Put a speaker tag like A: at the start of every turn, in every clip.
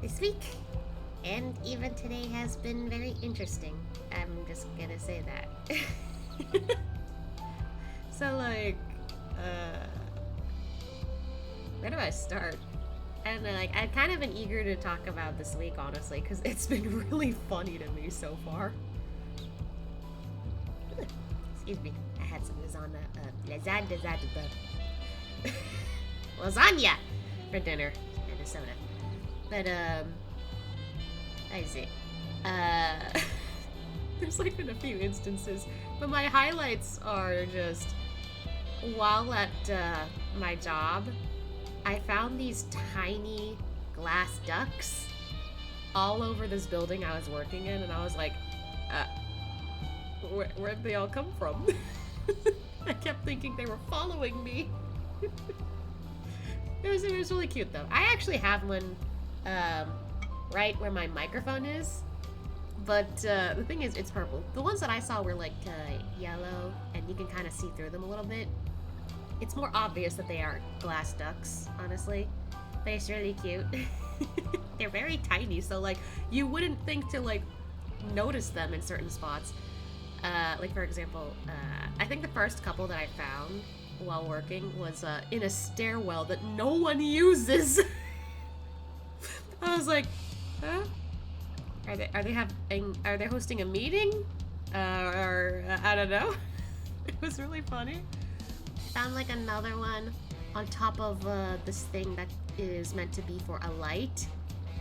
A: This week, and even today, has been very interesting. I'm just gonna say that. So, like, where do I start? And like, I've kind of been eager to talk about this week, honestly, because it's been really funny to me so far. Excuse me, I had some lasagna for dinner and a soda. But I see. There's like been a few instances, but my highlights are just while at my job, I found these tiny glass ducks all over this building I was working in, and I was like, where'd they all come from? I kept thinking they were following me. It was really cute though. I actually have one right where my microphone is, but the thing is, it's purple. The ones that I saw were like yellow, and you can kind of see through them a little bit. It's more obvious that they are glass ducks, honestly. But it's really cute. They're very tiny, so like you wouldn't think to like notice them in certain spots. Like for example, I think the first couple that I found while working was in a stairwell that no one uses. I was like, huh? Are they hosting a meeting? Or I don't know. It was really funny. Found like another one on top of this thing that is meant to be for a light.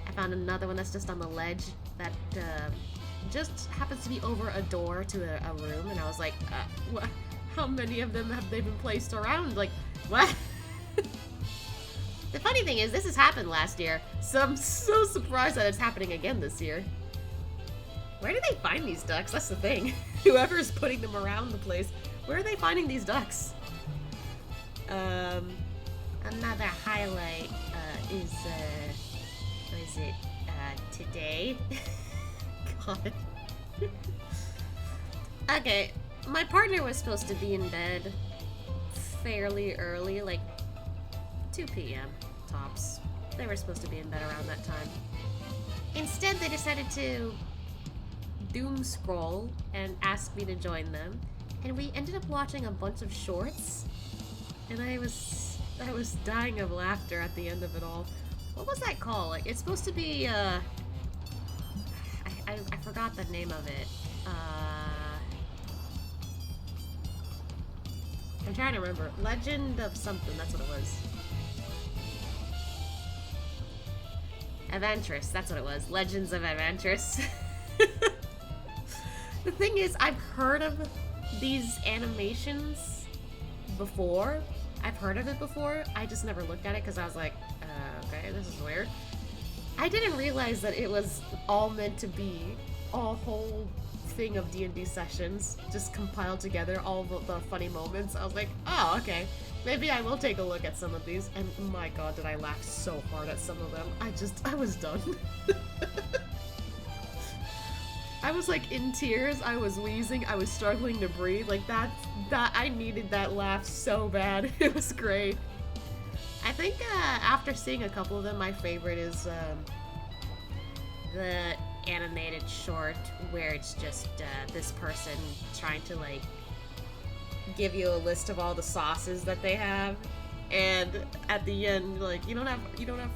A: I found another one that's just on the ledge that just happens to be over a door to a room, and I was like, how many of them have they been placed around? Like, what? The funny thing is, this has happened last year, so I'm so surprised that it's happening again this year. Where do they find these ducks? That's the thing. Whoever's putting them around the place, where are they finding these ducks? Another highlight is what is it? Today. God. Okay, my partner was supposed to be in bed fairly early, like 2 p.m. tops. They were supposed to be in bed around that time. Instead, they decided to doom scroll and ask me to join them, and we ended up watching a bunch of shorts, and I was dying of laughter at the end of it all. What was that called? Like, it's supposed to be I forgot the name of it. I'm trying to remember. Legend of something, that's what it was. Adventurous, that's what it was. Legends of Adventurous. The thing is, I've heard of these animations before. I've heard of it before. I just never looked at it because I was like, okay, this is weird. I didn't realize that it was all meant to be a whole thing of D&D sessions, just compiled together, all the funny moments. I was like, oh, okay. Maybe I will take a look at some of these. And my god, did I laugh so hard at some of them. I was done. I was like in tears, I was wheezing, I was struggling to breathe. Like that I needed that laugh so bad. It was great. I think after seeing a couple of them, my favorite is the animated short where it's just this person trying to like give you a list of all the sauces that they have, and at the end, like, you don't have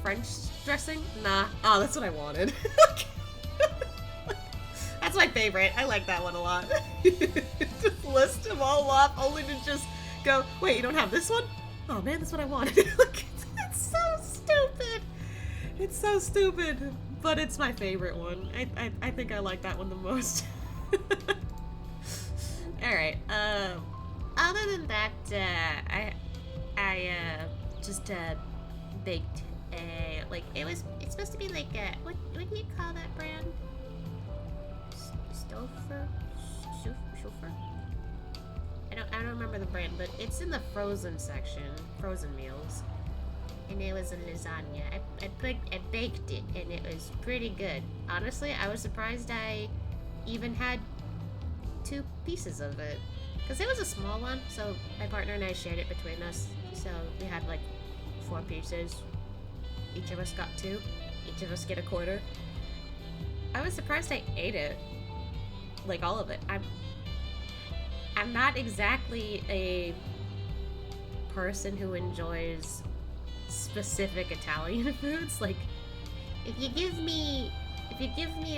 A: French dressing? Nah. Oh, that's what I wanted. That's my favorite. I like that one a lot. Just list them all off, only to just go, wait, you don't have this one? Oh man, that's what I wanted. It's so stupid. It's so stupid, but it's my favorite one. I think I like that one the most. All right. Other than that, I just baked like it's supposed to be like what do you call that brand? Stouffer? I don't remember the brand, but it's in the frozen section, frozen meals, and it was a lasagna. I baked it, and it was pretty good. Honestly, I was surprised I even had 2 pieces of it, because it was a small one, so my partner and I shared it between us, so we had like 4 pieces. Each of us got 2. Each of us get a quarter. I was surprised I ate it. Like, all of it. I'm not exactly a person who enjoys specific Italian foods. Like, if you give me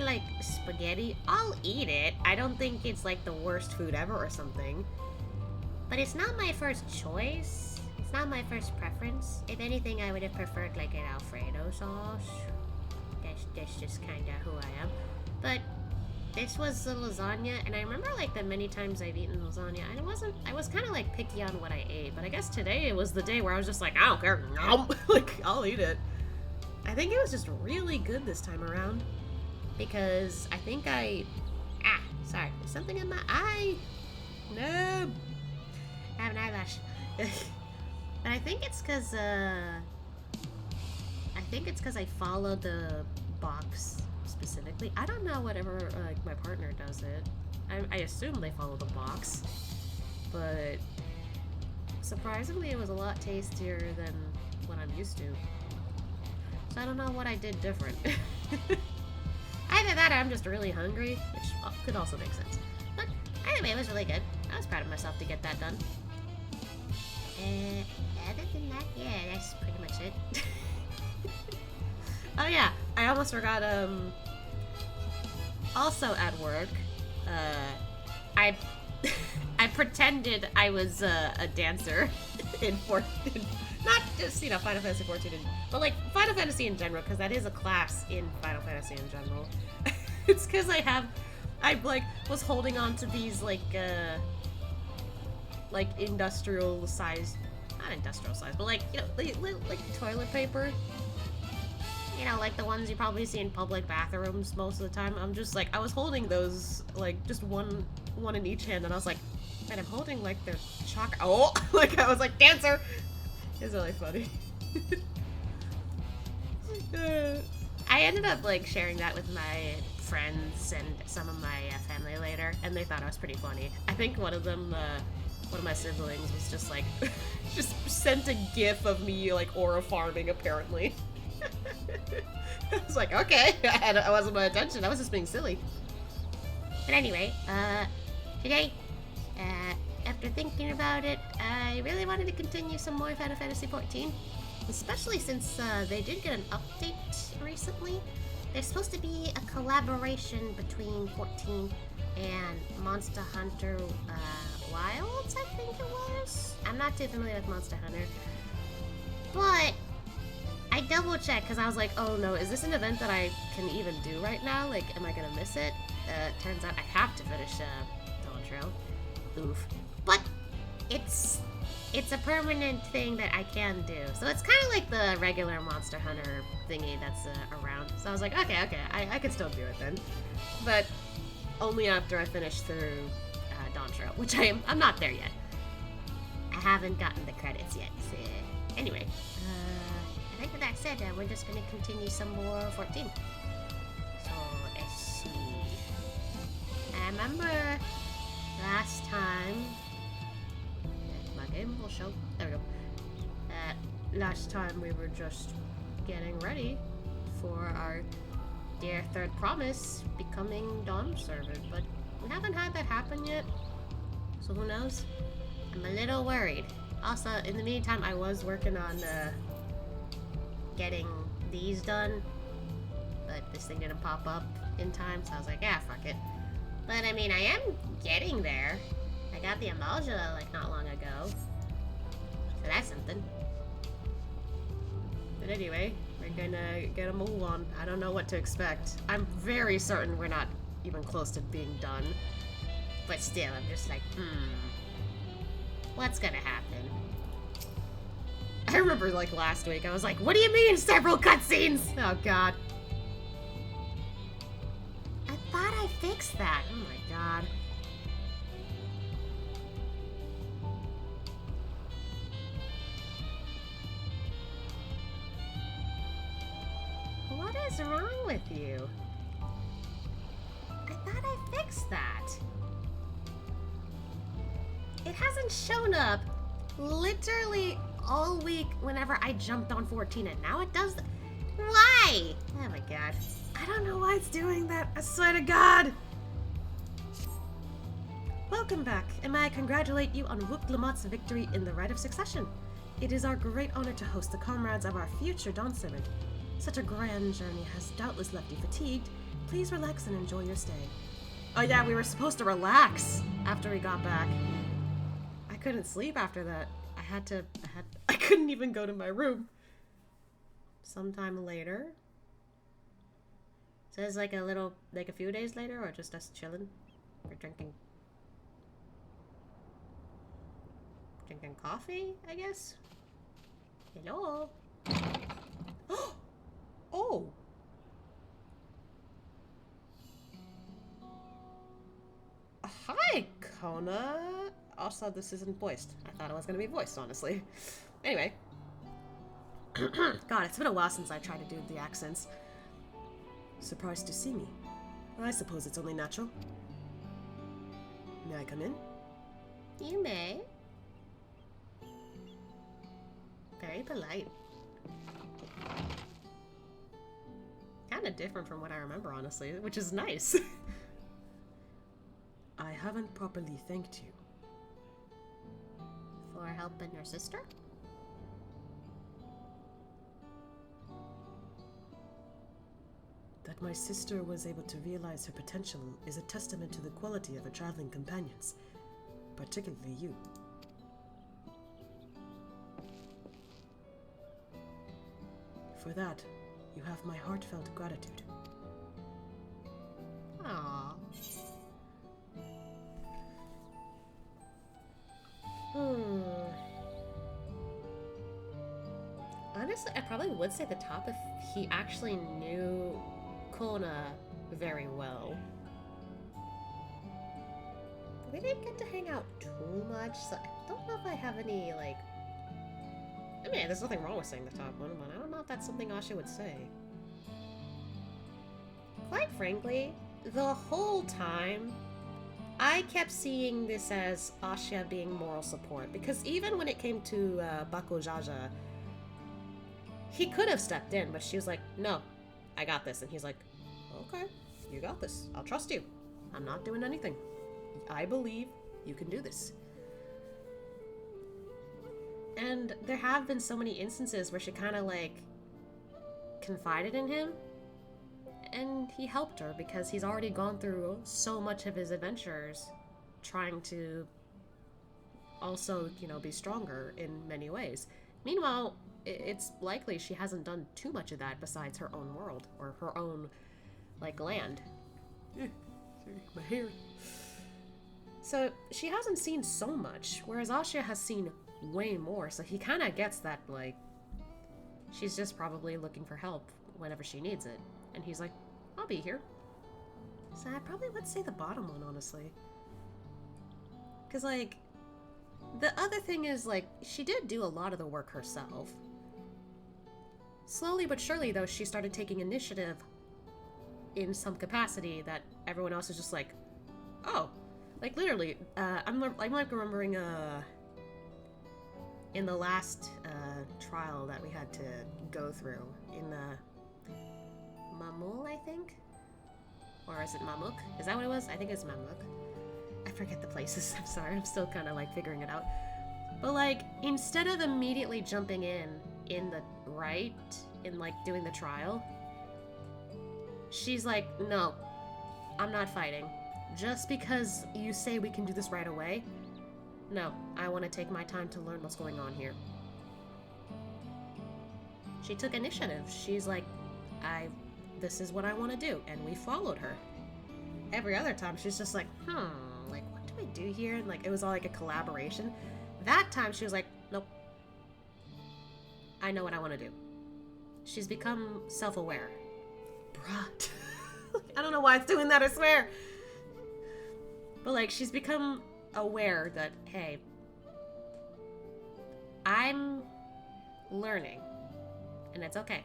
A: like spaghetti, I'll eat it. I don't think it's like the worst food ever or something. But it's not my first choice. It's not my first preference. If anything, I would have preferred like an Alfredo sauce. That's just kind of who I am. But this was the lasagna, and I remember like the many times I've eaten lasagna, and I was kind of like picky on what I ate, but I guess today it was the day where I was just like, I don't care, like, I'll eat it. I think it was just really good this time around, because I think sorry, there's something in my eye. No, I have an eyelash. But I think it's because I followed the box specifically. I don't know whatever like my partner does it. I assume they follow the box, but surprisingly it was a lot tastier than what I'm used to. So I don't know what I did different. Either that or I'm just really hungry, which could also make sense. But anyway, it was really good. I was proud of myself to get that done. Other than that, yeah, that's pretty much it. Oh yeah, I almost forgot, also at work, I pretended I was a dancer in not just, you know, Final Fantasy 14, but like Final Fantasy in general, because that is a class in Final Fantasy in general. It's because I like was holding on to these like industrial size, not industrial size, but like, you know, like toilet paper. You know, like the ones you probably see in public bathrooms most of the time. I'm just like, I was holding those, like, just one in each hand, and I was like, man, I'm holding, like, their chalk. Oh! Like, I was like, dancer! It's really funny. I ended up, like, sharing that with my friends and some of my family later, and they thought it was pretty funny. I think one of my siblings was just, like, just sent a gif of me, like, aura farming, apparently. I was like, okay, I wasn't paying attention. I was just being silly. But anyway, today, after thinking about it, I really wanted to continue some more Final Fantasy 14, especially since they did get an update recently. There's supposed to be a collaboration between 14 and Monster Hunter Wilds, I think it was. I'm not too familiar with Monster Hunter, but I double checked because I was like, oh no, is this an event that I can even do right now? Like, am I gonna miss it? Turns out I have to finish Dawnservant. Oof. But it's a permanent thing that I can do. So it's kind of like the regular Monster Hunter thingy that's around. So I was like, okay, I can still do it then. But only after I finish through Dawnservant, which I'm not there yet. I haven't gotten the credits yet. So anyway, I think with that said, we're just going to continue some more 14. So, let's see. I remember last time... my game will show. There we go. Last time we were just getting ready for our dear third promise becoming Dawnservant, but we haven't had that happen yet. So who knows? I'm a little worried. Also, in the meantime, I was working on getting these done, but this thing didn't pop up in time, so I was like, yeah, fuck it. But I mean, I am getting there. I got the Amalja like not long ago, so that's something. But anyway, we're gonna get a move on. I don't know what to expect. I'm very certain we're not even close to being done, but still, I'm just like, what's gonna happen? I remember, like, last week, I was like, what do you mean, several cutscenes? Oh, God. I thought I fixed that. Oh, my God. What is wrong with you? I thought I fixed that. It hasn't shown up literally all week whenever I jumped on 14, and now it does. Why? Oh my god. I don't know why it's doing that. I swear to God. Welcome back, and may I congratulate you on Wook Lamot's victory in the Rite of Succession. It is our great honor to host the comrades of our future Dawnservant. Such a grand journey has doubtless left you fatigued. Please relax and enjoy your stay. Oh yeah, we were supposed to relax after we got back. I couldn't sleep after that. I couldn't even go to my room. Sometime later. Says like a few days later, or just us chilling. We're drinking coffee, I guess. Hello. Oh. Hi, Kona. Also, this isn't voiced. I thought it was going to be voiced, honestly. Anyway. God, it's been a while since I tried to do the accents. Surprised to see me? I suppose it's only natural. May I come in? You may. Very polite. Kind of different from what I remember, honestly, which is nice. I haven't properly thanked you. For helping your sister? That my sister was able to realize her potential is a testament to the quality of her traveling companions, particularly you. For that, you have my heartfelt gratitude. Aww. Honestly, I probably would say the top if he actually knew Kona very well. We didn't get to hang out too much, so I don't know if I have any, like... I mean, there's nothing wrong with saying the top one, but I don't know if that's something Asha would say. Quite frankly, the whole time, I kept seeing this as Asha being moral support, because even when it came to Bako Jaja, he could have stepped in, but she was like, no, I got this. And he's like, okay, you got this. I'll trust you. I'm not doing anything. I believe you can do this. And there have been so many instances where she kind of like confided in him, and he helped her because he's already gone through so much of his adventures trying to also, you know, be stronger in many ways. Meanwhile, it's likely she hasn't done too much of that besides her own world or her own, like, land. My hair. So she hasn't seen so much, whereas Asha has seen way more, so he kind of gets that, like, she's just probably looking for help whenever she needs it. And he's like, I'll be here. So I probably would say the bottom one, honestly. Because, like, the other thing is, like, she did do a lot of the work herself. Slowly but surely, though, she started taking initiative in some capacity that everyone else is just like, oh. Like, literally, I'm like remembering, in the last, trial that we had to go through, in the Mamul, I think? Or is it Mamuk? Is that what it was? I think it's Mamuk. I forget the places, I'm sorry, I'm still kind of, like, figuring it out. But, like, instead of immediately jumping in the right, in, like, doing the trial, she's like, no, I'm not fighting. Just because you say we can do this right away, no, I want to take my time to learn what's going on here. She took initiative. She's like, this is what I want to do, and we followed her. Every other time, she's just like, like, what do I do here? And, like, it was all like a collaboration. That time, she was like, nope. I know what I want to do. She's become self-aware. Bruh. I don't know why it's doing that, I swear. But, like, she's become aware that, hey, I'm learning. And it's okay.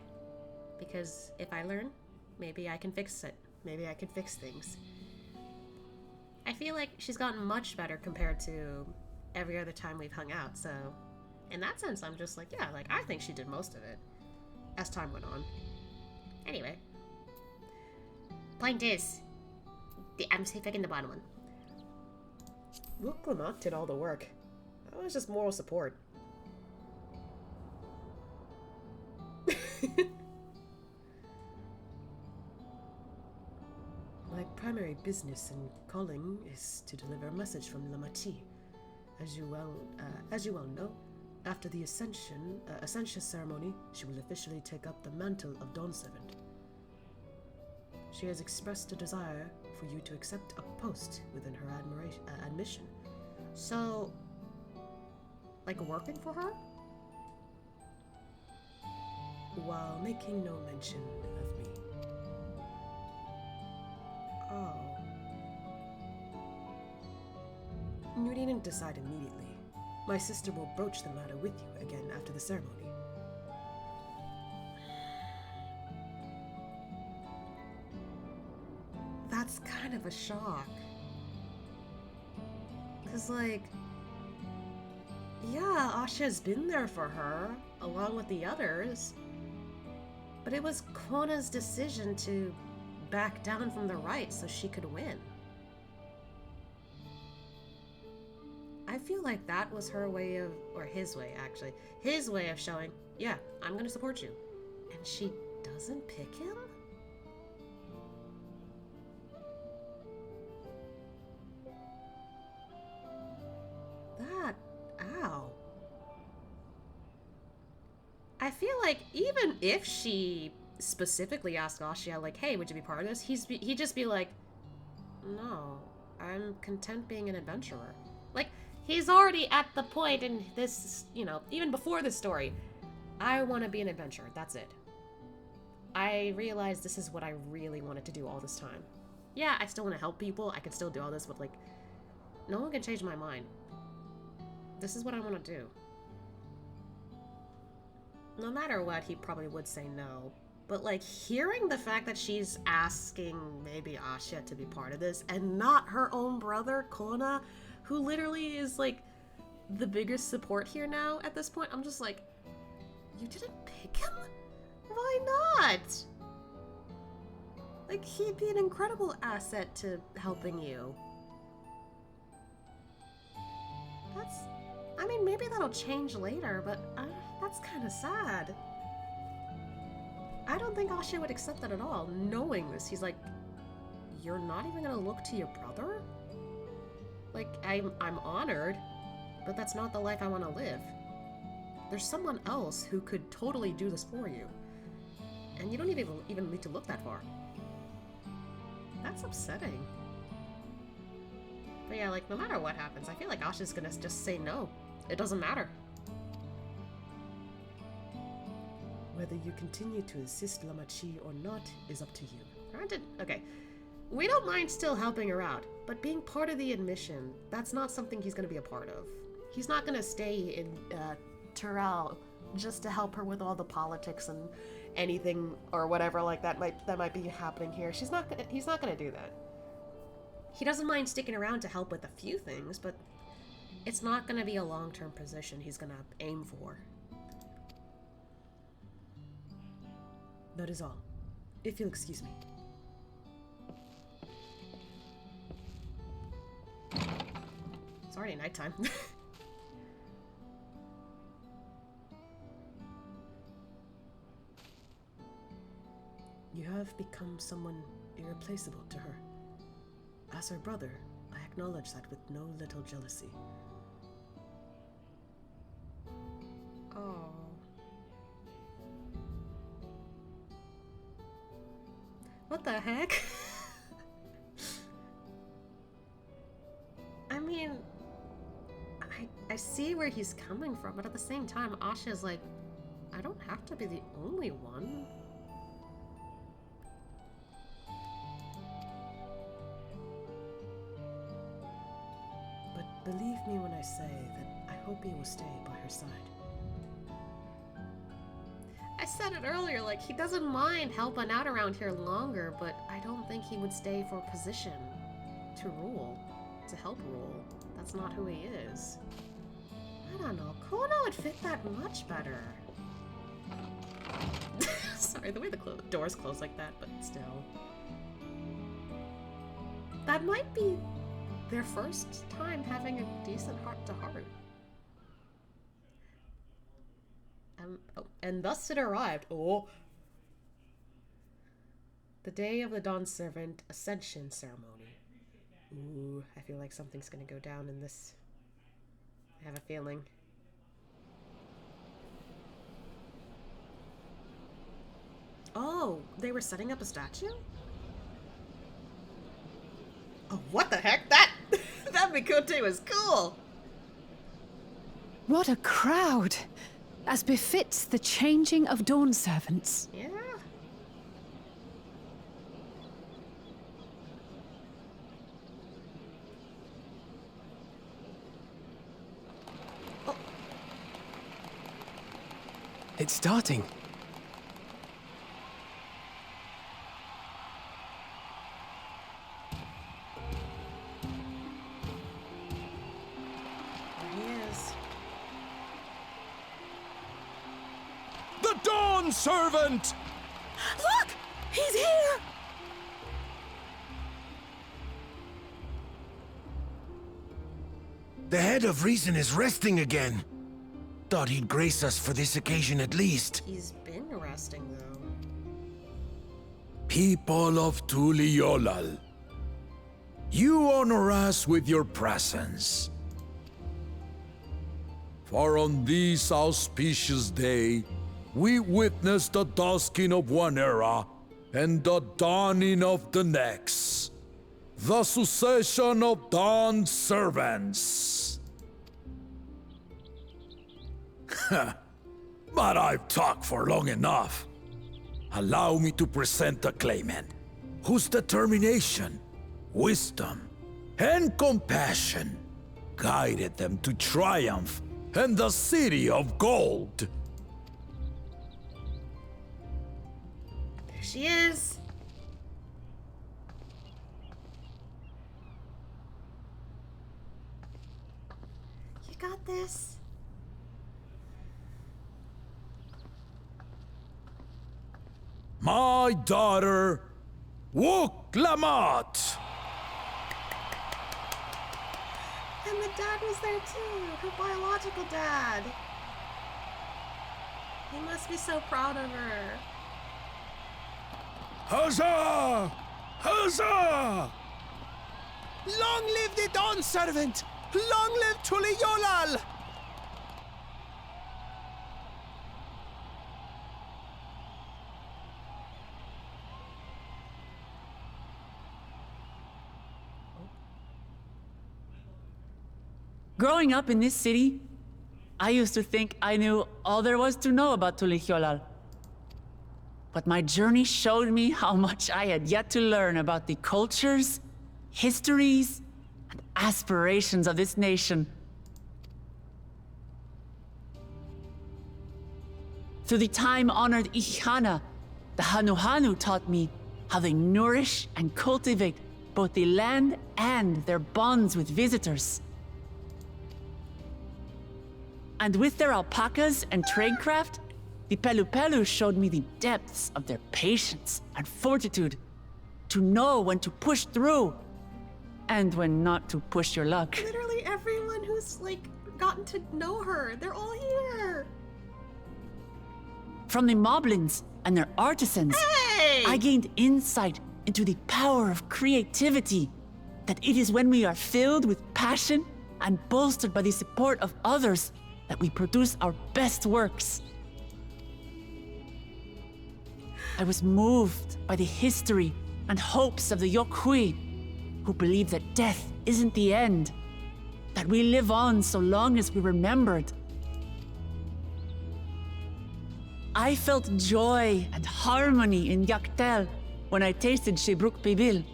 A: Because if I learn, maybe I can fix it. Maybe I can fix things. I feel like she's gotten much better compared to every other time we've hung out, so in that sense, I'm just like, yeah, like, I think she did most of it as time went on. Anyway. Point is, I'm picking the bottom one.
B: Look, Lamont did all the work. That was just moral support. My primary business and calling is to deliver a message from Lamati. As you well know, after the Ascension ceremony, she will officially take up the mantle of Dawnservant. She has expressed a desire for you to accept a post within her admission.
A: So, like working for her?
B: While making no mention of me. Oh. You needn't decide immediately. My sister will broach the matter with you again after the ceremony.
A: That's kind of a shock. 'Cause, like, yeah, Asha's been there for her, along with the others. But it was Kona's decision to back down from the right so she could win. I feel like that was her way of, or his way actually, his way of showing, yeah, I'm gonna support you. And she doesn't pick him? Ow. I feel like even if she specifically asked Ashia, like, hey, would you be part of this? He'd just be like, no, I'm content being an adventurer. Like, he's already at the point in this, you know, even before this story, I want to be an adventurer, that's it. I realized this is what I really wanted to do all this time. Yeah, I still want to help people, I can still do all this, but like, no one can change my mind. This is what I want to do. No matter what, he probably would say no. But like, hearing the fact that she's asking maybe Asha to be part of this, and not her own brother, Kona, who literally is like the biggest support here now at this point, I'm just like, you didn't pick him? Why not? Like, he'd be an incredible asset to helping you. I mean, maybe that'll change later, but that's kind of sad. I don't think Asha would accept that at all, knowing this. He's like, you're not even gonna look to your brother? Like, I'm honored, but that's not the life I want to live. There's someone else who could totally do this for you. And you don't even need to look that far. That's upsetting. But yeah, like, no matter what happens, I feel like Asha's gonna just say no. It doesn't matter.
B: Whether you continue to assist Lamachi or not is up to you.
A: Granted, okay. We don't mind still helping her out, but being part of the admission, that's not something he's gonna be a part of. He's not gonna stay in Tural just to help her with all the politics and anything or whatever like that might be happening here. He's not gonna do that. He doesn't mind sticking around to help with a few things, but it's not gonna be a long-term position he's gonna aim for.
B: That is all. If you'll excuse me.
A: It's already nighttime.
B: You have become someone irreplaceable to her. As her brother, I acknowledge that with no little jealousy.
A: Oh. What the heck? I mean, I see where he's coming from, but at the same time, Asha's like, I don't have to be the only one.
B: But believe me when I say that I hope he will stay by her side.
A: I said it earlier, like, he doesn't mind helping out around here longer, but I don't think he would stay for a position to rule, to help rule. That's not who he is. I don't know, Kona would fit that much better.
B: Sorry, the way the doors close like that, but still. That might be their first time having a decent heart-to-heart. Oh, and thus it arrived. Oh. The day of the Dawnservant Ascension ceremony. Ooh, I feel like something's gonna go down in this. I have a feeling. Oh, they were setting up a statue? Oh, what the heck? That Mikote was cool!
C: What a crowd! As befits the changing of Dawnservants.
B: Yeah. Oh.
D: It's starting.
E: Dawnservant!
C: Look! He's here!
E: The head of reason is resting again. Thought he'd grace us for this occasion at least.
B: He's been resting, though.
E: People of Tuliyollal, you honor us with your presence. For on this auspicious day, we witness the dusking of one era and the dawning of the next. The succession of Dawnservants. But I've talked for long enough. Allow me to present the claimant, whose determination, wisdom, and compassion guided them to triumph and the city of gold.
B: There she is. You got this.
E: My daughter, Lamat.
B: And the dad was there too, her biological dad. He must be so proud of her.
E: Huzzah! Huzzah!
D: Long live the Dawnservant! Long live Tuliyollal!
F: Growing up in this city, I used to think I knew all there was to know about Tuliyollal. But my journey showed me how much I had yet to learn about the cultures, histories, and aspirations of this nation. Through the time-honored Ihana, the Hanuhanu taught me how they nourish and cultivate both the land and their bonds with visitors. And with their alpacas and tradecraft, the Pelupelu showed me the depths of their patience and fortitude, to know when to push through and when not to push your luck.
B: Literally everyone who's, gotten to know her, they're all here.
F: From the Moblins and their artisans,
B: Hey!
F: I gained insight into the power of creativity, that it is when we are filled with passion and bolstered by the support of others that we produce our best works. I was moved by the history and hopes of the Yokhui, who believe that death isn't the end, that we live on so long as we remembered. I felt joy and harmony in Yaktel when I tasted Shebruk Pibil,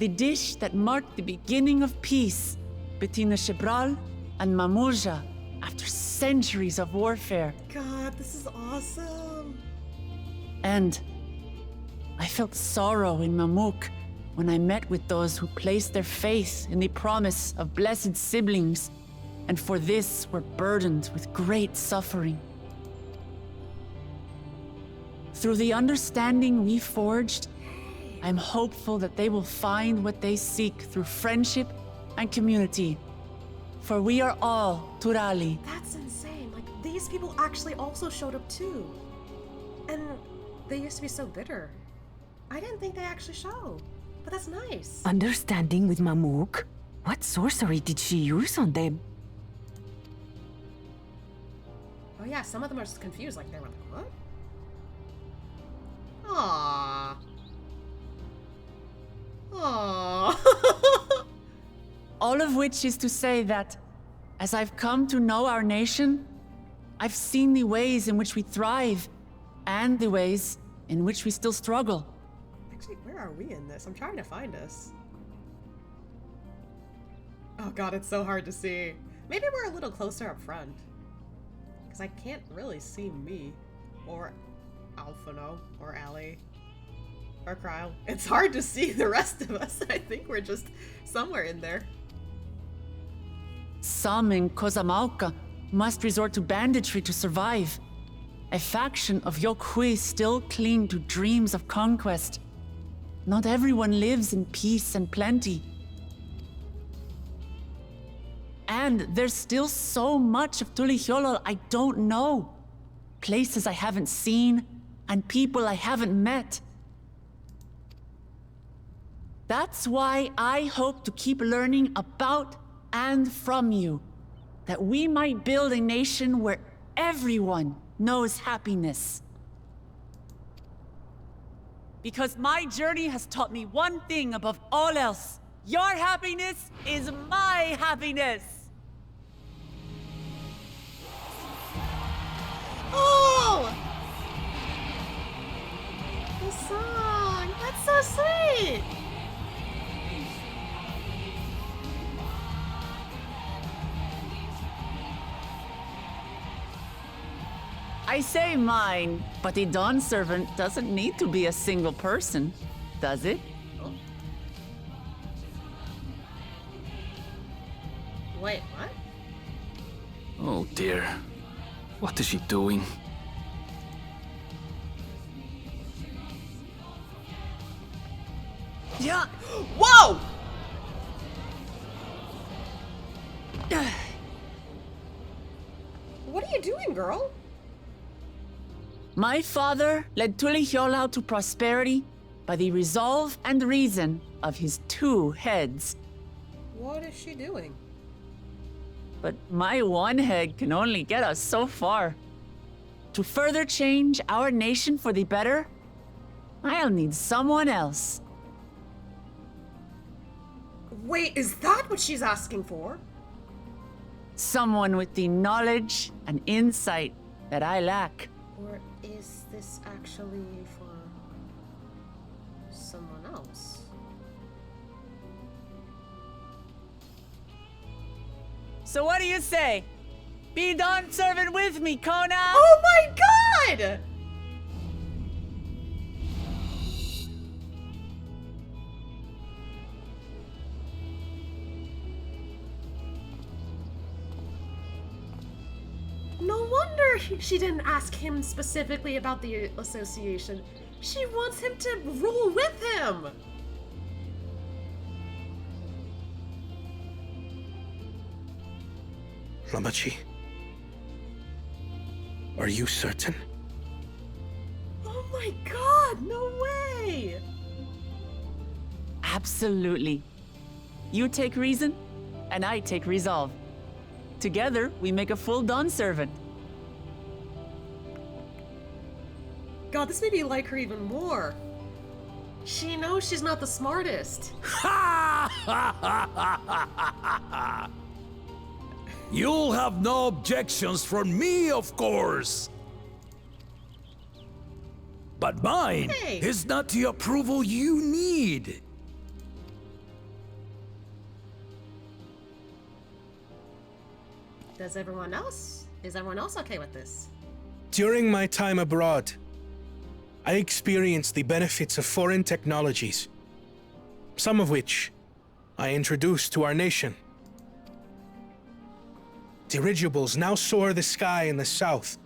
F: the dish that marked the beginning of peace between the Shebral and Mamurja after centuries of warfare.
B: God, this is awesome.
F: And I felt sorrow in Mamuk when I met with those who placed their faith in the promise of blessed siblings, and for this were burdened with great suffering. Through the understanding we forged, I'm hopeful that they will find what they seek through friendship and community. For we are all Turali.
B: That's insane. Like, these people actually also showed up too. And they used to be so bitter. I didn't think they actually show. But that's nice.
G: Understanding with Mamuk? What sorcery did she use on them?
B: Oh yeah, some of them are just confused. Like, they were like, what? Aww. Aww.
F: All of which is to say that, as I've come to know our nation, I've seen the ways in which we thrive, and the ways in which we still struggle.
B: Actually, where are we in this? I'm trying to find us. Oh god, it's so hard to see. Maybe we're a little closer up front. Because I can't really see me. Or Alphino. Or Allie. Or Kryle. It's hard to see the rest of us. I think we're just somewhere in there.
F: Some in Kozamauka must resort to banditry to survive. A faction of Yokhui still cling to dreams of conquest. Not everyone lives in peace and plenty. And there's still so much of Tuliyollal I don't know. Places I haven't seen, and people I haven't met. That's why I hope to keep learning about and from you, that we might build a nation where everyone knows happiness. Because my journey has taught me one thing above all else. Your happiness is my happiness!
B: Oh! The song! That's so sweet!
F: I say mine, but the Dawnservant doesn't need to be a single person, does it?
B: Oh. Wait, what?
D: Oh dear. What is she doing?
F: Yeah.
B: Whoa! What are you doing, girl?
F: My father led Tuliyollal to prosperity by the resolve and reason of his 2 heads.
B: What is she doing?
F: But my one head can only get us so far. To further change our nation for the better, I'll need someone else.
B: Wait, is that what she's asking for?
F: Someone with the knowledge and insight that I lack.
B: Or is this actually for someone else?
F: So what do you say? Be Dawnservant with me, Kona!
B: Oh my god! No wonder she didn't ask him specifically about the association. She wants him to rule with him!
D: Lamachi? Are you certain?
B: Oh my god, no way!
F: Absolutely. You take reason, and I take resolve. Together, we make a full Dawnservant.
B: God, this made me like her even more. She knows she's not the smartest.
E: You'll have no objections from me, of course. But mine
B: Hey.
E: is not the approval you need.
B: Is everyone else okay with this?
H: During my time abroad, I experienced the benefits of foreign technologies, some of which I introduced to our nation. Dirigibles now soar the sky in the south,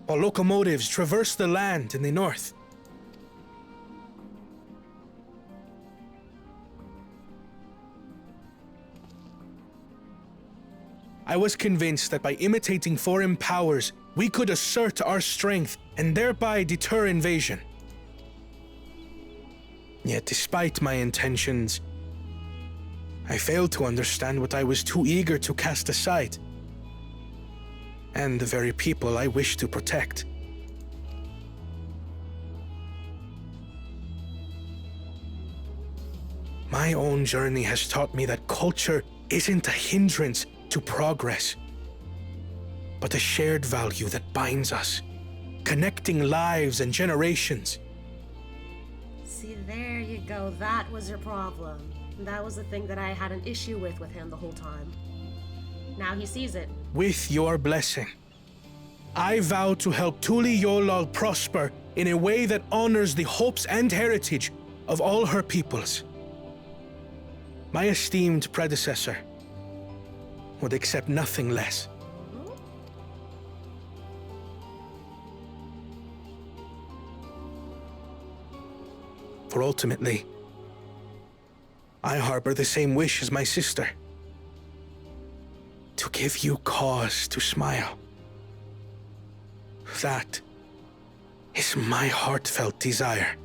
H: while locomotives traverse the land in the north. I was convinced that by imitating foreign powers, we could assert our strength and thereby deter invasion. Yet despite my intentions, I failed to understand what I was too eager to cast aside, and the very people I wish to protect. My own journey has taught me that culture isn't a hindrance to progress, but a shared value that binds us, connecting lives and generations.
A: See, there you go. That was your problem. That was the thing that I had an issue with him the whole time. Now he sees it.
H: With your blessing, I vow to help Tuliyollal prosper in a way that honors the hopes and heritage of all her peoples. My esteemed predecessor would accept nothing less. For ultimately, I harbor the same wish as my sister. To give you cause to smile. That is my heartfelt desire.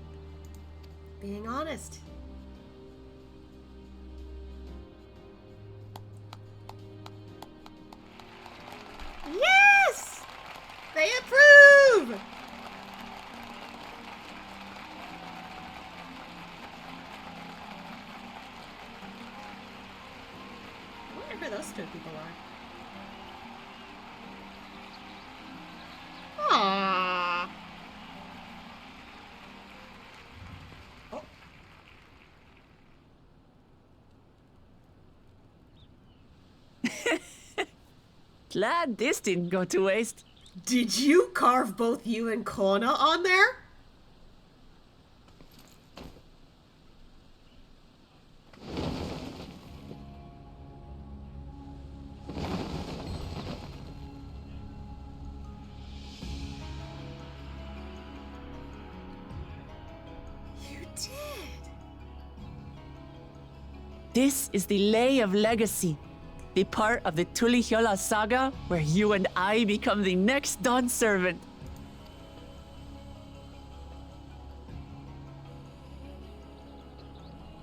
A: Being honest. Yes! They approve! I wonder who those two people are. Aww. Oh.
F: Glad this didn't go to waste.
A: Did you carve both you and Kona on there? You did.
F: This is the Lay of Legacy, the part of the Tuliyollal saga where you and I become the next Dawnservant.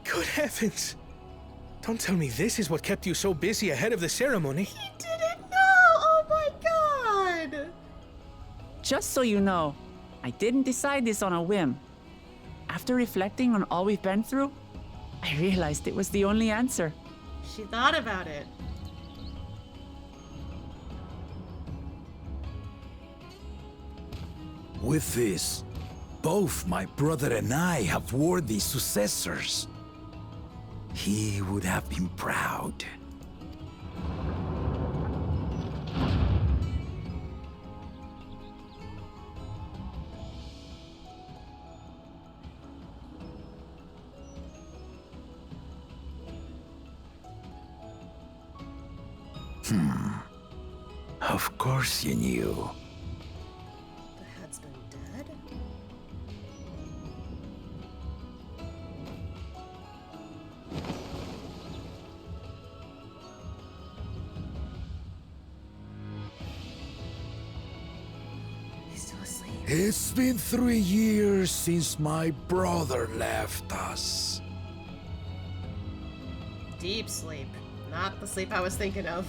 H: Good heavens! Don't tell me this is what kept you so busy ahead of the ceremony.
A: He didn't know! Oh my god!
F: Just so you know, I didn't decide this on a whim. After reflecting on all we've been through, I realized it was the only answer.
A: She thought about it.
E: With this, both my brother and I have worthy successors. He would have been proud. Of course you knew.
A: The head's been dead? He's still asleep.
E: It's been 3 years since my brother left us.
A: Deep sleep. Not the sleep I was thinking of.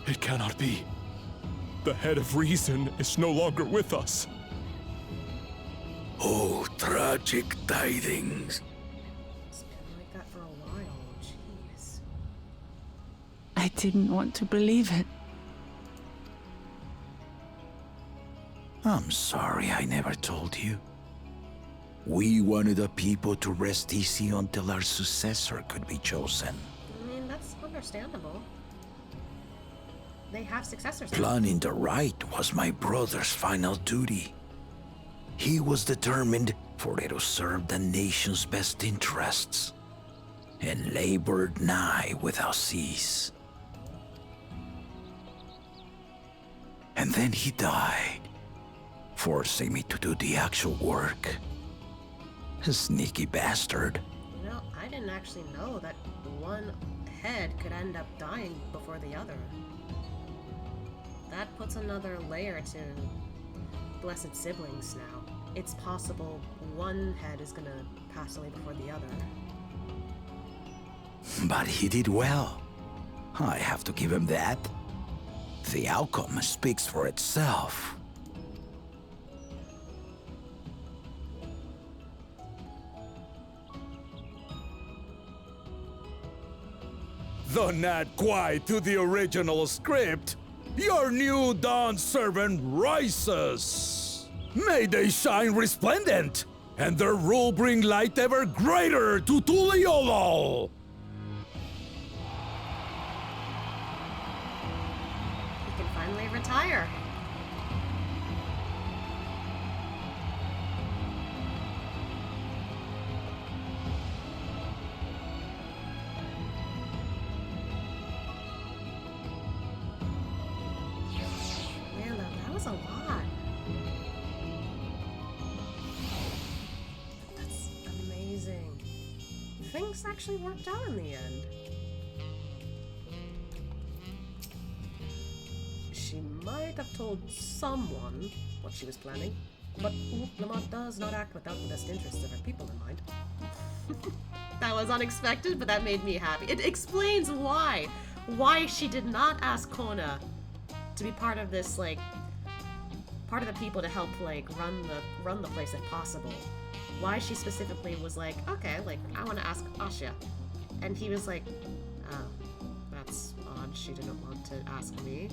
I: It cannot be. The head of reason is no longer with us.
E: Oh, tragic tidings.
A: It's been like that for a while. Jeez.
F: I didn't want to believe it.
E: I'm sorry I never told you. We wanted the people to rest easy until our successor could be chosen.
A: I mean, that's understandable. They have successors.
E: Planning the rite was my brother's final duty. He was determined for it to serve the nation's best interests, and labored nigh without cease. And then he died, forcing me to do the actual work. A sneaky bastard.
A: You know, I
B: didn't actually know that one head could end up dying before the other. That puts another layer to blessed siblings now. It's possible one head is gonna pass away before the other.
E: But he did well. I have to give him that. The outcome speaks for itself. Though not quite to the original script, your new Dawnservant rises. May they shine resplendent, and their rule bring light ever greater to Tuliyollal.
A: He can finally retire.
B: Man, that was a lot. That's amazing. Things actually worked out in the end. She might have told someone what she was planning, but Lamont does not act without the best interests of her people in mind.
A: That was unexpected, but that made me happy. It explains why she did not ask Kona to be part of this, like, part of the people to help, like, run the place if possible. Why she specifically was like, okay, like, I want to ask Asha. And he was like, oh, that's odd, she didn't want to ask me.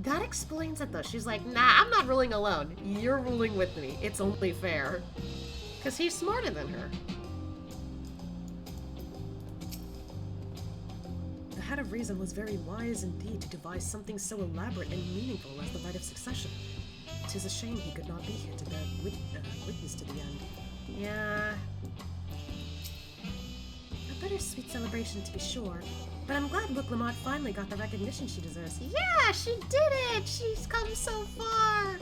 A: That explains it though. She's like, nah, I'm not ruling alone. You're ruling with me. It's only fair. Because he's smarter than her.
B: The Head of Reason was very wise indeed to devise something so elaborate and meaningful as the Rite of Succession. 'Tis a shame he could not be here to bear witness to the end.
A: Yeah.
B: A bittersweet celebration to be sure, but I'm glad Look Lamont finally got the recognition she deserves.
A: Yeah, she did it! She's come so far!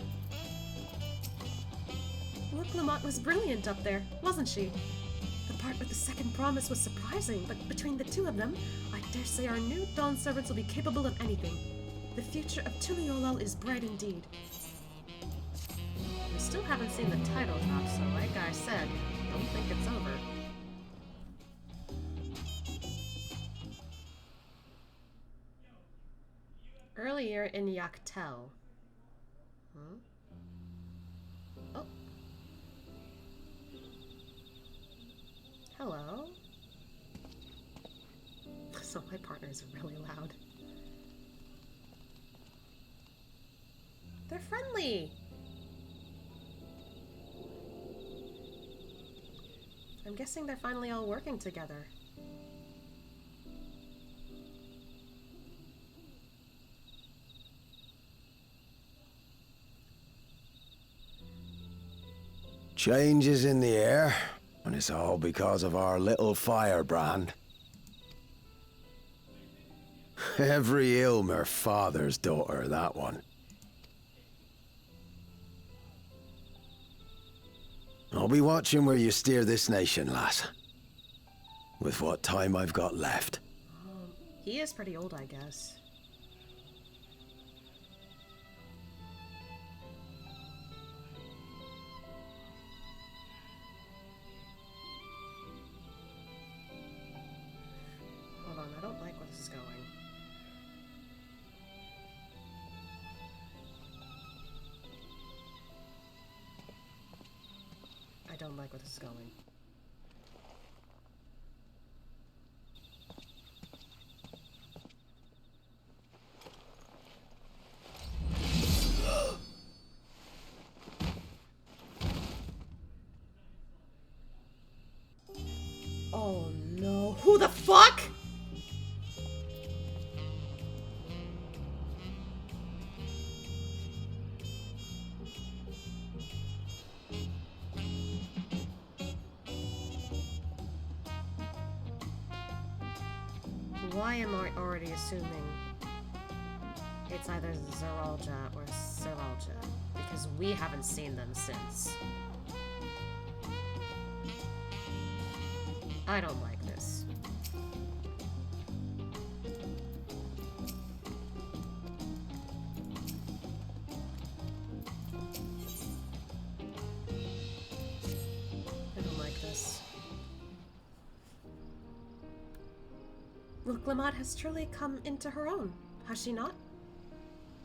B: Look Lamont was brilliant up there, wasn't she? The part with the second promise was surprising, but between the two of them, I dare say our new Dawnservants will be capable of anything. The future of Tuliyollal is bright indeed.
A: We still haven't seen the title drop, so like I said, don't think it's over. Earlier in Xak Tural. Huh? Oh. Hello.
B: So my partners are really loud.
A: They're friendly.
B: I'm guessing they're finally all working together.
J: Change is in the air, and it's all because of our little firebrand. Every Ilmer father's daughter, that one. I'll be watching where you steer this nation, lass. With what time I've got left.
B: He is pretty old, I guess.
A: Hold on, I don't like where this is going.
B: I don't like where this is going.
A: Oh no. Who the fuck?
B: Why am I already assuming it's either Zeralja or Seralja?
A: Because we haven't seen them since. I don't like this.
B: Wooklamot has truly come into her own, has she not?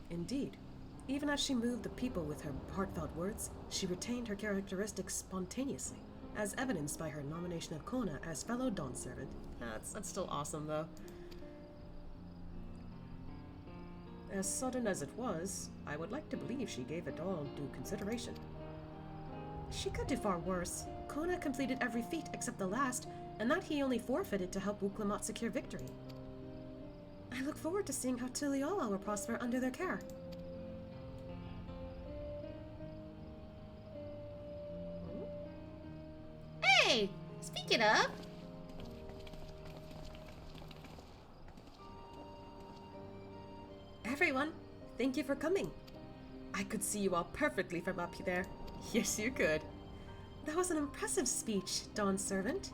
B: Indeed. Even as she moved the people with her heartfelt words, she retained her characteristics spontaneously, as evidenced by her nomination of Kona as fellow Dawnservant.
A: That's still awesome, though.
B: As sudden as it was, I would like to believe she gave it all due consideration. She could do far worse. Kona completed every feat except the last, and that he only forfeited to help Wooklamot secure victory. I look forward to seeing how Tuliyollal will prosper under their care.
A: Hey! Speaking of...
B: Everyone, thank you for coming. I could see you all perfectly from up there.
A: Yes, you could.
B: That was an impressive speech, Dawnservant.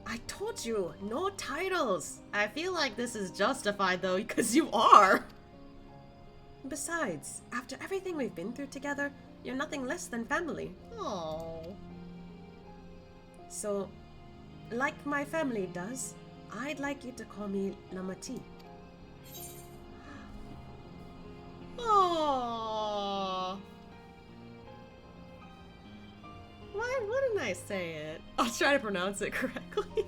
A: I told you, no titles. I feel like this is justified, though, because you are.
B: Besides, after everything we've been through together, you're nothing less than family.
A: Oh.
B: So, like my family does, I'd like you to call me Lamati.
A: Oh. Why didn't I say it? I'll try to pronounce it correctly.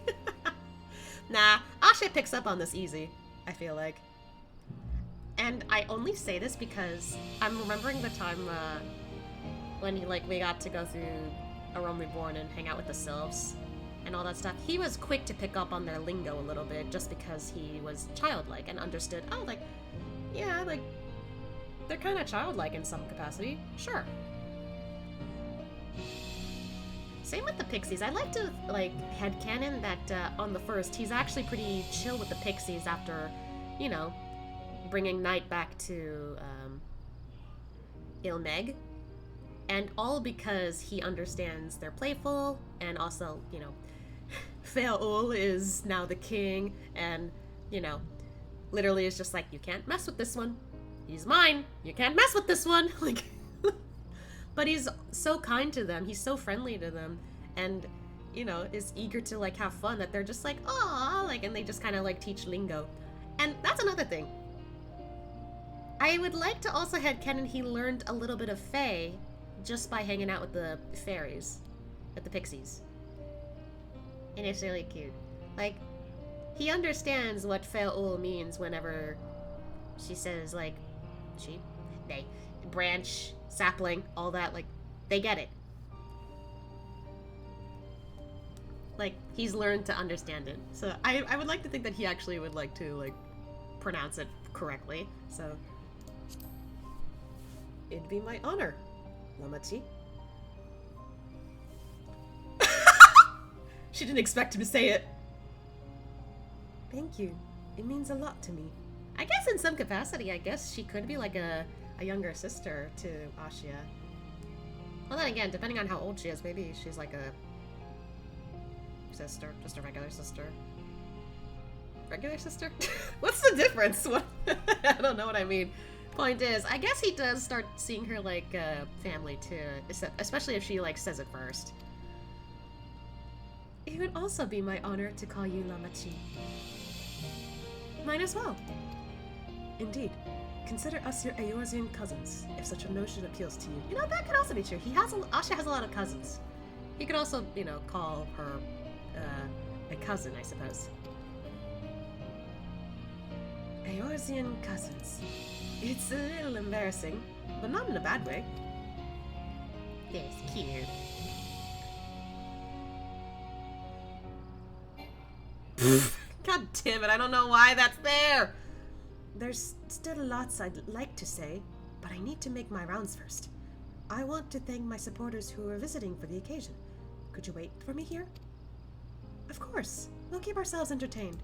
A: Nah, Ashe picks up on this easy, I feel like. And I only say this because I'm remembering the time when we got to go through A Realm Reborn and hang out with the Sylphs and all that stuff. He was quick to pick up on their lingo a little bit just because he was childlike and understood, oh, like, yeah, like, they're kind of childlike in some capacity. Sure. Same with the Pixies. I like to, like, headcanon that on the first, he's actually pretty chill with the Pixies after, you know, bringing Night back to Ilmeg. And all because he understands they're playful, and also, you know, Feaul is now the king, and, you know, literally is just like, you can't mess with this one. He's mine. You can't mess with this one. Like, but he's so kind to them. He's so friendly to them, and, you know, is eager to, like, have fun, that they're just like, aw, like, and they just kind of, like, teach lingo. And that's another thing. I would like to also headcanon he learned a little bit of Fae just by hanging out with the fairies, with the Pixies. And it's really cute. Like, he understands what Feaul means whenever she says, like, she, they, branch, sapling, all that, like, they get it. Like, he's learned to understand it. So I would like to think that he actually would like to, like, pronounce it correctly, so.
B: It'd be my honor, Lamati.
A: She didn't expect him to say it.
B: Thank you. It means a lot to me.
A: I guess in some capacity, I guess she could be like a younger sister to Ashia. Well, then again, depending on how old she is, maybe she's like a sister, just a regular sister. Regular sister? What's the difference? What? I don't know what I mean. Point is, I guess he does start seeing her like family too, especially if she like says it first.
B: It would also be my honor to call you Lamati. Mine as well. Indeed. Consider us your Eorzean cousins, if such a notion appeals to you.
A: You know, that could also be true. Asha has a lot of cousins. He could also, you know, call her a cousin, I suppose.
B: Eorzean cousins. It's a little embarrassing, but not in a bad way.
A: Yes, cute. God damn it, I don't know why that's there!
B: There's still lots I'd like to say, but I need to make my rounds first. I want to thank my supporters who are visiting for the occasion. Could you wait for me here? Of course. We'll keep ourselves entertained.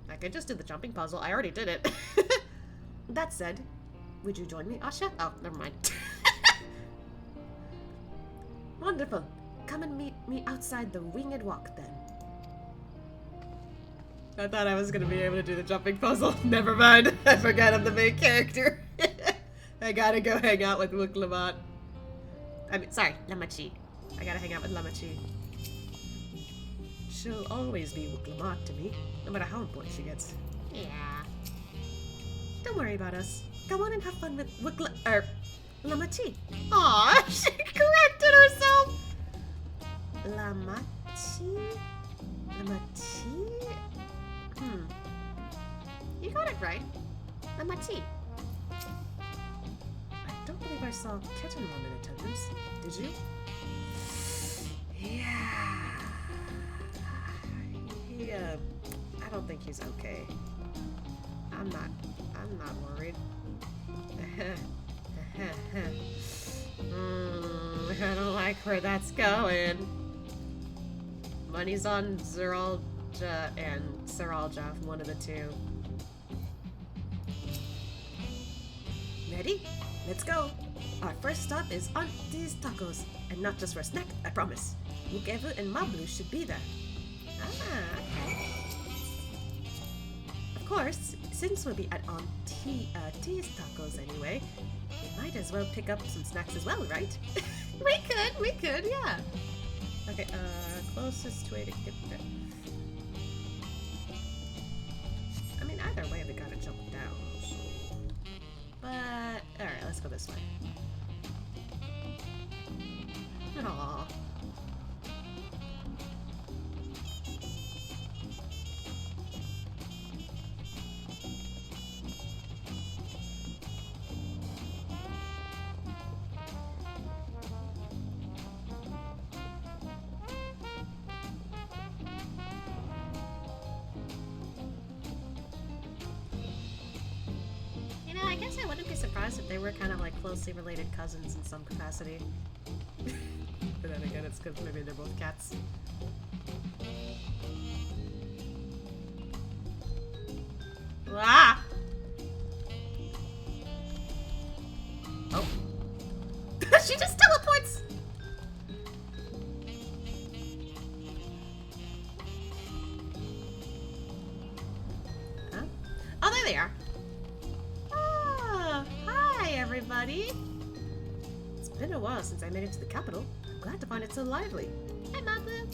A: I could just do the jumping puzzle. I already did it.
B: That said, would you join me, Asha?
A: Oh, never mind.
B: Wonderful. Come and meet me outside the winged walk, then.
A: I thought I was gonna be able to do the jumping puzzle. Never mind. I forgot I'm the main character. I gotta go hang out with Wooklamot. I mean, sorry, Lamachi. I gotta hang out with Lamachi.
B: She'll always be Wuk to me, no matter how important she gets.
A: Yeah.
B: Don't worry about us. Go on and have fun with Lamati.
A: Aw, she corrected herself!
B: Lamati?
A: You got it right. Lamati.
B: I don't believe I saw Kettenron in attendance. Did you? Yeah. I don't think he's okay. I'm not worried.
A: I don't like where that's going. Money's on Zeralja and Seralja, one of the two.
B: Ready? Let's go. Our first stop is Auntie's Tacos, and not just for a snack, I promise. Mukevu and Mablu should be there.
A: Okay.
B: Of course, since we'll be at Auntie's Tacos anyway, we might as well pick up some snacks as well, right?
A: We could, yeah.
B: Okay, closest way to get there. I mean, either way, we gotta jump down, so... But, alright, let's go this way. Aww.
A: I guess I wouldn't be surprised if they were kind of like closely related cousins in some capacity. But then again, it's because maybe they're both cats. Ah! Oh. She just teleports! Huh? Oh, there they are. Hi, everybody.
B: It's been a while since I made it to the capital. I'm glad to find it so lively.
A: Hi, Mablu.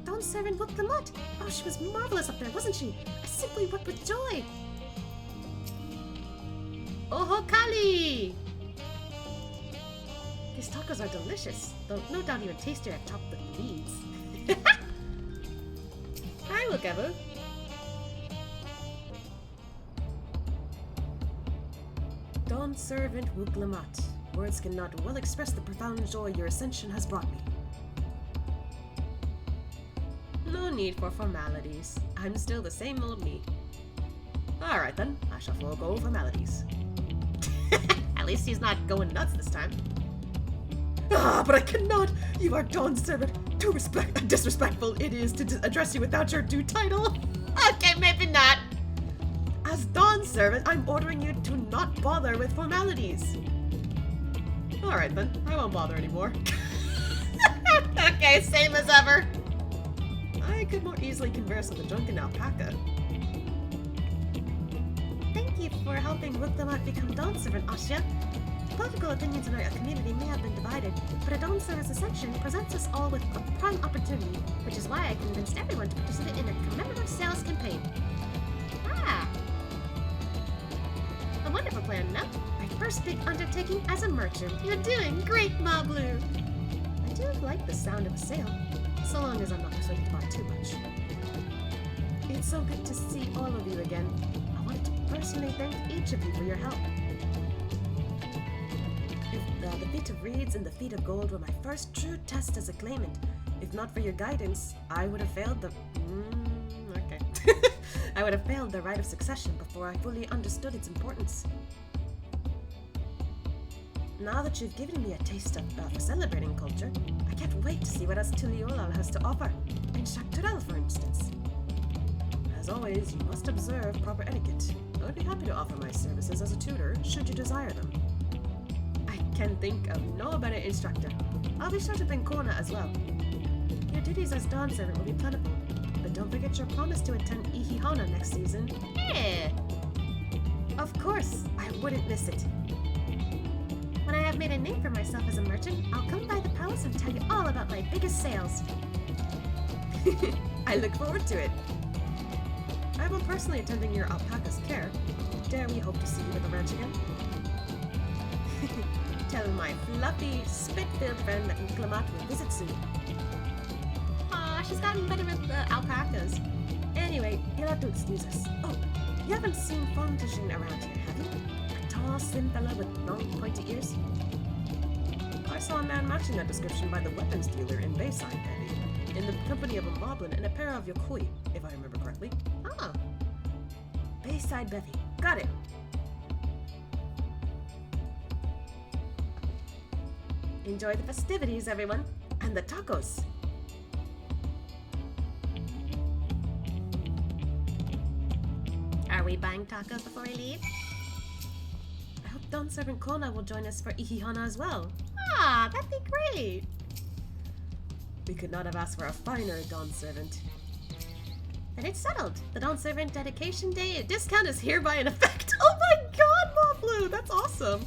B: Dawnservant booked the mutt. Oh, she was marvelous up there, wasn't she? I simply wept with joy.
A: Oho Kali!
B: These tacos are delicious, though no doubt even tastier if chopped with leaves.
A: Hi, Mukevu.
B: Dawnservant Wuk. Words cannot well express the profound joy your ascension has brought me. No need for formalities. I'm still the same old me. Alright then, I shall forego formalities.
A: At least he's not going nuts this time.
B: Ah, but I cannot! You are Dawnservant. Too disrespectful it is to address you without your due title.
A: Okay, maybe not.
B: As Dawnservant, I'm ordering you to not bother with formalities. Alright then, I won't bother anymore.
A: Okay, same as ever.
B: I could more easily converse with a drunken alpaca. Thank you for helping Wuk become Dawnservant, Asya. Political opinions in our community may have been divided, but a Dawnservant's ascension presents us all with a prime opportunity, which is why I convinced everyone to participate in a commemorative sales campaign.
A: Ah. A wonderful plan, no?
B: My first big undertaking as a merchant.
A: You're doing great, Mablu.
B: I do like the sound of a sale, so long as I'm not persuaded by too much. It's so good to see all of you again. I wanted to personally thank each of you for your help. The feat of reeds and the feat of gold were my first true test as a claimant. If not for your guidance, I would have failed the... okay. I would have failed the Rite of Succession before I fully understood its importance. Now that you've given me a taste of celebrating culture, I can't wait to see what else Tuliyollal has to offer, in Xak Tural, for instance. As always, you must observe proper etiquette. I would be happy to offer my services as a tutor, should you desire them. I can think of no better instructor. I'll be sure to bring Kona as well. Your duties as Dawnservant will be plentiful, but don't forget your promise to attend Ihihana next season.
A: Yeah.
B: Of course, I wouldn't miss it.
A: When I have made a name for myself as a merchant, I'll come by the palace and tell you all about my biggest sales.
B: I look forward to it. I will personally attending your alpaca's care. Dare we hope to see you at the ranch again? Tell my fluffy, spit-filled friend that Clamat will visit soon.
A: Aw, she's gotten better with the alpacas.
B: Anyway, you'll have to excuse us. Oh, you haven't seen Fontaine around here, have you? A tall, slim fella with long, pointy ears? I saw a man matching that description by the weapons dealer in Bayside, Daddy, in the company of a moblin and a pair of yokoi, if I remember correctly.
A: Oh.
B: Bayside Bevy. Got it. Enjoy the festivities, everyone. And the tacos.
A: Are we buying tacos before we leave?
B: I hope Dawnservant Kona will join us for Ihihana as well.
A: Ah, that'd be great.
B: We could not have asked for a finer Dawnservant.
A: And it's settled. The Dawnservant Dedication Day discount is hereby in effect. Oh my god, Moplu! That's awesome.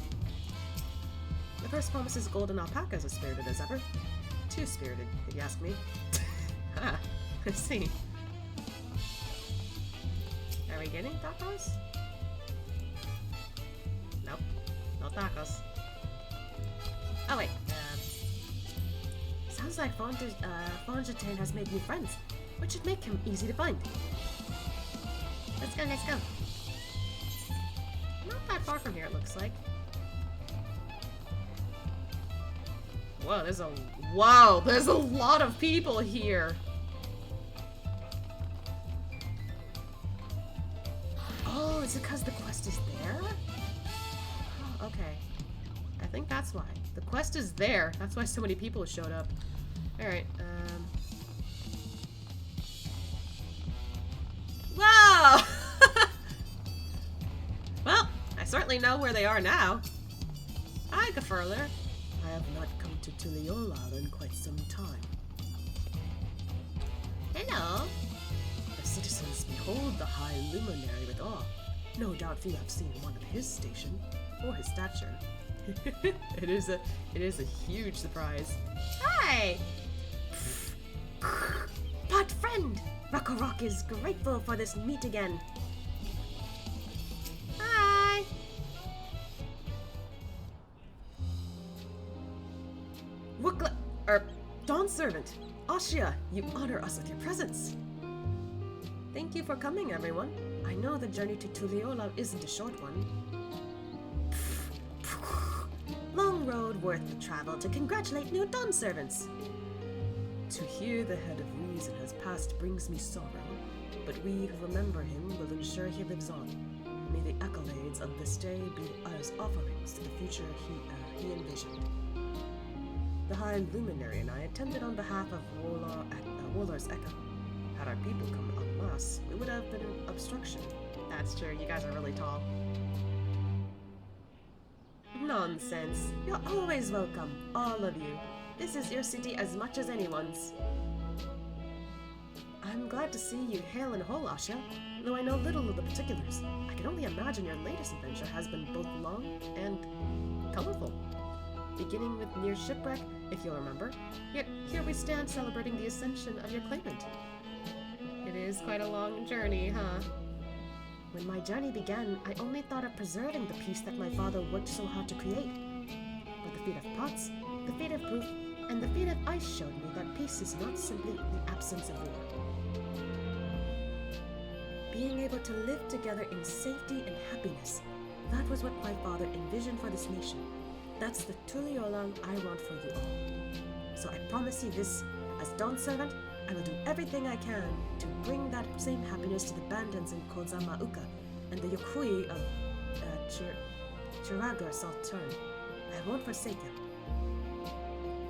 B: The first promises golden alpacas as spirited as ever. Too spirited, if you ask me.
A: Ah, I see. Are we getting tacos? Nope. No tacos. Oh wait.
B: Sounds like Fontaine has made new friends, which should make him easy to find.
A: Let's go, let's go. Not that far from here, it looks like. Whoa, there's a lot of people here.
B: Oh, is it because the quest is there?
A: Oh, okay. I think that's why. The quest is there. That's why so many people showed up. Alright, Whoa! Well, I certainly know where they are now. Hi, Gefurler.
B: I have not come to Tuliyollal in quite some time.
A: Hello.
B: The citizens behold the High Luminary with awe. No doubt few have seen one of his station, or his stature.
A: It is a huge surprise. Hi!
B: But friend! Rakarok is grateful for this meet again.
A: Hi!
B: Dawnservant, Ashia, you honor us with your presence. Thank you for coming, everyone. I know the journey to Tuliyollal isn't a short one. Long road worth the travel to congratulate new Dawnservants. To hear the head of reason has passed brings me sorrow, but we who remember him will ensure he lives on. May the accolades of this day be as offerings to the future he envisioned. The High Luminary and I attended on behalf of Wolar's Echo. Had our people come en masse, we would have been an obstruction.
A: That's true, you guys are really tall.
B: Nonsense. You're always welcome, all of you. This is your city as much as anyone's. I'm glad to see you hale and whole, Asha, though I know little of the particulars. I can only imagine your latest adventure has been both long and colorful. Beginning with near shipwreck, if you'll remember, yet here we stand celebrating the ascension of your claimant.
A: It is quite a long journey, huh?
B: When my journey began, I only thought of preserving the peace that my father worked so hard to create. But the feat of pots, the feat of proof, and the feat of ice showed me that peace is not simply the absence of war. Being able to live together in safety and happiness, that was what my father envisioned for this nation. That's the Tuliyollal I want for you all. So I promise you this, as Dawnservant, I will do everything I can to bring that same happiness to the bandits in Kozamauka and the Yokui of Chiraga Saltern. I won't forsake him.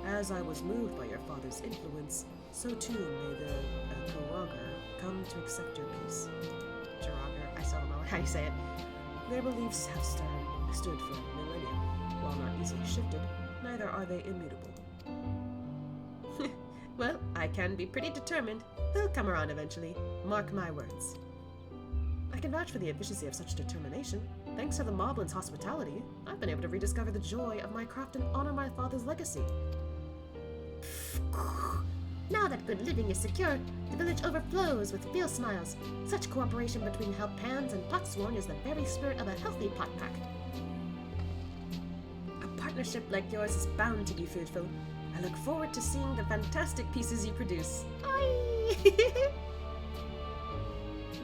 B: As I was moved by your father's influence, so too may the Kuragar come to accept your peace.
A: Chiraga, I still don't know how you say it.
B: Their beliefs have stood for millennia. While not easily shifted, neither are they immutable.
A: Well, I can be pretty determined. They'll come around eventually. Mark my words.
B: I can vouch for the efficiency of such determination. Thanks to the Moblin's hospitality, I've been able to rediscover the joy of my craft and honor my father's legacy.
A: Now that good living is secure, the village overflows with feel smiles. Such cooperation between help hands and potsworn is the very spirit of a healthy pot pack.
B: A partnership like yours is bound to be fruitful. I look forward to seeing the fantastic pieces you produce.
A: Oi!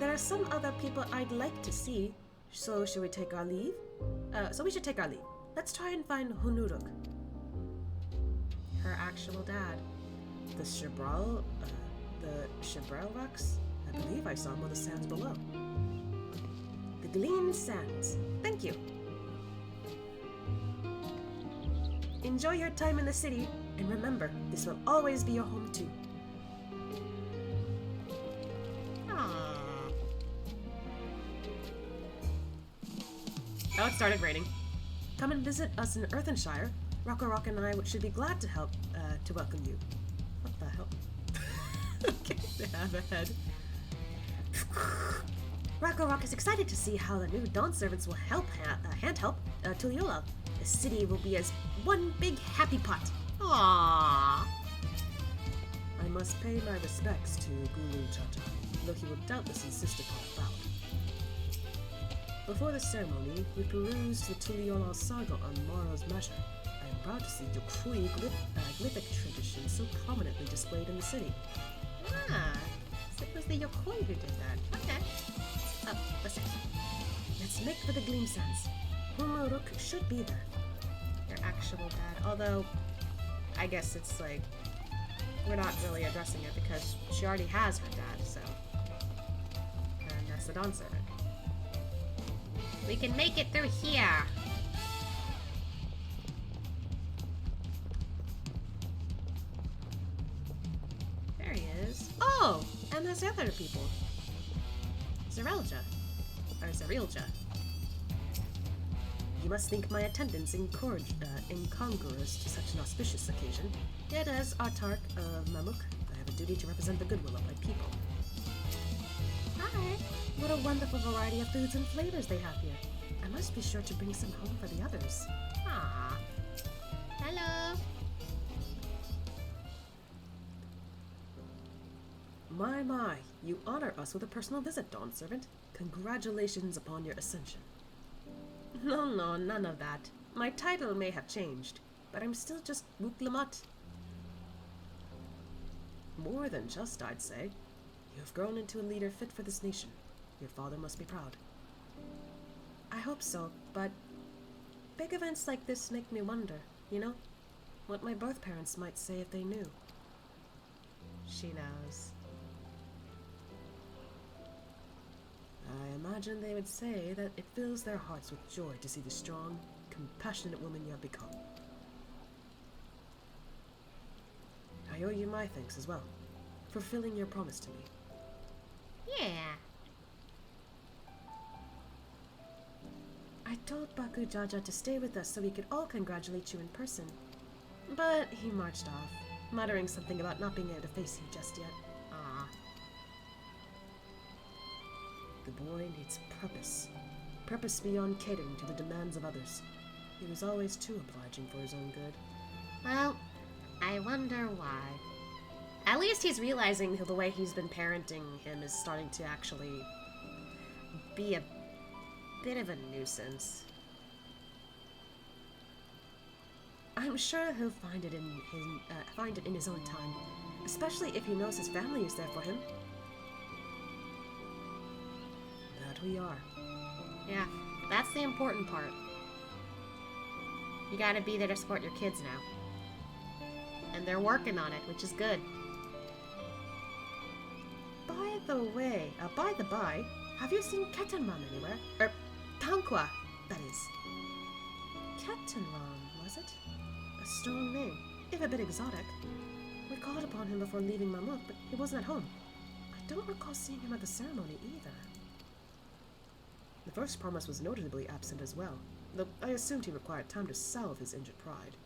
B: There are some other people I'd like to see, so should we take our leave? We should take our leave. Let's try and find Hunuruk.
A: Her actual dad.
B: The Shibral rocks? I believe I saw him on the sands below. The Gleam Sands. Thank you. Enjoy your time in the city, and remember, this will always be your home too.
A: Aww. Oh, it started raining.
B: Come and visit us in Earthenshire. Rock and I should be glad to help to welcome you. What the hell? Okay, they have a head.
A: Rock is excited to see how the new Dawnservants will help hand help Tuliyollal. The city will be as one big happy pot. Aww.
B: I must pay my respects to Guru Chacha, though he will doubtless insist upon a bow. Before the ceremony, we perused the Tuliyollal saga on Morrow's measure. I am proud to see the Krui glyphic tradition so prominently displayed in the city.
A: Ah, so it was the Yokoi who did that. Okay. Oh, listen.
B: Let's make for the Gleam Sands. Hunuruk should be there.
A: Your actual dad. Although, I guess it's like, we're not really addressing it because she already has her dad, so. And that's the Dawnservant. We can make it through here. There he is. Oh, and there's the other people. Zarelja. Or Zarilja.
B: You must think my attendance incongruous to such an auspicious occasion. Yet as Autarch of Mamuk, I have a duty to represent the goodwill of my people.
A: Hi.
B: What a wonderful variety of foods and flavors they have here. I must be sure to bring some home for the others.
A: Ah. Hello.
B: My, you honor us with a personal visit, Dawnservant. Congratulations upon your ascension.
A: No, none of that. My title may have changed, but I'm still just Wuklamat.
B: More than just, I'd say. You have grown into a leader fit for this nation. Your father must be proud.
A: I hope so, but big events like this make me wonder, you know? What my birth parents might say if they knew. She knows.
B: I imagine they would say that it fills their hearts with joy to see the strong, compassionate woman you have become. I owe you my thanks as well, for fulfilling your promise to me.
A: Yeah.
B: I told Baku Jaja to stay with us so we could all congratulate you in person. But he marched off, muttering something about not being able to face you just yet.
A: Ah.
B: The boy needs purpose. Purpose beyond catering to the demands of others. He was always too obliging for his own good.
A: Well, I wonder why. At least he's realizing the way he's been parenting him is starting to actually be a bit of a nuisance.
B: I'm sure he'll find it in his own time, especially if he knows his family is there for him. That we are.
A: Yeah, that's the important part. You gotta be there to support your kids now. And they're working on it, which is good.
B: By the by, have you seen Ketenram anywhere? Tankwa, that is. Ketenram, was it? A strong name, if a bit exotic. We called upon him before leaving Mamuk, but he wasn't at home. I don't recall seeing him at the ceremony either. The first promise was notably absent as well, though I assumed he required time to salve his injured pride.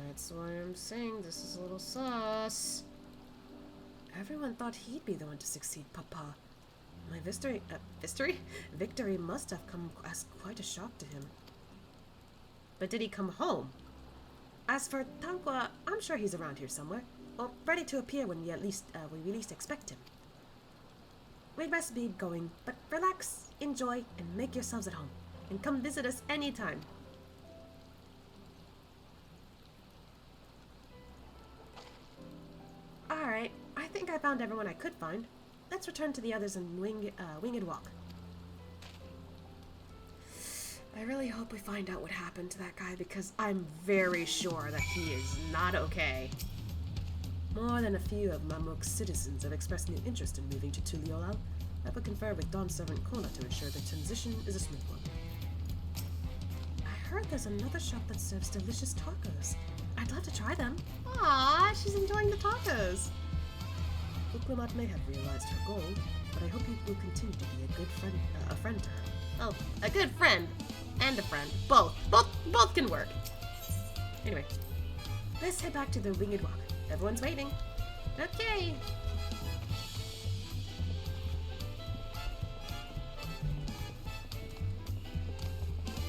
A: That's why I'm saying this is a little sus.
B: Everyone thought he'd be the one to succeed Papa. My victory must have come as quite a shock to him.
A: But did he come home?
B: As for Tankwa, I'm sure he's around here somewhere. or ready to appear when we least expect him. We'd best be going, but relax, enjoy, and make yourselves at home. And come visit us anytime. Alright, I think I found everyone I could find. Let's return to the others and winged walk. I really hope we find out what happened to that guy because I'm very sure that he is not okay. More than a few of Mamluk's citizens have expressed new interest in moving to Tuliyollal. I will confer with Dawnservant Kona to ensure the transition is a smooth one. I heard there's another shop that serves delicious tacos. I'd love to try them.
A: Aw, she's enjoying the tacos.
B: Uklamat may have realized her goal, but I hope you will continue to be a good friend, a friend to her.
A: Oh, a good friend and a friend. Both can work. Anyway,
B: let's head back to the winged walk. Everyone's waiting.
A: Okay.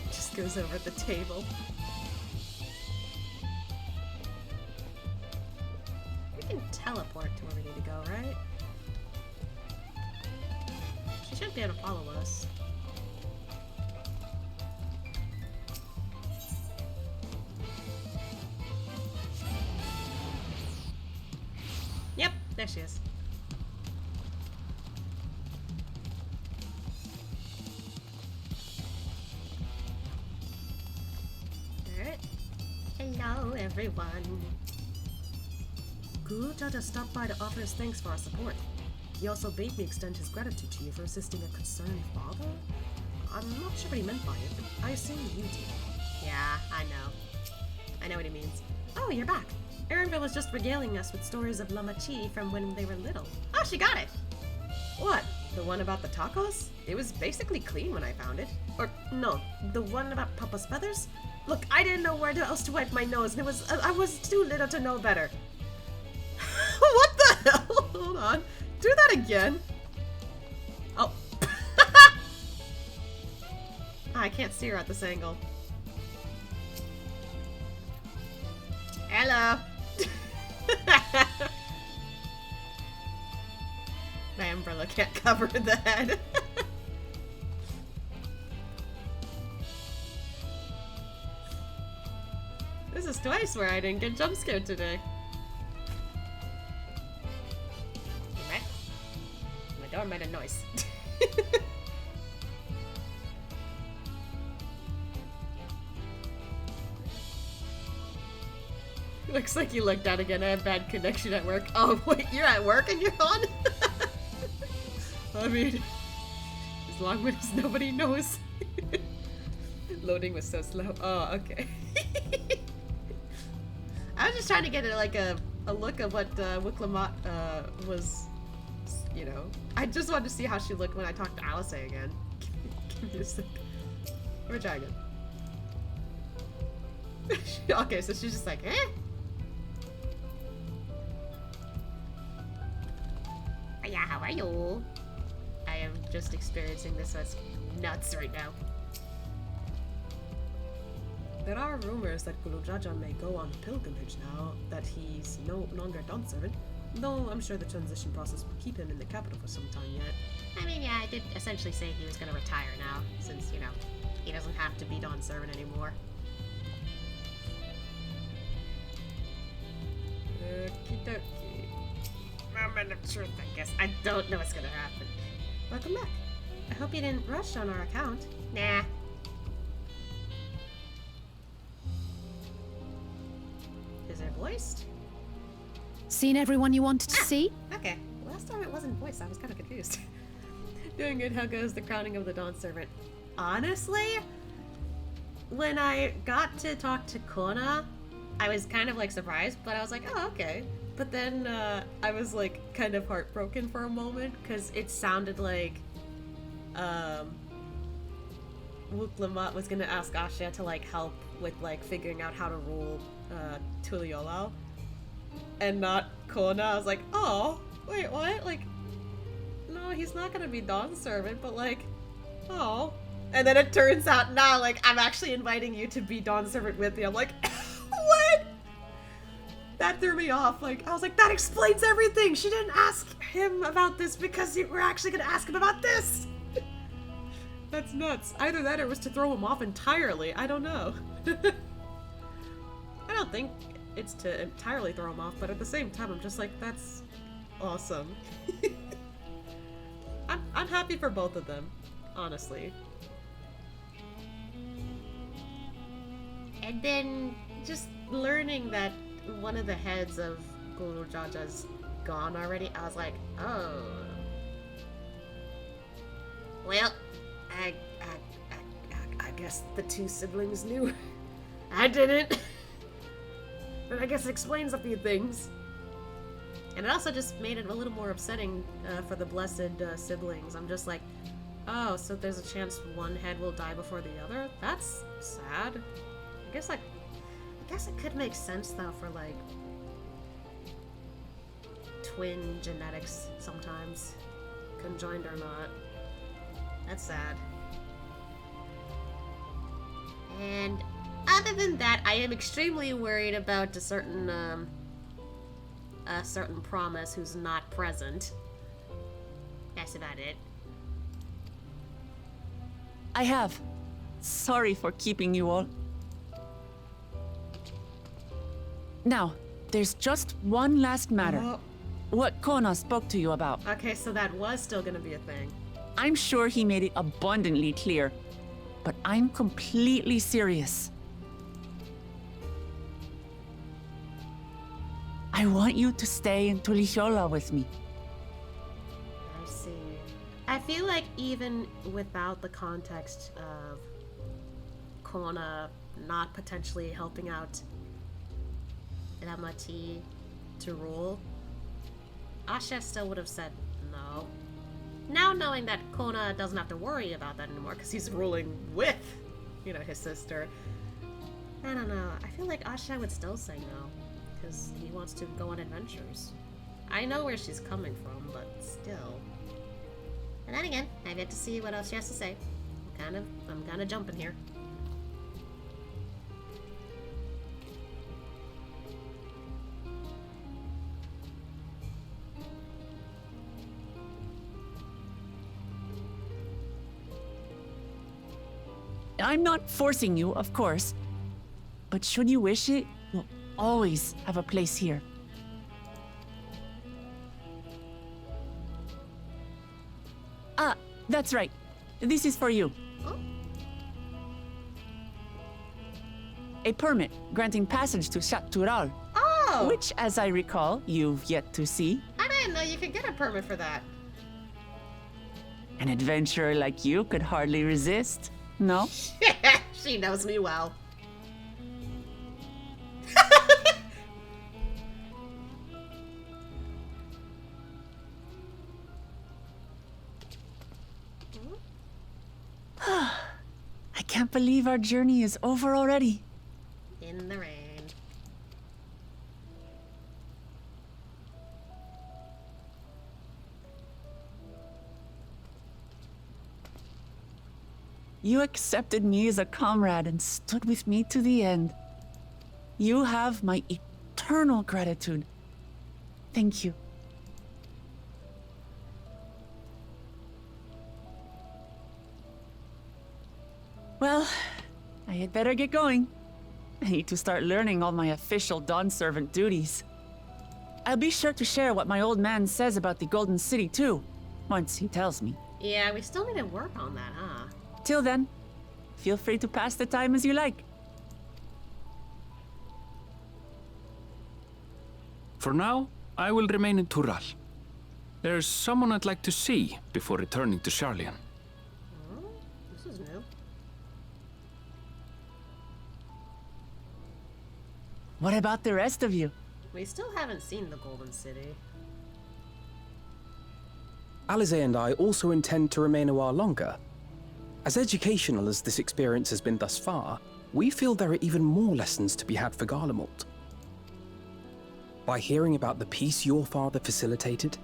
B: Just goes over the table.
A: We can teleport to where we need to go, right? She should be able to follow us. Yep, there she is. Alright. Hello, everyone.
B: Guru Jaja stopped by to offer his thanks for our support. He also bade me extend his gratitude to you for assisting a concerned father? I'm not sure what he meant by it, but I assume you do.
A: Yeah, I know. I know what he means.
B: Oh, you're back. Erinville was just regaling us with stories of Lamachi from when they were little.
A: Oh, she got it!
B: What? The one about the tacos? It was basically clean when I found it. Or, no, the one about Papa's feathers? Look, I didn't know where else to wipe my nose, and I was too little to know better.
A: What the hell? Hold on. Do that again. Oh. I can't see her at this angle. Hello. My umbrella can't cover the head. This is twice where I didn't get jump scared today. What? My door made a noise. Looks like you looked out again. I have bad connection at work. Oh, wait, you're at work and you're on? I mean, as long as nobody knows. Loading was so slow. Oh, okay. I was just trying to get a look of what Wiklamat was, you know. I just wanted to see how she looked when I talked to Alice again. Give me a sec. Let me try again. Okay, so she's just like, eh? Yeah, how are you? I am just experiencing this as nuts right now.
B: There are rumors that Guru Jaja may go on pilgrimage now that he's no longer Dawnservant, though I'm sure the transition process will keep him in the capital for some time yet.
A: I mean, yeah, I did essentially say he was going to retire now, since, you know, he doesn't have to be Dawnservant anymore. Okie dokie. Moment of truth, I guess. I don't know what's gonna happen.
B: Welcome back. I hope you didn't rush on our account.
A: Nah. Is it voiced?
C: Seen everyone you wanted to see?
A: Okay. Last time it wasn't voiced. I was kind of confused. Doing good. How goes the crowning of the Dawnservant? Honestly, when I got to talk to Kona, I was kind of like surprised, but I was like, oh, okay. But then I was like kind of heartbroken for a moment because it sounded like Wuklamat was gonna ask Asha to like help with like figuring out how to rule Tuliyollal and not Kona. I was like, oh, wait, what? Like, no, he's not gonna be Dawnservant, but like, oh. And then it turns out now, like, I'm actually inviting you to be Dawnservant with me. I'm like, what? That
B: that threw me off. Like, I was like, that explains everything. She didn't ask him about this because you were actually gonna ask him about this. That's nuts. Either that or it was to throw him off entirely. I don't know. I don't think it's to entirely throw him off, but at the same time, I'm just like, that's awesome. I'm happy for both of them, honestly. And then just learning that one of the heads of Guru Jaja's gone already, I was like, oh. Well, I guess the two siblings knew. I didn't. But I guess it explains a few things. And it also just made it a little more upsetting for the blessed siblings. I'm just like, oh, so there's a chance one head will die before the other? That's sad. I guess it could make sense though for like twin genetics sometimes, conjoined or not. That's sad. And other than that, I am extremely worried about a certain promise who's not present. That's about it.
F: I have. Sorry for keeping you all. Now, there's just one last matter. What Kona spoke to you about.
B: Okay, so that was still gonna be a thing.
F: I'm sure he made it abundantly clear, but I'm completely serious. I want you to stay in Tuliyollal with me.
B: I see. I feel like even without the context of Kona not potentially helping out Lamati to rule, Asha still would have said no. Now knowing that Kona doesn't have to worry about that anymore because he's ruling with, you know, his sister, I don't know. I feel like Asha would still say no because he wants to go on adventures. I know where she's coming from, but still. And then again, I've yet to see what else she has to say. I'm kind of jumping here.
F: I'm not forcing you, of course. But should you wish it, you'll always have a place here. Ah, that's right. This is for you.
B: Oh.
F: A permit granting passage to Xak Tural.
B: Oh!
F: Which, as I recall, you've yet to see.
B: I didn't know you could get a permit for that.
F: An adventurer like you could hardly resist, no?
B: She knows me well.
F: I can't believe our journey is over already.
B: In the rain.
F: You accepted me as a comrade and stood with me to the end. You have my eternal gratitude. Thank you. Well, I had better get going. I need to start learning all my official Dawnservant duties. I'll be sure to share what my old man says about the Golden City too, once he tells me.
B: Yeah, we still need to work on that, huh?
F: Till then, feel free to pass the time as you like.
D: For now, I will remain in Tural. There's someone I'd like to see before returning to Sharlayan.
B: Oh, this is new.
F: What about the rest of you?
B: We still haven't seen the Golden City.
K: Alize and I also intend to remain a while longer. As educational as this experience has been thus far, we feel there are even more lessons to be had for Garlemald. By hearing about the peace your father facilitated,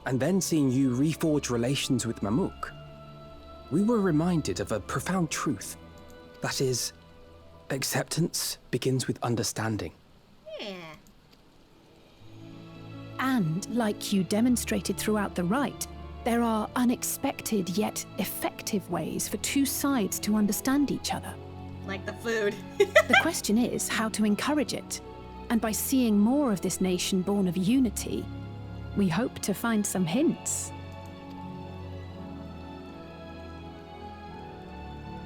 K: and then seeing you reforge relations with Mamuk, we were reminded of a profound truth. That is, acceptance begins with understanding.
B: Yeah.
C: And, like you demonstrated throughout the rite, there are unexpected yet effective ways for two sides to understand each other.
A: Like the food.
C: The question is how to encourage it. And by seeing more of this nation born of unity, we hope to find some hints.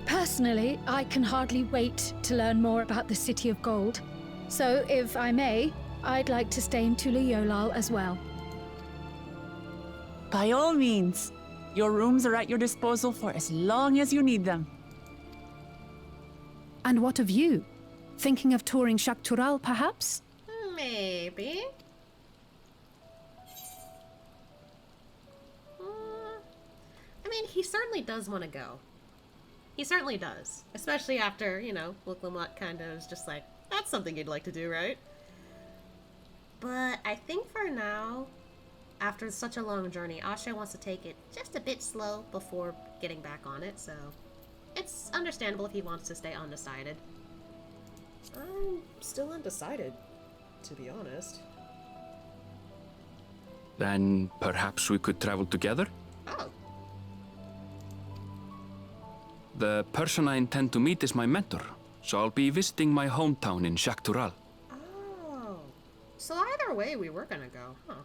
L: Personally, I can hardly wait to learn more about the City of Gold. So, if I may, I'd like to stay in Tuliyollal as well.
F: By all means. Your rooms are at your disposal for as long as you need them.
C: And what of you? Thinking of touring Xak Tural, perhaps?
A: Maybe. I mean, he certainly does want to go. He certainly does. Especially after, you know, Lamont kind of is just like, that's something you'd like to do, right? But I think for now, after such a long journey, Asha wants to take it just a bit slow before getting back on it, so it's understandable if he wants to stay undecided.
B: I'm still undecided, to be honest.
D: Then perhaps we could travel together?
A: Oh.
D: The person I intend to meet is my mentor, so I'll be visiting my hometown in Xak Tural.
A: Oh. So either way we were gonna go, huh?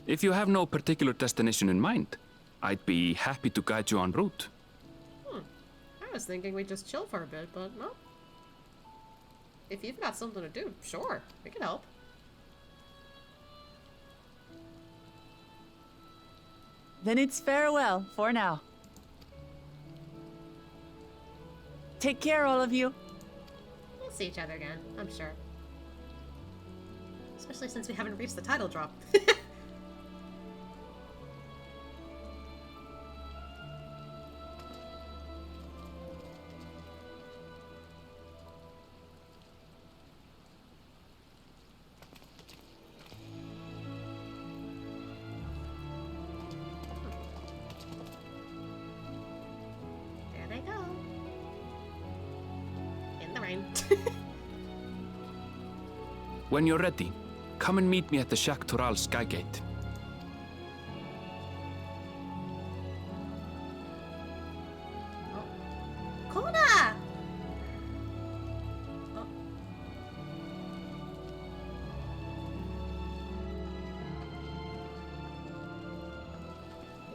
D: If you have no particular destination in mind, I'd be happy to guide you en route.
A: I was thinking we'd just chill for a bit, but no. If you've got something to do, sure, we can help.
F: Then it's farewell for now. Take care, all of you.
A: We'll see each other again, I'm sure. Especially since we haven't reached the title drop. There they go. In the rain.
D: When you're ready, come and meet me at the Xak Tural Skygate.
A: Kona! Oh.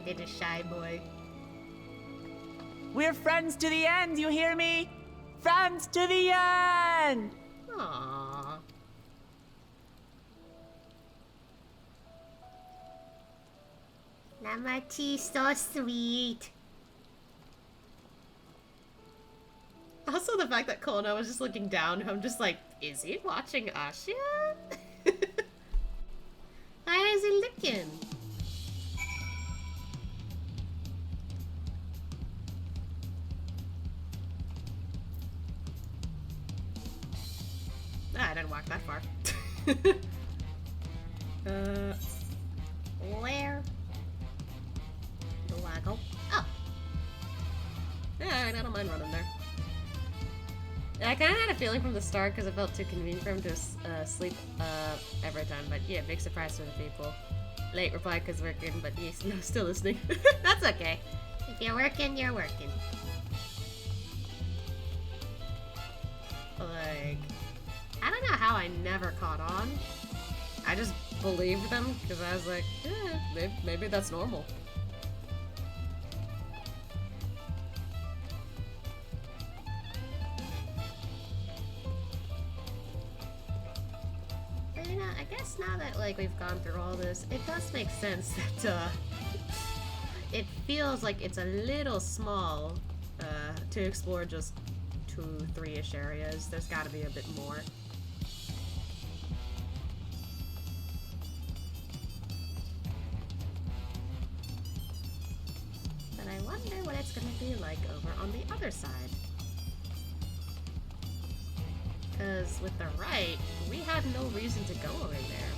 A: Little shy boy.
F: We're friends to the end, you hear me? Friends to the end!
A: Aww. Lamati, so sweet. Also, the fact that Kona was just looking down, I'm just like, is he watching Asha? How is he looking? I didn't walk that far. Where do I go? Oh. Alright, I don't mind running there. I kind of had a feeling from the start because it felt too convenient for him to sleep every time, but yeah, big surprise for the people. Late reply because working, but he's still listening. That's okay. If you're working, you're working. Like, I don't know how I never caught on. I just believed them because I was like, yeah, maybe that's normal. But you know, I guess now that like we've gone through all this, it does make sense that it feels like it's a little small to explore just 2-3-ish areas. There's got to be a bit more. But I wonder what it's going to be like over on the other side. Because with the right, we had no reason to go over there.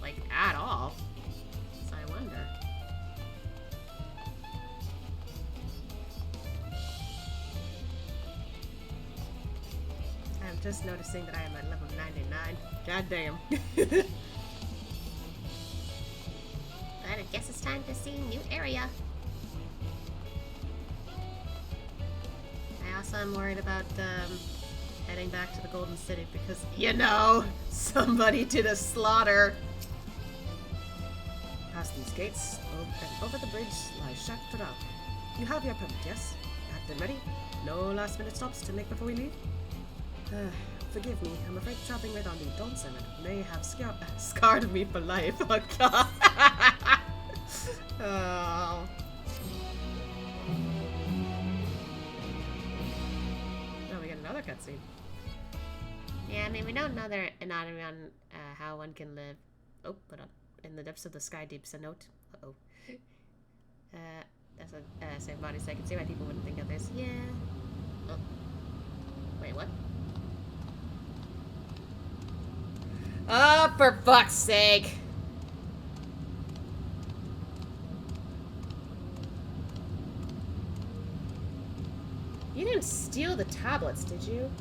A: Like, at all. So I wonder. I'm just noticing that I am at level 99. God damn. guess it's time to see new area. I also am worried about heading back to the Golden City because, you know, somebody did a slaughter.
B: Past these gates, and over the bridge lies Xak Tural. You have your permit, yes? Packed and ready? No last-minute stops to make before we leave? Forgive me, I'm afraid traveling with our new Dawnservant may have scarred me for life. Oh, God. Oh. Oh, we get another cutscene.
A: Yeah, I mean, we don't know their anatomy on how one can live. Oh, hold on. In the depths of the sky deeps a note. Uh-oh. That's a same body, so I can see why people wouldn't think of this. Yeah. Oh. Wait, what? Oh, for fuck's sake! You didn't steal the tablets, did you?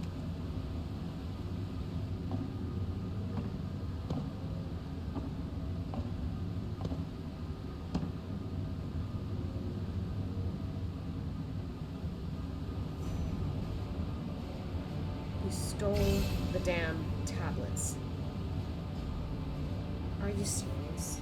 B: You stole the damn tablets. Are you serious?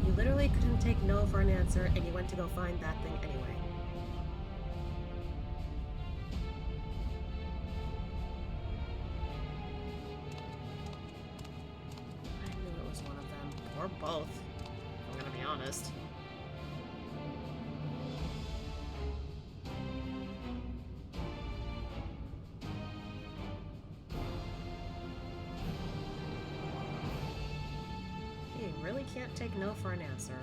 B: You literally couldn't take no for an answer, and you went to go find that thing anyway. I knew it was one of them. Or both, if I'm gonna be honest. You really can't take no for an answer.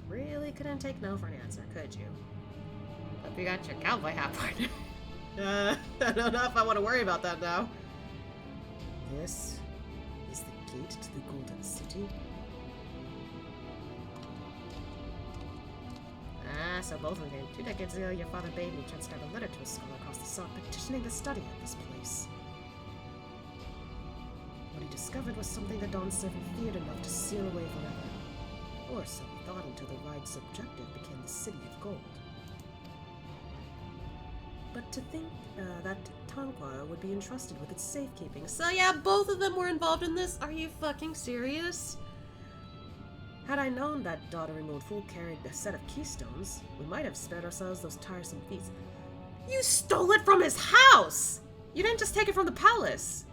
B: Really couldn't take no for an answer, could you?
A: Hope you got your cowboy hat partner.
B: I don't know if I want to worry about that now. This is the gate to the Golden City.
A: Ah, so both of them. 2 decades ago, your father bade me transcribe a letter to a scholar across the sun petitioning the study of this place.
B: What he discovered was something the Dawnservant feared enough to seal away forever. Or so he thought until the ride's objective became the City of Gold. But to think that Tanqua would be entrusted with its safekeeping. So yeah, both of them were involved in this? Are you fucking serious? Had I known that doddering old fool carried a set of keystones, we might have spared ourselves those tiresome feats. You stole it from his house! You didn't just take it from the palace!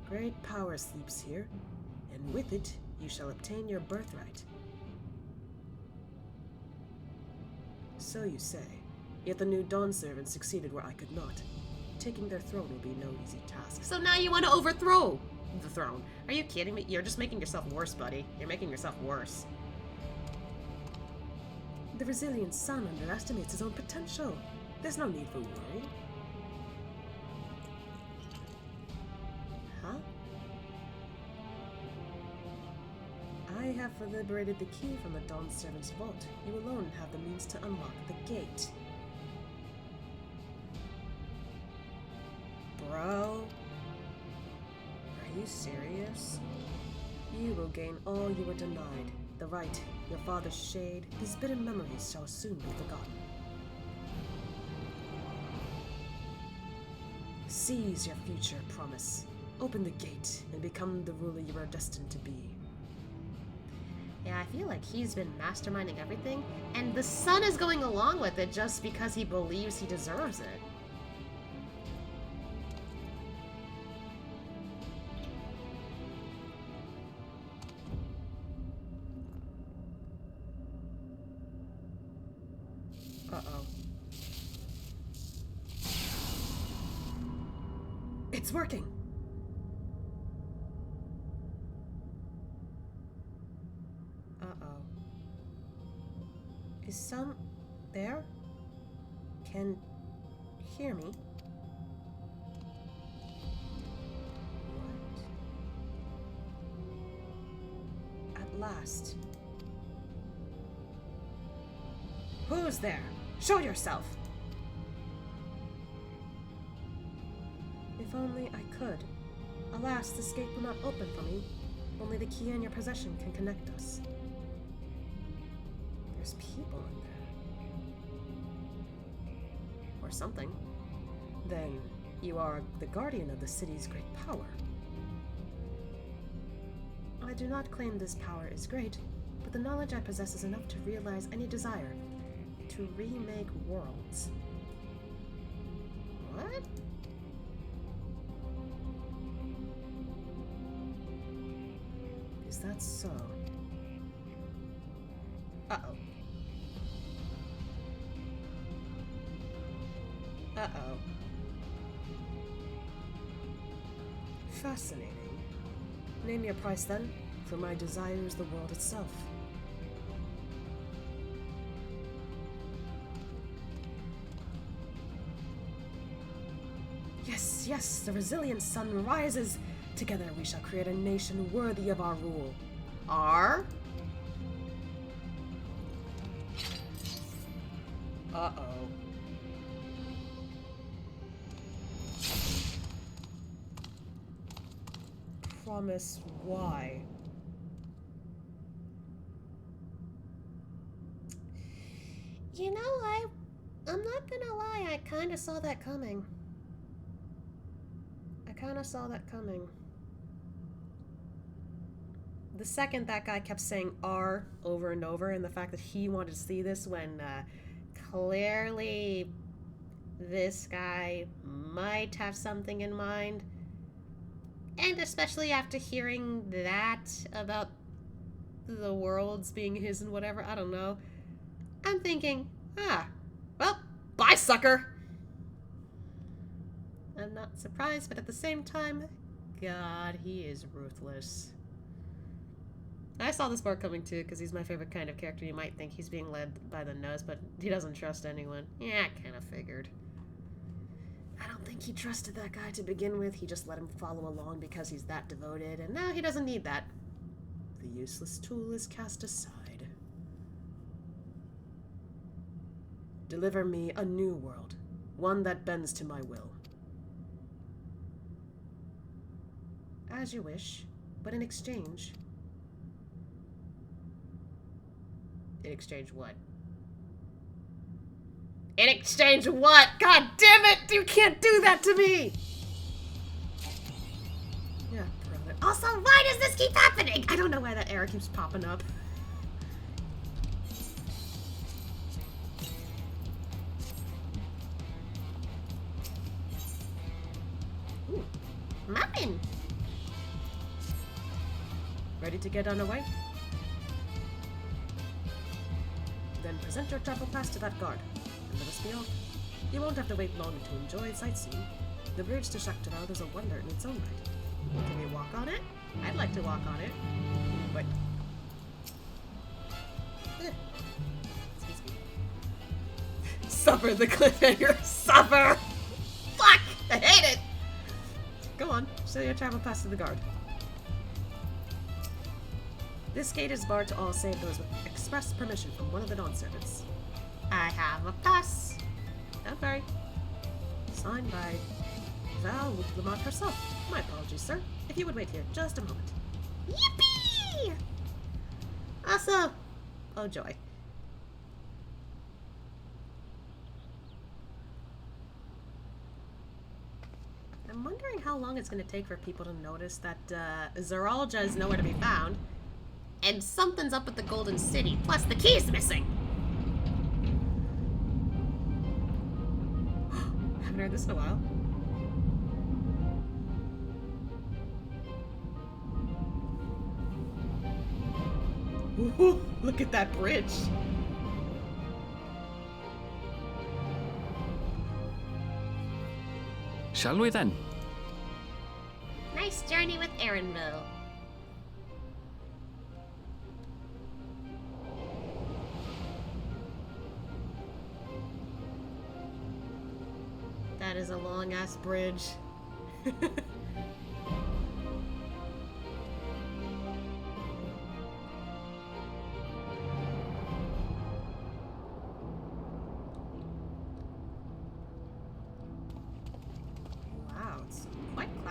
B: Great power sleeps here, and with it you shall obtain your birthright. So you say, yet the new Dawnservant succeeded where I could not. Taking their throne will be no easy task.
A: So now you want to overthrow the throne. Are you kidding me? You're just making yourself worse, buddy. You're making yourself worse.
B: The resilient son underestimates his own potential. There's no need for worry. Huh? I have liberated the key from the Dawnservant's vault. You alone have the means to unlock the gate. Bro? Are you serious? You will gain all you were denied. The right, your father's shade, these bitter memories shall soon be forgotten. Seize your future promise. Open the gate and become the ruler you are destined to be.
A: Yeah, I feel like he's been masterminding everything, and the son is going along with it just because he believes he deserves it.
B: Uh-oh. It's working! Uh-oh. Is some there? Can hear me? What? At at last. Who's there? Show yourself! If only I could. Alas, this gate will not open for me. Only the key in your possession can connect us. There's people in there. Or something. Then you are the guardian of the city's great power. I do not claim this power is great, but the knowledge I possess is enough to realize any desire to remake worlds. What? Is that so? Uh-oh. Uh-oh. Fascinating. Name your price then, for my desire is the world itself. Yes, yes, the resilient sun rises. Together we shall create a nation worthy of our rule. Our? Uh-oh. Promise why? You know, I'm not gonna lie, I kinda saw that coming. The second that guy kept saying R over and over, and the fact that he wanted to see this when clearly this guy might have something in mind. And especially after hearing that about the worlds being his and whatever, I don't know. I'm thinking, well, bye, sucker! I'm not surprised, but at the same time, God, he is ruthless. I saw this part coming too, because he's my favorite kind of character. You might think he's being led by the nose, but he doesn't trust anyone. Yeah, I kind of figured. I don't think he trusted that guy to begin with. He just let him follow along because he's that devoted, and now he doesn't need that. The useless tool is cast aside. Deliver me a new world, one that bends to my will. As you wish, but in exchange... In exchange what? In exchange what? God damn it! You can't do that to me! Yeah, brother. Also, why does this keep happening? I don't know why that error keeps popping up. Ooh, muffin! Ready to get underway? Then present your travel pass to that guard, and let us be off. You won't have to wait long to enjoy sightseeing. The bridge to Xak Tural is a wonder in its own right. Can we walk on it? I'd like to walk on it. Wait. Excuse me. Suffer the cliffhanger! Suffer! Fuck! I hate it! Go on, show your travel pass to the guard. This gate is barred to all save those with express permission from one of the Dawnservants. I have a pass. Don't worry. Signed by Val Lamont herself. My apologies, sir. If you would wait here just a moment. Yippee! Also, oh joy. I'm wondering how long it's going to take for people to notice that Zeralja is nowhere to be found. And something's up with the Golden City, plus the key's missing! Haven't heard this in a while. Ooh, look at that bridge!
D: Shall we then?
A: Nice journey with Erinville. That is a long-ass bridge.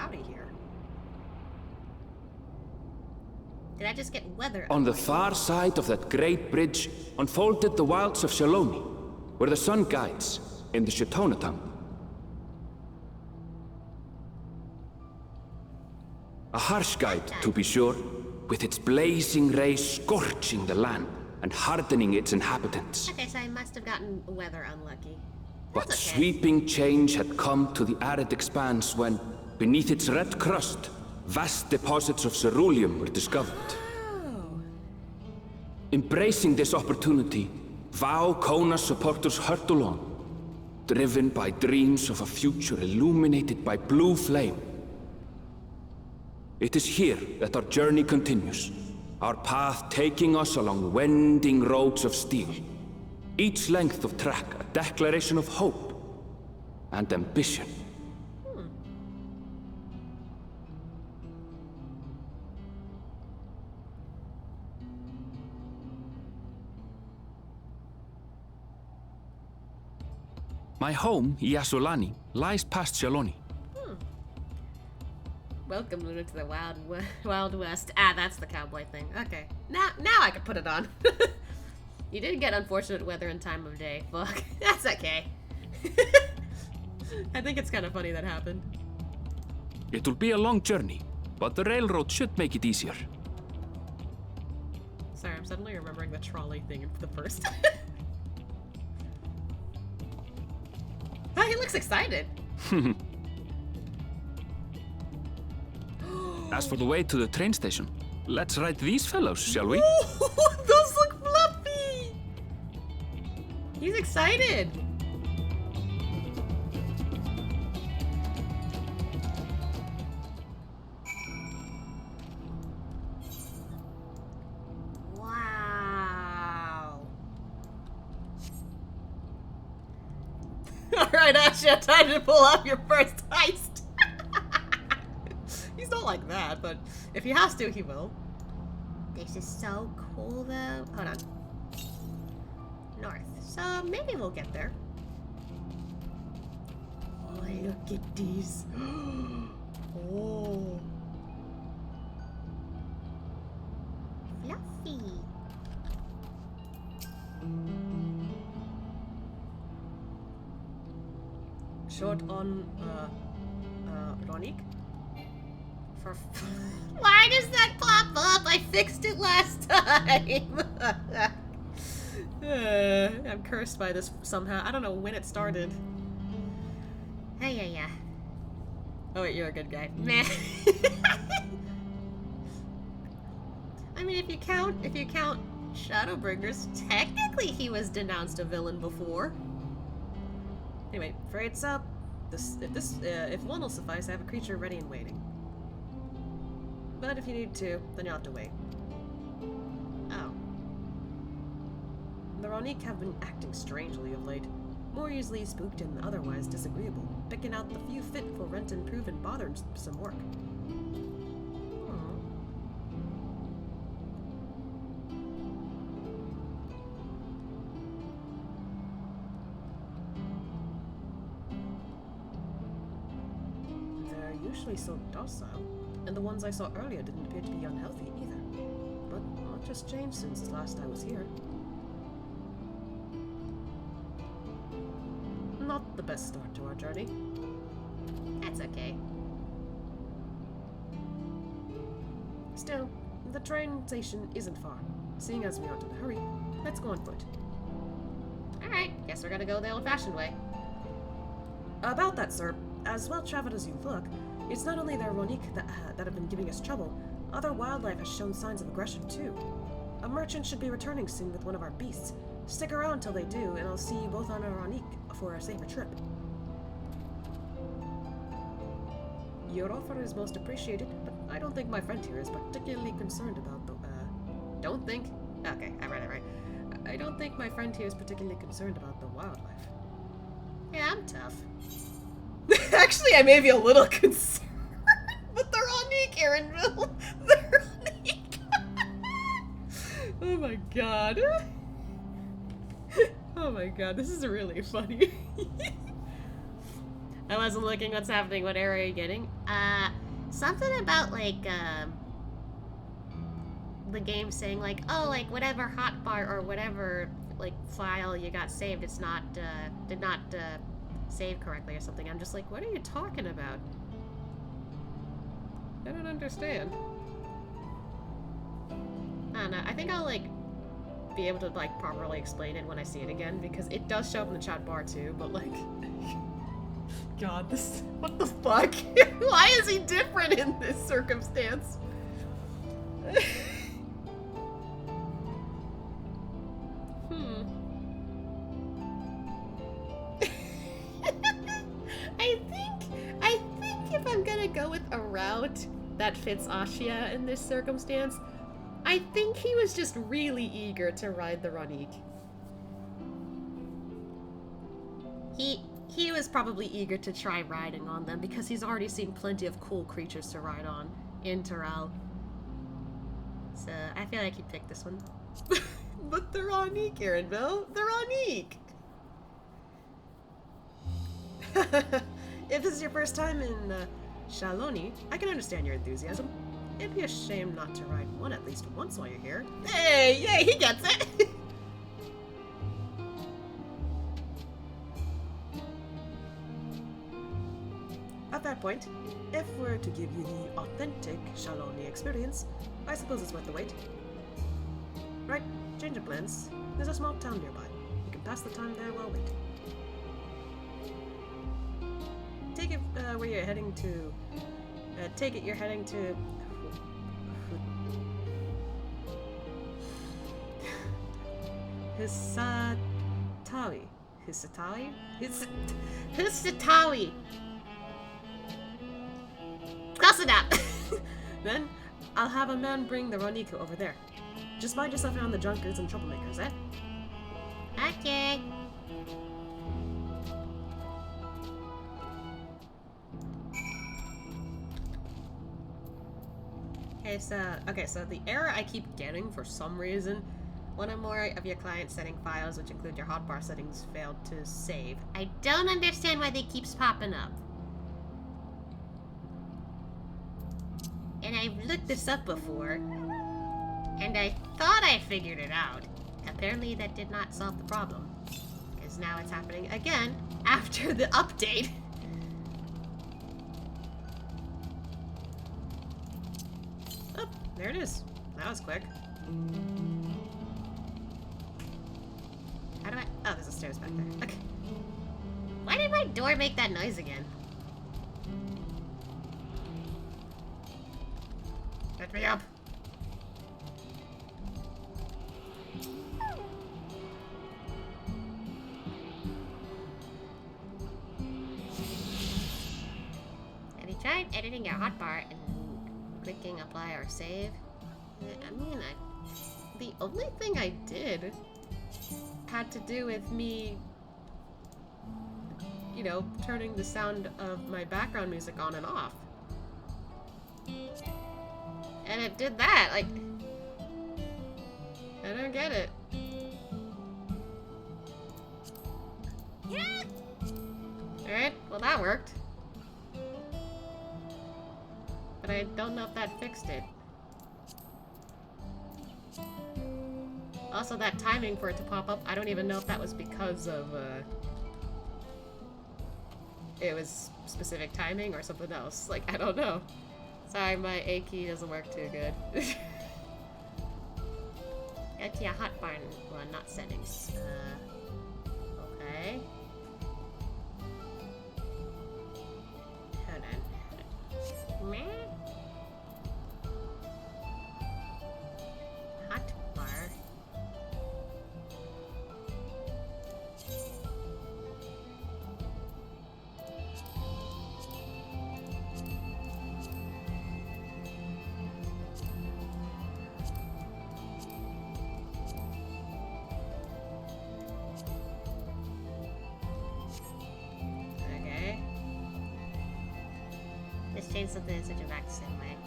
A: cloudy here. Did I just get weather?
D: On the far side of that great bridge unfolded the wilds of Shaloni, where the sun guides in the Shitonatam. A harsh guide, to be sure, with its blazing rays scorching the land and hardening its inhabitants.
A: Okay, so I must have gotten weather unlucky.
D: But
A: That's okay.
D: sweeping change had come to the arid expanse when, beneath its red crust, vast deposits of ceruleum were discovered.
A: Oh.
D: Embracing this opportunity, Vau Kona supporters hurtle on, driven by dreams of a future illuminated by blue flame. It is here that our journey continues, our path taking us along winding roads of steel. Each length of track a declaration of hope and ambition. My home, Yasulani, lies past Shaloni.
A: Welcome, Luna, to the Wild West. Ah, that's the cowboy thing. Okay. Now I can put it on. You did get unfortunate weather and time of day. Fuck. That's okay. I think it's kind of funny that happened.
D: It will be a long journey, but the railroad should make it easier.
A: Sorry, I'm suddenly remembering the trolley thing for the first. Oh, he looks excited.
D: As for the way to the train station, let's ride these fellows, shall we?
A: Those look fluffy! He's excited! Wow. Alright, Asha, time to pull off your first heist! He's not like that, but if he has to, he will. This is so cool, though. Hold on. North. So maybe we'll get there. Oh, look at these. Oh. Fluffy. Short on, Ronik? Why does that pop up? I fixed it last time. I'm cursed by this somehow. I don't know when it started. Hey, yeah. Oh wait, you're a good guy. Meh. I mean, if you count Shadowbringers, technically he was denounced a villain before. Anyway, freight's up. If one will suffice, I have a creature ready and waiting. But if you need two, then you'll have to wait. Oh. The Ronik have been acting strangely of late. More easily spooked and otherwise disagreeable, picking out the few fit for rent and prove and bother some work. They're usually so docile. And the ones I saw earlier didn't appear to be unhealthy either. But much has changed since last I was here. Not the best start to our journey. That's okay. Still, the train station isn't far. Seeing as we aren't in a hurry, let's go on foot. Alright, guess we're gonna go the old-fashioned way. About that, sir, as well-traveled as you look, it's not only the Ronik that have been giving us trouble, other wildlife has shown signs of aggression too. A merchant should be returning soon with one of our beasts. Stick around till they do, and I'll see you both on a Ronik for a safer trip. Your offer is most appreciated, but I don't think my friend here is particularly concerned about the, Don't think? Okay, I read it right. I don't think my friend here is particularly concerned about the wildlife. Yeah, I'm tough. Actually, I may be a little concerned. But they're Ronik, Aaronville. They're Ronik. Oh my god. Oh my god, this is really funny. I wasn't looking what's happening. What area are you getting? Something about, like, the game saying, like, oh, like, whatever hotbar or whatever, like, file you got saved, it's not, did not, save correctly or something. I'm just like, what are you talking about? I don't understand. I don't know. I think I'll, like, be able to, like, properly explain it when I see it again, because it does show up in the chat bar, too, but, like... God, this... What the fuck? Why is he different in this circumstance? I think if I'm gonna go with a route that fits Ashia in this circumstance, I think he was just really eager to ride the Ranik. He was probably eager to try riding on them because he's already seen plenty of cool creatures to ride on in Tural. So I feel like he picked this one. But they're Ranik, Aaronville. They're Ranik!
B: If this is your first time in Shaloni, I can understand your enthusiasm. It'd be a shame not to ride one at least once while you're here.
A: Hey, yay, he gets it!
B: At that point, if we're to give you the authentic Shaloni experience, I suppose it's worth the wait. Right, change of plans. There's a small town nearby. You can pass the time there while waiting. Take it where you're heading to. Take it you're heading to. Hisatawi.
A: Hisatawi. Close enough.
B: Then, I'll have a man bring the Roniku over there. Just mind yourself around the drunkards and troublemakers, eh?
A: Okay.
B: Okay, so the error I keep getting for some reason, one or more of your client setting files, which include your hotbar settings, failed to save.
A: I don't understand why they keeps popping up. And I've looked this up before, and I thought I figured it out. Apparently that did not solve the problem, because now it's happening again after the update.
B: Oh, there it is. That was quick.
A: How do I... Oh, there's a stairs back there. Okay. Why did my door make that noise again? Let me up. Have you tried editing your hotbar and clicking apply or save?
B: I mean, the only thing I did had to do with me, you know, turning the sound of my background music on and off.
A: And it did that, like...
B: I don't get it.
A: Yeah. Alright, well that worked. But I don't know if that fixed it. Also, that timing for it to pop up, I don't even know if that was because of, it was specific timing or something else. Like, I don't know. Sorry, my A key doesn't work too good. Go to your hotbar, well, not settings. Okay. Hold on. Meh. Hotbar. Change something and switch it back the same way.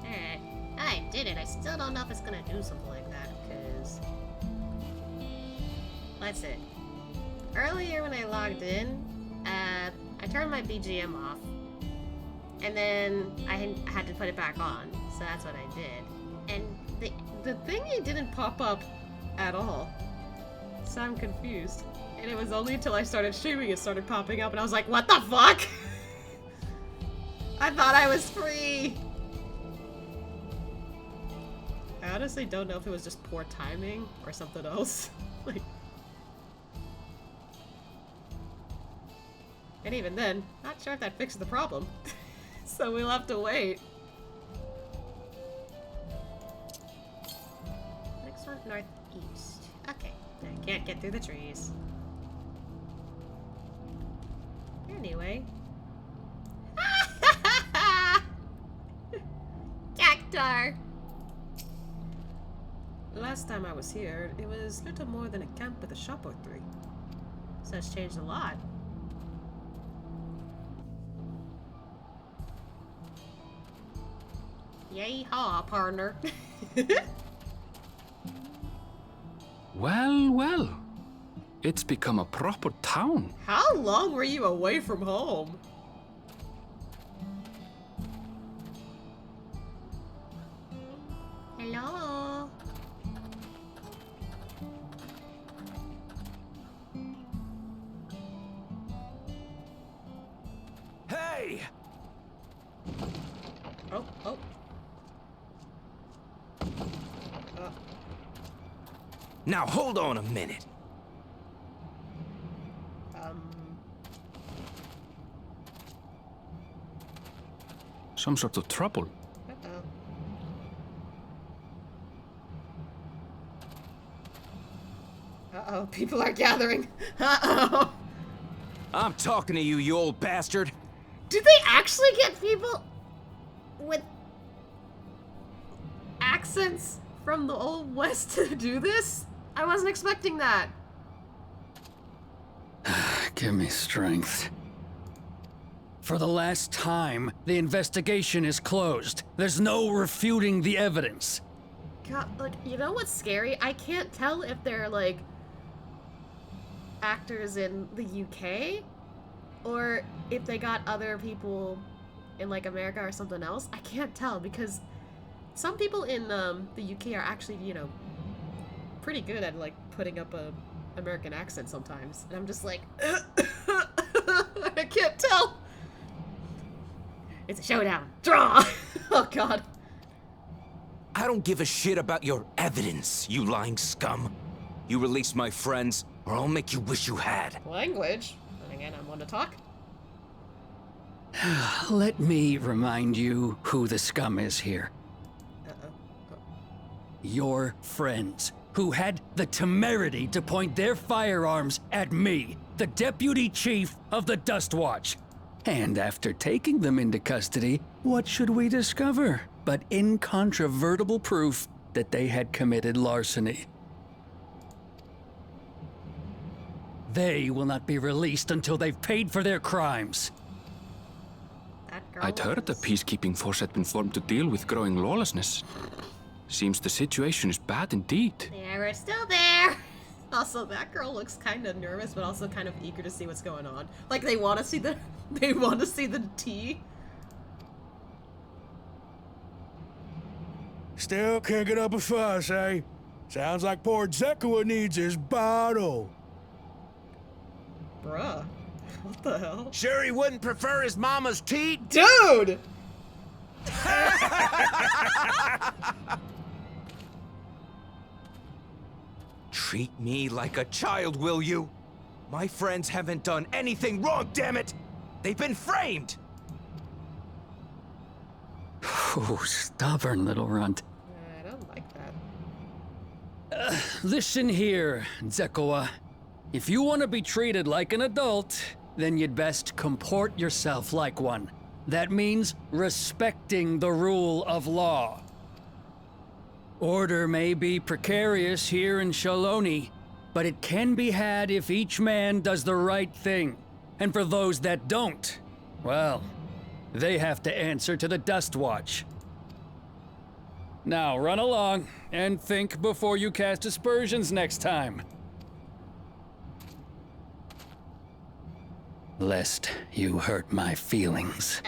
A: Alright. I did it. I still don't know if it's gonna do something like that, because... Let's see. Earlier when I logged in, I turned my BGM off. And then I had to put it back on. So that's what I did. And the thingy didn't pop up at all. So I'm confused. And it was only until I started streaming it started popping up and I was like, what the fuck? I thought I was free. I honestly don't know if it was just poor timing or something else. Like, and even then, not sure if that fixed the problem. So we'll have to wait. Next one, northeast. Okay, I can't get through the trees. Anyway. Cactar!
B: Last time I was here, it was little more than a camp with a shop or three.
A: So it's changed a lot. Yay haw, partner.
D: Well, well. It's become a proper town.
A: How long were you away from home? Hello?
E: Hey!
A: Oh, oh.
E: Now hold on a minute.
D: Some sort of trouble.
A: Uh-oh. Uh-oh, people are gathering. Uh-oh.
E: I'm talking to you, you old bastard.
A: Did they actually get people with accents from the Old West to do this? I wasn't expecting that.
M: Give me strength. For the last time, the investigation is closed. There's no refuting the evidence.
A: God, like, you know what's scary? I can't tell if they're, like, actors in the UK, or if they got other people in, like, America or something else. I can't tell, because some people in the UK are actually, you know, pretty good at, like, putting up a American accent sometimes. And I'm just like, I can't tell. It's a showdown. Draw! Oh, God.
E: I don't give a shit about your evidence, you lying scum. You release my friends, or I'll make you wish you had.
A: Language. And again, I'm one to talk.
M: Let me remind you who the scum is here. Your friends, who had the temerity to point their firearms at me, the deputy chief of the Dust Watch. And after taking them into custody, what should we discover but incontrovertible proof that they had committed larceny? They will not be released until they've paid for their crimes.
D: I'd heard the peacekeeping force had been formed to deal with growing lawlessness. Seems the situation is bad indeed.
A: Yeah, we're still there. Also, that girl looks kind of nervous, but also kind of eager to see what's going on. Like, they want to see the tea.
H: Still can't get up a fuss, eh? Sounds like poor Zekua needs his bottle.
A: Bruh. What the hell?
E: Sure he wouldn't prefer his mama's tea?
A: Dude!
E: Treat me like a child, will you? My friends haven't done anything wrong, damn it! They've been framed!
M: Oh, stubborn little runt.
A: I don't like that.
M: Listen here, Zekua. If you want to be treated like an adult, then you'd best comport yourself like one. That means respecting the rule of law. Order may be precarious here in Shaloni, but it can be had if each man does the right thing. And for those that don't, well, they have to answer to the Dust Watch. Now run along and think before you cast aspersions next time. lest you hurt my feelings.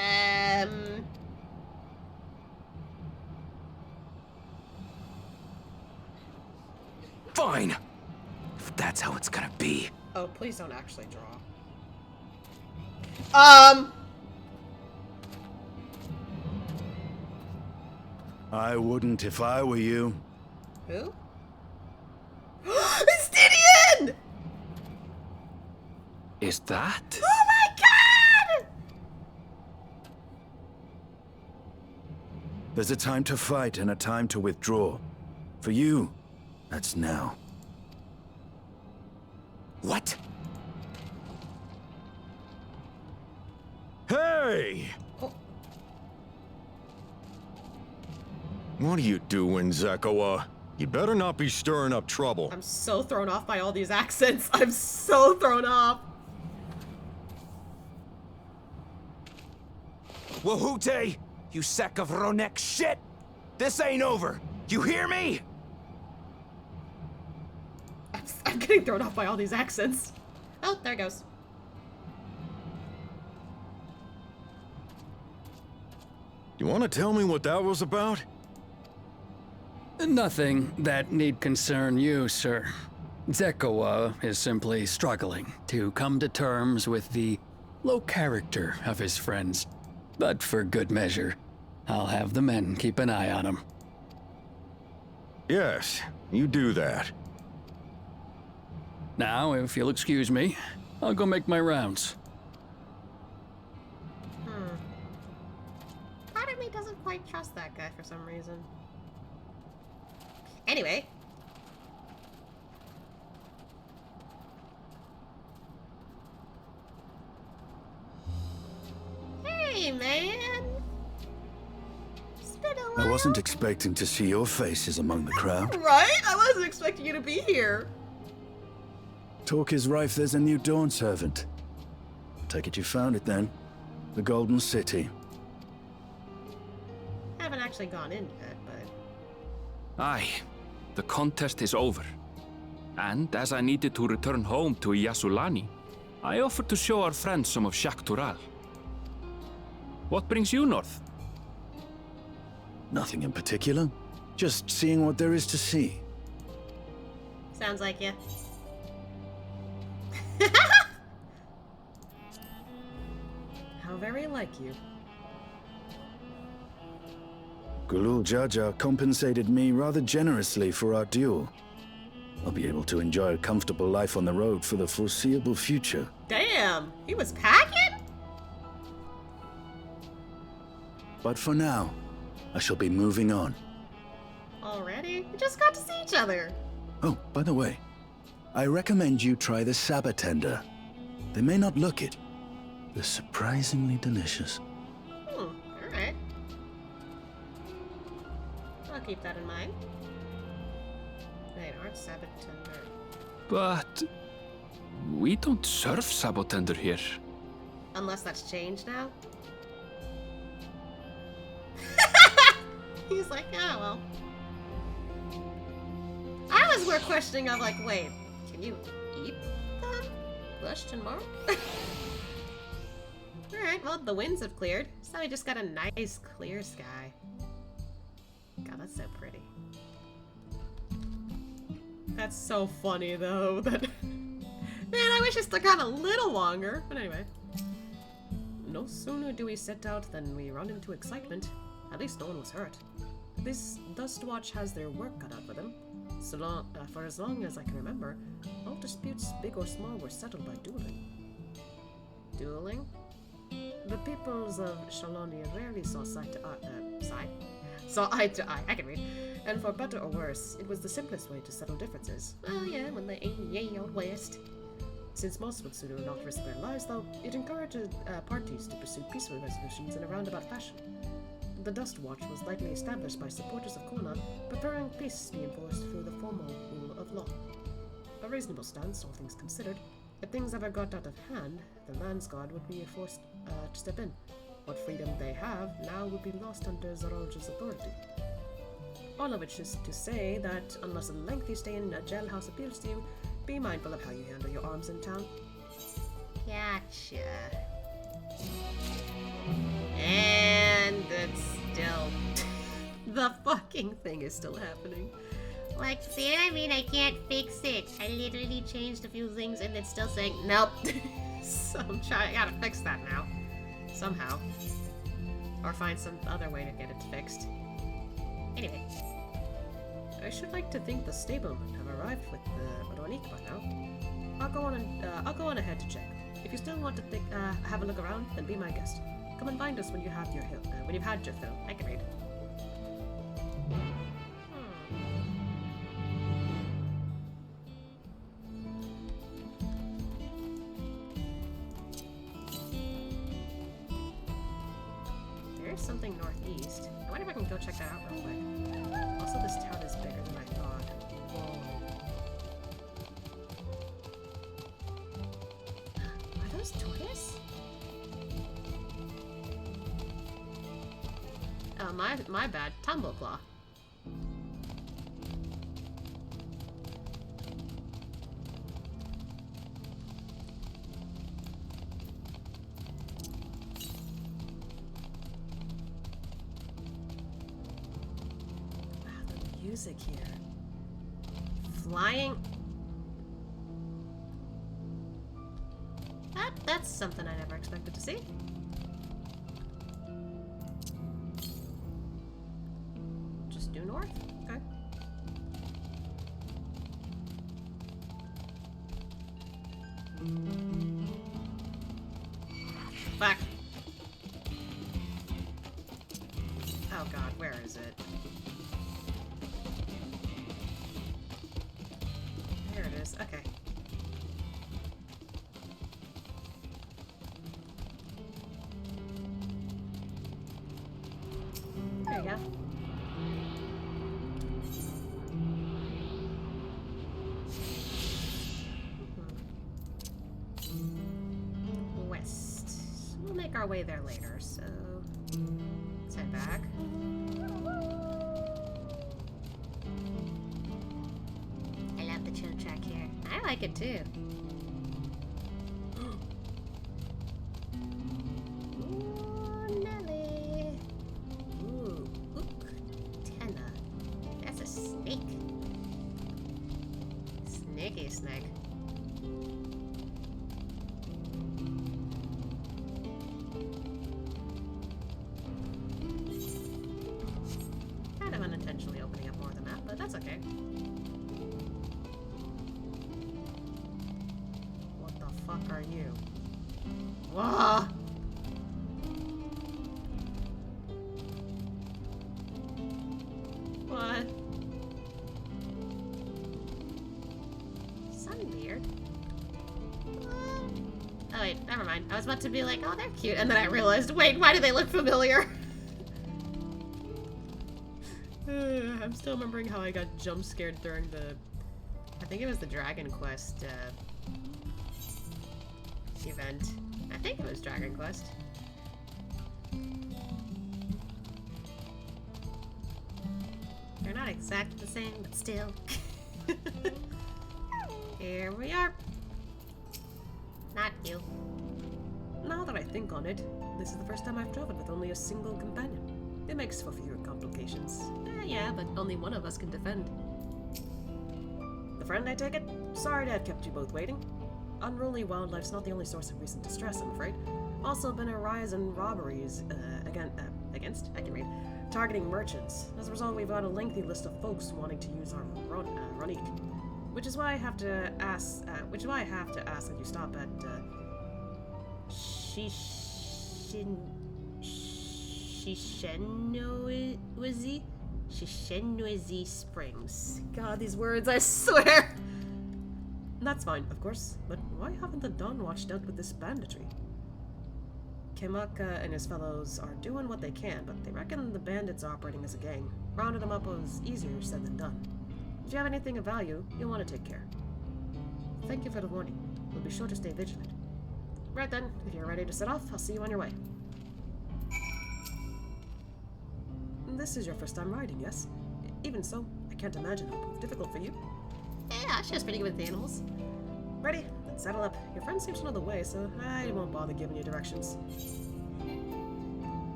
N: Fine. If that's how it's gonna be.
A: Oh, please don't actually draw.
J: I wouldn't if I were you.
A: Who? It's Didion!
D: Is that?
A: Oh my god!
J: There's a time to fight and a time to withdraw. For you, that's now.
N: What? Hey!
A: Oh.
O: What are you doing, Zekawa? You better not be stirring up trouble.
A: I'm so thrown off by all these accents. I'm so thrown off.
N: Wahute! You sack of Ronek shit! This ain't over! You hear me?
A: I'm getting thrown off by all these accents. Oh, there it goes.
O: You want to tell me what that was about?
M: Nothing that need concern you, sir. Zekawa is simply struggling to come to terms with the low character of his friends. But for good measure, I'll have the men keep an eye on him.
O: Yes, you do that.
M: Now, if you'll excuse me, I'll go make my rounds.
A: Part of me doesn't quite trust that guy for some reason. Anyway. Hey, man. It's been a while.
J: I wasn't expecting to see your faces among the crowd.
A: Right? I wasn't expecting you to be here.
J: Talk is rife, there's a new Dawnservant. Take it you found it then. The Golden City.
A: I haven't actually gone in yet, but...
D: Aye, the contest is over. And as I needed to return home to Yasulani, I offered to show our friends some of Xak Tural. What brings you north?
J: Nothing in particular. Just seeing what there is to see.
A: Sounds like you.
B: How very like you.
J: Gulul Jaja compensated me rather generously for our duel. I'll be able to enjoy a comfortable life on the road for the foreseeable future.
A: Damn, he was packing?
J: But for now, I shall be moving on.
A: Already? We just got to see each other.
J: Oh, by the way, I recommend you try the Sabatender. They may not look it. They're surprisingly delicious.
A: Alright. I'll keep that in mind. Wait, aren't Sabatender?
D: But we don't serve Sabotender here.
A: Unless that's changed now? He's like, oh well. I was more questioning of like, wait, can you eat them? Question mark? Alright, well, the winds have cleared, so we just got a nice clear sky. God, that's so pretty. That's so funny, though, that... Man, I wish it stuck out a little longer, but anyway. No sooner do we set out than we run into excitement. At least no one was hurt. This Dust Watch has their work cut out for them. So long, for as long as I can remember, all disputes, big or small, were settled by dueling. Dueling? The peoples of Shalonia rarely saw eye to eye. I can read. And for better or worse, it was the simplest way to settle differences. Well, yeah, when the yay out west. Since most would sooner not risk their lives, though, it encouraged parties to pursue peaceful resolutions in a roundabout fashion. The Dust Watch was likely established by supporters of Kona, preferring peace be enforced through the formal rule of law. A reasonable stance, all things considered. If things ever got out of hand, the Landsguard would be forced to step in. What freedom they have now would be lost under Zaralja's authority. All of which is to say that, unless a lengthy stay in a jailhouse appeals to you, be mindful of how you handle your arms in town. Gotcha. And it's still... the fucking thing is still happening. Like, see what I mean? I can't fix it. I literally changed a few things and it's still saying, nope. So I'm trying, I gotta fix that now. Somehow. Or find some other way to get it fixed. Anyway.
B: I should like to think the stablemen have arrived with the Ronique by now. I'll go on ahead to check. If you still want to have a look around, then be my guest. Come and find us when you have your when you've had your fill.
A: I can read.
B: There's something northeast. I wonder if I can go check that out real quick. Also, this town is bigger than I thought. Whoa. Are those tortoise?
A: Oh, my bad. Tumbleclaw.
B: Music here.
A: Flying. That's something I never expected to see.
B: Just due north? Okay.
A: Fuck. Oh god, where is it? There it is. Okay. There you go. West. We'll make our way there later, so let's head back. I love the chill track here. I like it too. Ooh, Nelly. Ooh, ook, tenna. That's a snake. Snaky snake. Kind of unintentionally opening up more of the map, but that's okay. What the fuck are you? Whoa! What? Sunbeard? Oh wait, never mind. I was about to be like, oh, they're cute, and then I realized, wait, why do they look familiar?
B: I'm still remembering how I got jump scared during the...
A: I think it was the Dragon Quest event. I think it was Dragon Quest. They're not exactly the same, but still. Here we are. Not you.
B: Now that I think on it, this is the first time I've traveled with only a single companion. It makes for fewer complications.
A: Yeah, but only one of us can defend.
B: The friend, I take it? Sorry to have kept you both waiting. Unruly wildlife's not the only source of recent distress, I'm afraid. Also been a rise in robberies, I can read, targeting merchants. As a result, we've got a lengthy list of folks wanting to use our Ronique. Which is why I have to ask that you stop at,
A: Shishennoizi Springs. God, these words, I swear!
B: That's fine, of course, but why haven't the Dawn Watch dealt with this banditry? Kemaka and his fellows are doing what they can, but they reckon the bandits are operating as a gang. Rounding them up was easier said than done. If you have anything of value, you'll want to take care. Thank you for the warning. We'll be sure to stay vigilant. Right then, if you're ready to set off, I'll see you on your way. This is your first time riding, yes? Even so, I can't imagine it will prove difficult for you.
A: Yeah, she was pretty good with the animals.
B: Ready? Settle up. Your friend seems to know the way, so I won't bother giving you directions.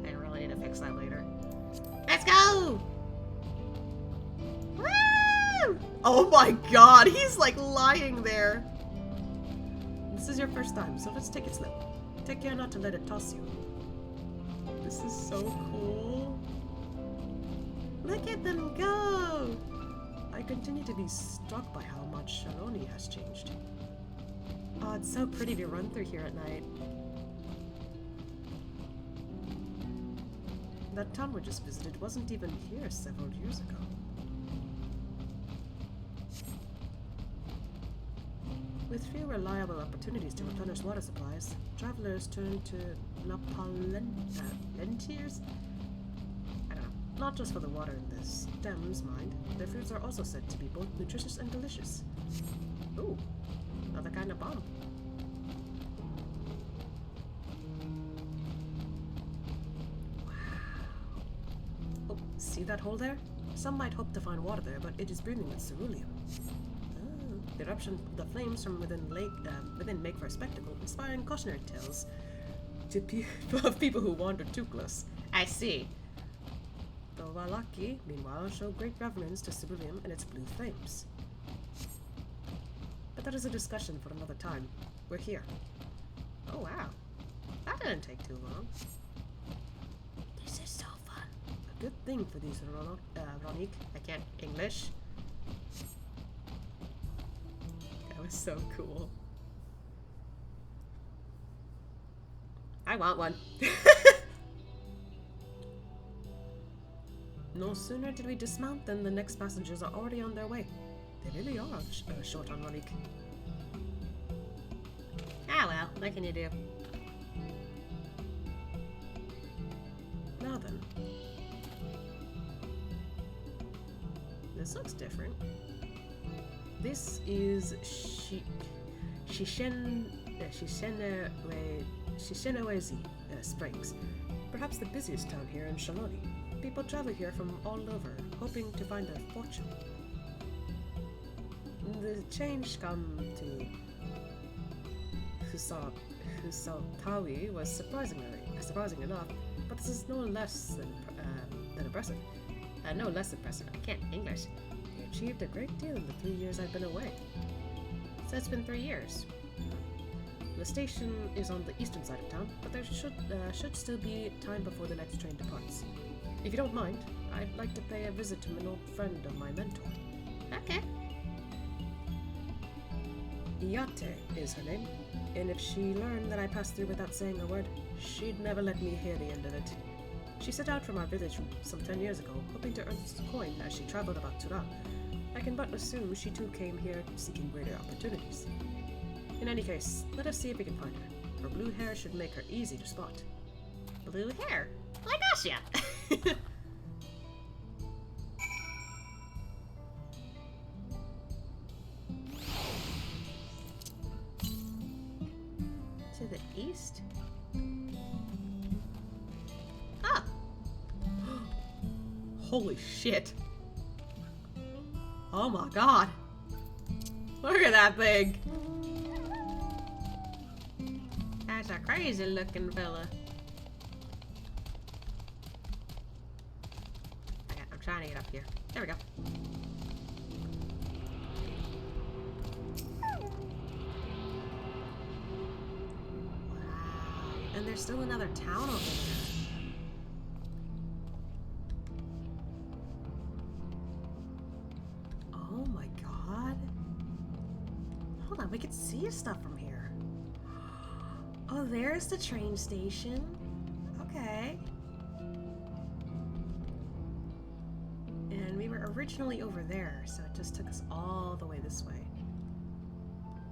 A: I really need to fix that later. Let's go! Woo!
B: Oh my god, he's like lying there. This is your first time, so let's take it slow. Take care not to let it toss you. This is so cool. Look at them go! I continue to be struck by how much Sharoni has changed. Oh, it's so pretty to run through here at night. That town we just visited wasn't even here several years ago. With few reliable opportunities to replenish water supplies, travelers turn to Napalentiers? I don't know. Not just for the water in the stems, mind. Their foods are also said to be both nutritious and delicious. Ooh, another kind of bomb. Wow. Oh, see that hole there? Some might hope to find water there, but it is brimming with ceruleum. The eruption of the flames from within make for a spectacle, inspiring cautionary tales to people who wander too close.
A: I see.
B: The Wallaki, meanwhile, show great reverence to ceruleum and its blue flames. But that is a discussion for another time. We're here.
A: Oh wow. That didn't take too long.
B: This is so fun. A good thing for these Ronik.
A: I can't English.
B: That was so cool.
A: I want one.
B: No sooner did we dismount than the next passengers are already on their way. They really are short on Ronik.
A: Ah well, what can you do?
B: Now then. This looks different. This is Shishenawezi Springs, perhaps the busiest town here in Shaloni. People travel here from all over, hoping to find their fortune. The change come to Husaltawi was surprising enough, but this is no less impressive.
A: No less impressive. I can't English.
B: They achieved a great deal in the 3 years I've been away.
A: So it's been 3 years.
B: The station is on the eastern side of town, but there should still be time before the next train departs. If you don't mind, I'd like to pay a visit to an old friend of my mentor.
A: Okay.
B: Iyate is her name, and if she learned that I passed through without saying a word, she'd never let me hear the end of it. She set out from our village some 10 years ago, hoping to earn some coin as she traveled about Tural. I can but assume she too came here seeking greater opportunities. In any case, let us see if we can find her. Her blue hair should make her easy to spot.
A: Blue hair? Like us, yeah.
B: To the east?
A: Ah!
B: Holy shit. Oh my god. Look at that thing.
A: That's a crazy looking fella. Okay, I'm trying to get up here. There we go.
B: Wow. And there's still another town over there. Oh my god. Hold on, we can see stuff from here. Oh, there's the train station. Okay. And we were originally over there, so it just took us all the way this way.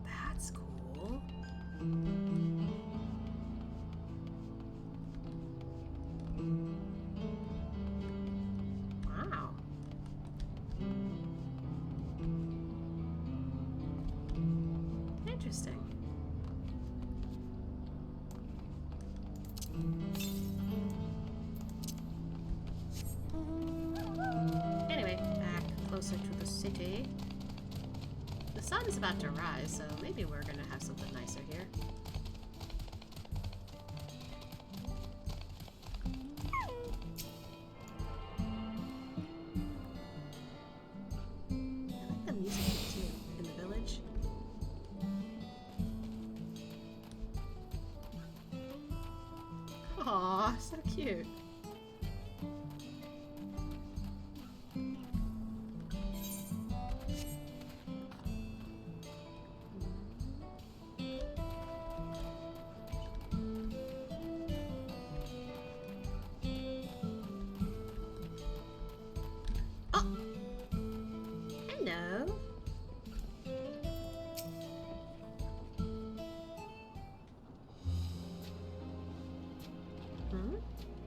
B: That's cool. Wow. Interesting.
A: Anyway, back closer to the city. The sun is about to rise, so maybe we're gonna have something nicer here. I like the music here too, in the village. Aw, so cute.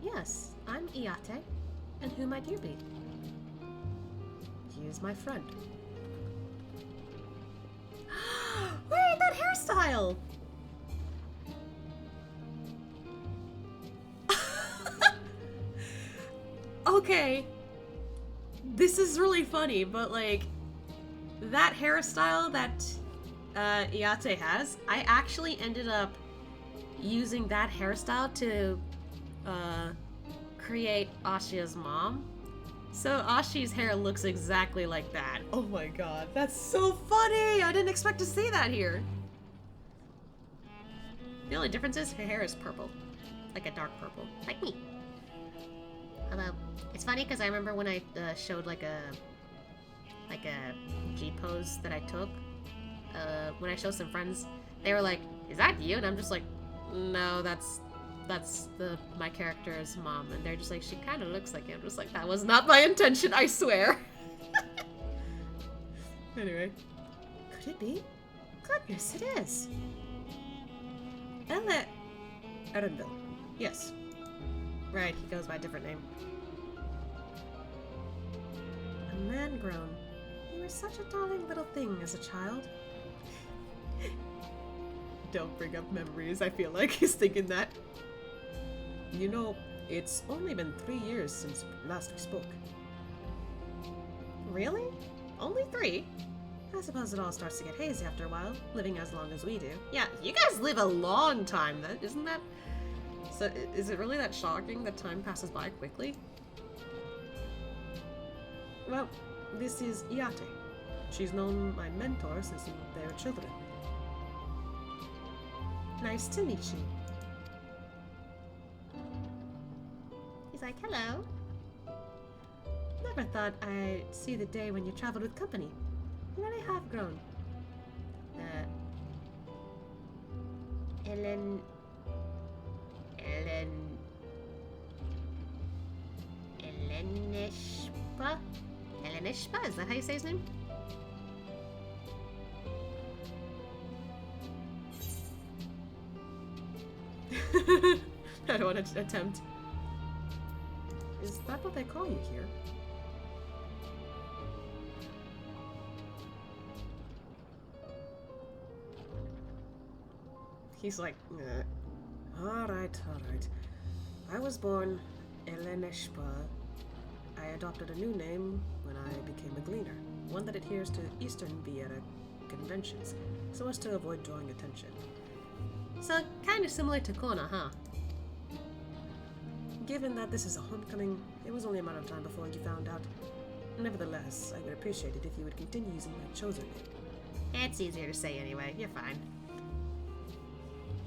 A: Yes, I'm Iate. And who might you be? He is my friend. Wait, that hairstyle! Okay. This is really funny, but like, that hairstyle that Iate has, I actually ended up using that hairstyle to create Ashia's mom. So Ashi's hair looks exactly like that. Oh my god, that's so funny! I didn't expect to see that here. The only difference is her hair is purple. Like a dark purple. Like me. Although, it's funny because I remember when I showed like a G pose that I took. When I showed some friends, they were like, "Is that you?" And I'm just like, "No, that's my character's mom." And they're just like, "She kind of looks like it." I'm just like, "That was not my intention, I swear." Anyway,
B: Could it be? Goodness, it is. Erendil.
A: yes, right. He goes by a different name.
B: A man grown. You were such a darling little thing as a child.
A: Don't bring up memories. I feel like he's thinking that.
B: You know, it's only been 3 years since last we spoke.
A: Really? Only 3?
B: I suppose it all starts to get hazy after a while, living as long as we do.
A: Yeah, you guys live a long time, then, isn't that? So, is it really that shocking that time passes by quickly?
B: Well, this is Iate. She's known my mentor since they were children. Nice to meet you.
A: He's like, hello.
B: Never thought I'd see the day when you traveled with company. You really have grown.
A: Elenishpa? Is that how you say his name? I don't want to attempt.
B: Is that what they call you here?
A: He's like,
B: Alright. I was born Eleneshpa. I adopted a new name when I became a gleaner, one that adheres to Eastern Viera conventions, so as to avoid drawing attention.
A: So, kind of similar to Kona, huh?
B: Given that this is a homecoming, it was only a matter of time before you found out. Nevertheless, I would appreciate it if you would continue using my chosen name.
A: It's easier to say anyway, you're fine.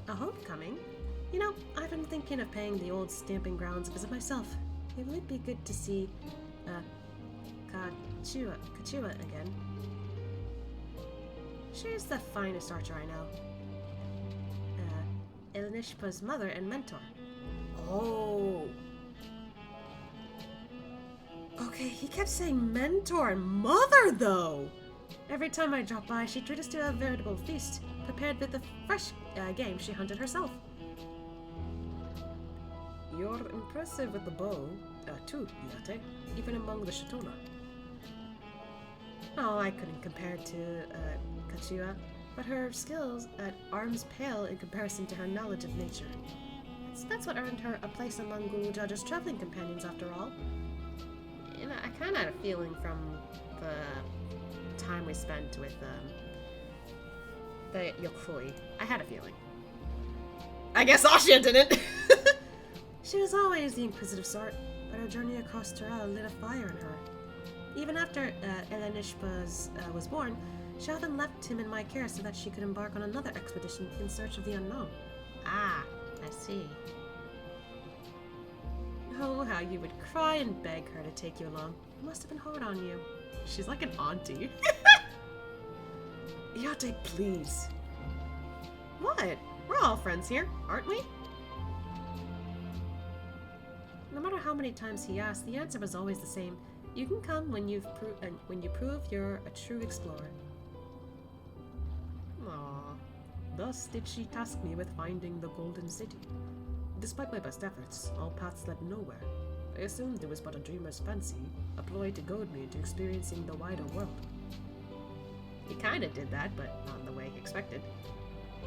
B: A homecoming? You know, I've been thinking of paying the old stamping grounds a visit myself. It would be good to see, Kachua again. She's the finest archer I know. Elenishpa's mother and mentor.
A: Oh.
B: Okay, he kept saying mentor and mother, though! Every time I dropped by, she treated us to a veritable feast, prepared with the fresh game she hunted herself. You're impressive with the bow, too, Iate, even among the Shatona. Oh, I couldn't compare to Kachua, but her skills at arms pale in comparison to her knowledge of nature. That's what earned her a place among Guru Jaja's traveling companions, after all.
A: And I kind of had a feeling from the time we spent with the Yokoi. I had a feeling. I guess Asha didn't.
B: She was always the inquisitive sort, but her journey across Tural lit a fire in her. Even after Elenishpa was born, she often left him in my care so that she could embark on another expedition in search of the unknown.
A: Ah, I see.
B: Oh, how you would cry and beg her to take you along. It must have been hard on you.
A: She's like an auntie.
B: Yate, please.
A: What? We're all friends here, aren't we?
B: No matter how many times he asked, the answer was always the same. You can come when you prove you're a true explorer.
A: Aww.
B: Thus did she task me with finding the Golden City. Despite my best efforts, all paths led nowhere. I assumed it was but a dreamer's fancy, a ploy to goad me into experiencing the wider world.
A: He kinda did that, but not in the way he expected.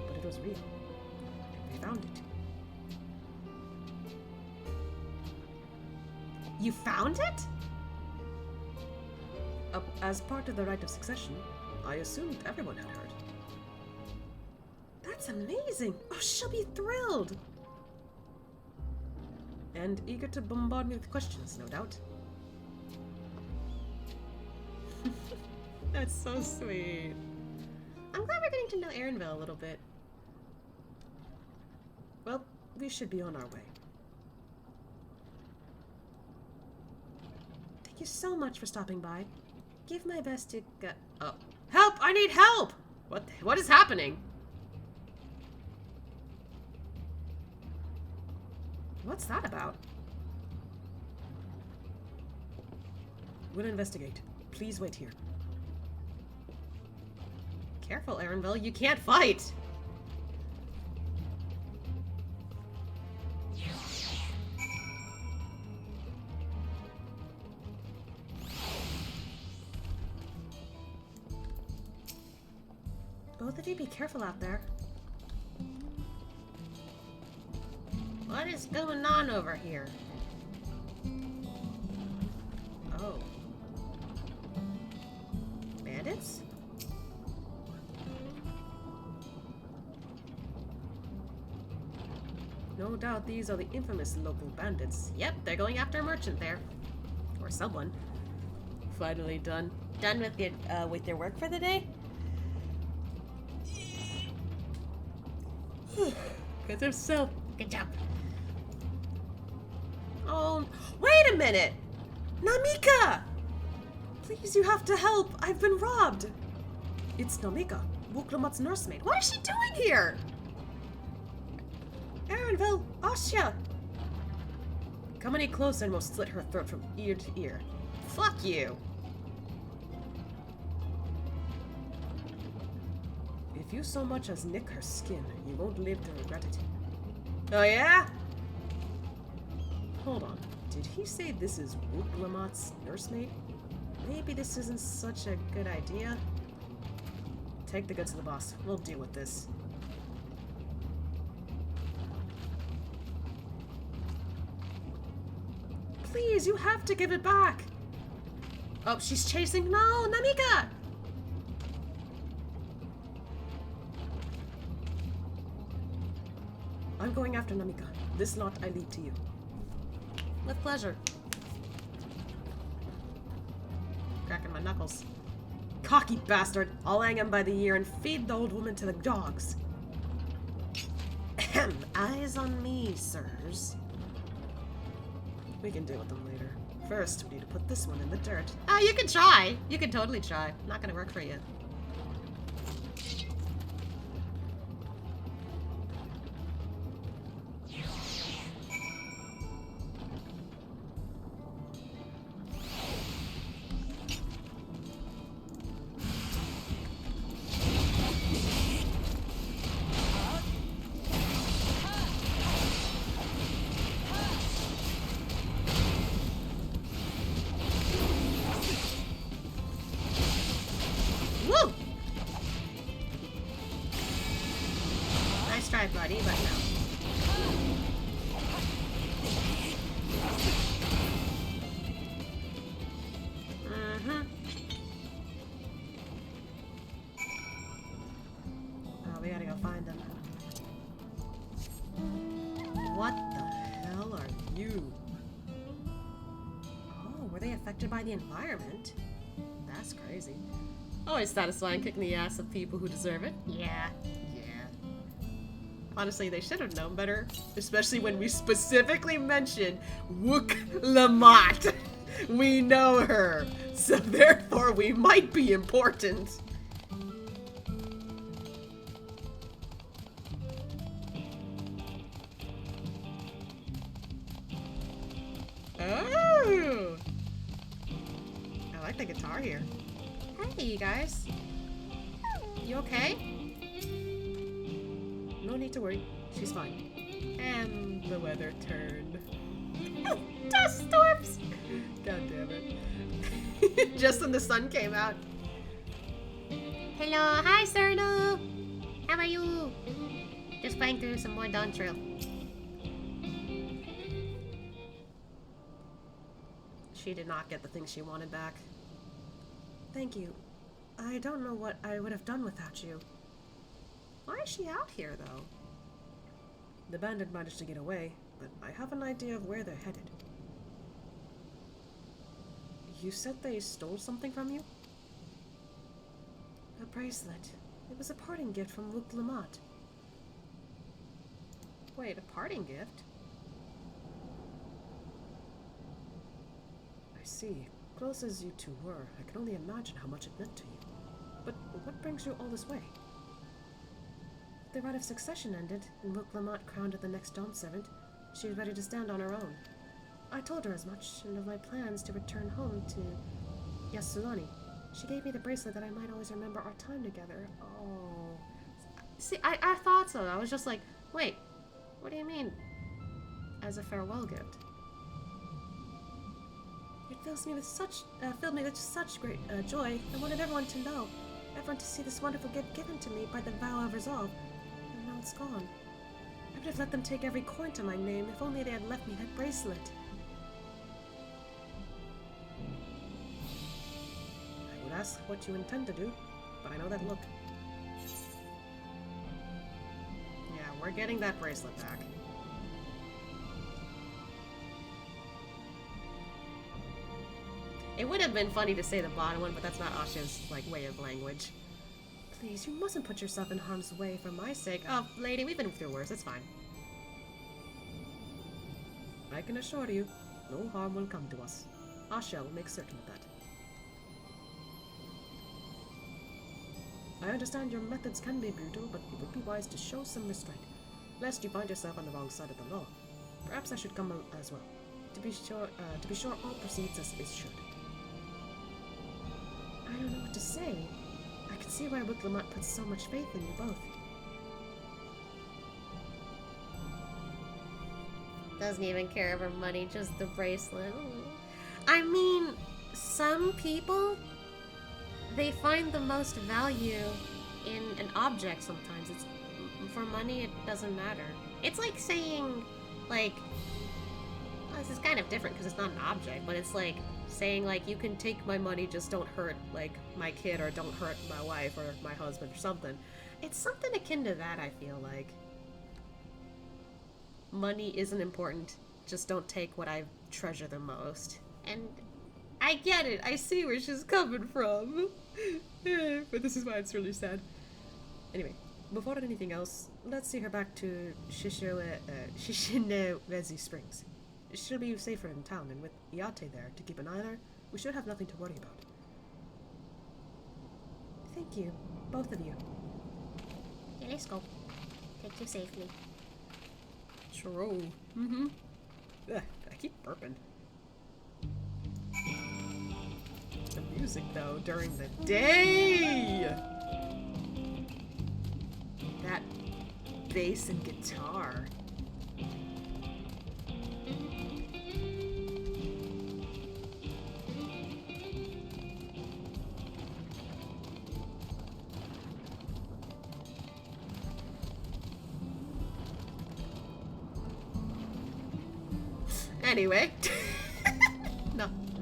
B: But it was real. We found it.
A: You found it?
B: As part of the Rite of Succession, I assumed everyone had heard.
A: That's amazing! Oh, she'll be thrilled!
B: And eager to bombard me with questions, no doubt.
A: That's so sweet. I'm glad we're getting to know Erenville a little bit.
B: Well, we should be on our way. Thank you so much for stopping by. Give my best to get...
A: Oh. Help! I need help! What is happening?
B: What's that about? We'll investigate. Please wait here.
A: Careful, Erenville. You can't fight!
B: Both of you be careful out there.
A: What is going on over here? Oh. Bandits?
B: No doubt these are the infamous local bandits.
A: Yep, they're going after a merchant there. Or someone.
B: Finally done.
A: Done with your work for the day?
B: Because if so,
A: good job. Oh, wait a minute! Namika!
B: Please, you have to help. I've been robbed. It's Namika, Wuklamat's nursemaid.
A: What is she doing here?
B: Erenville, Asha! Come any closer and we'll slit her throat from ear to ear.
A: Fuck you.
B: If you so much as nick her skin, you won't live to regret it.
A: Oh yeah?
B: Hold on. Did he say this is Wuklamat's nursemaid? Maybe this isn't such a good idea. Take the goods to the boss. We'll deal with this. Please, you have to give it back!
A: Oh, she's chasing. No, Namika!
B: I'm going after Namika. This lot I leave to you.
A: With pleasure. Cracking my knuckles.
B: Cocky bastard! I'll hang him by the ear and feed the old woman to the dogs. Ahem. Eyes on me, sirs. We can deal with them later. First, we need to put this one in the dirt.
A: Ah, you can try. You can totally try. Not gonna work for you. Woo! affected by the environment? That's crazy. Always satisfying kicking the ass of people who deserve it. Yeah. Honestly, they should have known better, especially when we specifically mentioned Wook Lamont. We know her, so therefore we might be important. Oh! I like the guitar here. Hey, you guys. You okay? No need to worry. She's fine. And the weather turned. Dust storms! God damn it. Just when the sun came out. Hello, hi Cerno! How are you? Just playing through some more Dawnservant. She did not get the things she wanted back.
B: Thank you. I don't know what I would have done without you.
A: Why is she out here, though?
B: The bandit managed to get away, but I have an idea of where they're headed. You said they stole something from you? A bracelet. It was a parting gift from Wook Lamont.
A: Wait, a parting gift?
B: I see. Close as you two were, I can only imagine how much it meant to you. But what brings you all this way? The Rite of Succession ended, and Wook Lamont crowned her the next Dawnservant. She was ready to stand on her own. I told her as much, and of my plans to return home to Yasulani. She gave me the bracelet that I might always remember our time together.
A: Oh. See, I thought so. I was just like, wait, what do you mean? As a farewell gift?
B: It filled me with such great joy. I wanted everyone to know, everyone to see this wonderful gift given to me by the vow of resolve. And now it's gone. I would have let them take every coin to my name if only they had left me that bracelet. I would ask what you intend to do, but I know that look.
A: Yeah, we're getting that bracelet back. It would have been funny to say the bottom one, but that's not Asha's, like, way of language.
B: Please, you mustn't put yourself in harm's way for my sake.
A: Oh, lady, we've been through worse. It's fine.
B: I can assure you, no harm will come to us. Asha will make certain of that. I understand your methods can be brutal, but it would be wise to show some restraint, lest you find yourself on the wrong side of the law. Perhaps I should come as well. To be sure, all proceeds as it should. I don't know what to say. I can see why Wook Lamont puts so much faith in you both.
A: Doesn't even care of her money, just the bracelet. I mean, some people, they find the most value in an object sometimes. It's for money, it doesn't matter. It's like saying, like, well, this is kind of different because it's not an object, but it's like saying, like, you can take my money, just don't hurt, like, my kid, or don't hurt my wife or my husband or something. It's something akin to that, I feel like. Money isn't important, just don't take what I treasure the most. And I get it, I see where she's coming from. But this is why it's really sad. Anyway, before anything else, let's see her back to Shishinewezi Springs. She'll be safer in town, and with Iate there to keep an eye on her, we should have nothing to worry about.
B: Thank you, both of you.
A: Yeah, let's go. Take you safely.
B: True.
A: Mm-hmm.
B: Ugh, I keep burping. The music, though, during the day! That bass and guitar.
A: Anyway.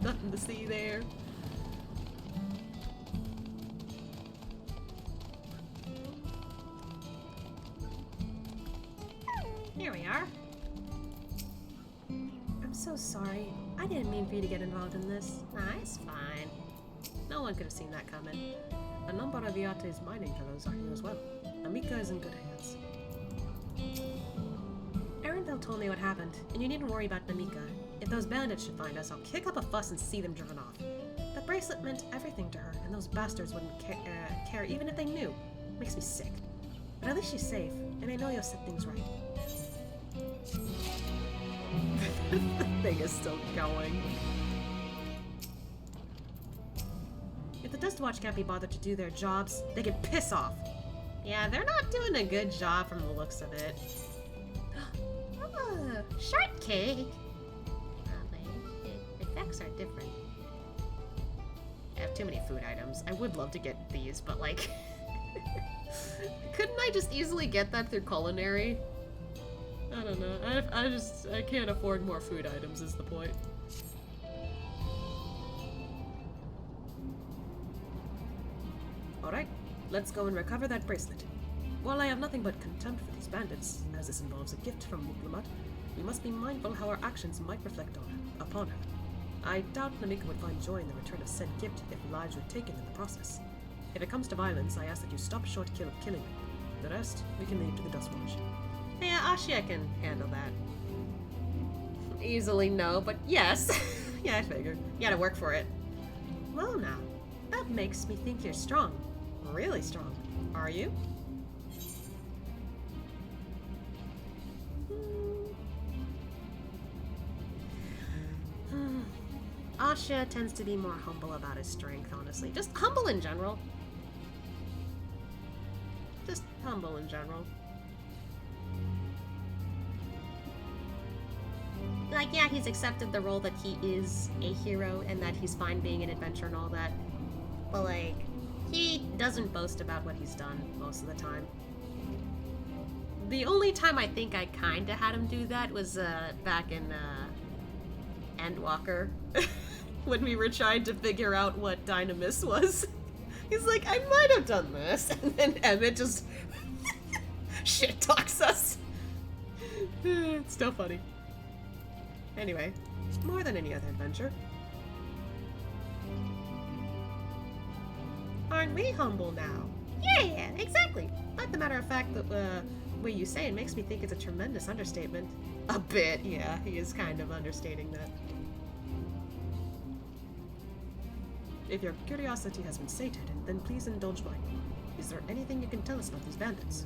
A: Nothing to see there. Here we are.
B: I'm
A: so sorry. I didn't mean for you to get involved in this. Nah, it's fine. No one could have seen that coming.
B: A number of Yate's mining fellows are here as well. Amika is in good hands.
A: Arendelle told me what happened, and you needn't worry about Namika. If those bandits should find us, I'll kick up a fuss and see them driven off. That bracelet meant everything to her, and those bastards wouldn't care even if they knew. Makes me sick. But at least she's safe, and I know you'll set things right.
B: The thing is still going.
A: If the Dust Watch can't be bothered to do their jobs, they can piss off. Yeah, they're not doing a good job from the looks of it. Oh, shortcake! The effects are different. I have too many food items. I would love to get these, but like... couldn't I just easily get that through culinary? I don't know. I can't afford more food items is the point.
B: Alright, let's go and recover that bracelet. While I have nothing but contempt for these bandits, as this involves a gift from Muklamat, we must be mindful how our actions might reflect upon her. I doubt Namika would find joy in the return of said gift if lives were taken in the process. If it comes to violence, I ask that you stop short of killing her. The rest, we can leave to the Dust Watch.
A: Yeah, Ashia can handle that. Easily no, but yes. Yeah, I figured. You gotta work for it. Well now, that makes me think you're strong. Really strong. Are you? Asha tends to be more humble about his strength, honestly. Just humble in general. Just humble in general. Like, yeah, he's accepted the role that he is a hero and that he's fine being an adventurer and all that. But, like, he doesn't boast about what he's done most of the time. The only time I think I kinda had him do that was back in Endwalker. When we were trying to figure out what Dynamis was. He's like, I might have done this. And then Emmett just shit talks us. It's still funny. Anyway, more than any other adventure. Aren't we humble now? Yeah, exactly. Like the matter of fact, the way you say it makes me think it's a tremendous understatement. A bit, yeah. He is kind of understating that.
B: If your curiosity has been sated, then please indulge mine. Is there anything you can tell us about these bandits?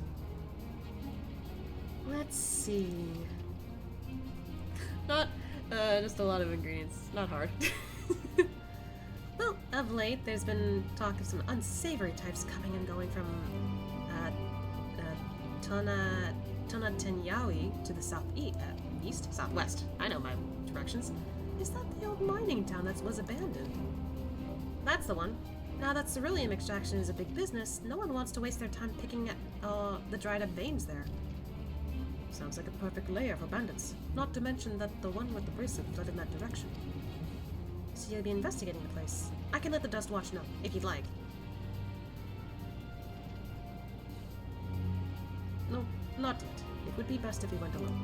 A: Let's see. Not, just a lot of ingredients. Not hard. Well, of late, there's been talk of some unsavory types coming and going from, Tonatenyawi to the east? Southwest. I know my directions.
B: Is that the old mining town that was abandoned?
A: That's the one. Now that ceruleum extraction is a big business, no one wants to waste their time picking at, the dried up veins there.
B: Sounds like a perfect lair for bandits. Not to mention that the one with the bracelet fled in that direction.
A: So you'll be investigating the place. I can let the Dust Watch know, if you'd like.
B: No, not yet. It would be best if we went alone.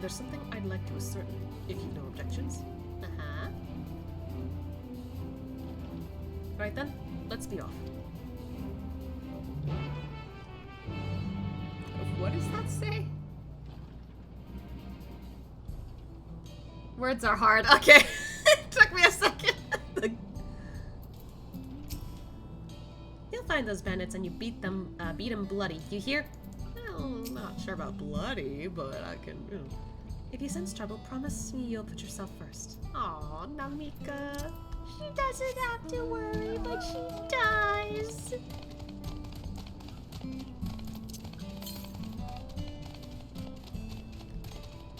B: There's something I'd like to ascertain, if you've no objections.
A: Uh-huh.
B: Right then, let's be off.
A: What does that say? Words are hard. Okay. It took me a second. You'll find those bandits and you beat them bloody. You hear?
B: Well, not sure about bloody, but I can, you know.
A: If you sense trouble, promise me you'll put yourself first. Aw, Namika. She doesn't have to worry, but she does.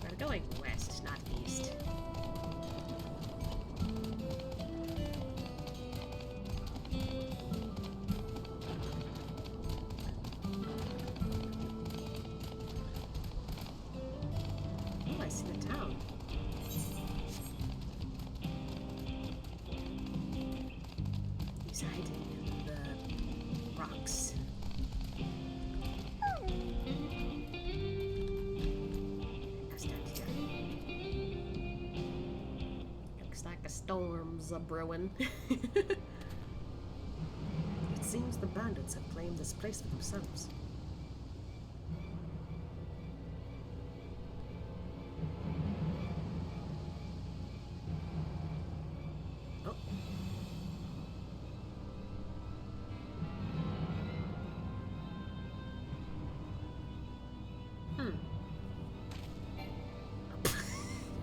A: We're going west, not east. Oh, I see the town. He's hiding in the rocks. Now stand here. storms a brewing.
B: It seems the bandits have claimed this place for themselves. Oh.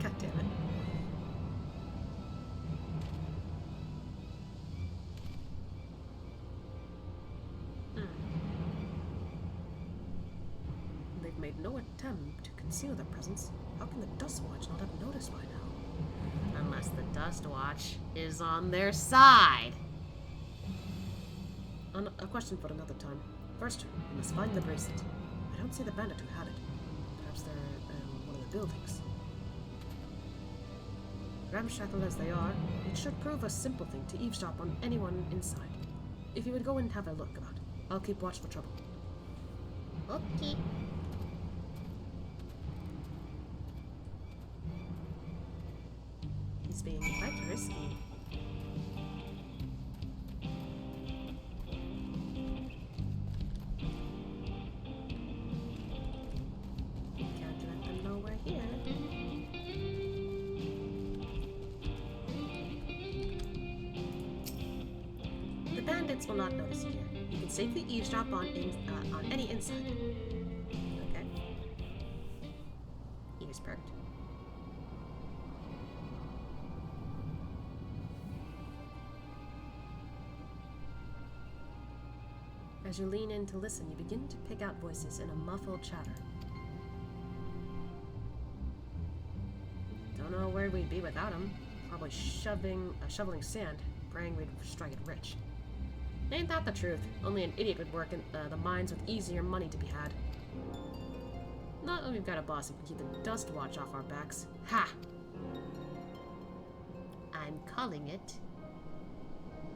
B: God damn it. They've made no attempt to conceal their presence. How can the Dustwatch not have noticed by now?
A: Unless the Dustwatch is on their side.
B: A question for another time. First, we must find the bracelet. I don't see the bandit who had it. Perhaps they're in one of the buildings. Ramshackle as they are, it should prove a simple thing to eavesdrop on anyone inside. If you would go and have a look about, I'll keep watch for trouble.
A: Okay.
B: He's being quite risky. Can't let them know we're here. The bandits will not notice you here. You can safely eavesdrop on any inside. Okay. Ears perked. As you lean in to listen, you begin to pick out voices in a muffled chatter. Don't know where we'd be without him. Probably shoveling sand, praying we'd strike it rich. Ain't that the truth? Only an idiot would work in the mines with easier money to be had. Not that we've got a boss who can keep the Dustwatch off our backs. Ha!
A: I'm calling it.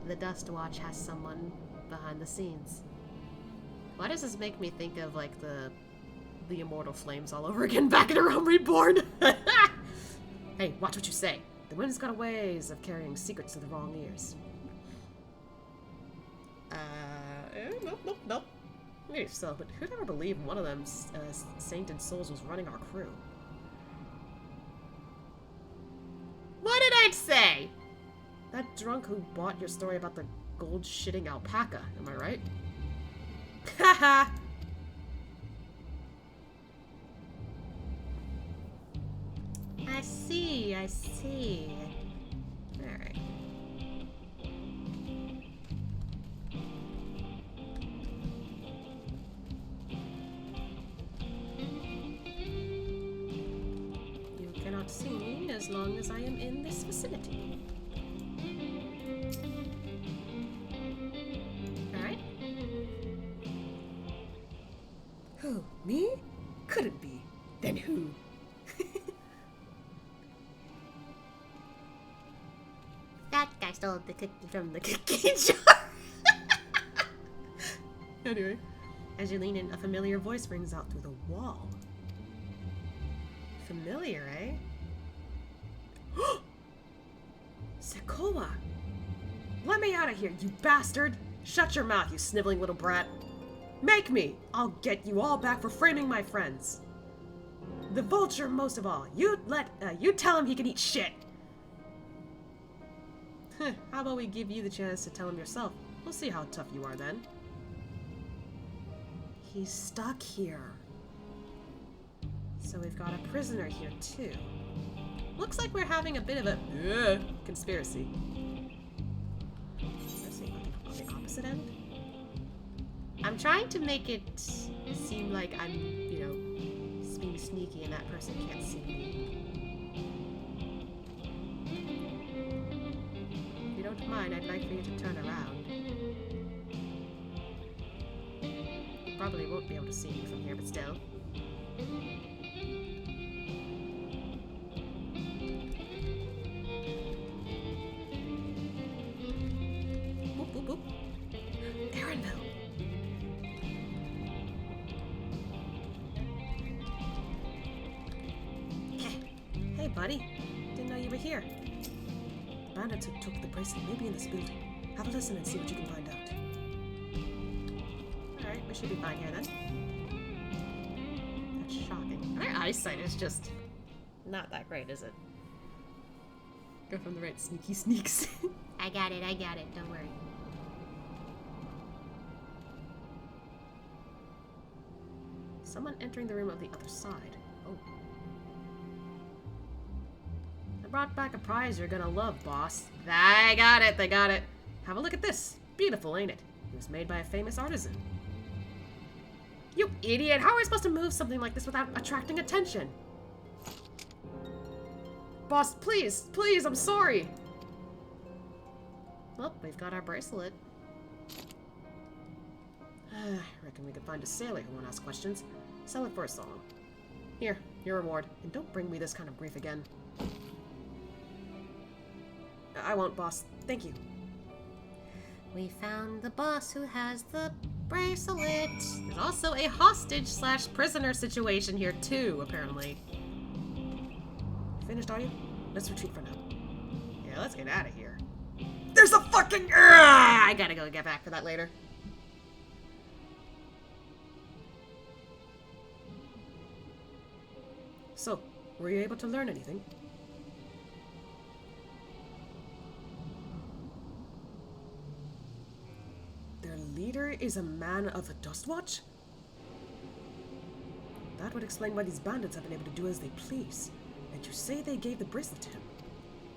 A: The Dustwatch has someone behind the scenes. Why does this make me think of, like, the Immortal Flames all over again back in a Realm Reborn?
B: Hey, watch what you say. The wind's got a ways of carrying secrets to the wrong ears. Nope. Maybe so, but who'd ever believe one of them sainted souls was running our crew?
A: What did I say?
B: That drunk who bought your story about the gold-shitting alpaca, am I right? Haha!
A: I see. Alright.
B: You cannot see me as long as I am in this vicinity.
A: Alright.
B: Who? Me? Couldn't be. Then who?
A: That guy stole the cookie from the cookie jar.
B: Anyway, as you lean in, a familiar voice rings out through the wall. Familiar, eh? Sekoa! Let me out of here, you bastard! Shut your mouth, you sniveling little brat! Make me! I'll get you all back for framing my friends! The vulture most of all. You tell him he can eat shit! How about we give you the chance to tell him yourself? We'll see how tough you are then. He's stuck here. So we've got a prisoner here too. Looks like we're having a bit of a conspiracy. On the opposite end?
A: I'm trying to make it seem like I'm, being sneaky and that person can't see me.
B: If you don't mind, I'd like for you to turn around. You probably won't be able to see me from here, but still. Boop, boop, boop. Aaronville. Hey, buddy. Didn't know you were here. bandits who took the bracelet may be in this building. Have a listen and see what you can find out.
A: Alright, we should be fine here then. That's shocking. Their eyesight is just not that great, is it?
B: Go from the right, sneaky sneaks.
A: I got it, don't worry. Someone entering the room on the other side. Oh. I brought back a prize you're gonna love, boss. They got it. Have a look at this. Beautiful, ain't it? It was made by a famous artisan. You idiot! How are we supposed to move something like this without attracting attention? Boss, please, I'm sorry. Well, we've got our bracelet. I reckon we could find a sailor who won't ask questions. Sell it for a song. Here, your reward. And don't bring me this kind of grief again. I won't, boss. Thank you. We found the boss who has the bracelet. There's also a hostage/prisoner situation here too, apparently.
B: Finished, are you? Let's retreat for now.
A: Yeah, let's get out of here. There's a fucking... I gotta go get back for that later.
B: So, were you able to learn anything? Their leader is a man of the Dustwatch? That would explain why these bandits have been able to do as they please. And you say they gave the bracelet to him.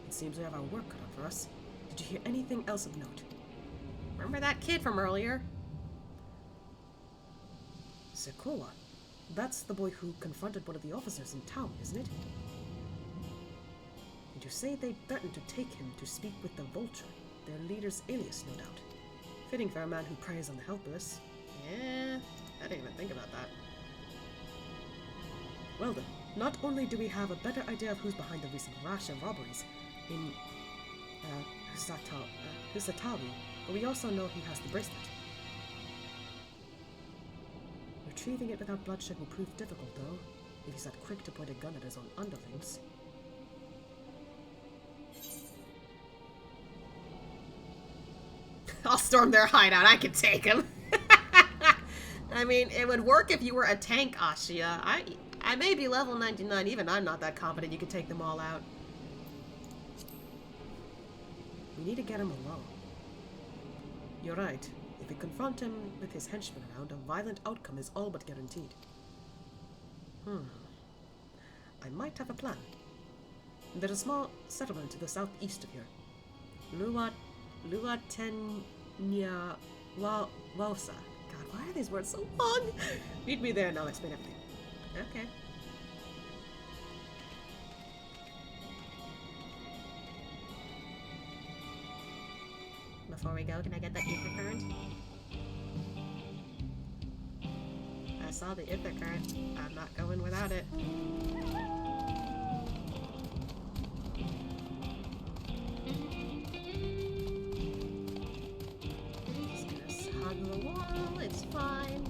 B: It seems we have our work cut out for us. Did you hear anything else of note?
A: Remember that kid from earlier?
B: Sekowa. That's the boy who confronted one of the officers in town, isn't it? And you say they threatened to take him to speak with the Vulture, their leader's alias, no doubt. Fitting for a man who preys on the helpless.
A: Yeah, I didn't even think about that.
B: Well then, not only do we have a better idea of who's behind the recent rash of robberies in Husatawi, but we also know he has the bracelet. Retrieving it without bloodshed will prove difficult, though, if he's that quick to point a gun at his own underlings.
A: I'll storm their hideout. I can take him. I mean, it would work if you were a tank, Ashia. I may be level 99. Even I'm not that confident you could take them all out.
B: We need to get him alone. You're right. If we confront him with his henchmen around, a violent outcome is all but guaranteed. I might have a plan. There's a small settlement to the southeast of here. Luatenya Wausa. God, why are these words so long? Meet me there and I'll explain everything.
A: Okay. Before we go, can I get that ether current? I saw the ether current. I'm not going without it. Just gonna hug the wall, it's fine.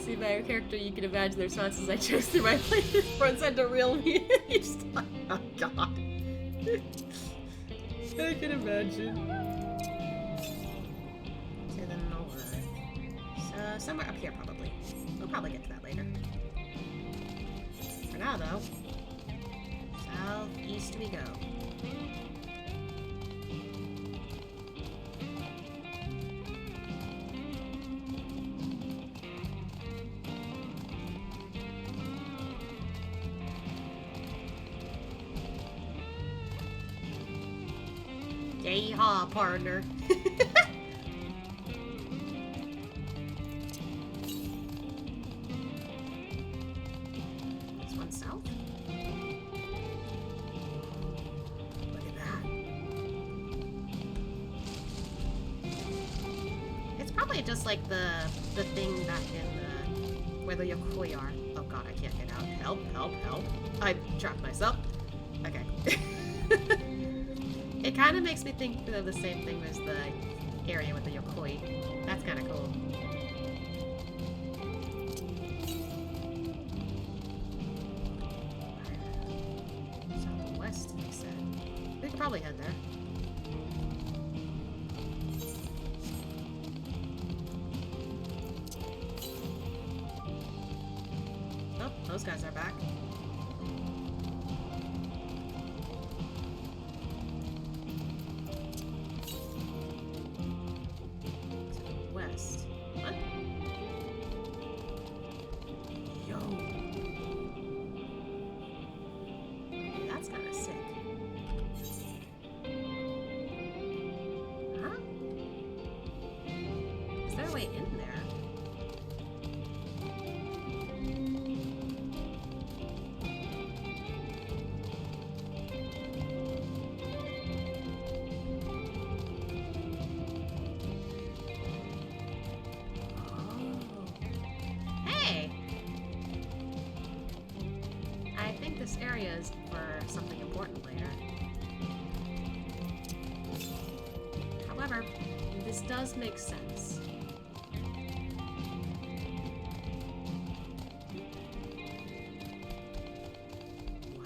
A: See my character, you can imagine their responses I chose through my playthrough front end to real me. You're just like, oh god. I can imagine. To the north. So, somewhere up here probably. We'll probably get to that later. For now though, southeast we go. Yeehaw, partner. This one south? Look at that. It's probably just like the thing back in where the Yokoi are. Oh god, I can't get out. Help, help, help. I trapped myself. Okay. It kind of makes me think of the same thing as the area with the Yokoi. That's kind of cool. Southwest, he said. We could probably head there. Oh, those guys are back. West. What? Yo. Okay, that's kind of sick. Huh? Is there a way in there? Hey! I think this area is for something important later. However, this does make sense.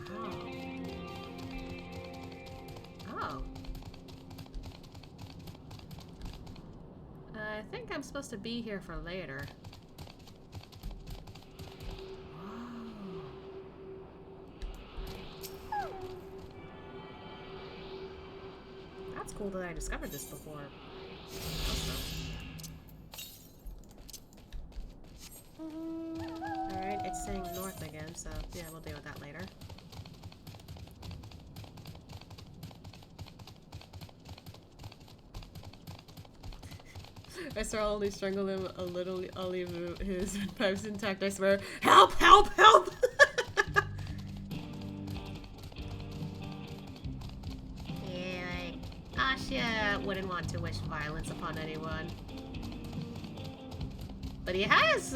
A: Wow. Oh. I think I'm supposed to be here for later. That's cool that I discovered this before. Alright, it's saying north again, so yeah, we'll deal with that later. I swear I'll only strangle him a little, I'll leave his pipes intact, I swear. Help! Help! Help! Asha wouldn't want to wish violence upon anyone. But he has,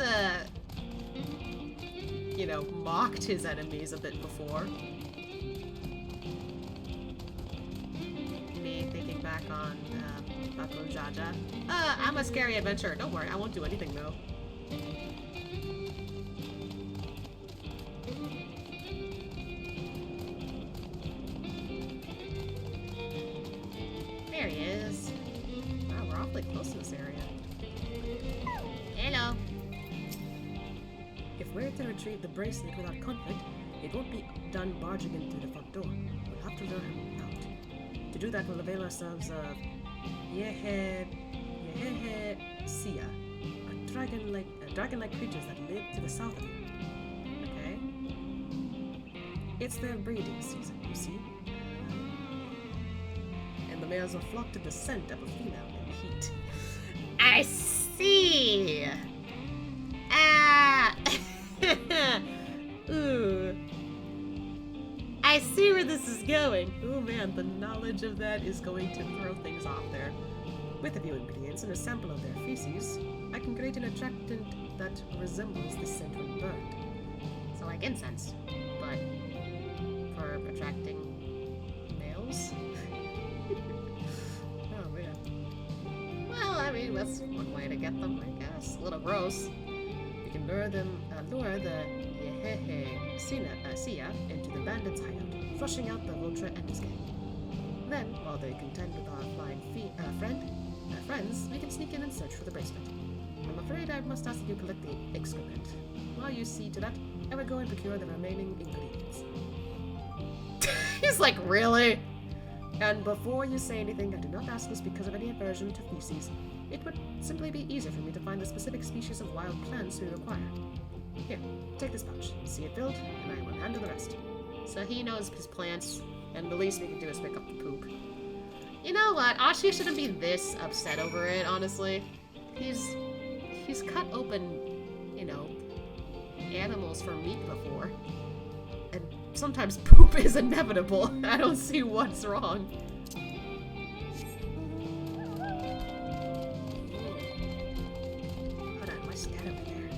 A: you know, mocked his enemies a bit before. Me thinking back on, Bako Jaja. I'm a scary adventurer. Don't worry, I won't do anything though. There he is. Wow, we're awfully close to this area. Hello.
B: If we're to retrieve the bracelet without conflict, it won't be done barging in through the front door. We'll have to lure him out. To do that, we'll avail ourselves of Yehe Sia, dragon-like creatures that live to the south of you. Okay. It's their breeding season, you see. And the males will flock to the scent of a female in heat.
A: I see. Ah. Ooh. I see where this is going.
B: Oh man, the knowledge of that is going to throw things off there. With a few ingredients and a sample of their feces, I can create an attractant that resembles the scent when burned.
A: So like incense, but for attracting males?
B: Oh man.
A: Well, I mean, that's one way to get them, I guess. A little gross.
B: You can lure the Yehehe Sia into the bandits' hideout, flushing out the vulture and his gang. Then, while they contend with our flying friends, we can sneak in and search for the bracelet. I'm afraid I must ask that you collect the excrement. While you see to that, I will go and procure the remaining ingredients.
A: He's like, really?
B: And before you say anything, I do not ask this because of any aversion to feces. It would simply be easier for me to find the specific species of wild plants we require. Here, take this pouch, see it filled, and I will handle the rest.
A: So he knows his plants, and the least we can do is pick up the poop. You know what? Ashi shouldn't be this upset over it, honestly. He's cut open, you know, animals for meat before. And sometimes poop is inevitable. I don't see what's wrong.
B: Hold on, what's that over there?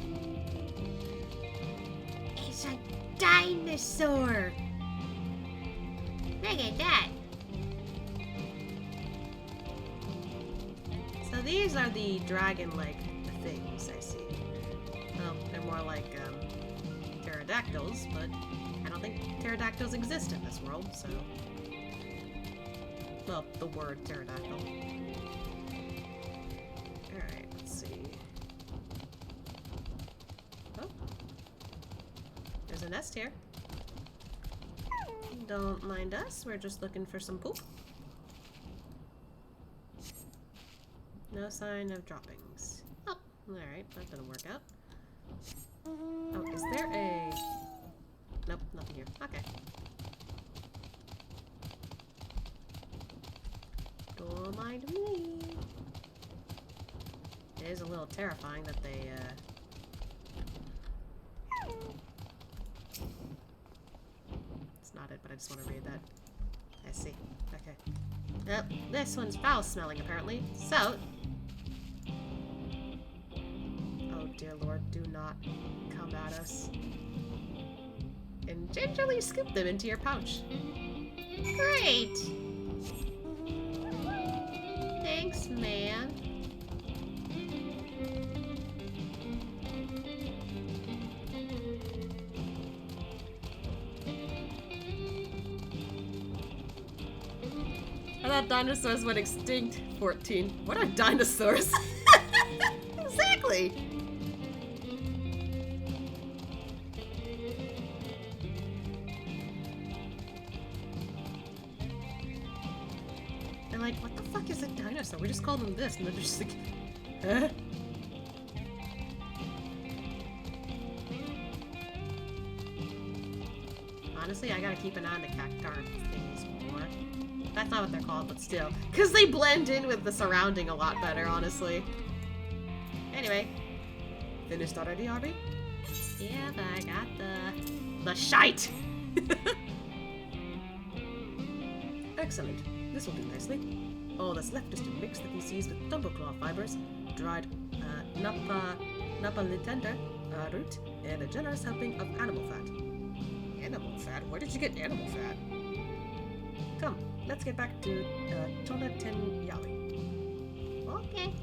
A: It's a dinosaur! Look at that! these are the dragon-like things I see. Well, they're more like pterodactyls, but I don't think pterodactyls exist in this world, so... Well, the word pterodactyl. Alright, let's see. Oh. There's a nest here. Don't mind us, we're just looking for some poop. No sign of droppings. Oh, alright, that didn't work out. Oh, is there a... Nope, nothing here. Okay. Don't mind me. It is a little terrifying that they, It's not it, but I just want to read that. I see. Okay. Yep, this one's foul-smelling, apparently. So... Oh, dear Lord, do not come at us. And gingerly scoop them into your pouch. Great! Thanks, man. I thought dinosaurs went extinct. 14. What are dinosaurs? Exactly! They're like, what the fuck is a dinosaur? We just call them this, and they're just like, huh? Honestly, I gotta keep an eye on the cactar things more. That's not what they're called, but still. Because they blend in with the surrounding a lot better, honestly. Anyway. Finished already, are we? Yeah, but I got the shite!
B: Excellent. This will do nicely. All that's left is to mix the feces with tumbleclaw fibers, dried napa litender root, and a generous helping of animal fat. Animal fat? Where did you get animal fat? Come, let's get back to Tuliyollal.
A: Okay.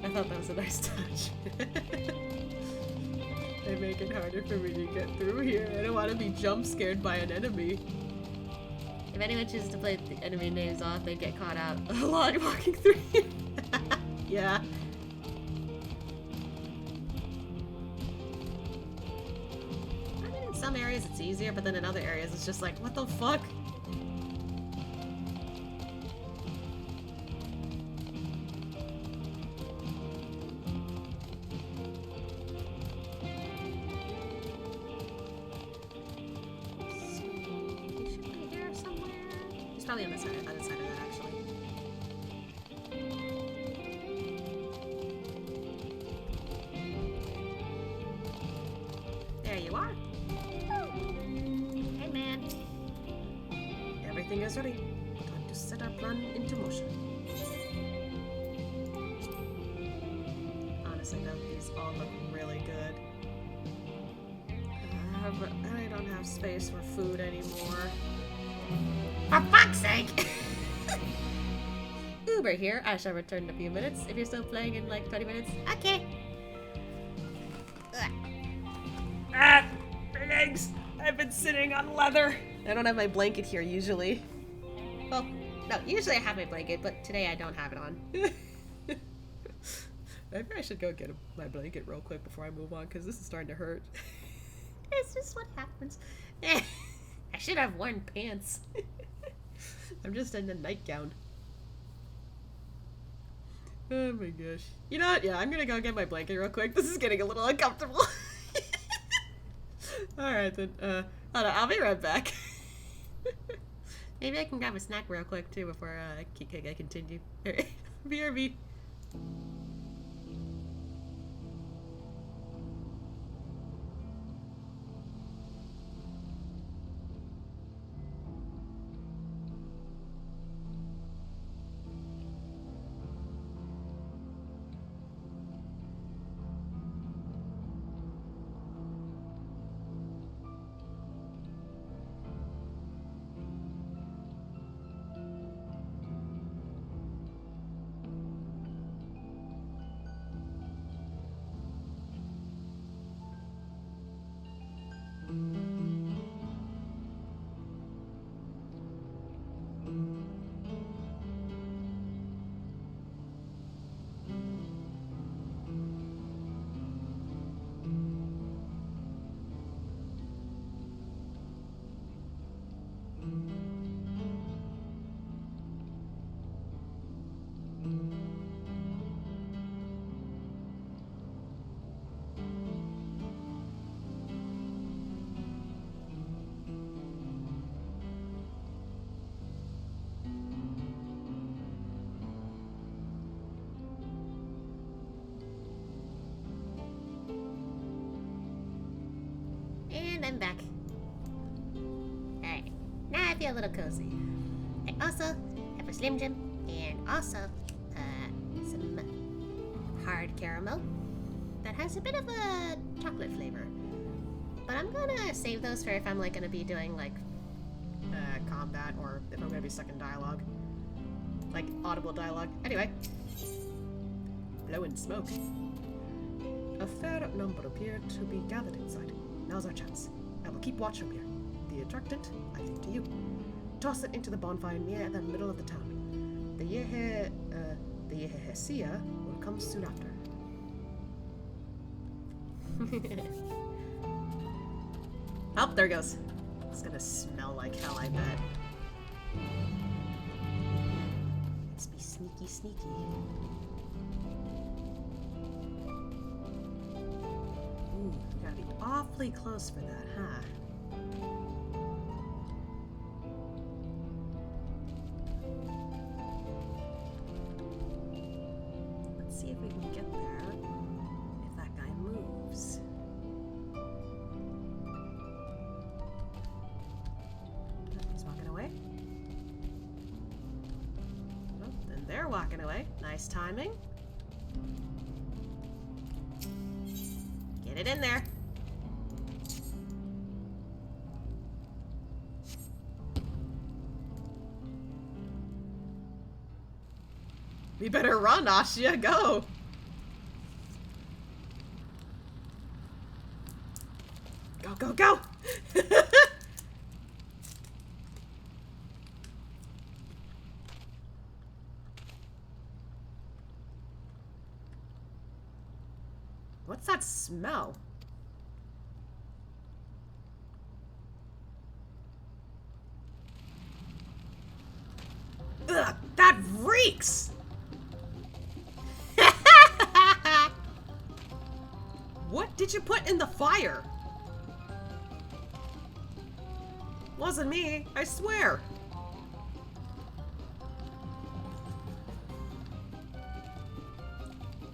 B: I thought that was a nice touch. They make it harder for me to get through here. I don't want to be jump scared by an enemy.
A: If anyone chooses to play the enemy names off, they get caught out a lot walking through here.
B: Yeah.
A: I mean, in some areas it's easier, but then in other areas it's just like, what the fuck? Probably on the other side of that, actually. There you are. Hey, man.
B: Everything is ready. Time to set our plan into motion. Honestly, though, these all look really good. But I don't have space for food anymore.
A: For fuck's sake! Uber here. I shall return in a few minutes. If you're still playing in like 20 minutes. Okay. Ugh.
B: Ah! My legs! I've been sitting on leather! I don't have my blanket here usually.
A: Well, no, usually I have my blanket, but today I don't have it on.
B: Maybe I should go get my blanket real quick before I move on, because this is starting to hurt.
A: It's just what happens. I should have worn pants.
B: I'm just in a nightgown. Oh my gosh. You know what? Yeah, I'm gonna go get my blanket real quick. This is getting a little uncomfortable. Alright then, I'll be right back.
A: Maybe I can grab a snack real quick too before I continue.
B: BRB.
A: And I'm back. Alright, now I feel a little cozy. I also have a Slim Jim and also some hard caramel that has a bit of a chocolate flavor. But I'm gonna save those for if I'm like gonna be doing like combat or if I'm gonna be stuck in dialogue. Like audible dialogue. Anyway.
B: Blowing smoke. A fair number appear to be gathered inside. Now's our chance. I will keep watch from here. The attractant, I leave to you. Toss it into the bonfire near the middle of the town. The Yehesia will come soon after.
A: Oh, there it goes. It's gonna smell like hell, I bet. Let's be sneaky, sneaky.
B: Ooh, you gotta be awfully close for that, huh? Let's see if we can get there if that guy moves. He's walking away. Well, then they're walking away. Nice timing. Get it in there.
A: We better run, Ashia. Go.
B: Go, go, go!
A: What's that smell?
B: Ugh, that reeks! What did you put in the fire? Wasn't me, I swear.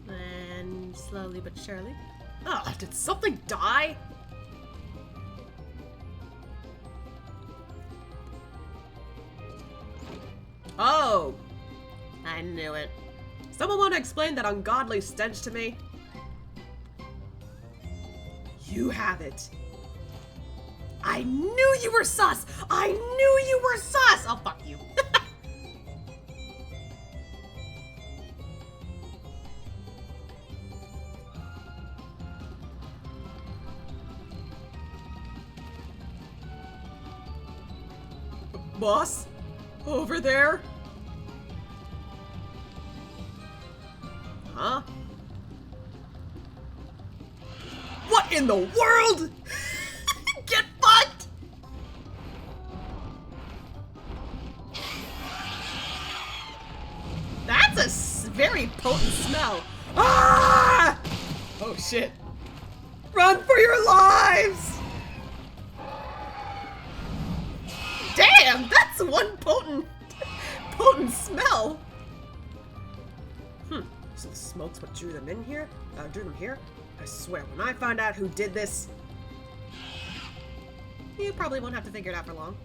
A: And slowly but surely.
B: Ugh, did something die?
A: Oh! I knew it.
B: Someone want to explain that ungodly stench to me? You have it. I knew you were sus! I knew you were sus! Oh, fuck you. Boss? Over there? Huh? What in the world? Get fucked!
A: That's a very potent smell.
B: Ah! Oh shit. Run for your lives!
A: Damn, that's one potent smell.
B: So the smoke's what drew them in here? Drew them here? I swear, when I find out who did this...
A: You probably won't have to figure it out for long.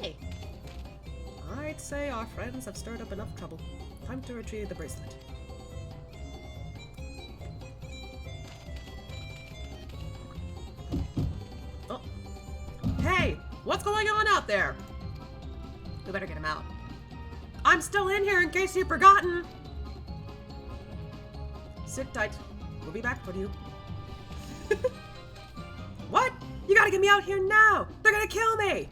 A: Hey.
B: I'd say our friends have stirred up enough trouble. Time to retrieve the bracelet. Oh. Hey! What's going on out there?
A: We better get him out.
B: I'm still in here in case you've forgotten! Sit tight. We'll be back for you. What? You gotta get me out here now! They're gonna kill me!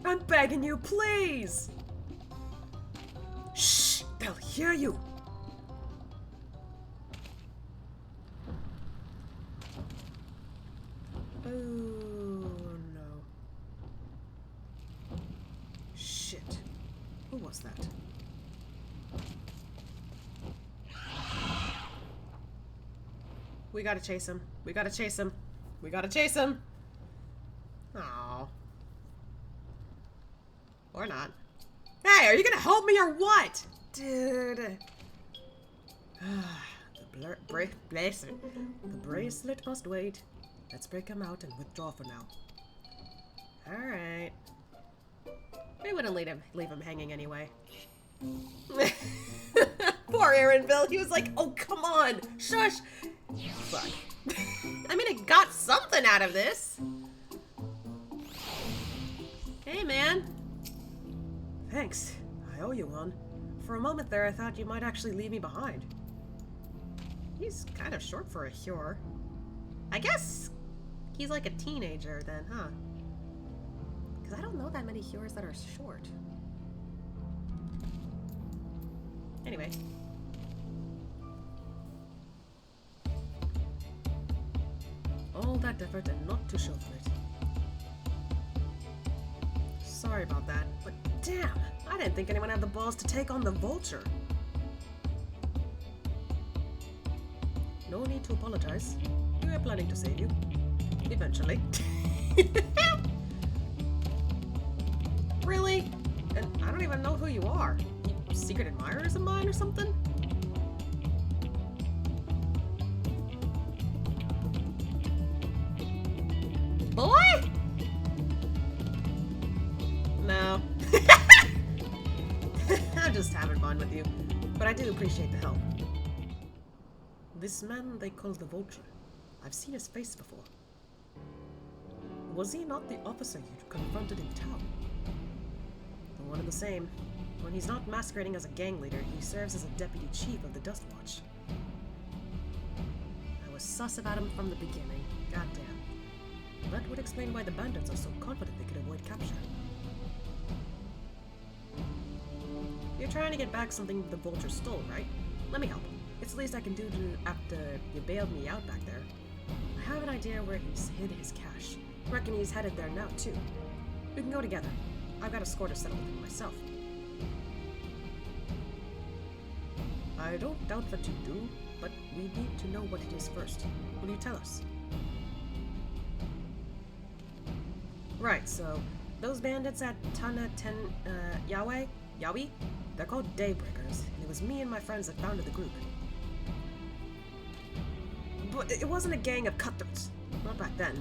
B: I'm begging you, please! Shh! They'll hear you! Almost that. We gotta chase him. We gotta chase him. We gotta chase him! Aww. Or not. Hey, are you gonna help me or what? Dude. The bracelet must wait. Let's break him out and withdraw for now. Alright. We wouldn't leave him hanging anyway. Poor Aaronville. He was like, oh, come on. Shush. Fuck. I mean, it got something out of this. Hey, man. Thanks. I owe you one. For a moment there, I thought you might actually leave me behind. He's kind of short for a Hjor. I guess he's like a teenager then, huh? Because I don't know that many Hjors that are short. Anyway. All that effort and not to show for it. Sorry about that, but damn, I didn't think anyone had the balls to take on the vulture. No need to apologize. We were planning to save you. Eventually. Really? And I don't even know who you are. You secret admirers of mine or something? Boy? No. I'm just having fun with you. But I do appreciate the help. This man they call the Vulture. I've seen his face before. Was he not the officer you confronted in town? One and the same. When he's not masquerading as a gang leader, he serves as a deputy chief of the Dust Watch. I was sus about him from the beginning. Goddamn. That would explain why the bandits are so confident they could avoid capture. You're trying to get back something the Vulture stole, right? Let me help. It's the least I can do after you bailed me out back there. I have an idea where he's hid his cash. Reckon he's headed there now, too. We can go together. I've got a score to settle with him myself. I don't doubt that you do, but we need to know what it is first. Will you tell us? Right, so those bandits at Yawi, they're called Daybreakers, and it was me and my friends that founded the group. But it wasn't a gang of cutthroats, not back then.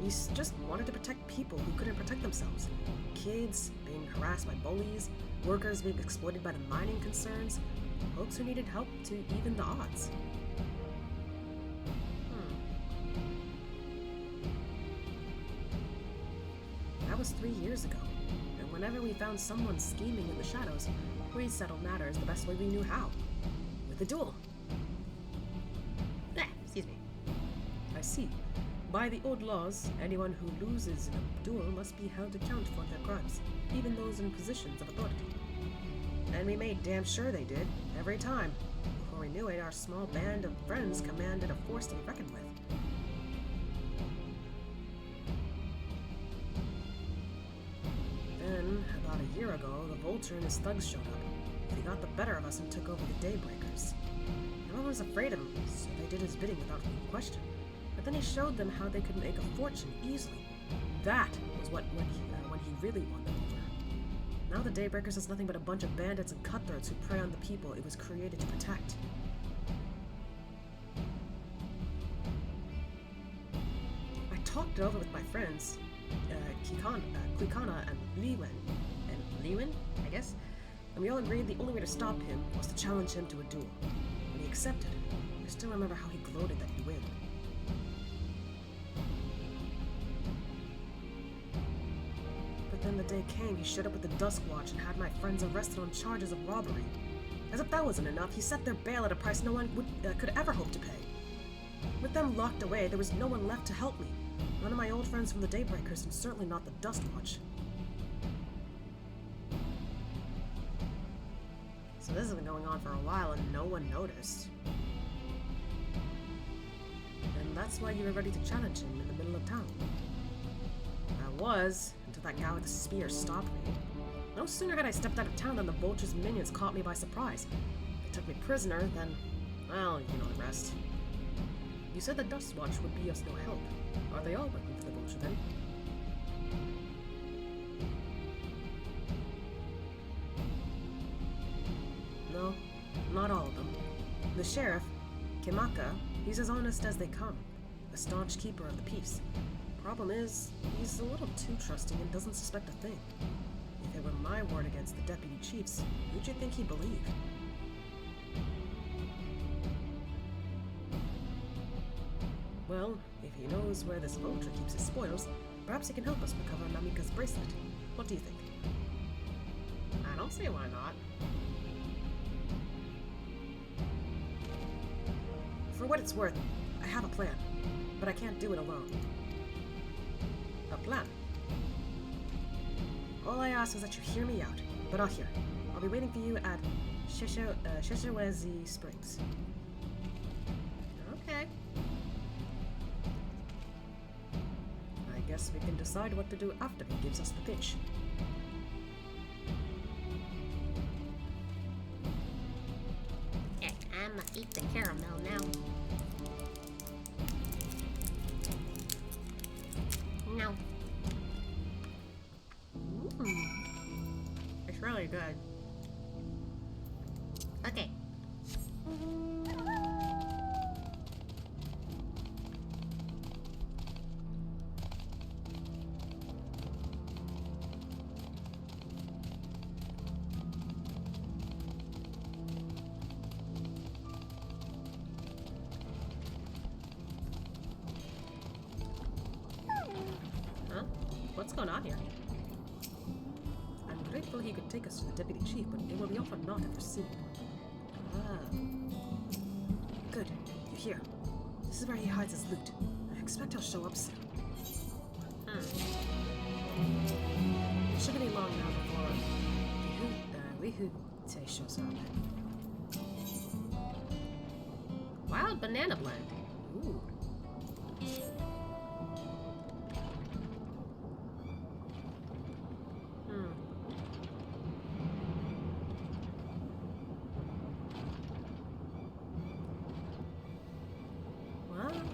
B: We just wanted to protect people who couldn't protect themselves. Kids being harassed by bullies, workers being exploited by the mining concerns, folks who needed help to even the odds. That was 3 years ago, and whenever we found someone scheming in the shadows, we settled matters the best way we knew how. With a duel. Excuse me. I see. By the old laws, anyone who loses in a duel must be held to account for their crimes, even those in positions of authority. And we made damn sure they did, every time. Before we knew it, our small band of friends commanded a force to be reckoned with. Then, about a year ago, the Vulture and his thugs showed up. They got the better of us and took over the Daybreakers. Everyone was afraid of him, so they did his bidding without question. But then he showed them how they could make a fortune easily. That was when he really won them over. Now the Daybreakers is nothing but a bunch of bandits and cutthroats who prey on the people it was created to protect. I talked it over with my friends, Quikana and Lewin, I guess, and we all agreed the only way to stop him was to challenge him to a duel. When he accepted, I still remember how he gloated that he'd win. Then the day came, he showed up with the Dusk Watch and had my friends arrested on charges of robbery. As if that wasn't enough, he set their bail at a price no one could ever hope to pay. With them locked away, there was no one left to help me. None of my old friends from the Daybreakers, and certainly not the Dust Watch. So this has been going on for a while and no one noticed. And that's why you were ready to challenge him in the middle of town. I was, until that guy with the spear stopped me. No sooner had I stepped out of town than the vulture's minions caught me by surprise. They took me prisoner, then, well, you know the rest. You said the Dust Watch would be us no help. Are they all working for the vulture then? No, not all of them. The sheriff, Kimaka, he's as honest as they come. A staunch keeper of the peace. Problem is, he's a little too trusting and doesn't suspect a thing. If it were my word against the deputy chiefs, who'd you think he'd believe? Well, if he knows where this vulture keeps his spoils, perhaps he can help us recover Namika's bracelet. What do you think?
A: I don't see why not.
B: For what it's worth, I have a plan, but I can't do it alone. A plan? All I ask is that you hear me out, but I'll hear. I'll be waiting for you at Shishawezi Springs.
A: Okay.
B: I guess we can decide what to do after he gives us the pitch.
A: Okay, I'ma eat the caramel now. No. It's really good. Okay.
B: What's going on here? I'm grateful he could take us to the deputy chief, but it will be awful not ever seen. Ah. Good. You're here. This is where he hides his loot. I expect he'll show up soon. It shouldn't be long now before Wihute shows up.
A: Wild banana blend.
B: Ooh.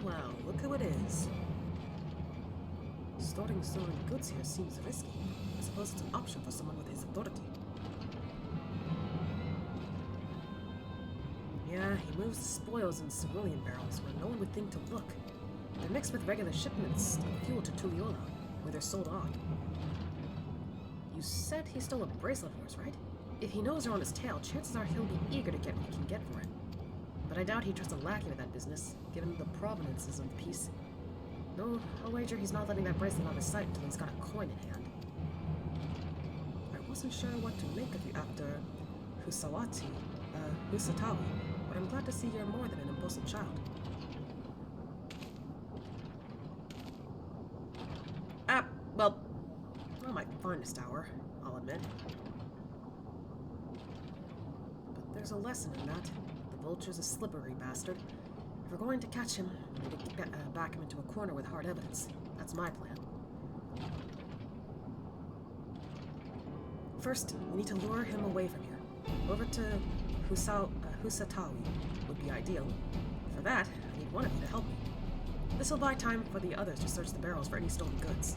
B: Well, look who it is. Storing stolen goods here seems risky. I suppose it's an option for someone with his authority. Yeah, he moves the spoils in civilian barrels where no one would think to look. They're mixed with regular shipments of fuel to Tuliyollal, where they're sold on. You said he stole a bracelet of yours, right? If he knows you're on his tail, chances are he'll be eager to get what he can get for it. But I doubt he trusts a lackey with that business, given the provenances of the piece. No, I'll wager he's not letting that bracelet out of his sight until he's got a coin in hand. I wasn't sure what to make of you after Husatawi, but I'm glad to see you're more than an impulsive child. Well, not my finest hour, I'll admit. But there's a lesson in that. The vulture's a slippery bastard. If we're going to catch him, we need to back him into a corner with hard evidence. That's my plan. First, we need to lure him away from here. Over to Husatawi would be ideal. For that, I need one of you to help me. This will buy time for the others to search the barrels for any stolen goods.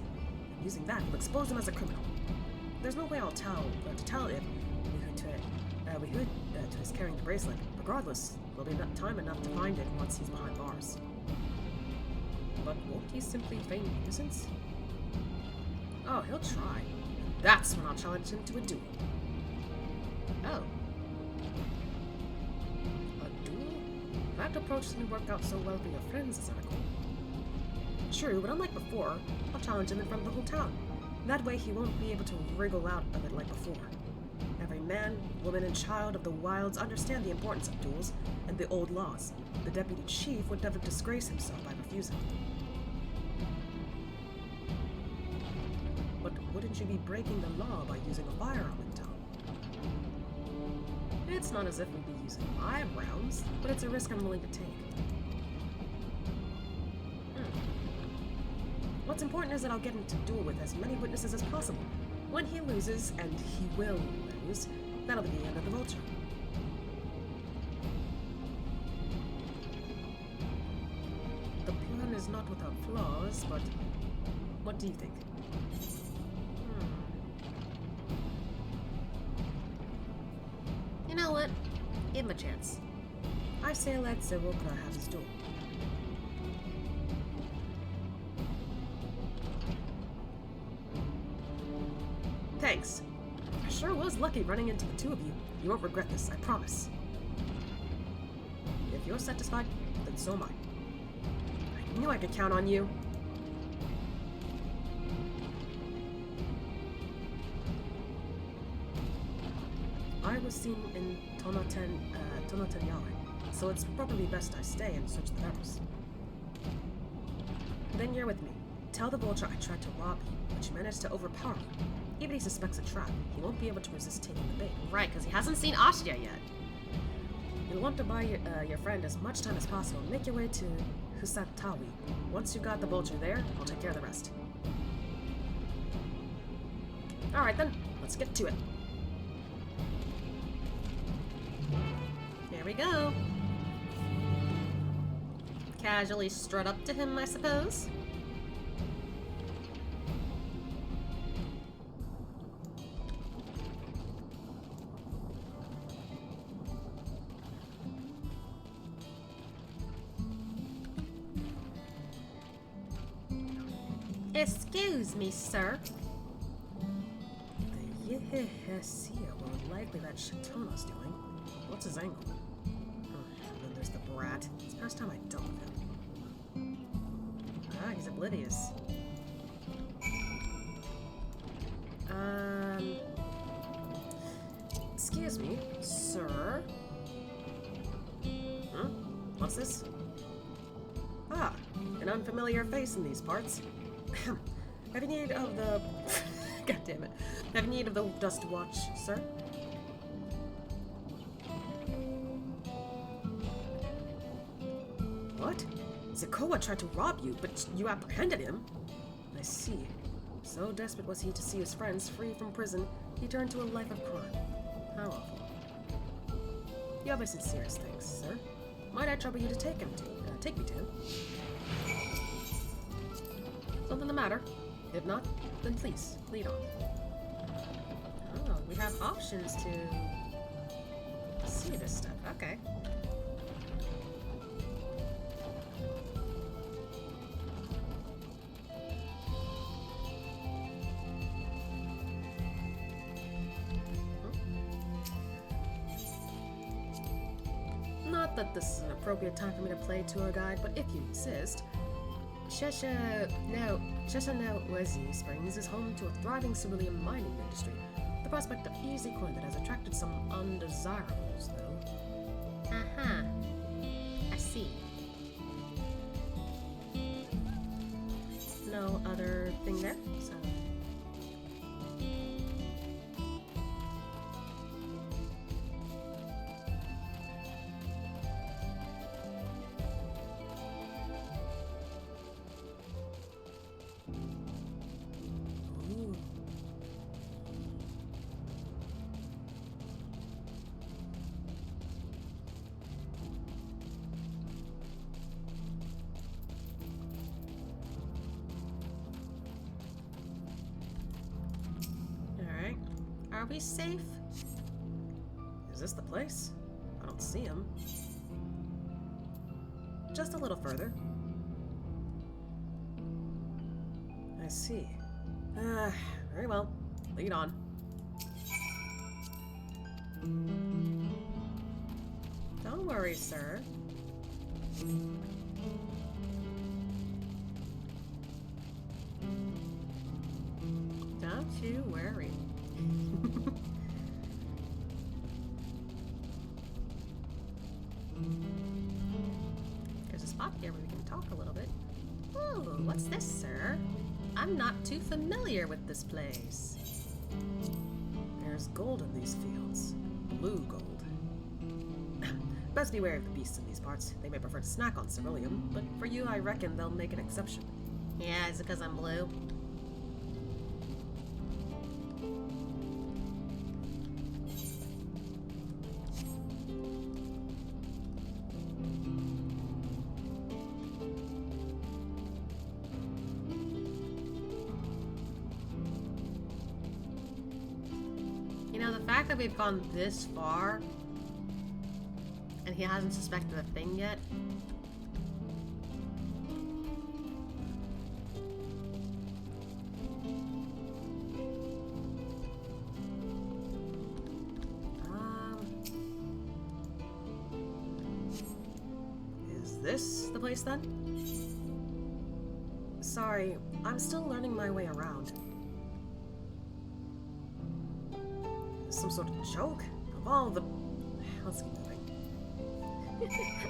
B: Using that, we'll expose him as a criminal. There's no way I'll tell if Wihute is carrying the bracelet. Regardless, there'll be time enough to find it once he's behind bars. But won't he simply feign innocence? Oh, he'll try. That's when I'll challenge him to a duel. Oh. A duel? That approach didn't work out so well for your friends, as I recall. True, but unlike before, I'll challenge him in front of the whole town. That way he won't be able to wriggle out of it like before. Every man, woman, and child of the wilds understand the importance of duels and the old laws. The deputy chief would never disgrace himself by refusing. But wouldn't you be breaking the law by using a firearm in town? It's not as if we'd be using live rounds, but it's a risk I'm willing to take. What's important is that I'll get him to duel with as many witnesses as possible. When he loses, and he will lose, that'll be the end of the vulture. The plan is not without flaws, but what do you think?
A: You know what? Give him a chance.
B: I say let Zerokra have his duel. Thanks. I sure was lucky running into the two of you. You won't regret this, I promise. If you're satisfied, then so am I. I knew I could count on you. I was seen in Tuliyollal, so it's probably best I stay and search the barrels. Then you're with me. Tell the vulture I tried to rob you, but you managed to overpower me. Even if he suspects a trap, he won't be able to resist taking the bait.
A: Right, because he hasn't seen Ashia yet.
B: You'll want to buy your friend as much time as possible. Make your way to Xak Tural. Once you've got the vulture there, I'll take care of the rest. Alright then, let's get to it.
A: There we go. Casually strut up to him, I suppose. Excuse me, sir.
B: The Yehehesia were likely that Shatona's doing. What's his angle? And then there's the brat. It's the first time I dealt with him. Ah, he's oblivious. Excuse me, sir? What's this? Ah, an unfamiliar face in these parts. Have you need of the... God damn it. Have you need of the Dust Watch, sir? What? Zakoa tried to rob you, but you apprehended him? I see. So desperate was he to see his friends free from prison, he turned to a life of crime. How awful. You have a serious thanks, sir. Might I trouble you to take me to him? Something the matter? If not, then please, lead on.
A: Oh, we have options to see this stuff. Okay.
B: Not that this is an appropriate time for me to play tour guide, but if you insist, Cheshire Springs is home to a thriving cerulean mining industry. The prospect of easy coin that has attracted some undesirables, though.
A: Uh-huh. I see.
B: No other thing there, so...
A: Are we safe?
B: Is this the place? I don't see him. Just a little further. I see. Very well. Lead on.
A: Don't worry, sir. Don't you worry. There's a spot here where we can talk a little bit. Ooh, what's this, sir? I'm not too familiar with this place.
B: There's gold in these fields. Blue gold. Best beware of the beasts in these parts. They may prefer to snack on ceruleum, but for you I reckon they'll make an exception.
A: Yeah, is it because I'm blue? You know, the fact that we've gone this far and he hasn't suspected a thing yet.
B: Is this the place then? Sorry, I'm still learning my way around. Some sort of joke? Of all the... Let's keep moving.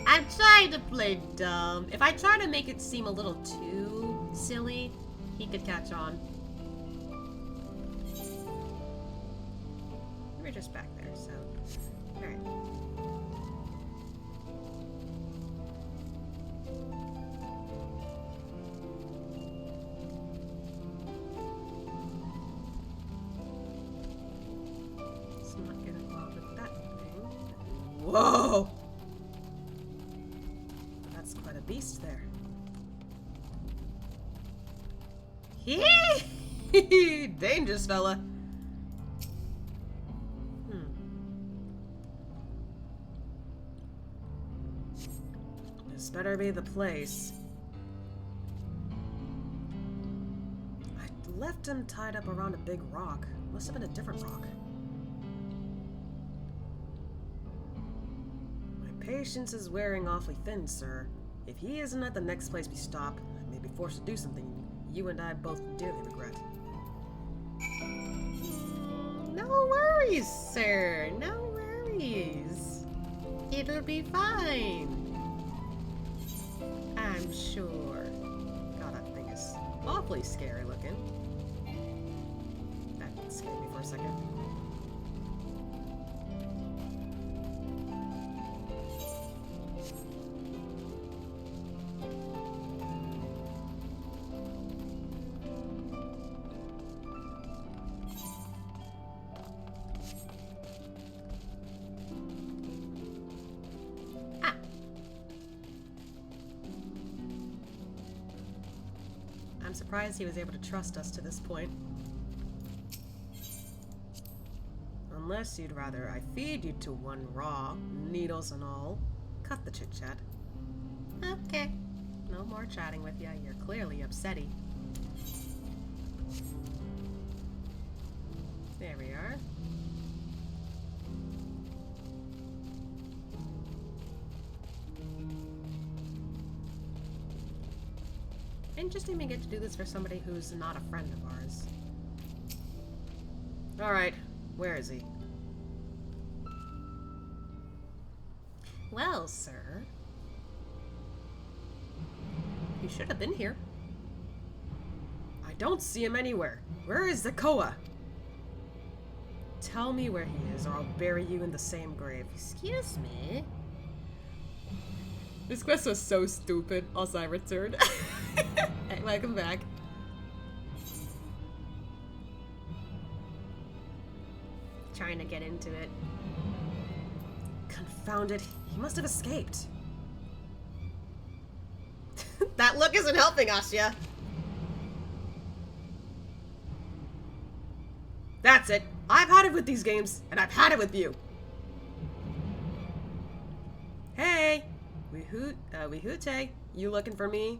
A: I'm trying to play dumb. If I try to make it seem a little too silly, he could catch on. We're just back there, so... Alright. Let's not get involved with that thing.
B: Whoa! That's quite a beast there.
A: Hee!
B: Dangerous fella. This better be the place. I left him tied up around a big rock. Must have been a different rock. My patience is wearing awfully thin, sir. If he isn't at the next place we stop, I may be forced to do something you and I both dearly regret.
A: No worries, sir. No worries. It'll be fine. I'm sure.
B: God, that thing is awfully scary looking. That scared me for a second.
A: I'm surprised he was able to trust us to this point.
B: Unless you'd rather I feed you to one raw, needles and all. Cut the chit-chat.
A: Okay. No more chatting with you. You're clearly upsetty. There we are. Interesting we get to do this for somebody who's not a friend of ours.
B: Alright, where is he?
A: Well, sir.
B: He should have been here. I don't see him anywhere. Where is Zakoa? Tell me where he is, or I'll bury you in the same grave.
A: Excuse me?
B: This quest was so stupid, also I returned. Hey, welcome back.
A: Trying to get into it.
B: Confound it, he must have escaped.
A: That look isn't helping, Asya.
B: That's it. I've had it with these games, and I've had it with you. Hey! Wihute, you looking for me?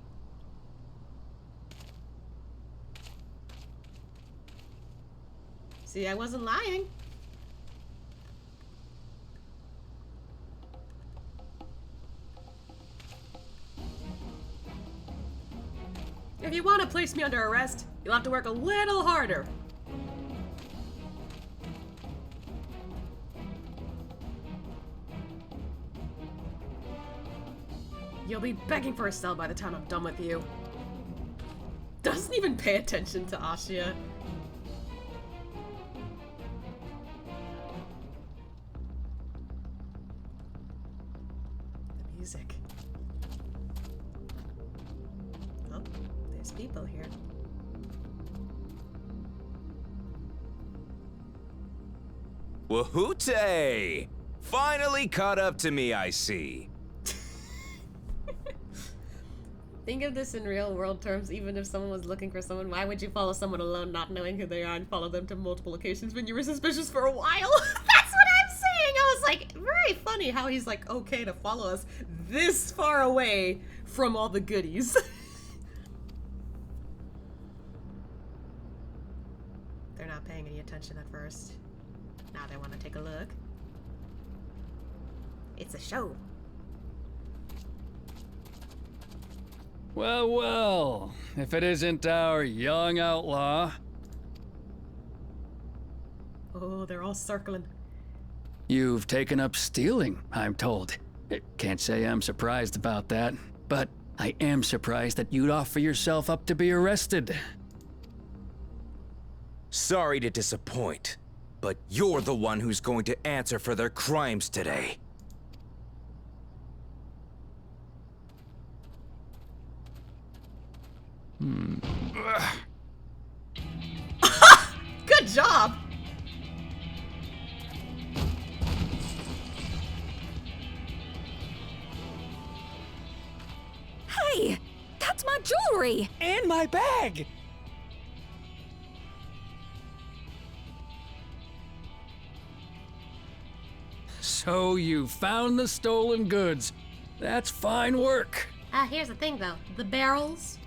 A: See, I wasn't lying.
B: If you want to place me under arrest, you'll have to work a little harder. You'll be begging for a cell by the time I'm done with you. Doesn't even pay attention to Asya. The music. Oh, there's
A: people here.
N: Wahoote! Finally caught up to me, I see.
A: Think of this in real world terms. Even if someone was looking for someone, why would you follow someone alone not knowing who they are and follow them to multiple locations when you were suspicious for a while? That's what I'm saying! I was like, very funny how he's like, okay to follow us this far away from all the goodies. They're not paying any attention at first. Now they want to take a look. It's a show.
M: Well, well, if it isn't our young outlaw.
A: Oh, they're all circling.
M: You've taken up stealing, I'm told. Can't say I'm surprised about that, but I am surprised that you'd offer yourself up to be arrested.
N: Sorry to disappoint, but you're the one who's going to answer for their crimes today.
A: Good job!
P: Hey! That's my jewelry!
M: And my bag! So you found the stolen goods. That's fine work.
A: Here's the thing though. The barrels.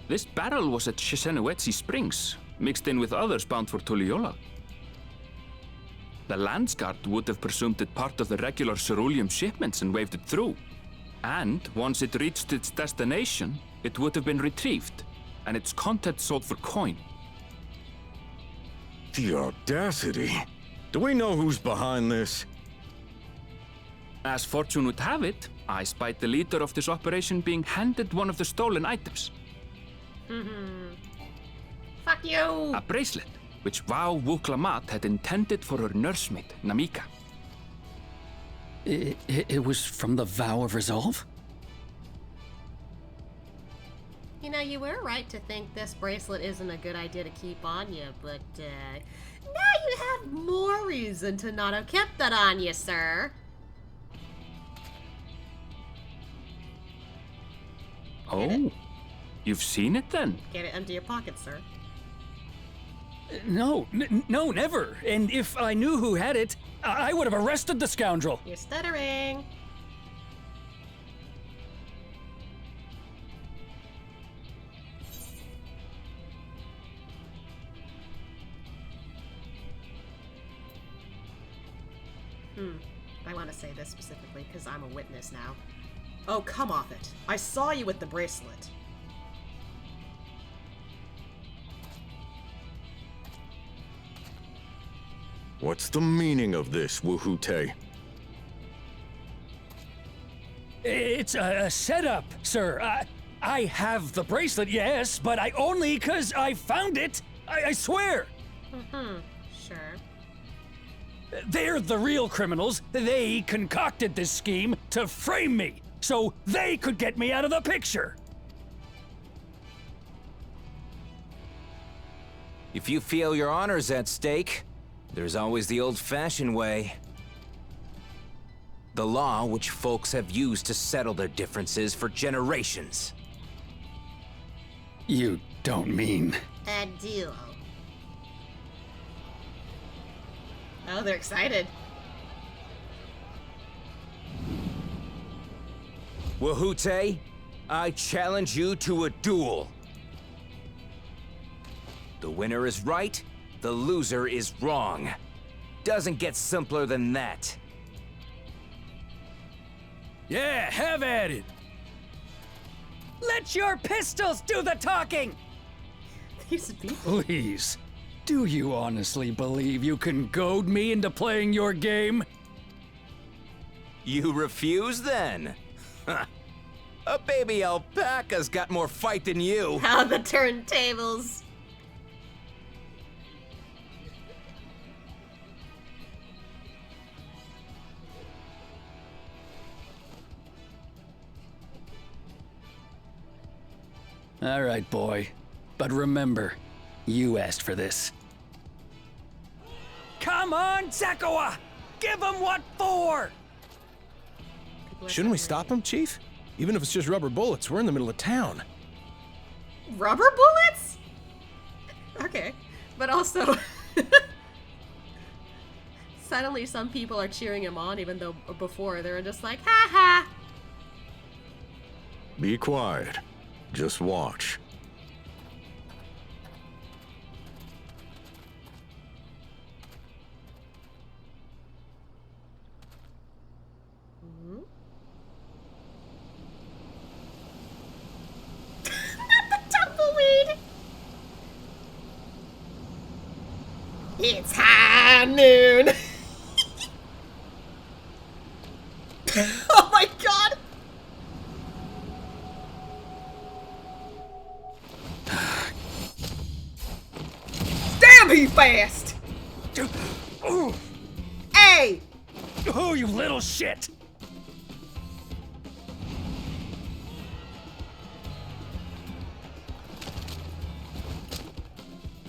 D: This barrel was at Shisenuetsi Springs, mixed in with others bound for Tuliyollal. The Landsguard would have presumed it part of the regular ceruleum shipments and waved it through. And once it reached its destination, it would have been retrieved, and its contents sold for coin.
O: The audacity. Do we know who's behind this?
D: As fortune would have it, I spied the leader of this operation being handed one of the stolen items.
A: Fuck you!
D: A bracelet, which Vau Wuklamat had intended for her nursemaid, Namika.
M: It was from the Vow of Resolve?
A: You know, you were right to think this bracelet isn't a good idea to keep on you, but now you have more reason to not have kept that on you, sir.
D: Oh, you've seen it then?
A: Get it empty your pocket, sir.
M: No, no, never. And if I knew who had it, I would have arrested the scoundrel.
A: You're stuttering. I want to say this specifically because I'm a witness now. Oh, come off it. I saw you with the bracelet.
O: What's the meaning of this, Wahoote?
M: It's a setup, sir. I have the bracelet, yes, but I only because I found it. I swear.
A: Sure.
M: They're the real criminals. They concocted this scheme to frame me, so they could get me out of the picture.
N: If you feel your honor's at stake, there's always the old-fashioned way. The law which folks have used to settle their differences for generations.
M: You don't mean...
A: A duel. Oh, they're excited.
N: Wahoote, I challenge you to a duel. The winner is right, the loser is wrong. Doesn't get simpler than that.
M: Yeah, have at it.
P: Let your pistols do the talking!
A: These people.
M: Please, do you honestly believe you can goad me into playing your game?
N: You refuse then? A baby alpaca's got more fight than you.
A: How the turntables.
M: All right, boy. But remember, you asked for this.
P: Come on, Zakawa! Give him what for!
H: Shouldn't we stop him, Chief? Even if it's just rubber bullets, we're in the middle of town.
A: Rubber bullets? Okay. But also, suddenly some people are cheering him on, even though before they were just like, ha ha!
O: Be quiet. Just watch.
A: Tumbleweed! It's high noon! Oh my god! Damn, he fast! Hey!
P: Oh, you little shit!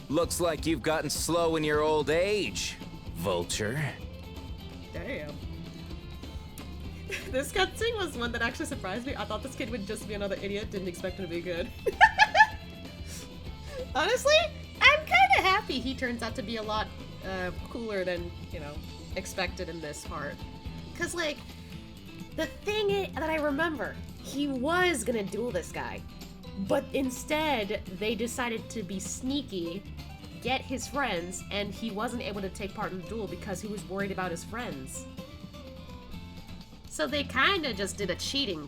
N: Looks like you've gotten slow in your old age, vulture.
A: Damn. This cutscene was one that actually surprised me. I thought this kid would just be another idiot, didn't expect him to be good. Honestly, I'm kind of happy he turns out to be a lot cooler than, you know, expected in this part. Because, like, the thing that I remember, he was gonna duel this guy. But instead, they decided to be sneaky, get his friends, and he wasn't able to take part in the duel because he was worried about his friends. So they kind of just did a cheating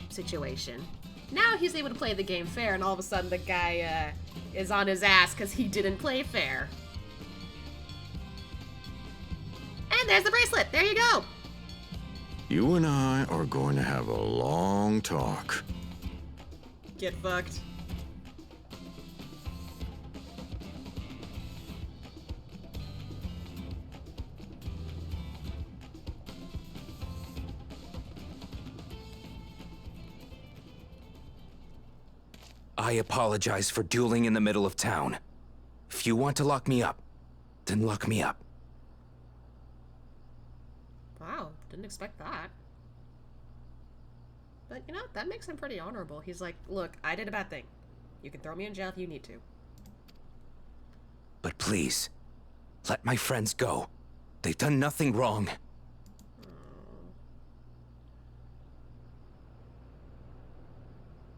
A: situation. Now he's able to play the game fair, and all of a sudden the guy is on his ass because he didn't play fair. And there's the bracelet! There you go!
O: You and I are going to have a long talk.
A: Get fucked.
N: I apologize for dueling in the middle of town. If you want to lock me up, then lock me up.
A: Wow, didn't expect that. But, you know, that makes him pretty honorable. He's like, look, I did a bad thing. You can throw me in jail if you need to.
N: But please, let my friends go. They've done nothing wrong.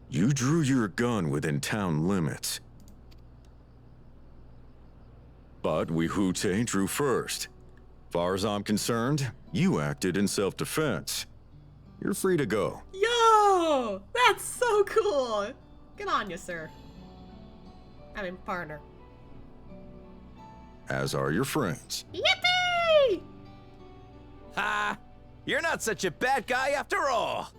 O: You drew your gun within town limits. But Wihute drew first. Far as I'm concerned, you acted in self-defense. You're free to go.
A: Yo! That's so cool! Good on you, sir. I mean, partner.
O: As are your friends.
A: Yippee!
N: Ha! You're not such a bad guy after all!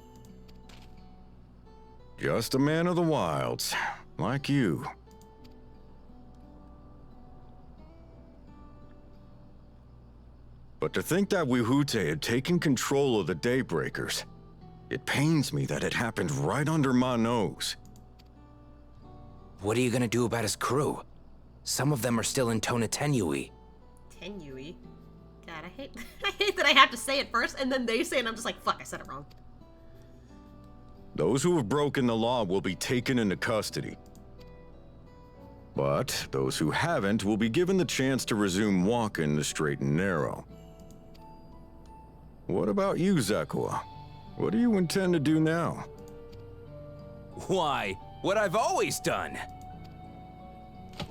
O: Just a man of the wilds, like you. But to think that Wihute had taken control of the Daybreakers, it pains me that it happened right under my nose.
N: What are you gonna do about his crew? Some of them are still in Tonatenui.
A: Tenui? God, I hate that I have to say it first, and then they say it, and I'm just like, fuck, I said it wrong.
O: Those who have broken the law will be taken into custody. But those who haven't will be given the chance to resume walking the straight and narrow. What about you, Zakawa? What do you intend to do now?
N: Why, what I've always done.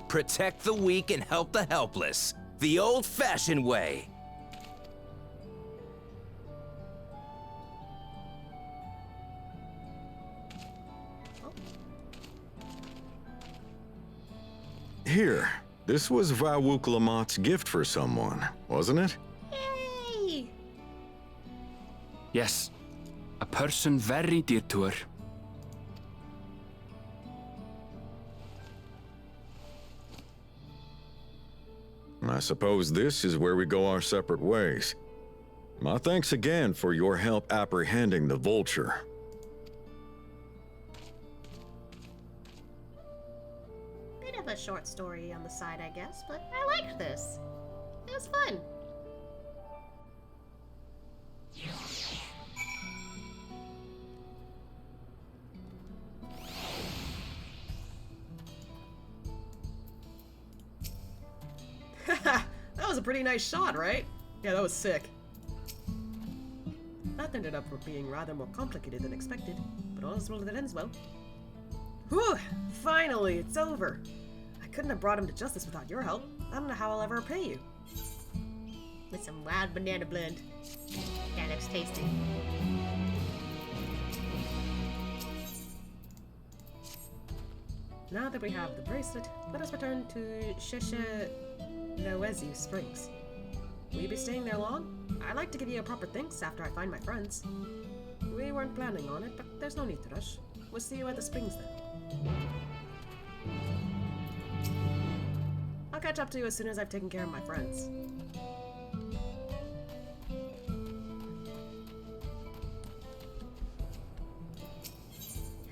N: Protect the weak and help the helpless. The old-fashioned way.
O: Here, this was Vawuk Lamott's gift for someone, wasn't it?
A: Yay!
D: Yes, a person very dear to her.
O: I suppose this is where we go our separate ways. My thanks again for your help apprehending the vulture.
A: a short story on the side, I guess, but I liked this. It was fun.
B: That was a pretty nice shot, right? Yeah, that was sick. That ended up being rather more complicated than expected, but all's well that ends well. Whew! Finally, it's over. I couldn't have brought him to justice without your help. I don't know how I'll ever repay you.
A: With some wild banana blend. That looks tasty.
B: Now that we have the bracelet, let us return to Sheshe Springs. Will you be staying there long? I'd like to give you a proper thanks after I find my friends. We weren't planning on it, but there's no need to rush. We'll see you at the springs then. I'll catch up to you as soon as I've taken care of my friends.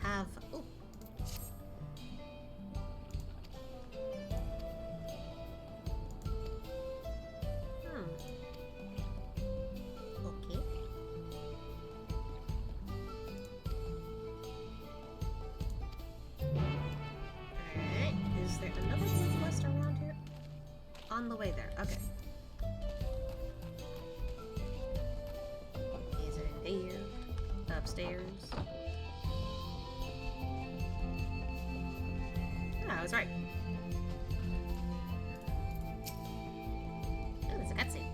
A: Have... Ooh. Okay. Alright, is there another quest around here? On the way there, okay. Is it here? Upstairs? I was right. Oh, there's a cutscene.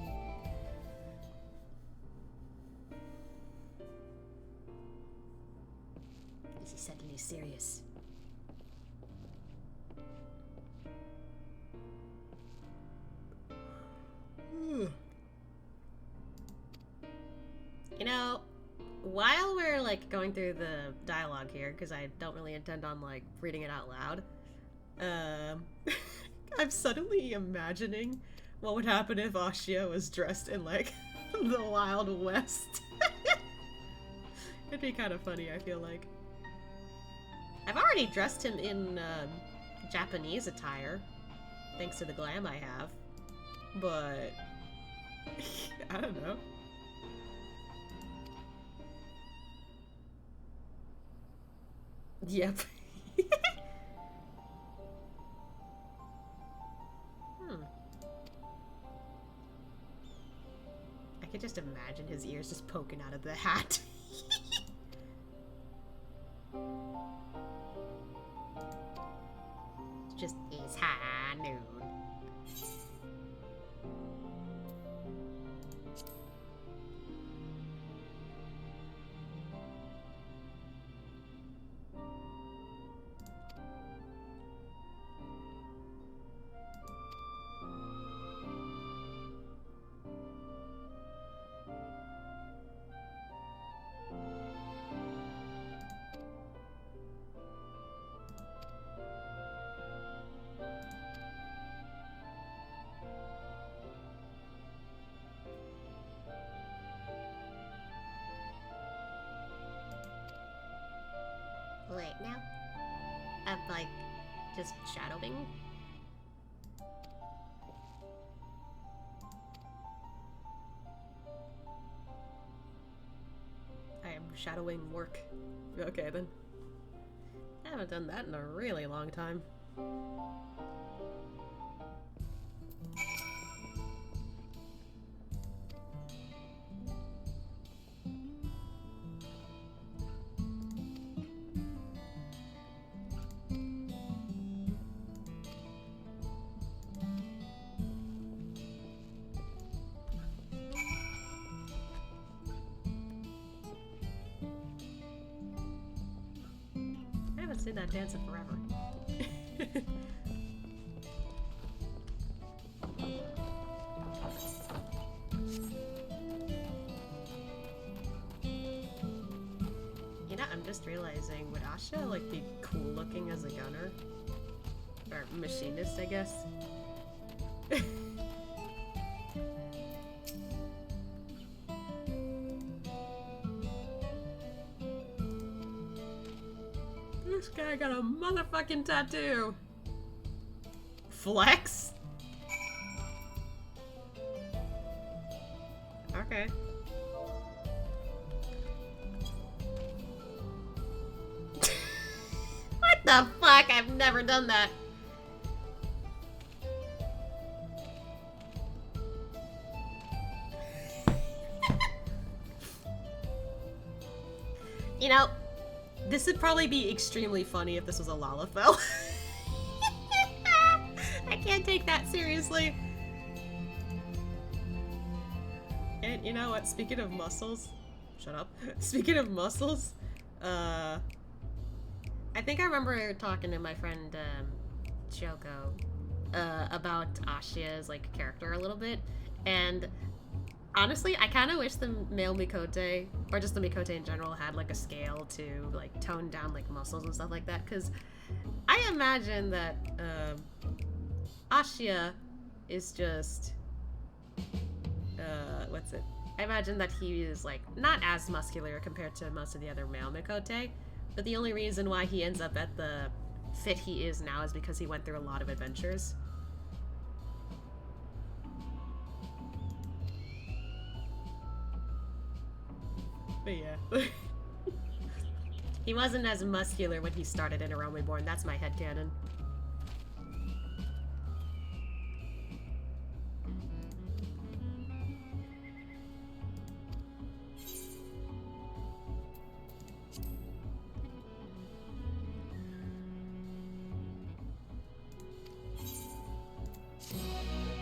A: Is he suddenly serious? You know, while we're like going through the dialogue here, because I don't really intend on like reading it out loud, I'm suddenly imagining what would happen if Ashia was dressed in like the Wild West. It'd be kind of funny, I feel like. I've already dressed him in Japanese attire, thanks to the glam I have, but I don't know. Yep. I could just imagine his ears just poking out of the hat. It's just it's high noon. Wait, now? I'm like, just shadowing? I am shadowing work. Okay then. I haven't done that in a really long time. I haven't seen that dance in forever. You know, I'm just realizing, would Asha like be cool looking as a gunner? Or machinist, I guess? This guy got a motherfucking tattoo! Flex? Okay. What the fuck? I've never done that. You know, this would probably be extremely funny if this was a Lalafell. I can't take that seriously. And you know what? Speaking of muscles, shut up. Speaking of muscles, I think I remember talking to my friend Choco about Ashia's like character a little bit, and honestly, I kind of wish the male Mikote, or just the Mikote in general, had like a scale to like tone down like muscles and stuff like that, because I imagine that Ashia is just what's it? I imagine that he is like not as muscular compared to most of the other male Mikote, but the only reason why he ends up at the fit he is now is because he went through a lot of adventures. But yeah. He wasn't as muscular when he started in A Realm Reborn. That's my headcanon.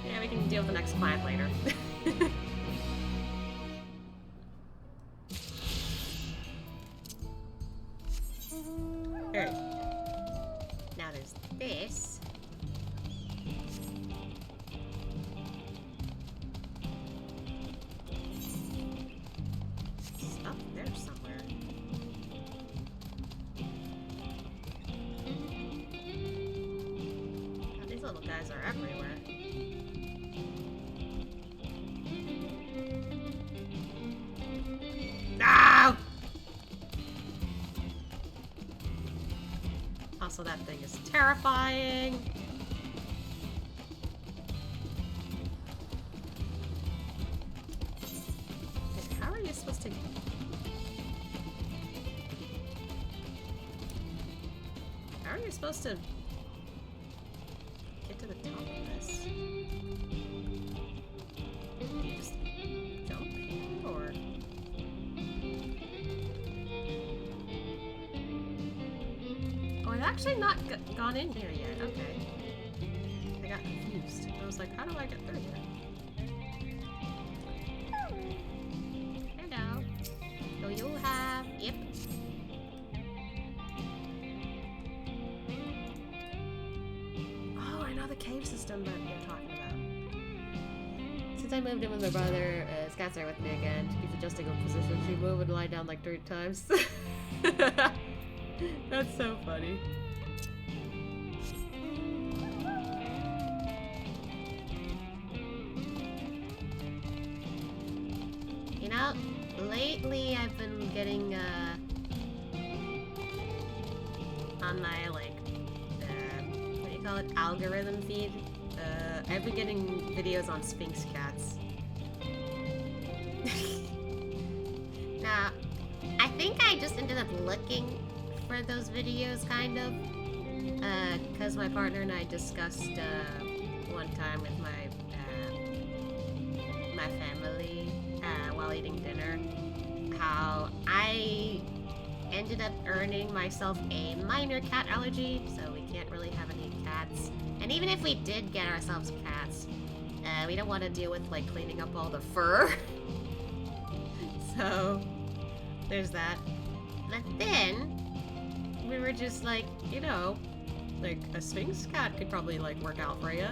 A: Yeah, we can deal with the next client later. Alright. Now there's this. It's up there somewhere. God, these little guys are everywhere. No! Also, that thing is terrifying. How are you supposed to... How are you supposed to get to the top of this? Do you just jump here, or... Oh, I've actually not gone in here yet. Okay. I got confused. I was like, how do I get through here? Hello. Do you have... Yep. Oh, I know the cave system that you're talking about. Since I moved in with my brother, Scott's there with me again. She keeps adjusting her position. She moved and lie down like 3 times. That's so funny. You know, lately I've been getting on my like what do you call it, algorithm feed. I've been getting videos on Sphinx cats. Now, I think I just ended up looking for those videos, kind of, because my partner and I discussed one time with my my family while eating dinner how I ended up earning myself a minor cat allergy, so we can't really have any cats. And even if we did get ourselves cats, we don't want to deal with like cleaning up all the fur. So there's that. But then we were just like, you know, like a Sphinx cat could probably like work out for you.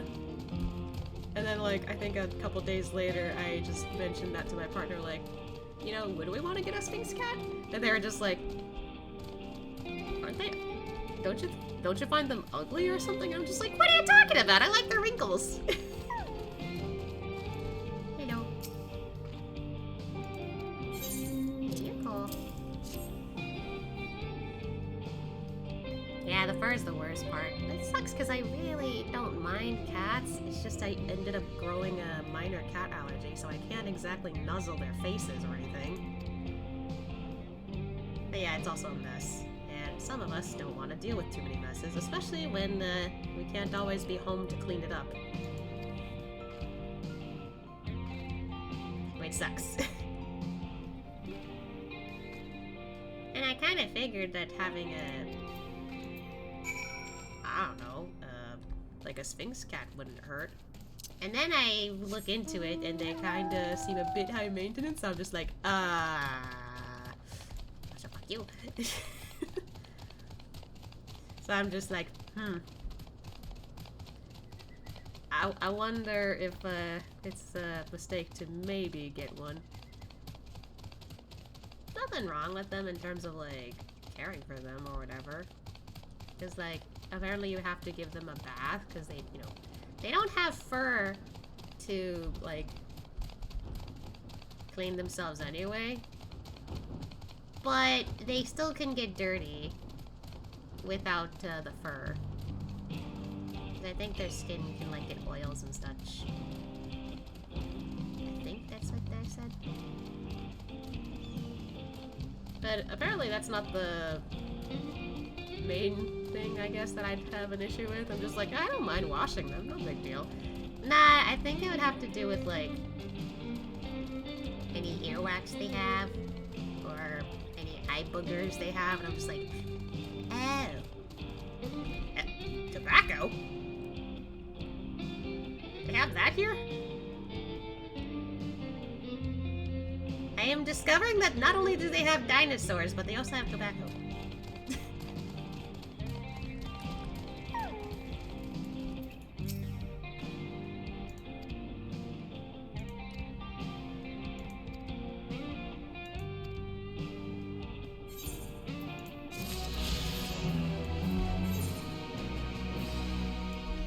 A: And then like I think a couple days later I just mentioned that to my partner, like, you know, would we want to get a Sphinx cat? And they were just like, aren't they? Don't you find them ugly or something? I'm just like, what are you talking about? I like their wrinkles. Hello. You're cool. Yeah, the fur is the worst part. It sucks because I really don't mind cats. It's just I ended up growing a minor cat allergy, so I can't exactly nuzzle their faces or anything. But yeah, it's also a mess. And some of us don't want to deal with too many messes, especially when we can't always be home to clean it up. Which sucks. And I kind of figured that having I don't know, like a Sphinx cat wouldn't hurt. And then I look into it and they kind of seem a bit high maintenance, so I'm just like, so fuck you. So I'm just like, I wonder if it's a mistake to maybe get one. Nothing wrong with them in terms of like caring for them or whatever. Because like apparently you have to give them a bath because they, you know, they don't have fur to like clean themselves anyway. But they still can get dirty without the fur. I think their skin can like get oils and such. I think that's what they said. But apparently that's not the main thing, I guess, that I'd have an issue with. I'm just like, I don't mind washing them, no big deal. Nah, I think it would have to do with like any earwax they have or any eye boogers they have, and I'm just like, oh. Tobacco? They have that here? I am discovering that not only do they have dinosaurs, but they also have tobacco.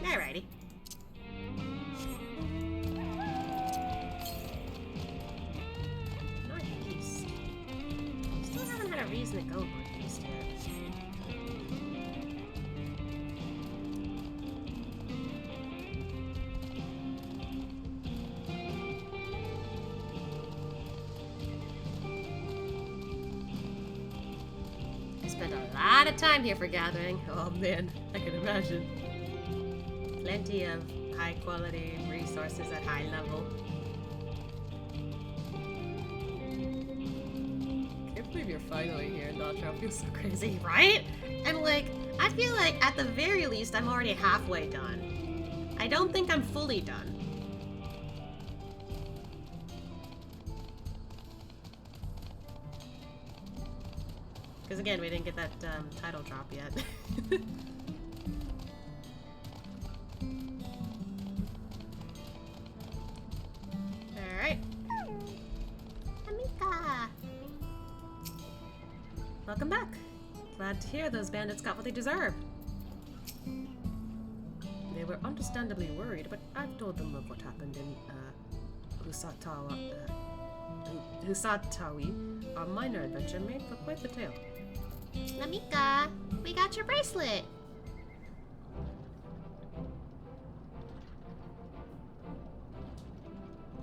A: Alrighty. Northeast. Still haven't had a reason to go northeast yet. I spent a lot of time here for gathering. Oh man, I can imagine. Plenty of high quality resources at high level. Can't believe you're finally here, Dawnservant. Feels so crazy, right? And like, I feel like at the very least I'm already halfway done. I don't think I'm fully done. Because again, we didn't get that title drop yet. Alright. Amika! Welcome back. Glad to hear those bandits got what they deserve. They were understandably worried, but I've told them of what happened in Husatawi. Our minor adventure made for quite the tale. Namika, we got your bracelet.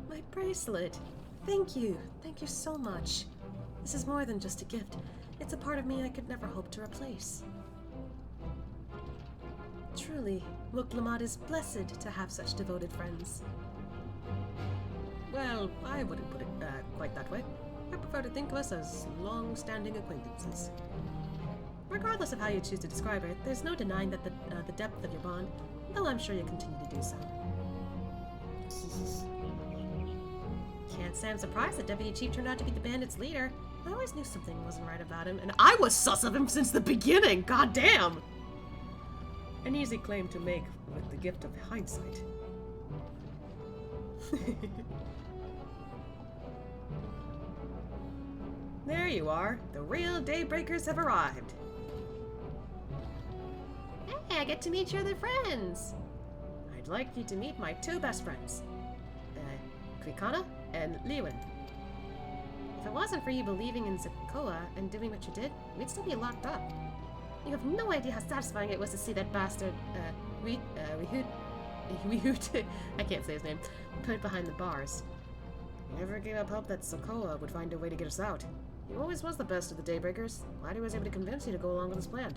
A: My bracelet. Thank you. Thank you so much. This is more than just a gift. It's a part of me I could never hope to replace. Truly, Muklamad is blessed to have such devoted friends. Well, I wouldn't put it quite that way. I prefer to think of us as long-standing acquaintances. Regardless of how you choose to describe it, there's no denying that the depth of your bond, though I'm sure you'll continue to do so. Can't say I'm surprised that Deputy Chief turned out to be the bandit's leader. I always knew something wasn't right about him, and I was sus of him since the beginning! God damn! An easy claim to make with the gift of hindsight. There you are. The real Daybreakers have arrived. Hey, I get to meet your other friends. I'd like you to meet my two best friends. Krikana and Lewin. If it wasn't for you believing in Zakoa and doing what you did, we'd still be locked up. You have no idea how satisfying it was to see that bastard, Rihoot, I can't say his name, put behind the bars. He never gave up hope that Sokoa would find a way to get us out. He always was the best of the Daybreakers. Glad he was able to convince you to go along with his plan.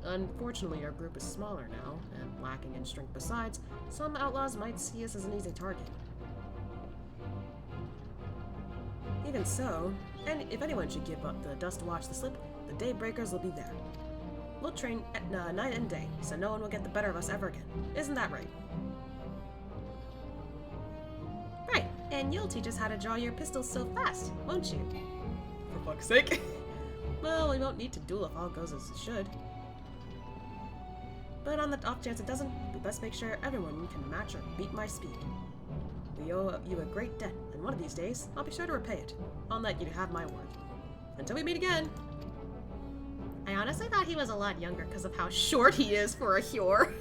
A: Unfortunately, our group is smaller now, and lacking in strength besides, some outlaws might see us as an easy target. Even so, and if anyone should give up the Dust Watch the slip, the Daybreakers will be there. We'll train at night and day, so no one will get the better of us ever again. Isn't that right? Right, and you'll teach us how to draw your pistols so fast, won't you? For fuck's sake. Well, we won't need to duel if all goes as it should. But on the off chance it doesn't, we best make sure everyone can match or beat my speed. We owe you a great debt, and one of these days, I'll be sure to repay it. I'll let you have my word. Until we meet again. I honestly thought he was a lot younger because of how short he is for a Hjor.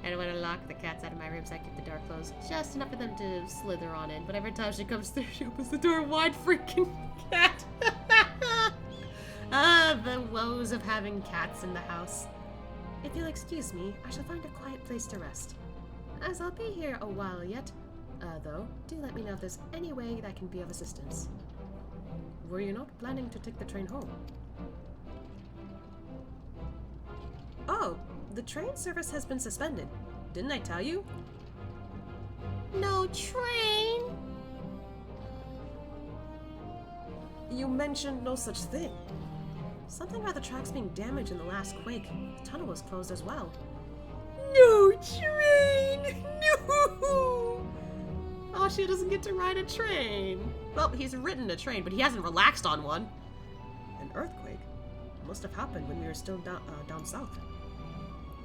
A: I don't want to lock the cats out of my room, so I keep the door closed. Just enough for them to slither on in, but every time she comes through, she opens the door wide. Freaking cat! Ah, the woes of having cats in the house. If you'll excuse me, I shall find a quiet place to rest. As I'll be here a while yet, though, do let me know if there's any way that can be of assistance. Were you not planning to take the train home? Oh, the train service has been suspended. Didn't I tell you? No train! You mentioned no such thing. Something about the tracks being damaged in the last quake. The tunnel was closed as well. No train! No! Ashia doesn't get to ride a train. Well, he's ridden a train, but he hasn't relaxed on one. An earthquake? Must have happened when we were still down south.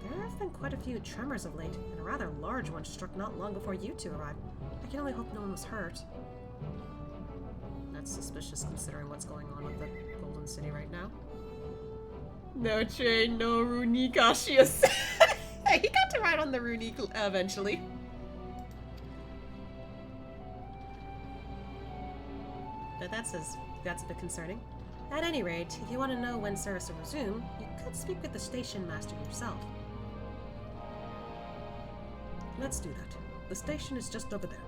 A: There have been quite a few tremors of late, and a rather large one struck not long before you two arrived. I can only hope no one was hurt. That's suspicious considering what's going on with the Golden City right now. No train, no Runique, Ashia said. He got to ride on the Runique eventually. But that's a bit concerning. At any rate, if you want to know when service will resume, you could speak with the station master yourself. Let's do that. The station is just over there.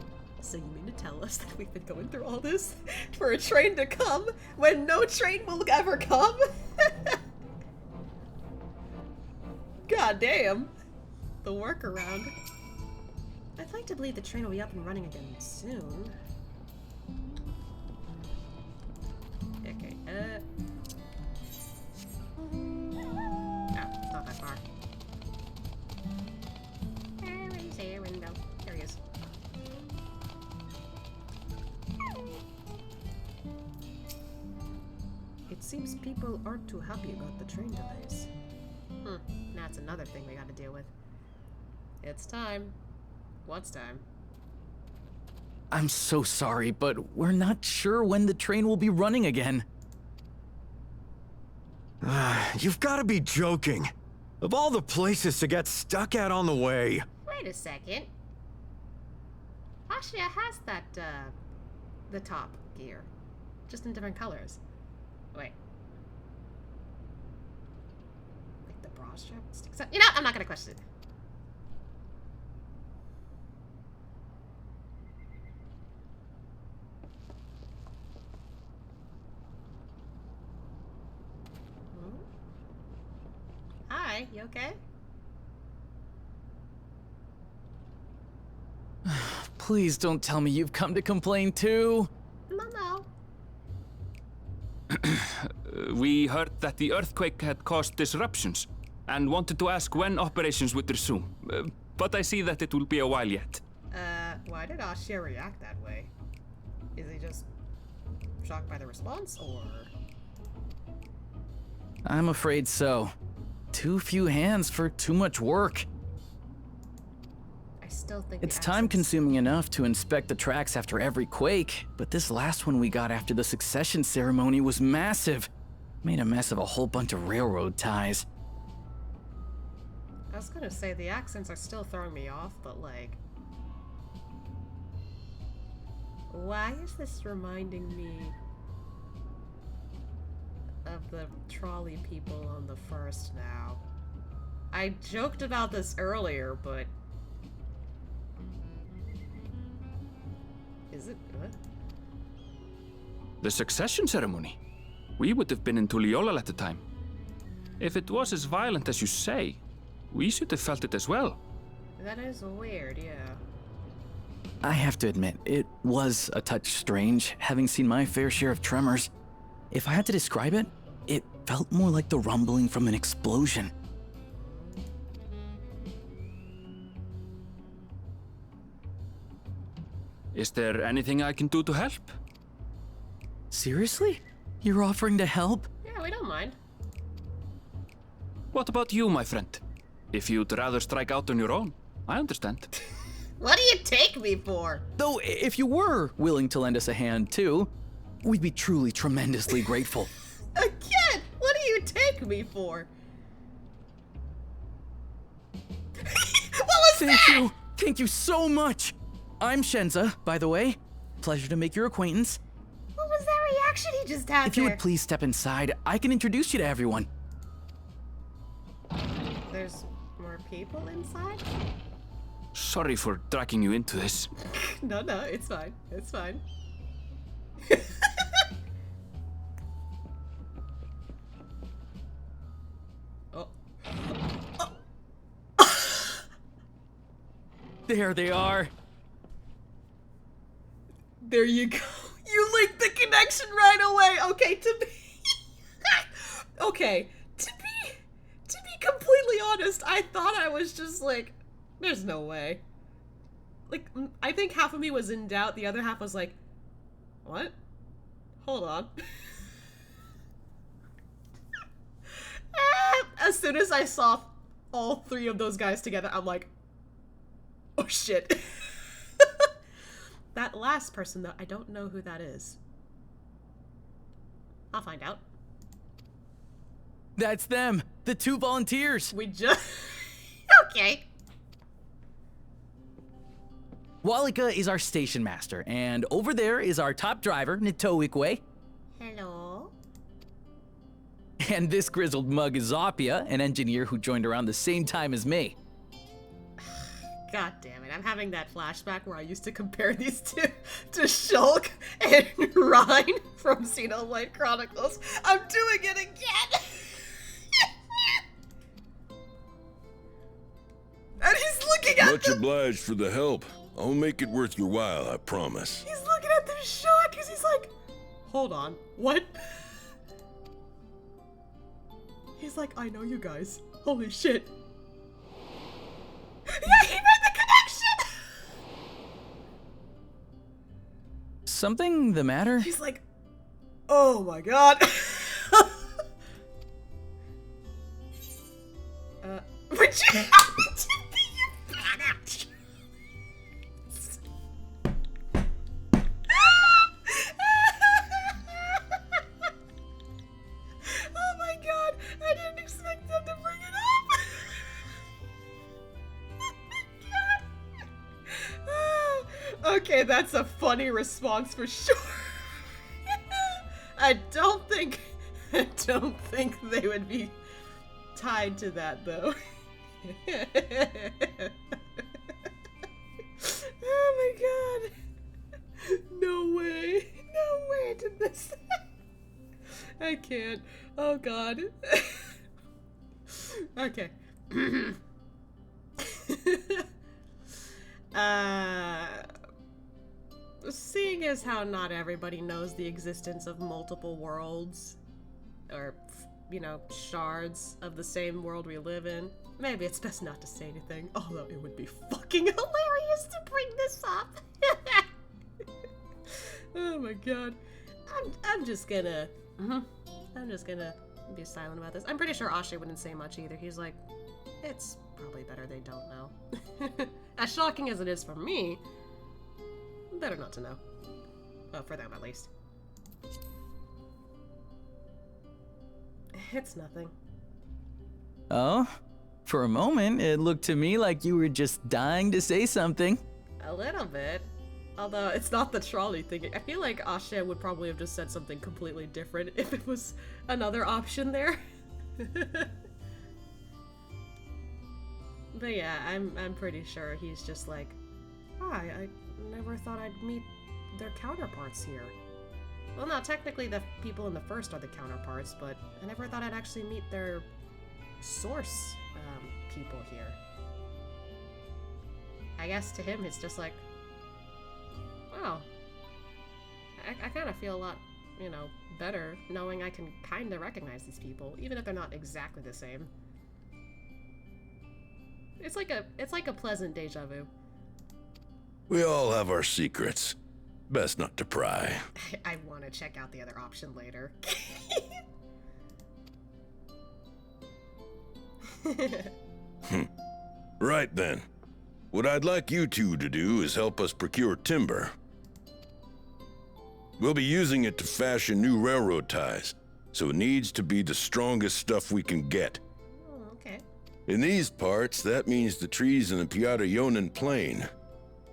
A: So you mean to tell us that we've been going through all this for a train to come when no train will ever come? God damn. The workaround. I'd like to believe the train will be up and running again soon. Okay, it's not that far. Where is Aaron? There he is. It seems people aren't too happy about the train delays. That's another thing we gotta deal with. It's time. What's time?
M: I'm so sorry, but we're not sure when the train will be running again.
O: You've got to be joking. Of all the places to get stuck at on the way.
A: Wait a second. Ashia has that, the top gear. Just in different colors. Wait. Like the bra strap sticks up. You know, I'm not gonna question it. Hi, you okay?
M: Please don't tell me you've come to complain too.
A: No.
D: We heard that the earthquake had caused disruptions and wanted to ask when operations would resume. But I see that it will be a while yet.
A: Why did Ashia react that way? Is he just shocked by the response, or?
M: I'm afraid so. Too few hands for too much work.
A: I still think
M: it's time-consuming enough to inspect the tracks after every quake, but this last one we got after the succession ceremony was massive. Made a mess of a whole bunch of railroad ties.
A: I was gonna say, the accents are still throwing me off, but like... Why is this reminding me of the trolley people on the first now? I joked about this earlier, but... Is it? What?
D: The succession ceremony. We would have been in Tuliyollal at the time. If it was as violent as you say, we should have felt it as well.
A: That is weird, yeah.
Q: I have to admit, it was a touch strange, having seen my fair share of tremors. If I had to describe it, it felt more like the rumbling from an explosion.
D: Is there anything I can do to help?
Q: Seriously? You're offering to help?
A: Yeah, we don't mind.
D: What about you, my friend? If you'd rather strike out on your own, I understand.
A: What do you take me for?
Q: Though, if you were willing to lend us a hand, too, we'd be truly tremendously grateful.
A: Again, what do you take me for? What was
Q: Thank
A: that?
Q: you! Thank you so much! I'm Shenza, by the way. Pleasure to make your acquaintance.
A: What was that reaction he just had
Q: If you
A: there?
Q: would please step inside, I can introduce you to everyone.
A: There's more people inside?
D: Sorry for dragging you into this.
A: No, it's fine. It's fine. Oh.
Q: There they are.
A: There you go. You linked the connection right away. Okay, okay, to be completely honest, I thought I was just like, there's no way. Like, I think half of me was in doubt, the other half was like, what? Hold on. As soon as I saw all three of those guys together, I'm like, oh shit. That last person, though, I don't know who that is. I'll find out.
Q: That's them, the two volunteers.
A: We just... Okay.
Q: Walika is our station master, and over there is our top driver, Nitoikwe.
A: Hello.
Q: And this grizzled mug is Zopia, an engineer who joined around the same time as me.
A: God damn it, I'm having that flashback where I used to compare these two to Shulk and Rhine from Xenoblade Chronicles. I'm doing it again! And he's looking at
R: Much obliged for the help. I'll make it worth your while, I promise.
A: He's looking at them shocked because he's like, hold on, what? He's like, I know you guys. Holy shit. Yeah, he made the connection!
Q: Something the matter?
A: He's like, oh my god. Would you happen to be a badass? Oh my god, I didn't expect them to bring it up. Oh my god. Okay, that's a funny response for sure. I don't think they would be tied to that though. Oh my god. No way. No way I did this. I can't. Oh god. Okay. Seeing as how not everybody knows the existence of multiple worlds, or, you know, shards of the same world we live in, maybe it's best not to say anything, although it would be fucking hilarious to bring this up. Oh my god. I'm just gonna be silent about this. I'm pretty sure Ashe wouldn't say much either. He's like, it's probably better they don't know. As shocking as it is for me, better not to know. Well, for them at least. It's nothing.
Q: Oh? For a moment, it looked to me like you were just dying to say something.
A: A little bit.
B: Although it's not the trolley thing. I feel like Ashe would probably have just said something completely different if it was another option there. But yeah, I'm pretty sure he's just like, I never thought I'd meet their counterparts here. Well, no, technically the people in the first are the counterparts, but I never thought I'd actually meet their source people here. I guess to him it's just like, wow, I kind of feel a lot, you know, better knowing I can kind of recognize these people, even if they're not exactly the same. It's like a pleasant deja vu.
R: We all have our secrets. Best not to pry.
B: I want to check out the other option later.
R: Right then. What I'd like you two to do is help us procure timber. We'll be using it to fashion new railroad ties, so it needs to be the strongest stuff we can get.
B: Oh, okay.
R: In these parts, that means the trees in the Piata-Yonan Plain.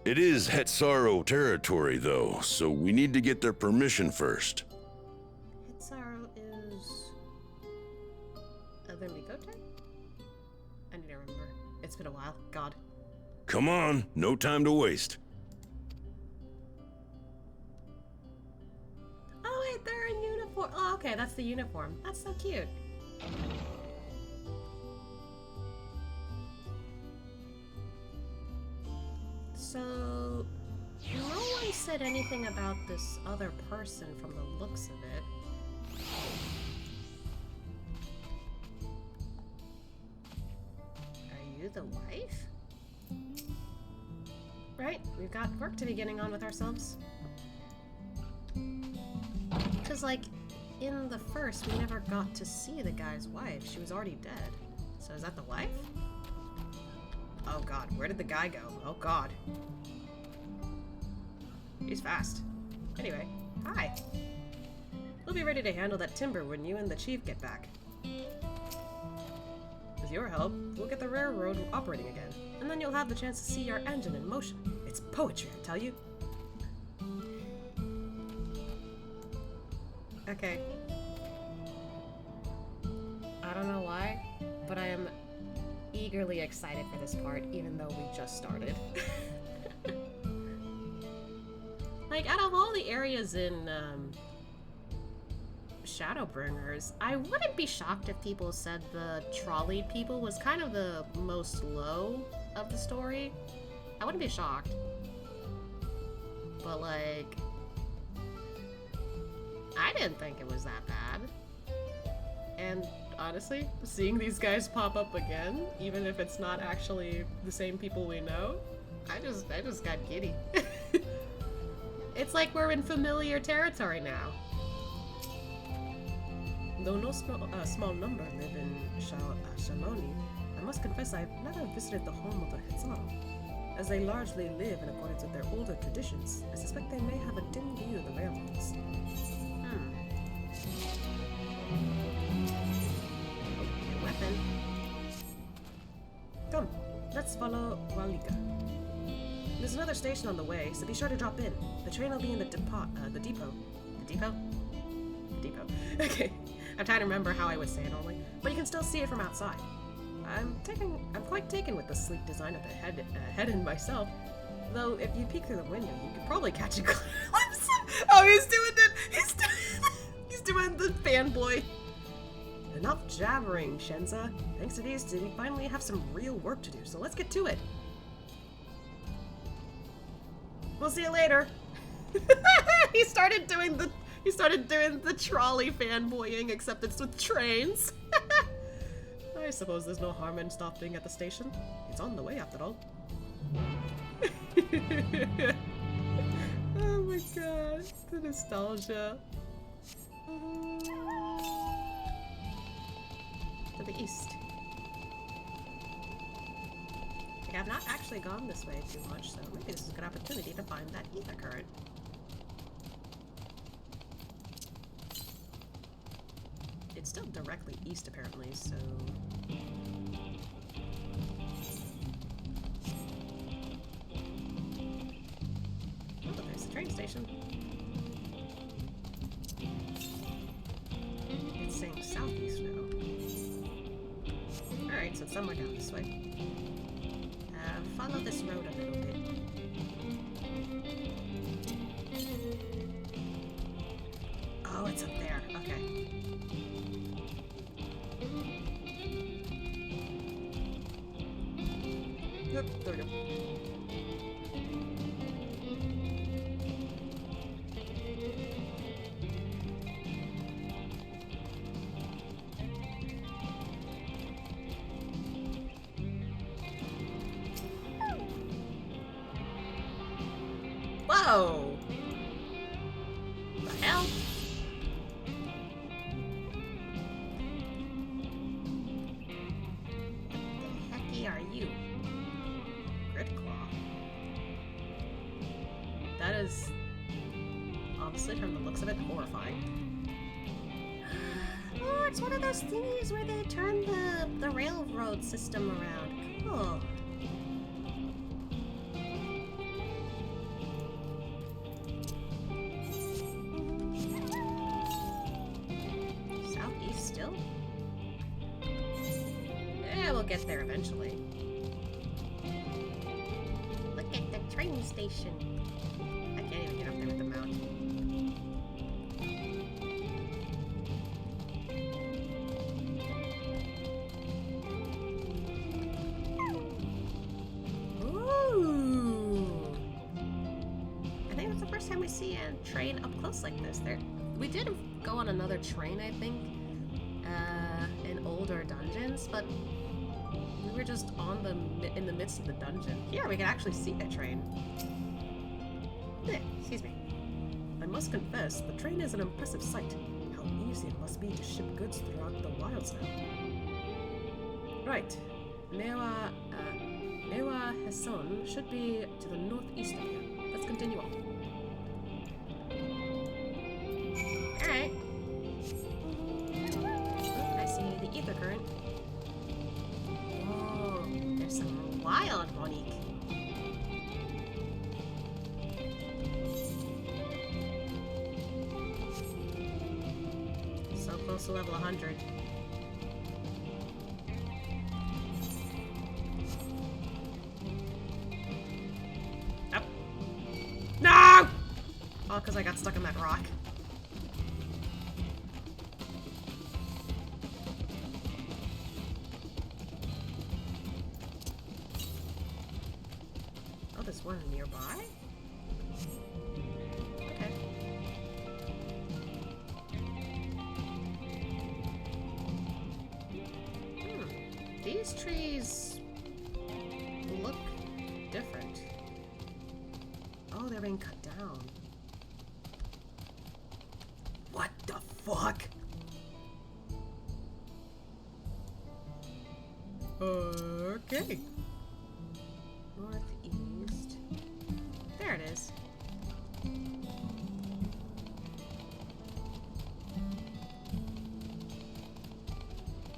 R: It is Hetsaro territory, though, so we need to get their permission first.
B: Hetsaro is... other Mikote? I need to remember. It's been a while. God.
R: Come on, no time to waste.
B: Oh wait, they're in uniform. Oh, okay, that's the uniform. That's so cute. So, no one said anything about this other person from the looks of it. Are you the wife? Right, we've got work to be getting on with ourselves. Because, like, in the first, we never got to see the guy's wife. She was already dead. So is that the wife? Oh god, where did the guy go? Oh god. He's fast. Anyway, hi. We'll be ready to handle that timber when you and the chief get back. With your help, we'll get the railroad operating again, and then you'll have the chance to see our engine in motion. It's poetry, I tell you. Okay. I don't know why, but I am eagerly excited for this part, even though we just started. Like, out of all the areas in Shadowbringers, I wouldn't be shocked if people said the trolley people was kind of the most low of the story. I wouldn't be shocked. But, like, I didn't think it was that bad. And honestly, seeing these guys pop up again, even if it's not actually the same people we know, I just got giddy. It's like we're in familiar territory now. Though no small number live in Shaloni, I must confess I've never visited the home of the Hetsaro. As they largely live in accordance with their older traditions, I suspect they may have a dim view of the railroads. Weapon. Come, let's follow Walika. There's another station on the way, so be sure to drop in. The train will be in the depot. The depot? The depot? The depot. Okay. I'm trying to remember how I would say it normally, but you can still see it from outside. I'm quite taken with the sleek design of the head end myself. Though if you peek through the window, you could probably catch a glimpse. Oh, he's doing it. He's doing the fanboy. Enough jabbering, Shenza. Thanks to these two, we finally have some real work to do, so let's get to it. We'll see you later. He started doing the trolley fanboying, except it's with trains. I suppose there's no harm in stopping at the station. It's on the way after all. Oh my god, the nostalgia. To the east. Okay, I've not actually gone this way too much, so maybe this is a good opportunity to find that ether current. It's still directly east, apparently, so... Oh, station? It's saying southeast now. Alright, so it's somewhere down this way. Follow this road a little bit. Oh, it's up there. Okay. Yep, there we go. Whoa! The hell? The hecky are you? Gridclaw. That is, honestly, from the looks of it, horrifying. Oh, it's one of those thingies where they turn the railroad system around. Cool. Southeast still? Yeah, we'll get there eventually. Look at the train station. I can't even get up there with the mount. Ooh. I think that's the first time we see a train up close like this. We did go on another train, I think, in older dungeons, but we were just in the midst of the dungeon. Here, we can actually see a train. Excuse me. I must confess, the train is an impressive sight. How easy it must be to ship goods throughout the wilds now. Right. Mewa Heson should be to the northeast of here. Let's continue on. Alright. Oh, I see the ether current. Whoa, there's some wild Monique. So close to level 100. Nope. No! All because I got stuck in that rock. Oh, there's one nearby? Okay. These trees look different. Oh, they're being cut down. What the fuck? Okay. Northeast. There it is.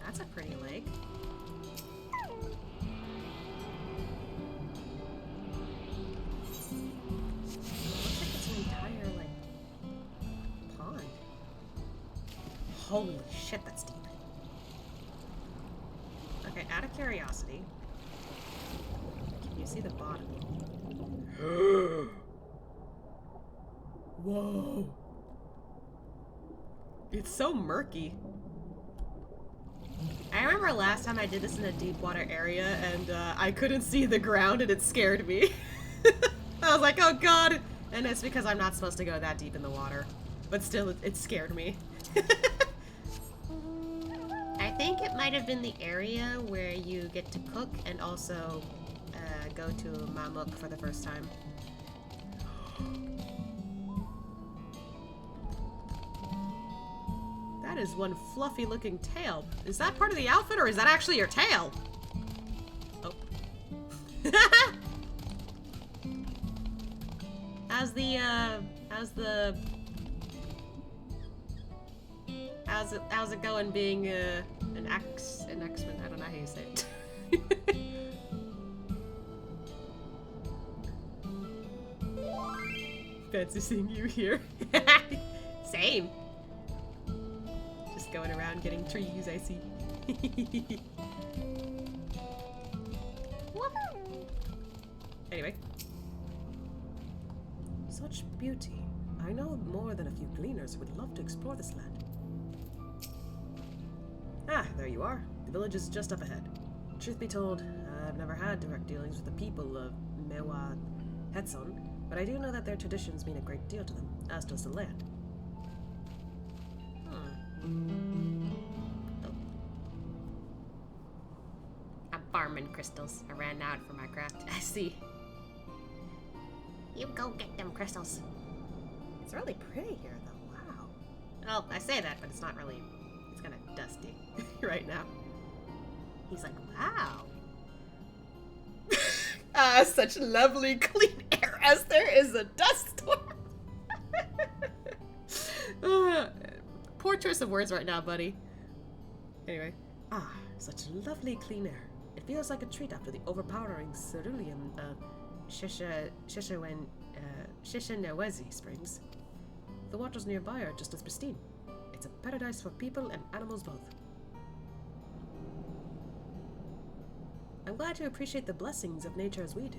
B: That's a pretty lake. Looks like it's an entire, like, pond. Holy shit, that's deep. Okay, out of curiosity, can you see the bottom? Whoa. It's so murky. I remember last time I did this in a deep water area and I couldn't see the ground and it scared me. I was like, oh god! And it's because I'm not supposed to go that deep in the water. But still, it scared me. I think it might have been the area where you get to cook and also go to Mamuk for the first time. That is one fluffy looking tail. Is that part of the outfit or is that actually your tail? Oh. How's it going being an X-Men? I don't know how you say it. Fancy seeing you here.
A: Same.
B: Just going around getting trees, I see. Anyway. Such beauty. I know more than a few gleaners would love to explore this land. Ah, there you are. The village is just up ahead. Truth be told, I've never had direct dealings with the people of Mewa Hetson, but I do know that their traditions mean a great deal to them, as does the land.
A: I'm farming crystals. I ran out for my craft. I see. You go get them crystals.
B: It's really pretty here, though. Wow.
A: Well, I say that, but it's not really... It's kind of dusty right now. He's like, wow.
B: Such lovely clean air as there is a dust storm.
A: Poor choice of words right now, buddy.
B: Anyway. Such lovely clean air. It feels like a treat after the overpowering cerulean of Shishinewezi Springs. The waters nearby are just as pristine. It's a paradise for people and animals both. I'm glad you appreciate the blessings of nature as we do.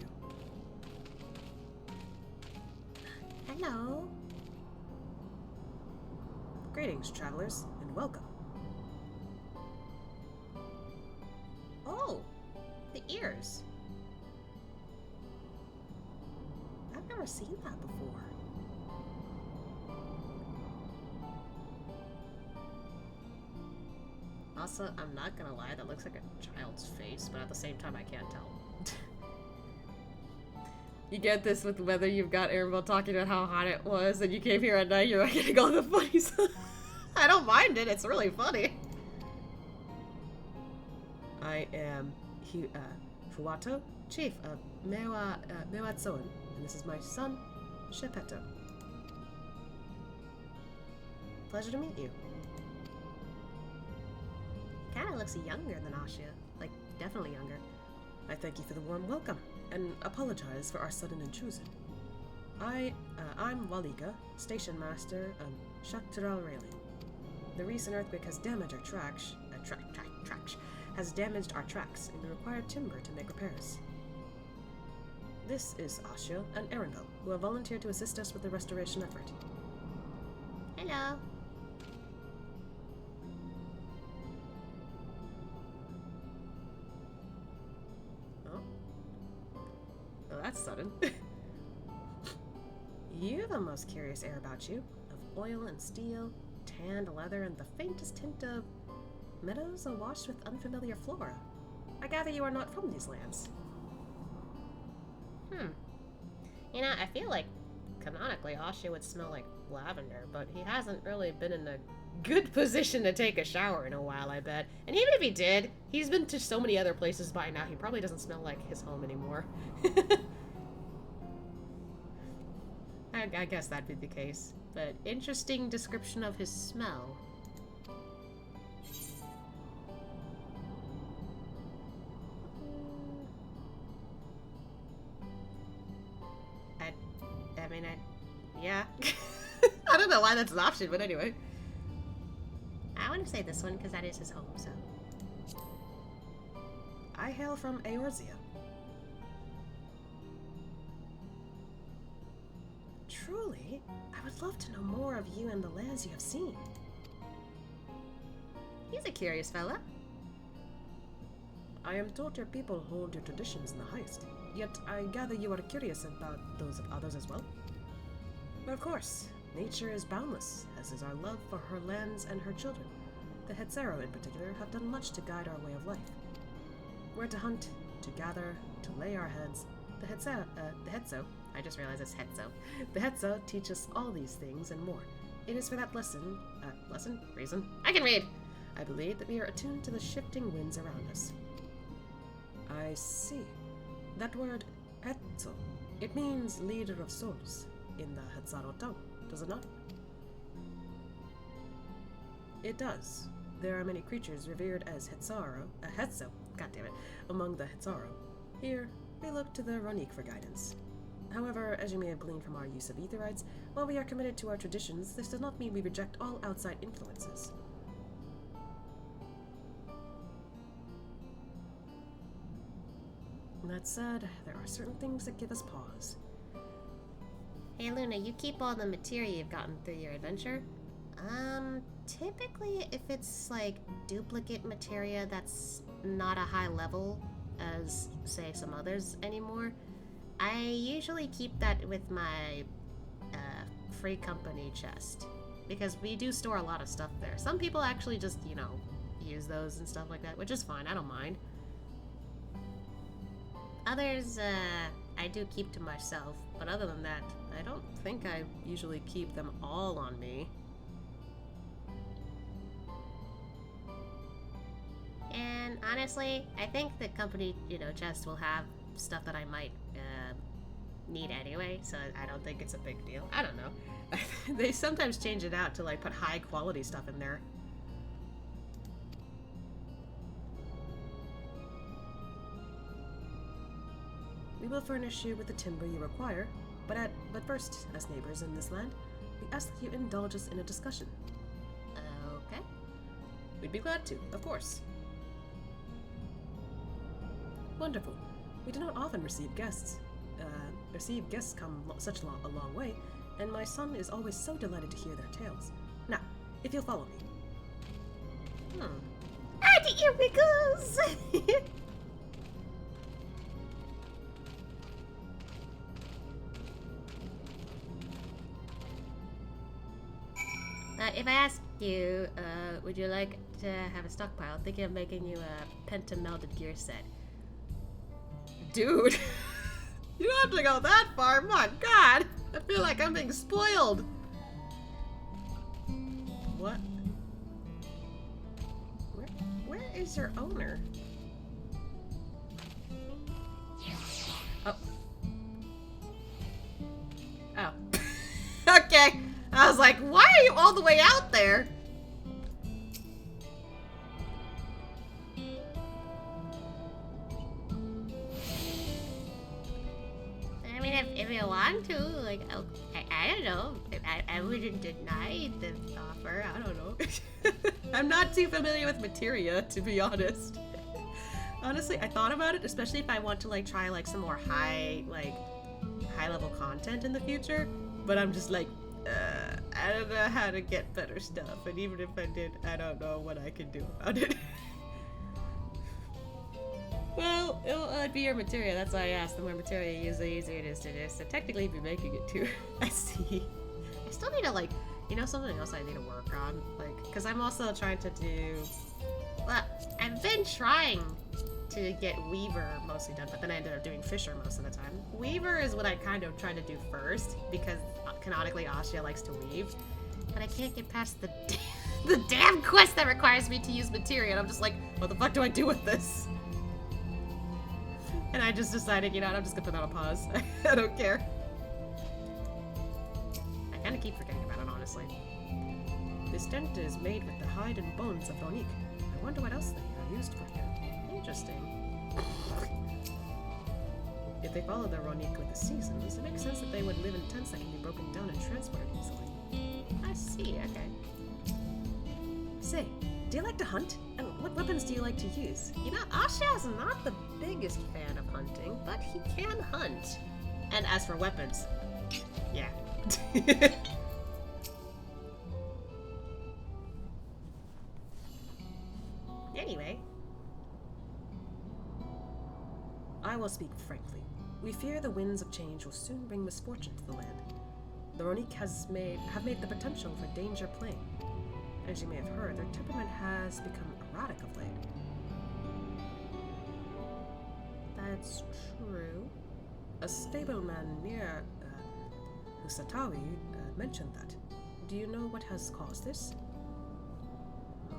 A: Hello.
B: Greetings, travelers, and welcome.
A: Oh, the ears. I've never seen that before. Also, I'm not gonna lie, that looks like a child's face, but at the same time I can't tell.
B: You get this with whether you've got Arabelle talking about how hot it was and you came here at night, you're getting all the funnies.
A: I don't mind it, it's really funny.
B: I am Fuato, chief of Mewatsoan, and this is my son, Shepeto. Pleasure to meet you.
A: Kinda looks younger than Asha. Like, definitely younger.
B: I thank you for the warm welcome, and apologize for our sudden intrusion. I'm Walika, station master of Xak Tural railing. The recent earthquake has damaged our tracks, has damaged our tracks, and we require timber to make repairs. This is Asha and Arabelle, who have volunteered to assist us with the restoration effort.
A: Hello.
B: Oh, that's sudden. You have a most curious air about you, of oil and steel, tanned leather, and the faintest hint of meadows awash with unfamiliar flora. I gather you are not from these lands.
A: You know, I feel like canonically Asha would smell like lavender, but he hasn't really been in a good position to take a shower in a while, I bet. And even if he did, he's been to so many other places by now, he probably doesn't smell like his home anymore.
B: I guess that'd be the case.
A: But interesting description of his smell.
B: Yeah. I don't know why that's an option, but anyway.
A: I want to say this one because that is his home, so.
B: I hail from Eorzea. Truly, I would love to know more of you and the lands you have seen.
A: He's a curious fella.
B: I am told your people hold your traditions in the highest, yet I gather you are curious about those of others as well. But of course, nature is boundless, as is our love for her lands and her children. The Hetzero, in particular, have done much to guide our way of life. Where to hunt, to gather, to lay our heads. The Hetzo, I just realized it's Hetzo. The Hetzo teach us all these things and more. It is for that reason, I can read! I believe that we are attuned to the shifting winds around us. I see. That word, Hetzo, it means leader of souls in the Hetzaro tongue, does it not? It does. There are many creatures revered as Hetzo, goddammit, among the Hetzaro. Here, we look to the Ronique for guidance. However, as you may have gleaned from our use of aetherites, while we are committed to our traditions, this does not mean we reject all outside influences. That said, there are certain things that give us pause.
A: Hey Luna, you keep all the materia you've gotten through your adventure? Typically if it's like duplicate materia that's not a high level as, say, some others anymore, I usually keep that with my free company chest. Because we do store a lot of stuff there. Some people actually just, you know, use those and stuff like that, which is fine, I don't mind. Others, I do keep to myself, but other than that, I don't think I usually keep them all on me. And honestly, I think the company, you know, chest will have stuff that I might need anyway, so I don't think it's a big deal. I don't know. They sometimes change it out to like put high quality stuff in there. We will furnish you with the timber you require, but first, as neighbors in this land, we ask that you indulge us in a discussion. Okay. We'd be glad to, of course. Wonderful. We do not often receive guests. Guests come such a long way, and my son is always so delighted to hear their tales. Now, if you'll follow me. Add your wiggles! If I ask you, would you like to have a stockpile? Thinking of making you a pentamelded gear set.
B: Dude! You don't have to go that far, my god! I feel like I'm being spoiled! What? Where is your owner? Oh. Oh. Okay! I was like, why are you all the way out there?
A: I mean, if you want to, like, I don't know. I wouldn't deny the offer. I don't know.
B: I'm not too familiar with materia, to be honest. Honestly, I thought about it, especially if I want to, like, try, like, some more high-level content in the future. But I'm just like, I don't know how to get better stuff, and even if I did, I don't know what I could do about it. Well, it'll be your materia, that's why I asked. The more materia you use, the easier it is to do. So technically you'd be making it too. I see. I still need to, like, you know, something else I need to work on, like, because I'm also trying to do, well, I've been trying to get Weaver mostly done, but then I ended up doing Fisher most of the time. Weaver is what I kind of try to do first, because canonically Asya likes to weave, but I can't get past the damn quest that requires me to use materia, and I'm just like, what the fuck do I do with this? And I just decided, you know what, I'm just gonna put that on pause. I don't care. I kind of keep forgetting about it, honestly. This tent is made with the hide and bones of Ronik. I wonder what else they are used for here. Interesting. If they follow the Ronik with the seasons, it makes sense that they would live in tents that can be broken down and transported easily. I see, okay. Say, do you like to hunt? And what weapons do you like to use? You know, Asha is not the biggest fan of hunting, but he can hunt. And as for weapons, yeah. Anyway. I will speak frankly. We fear the winds of change will soon bring misfortune to the land. The Ronik have made the potential for danger plain. As you may have heard, their temperament has become erratic of late. That's true. A stableman near Husatawi mentioned that. Do you know what has caused this? No.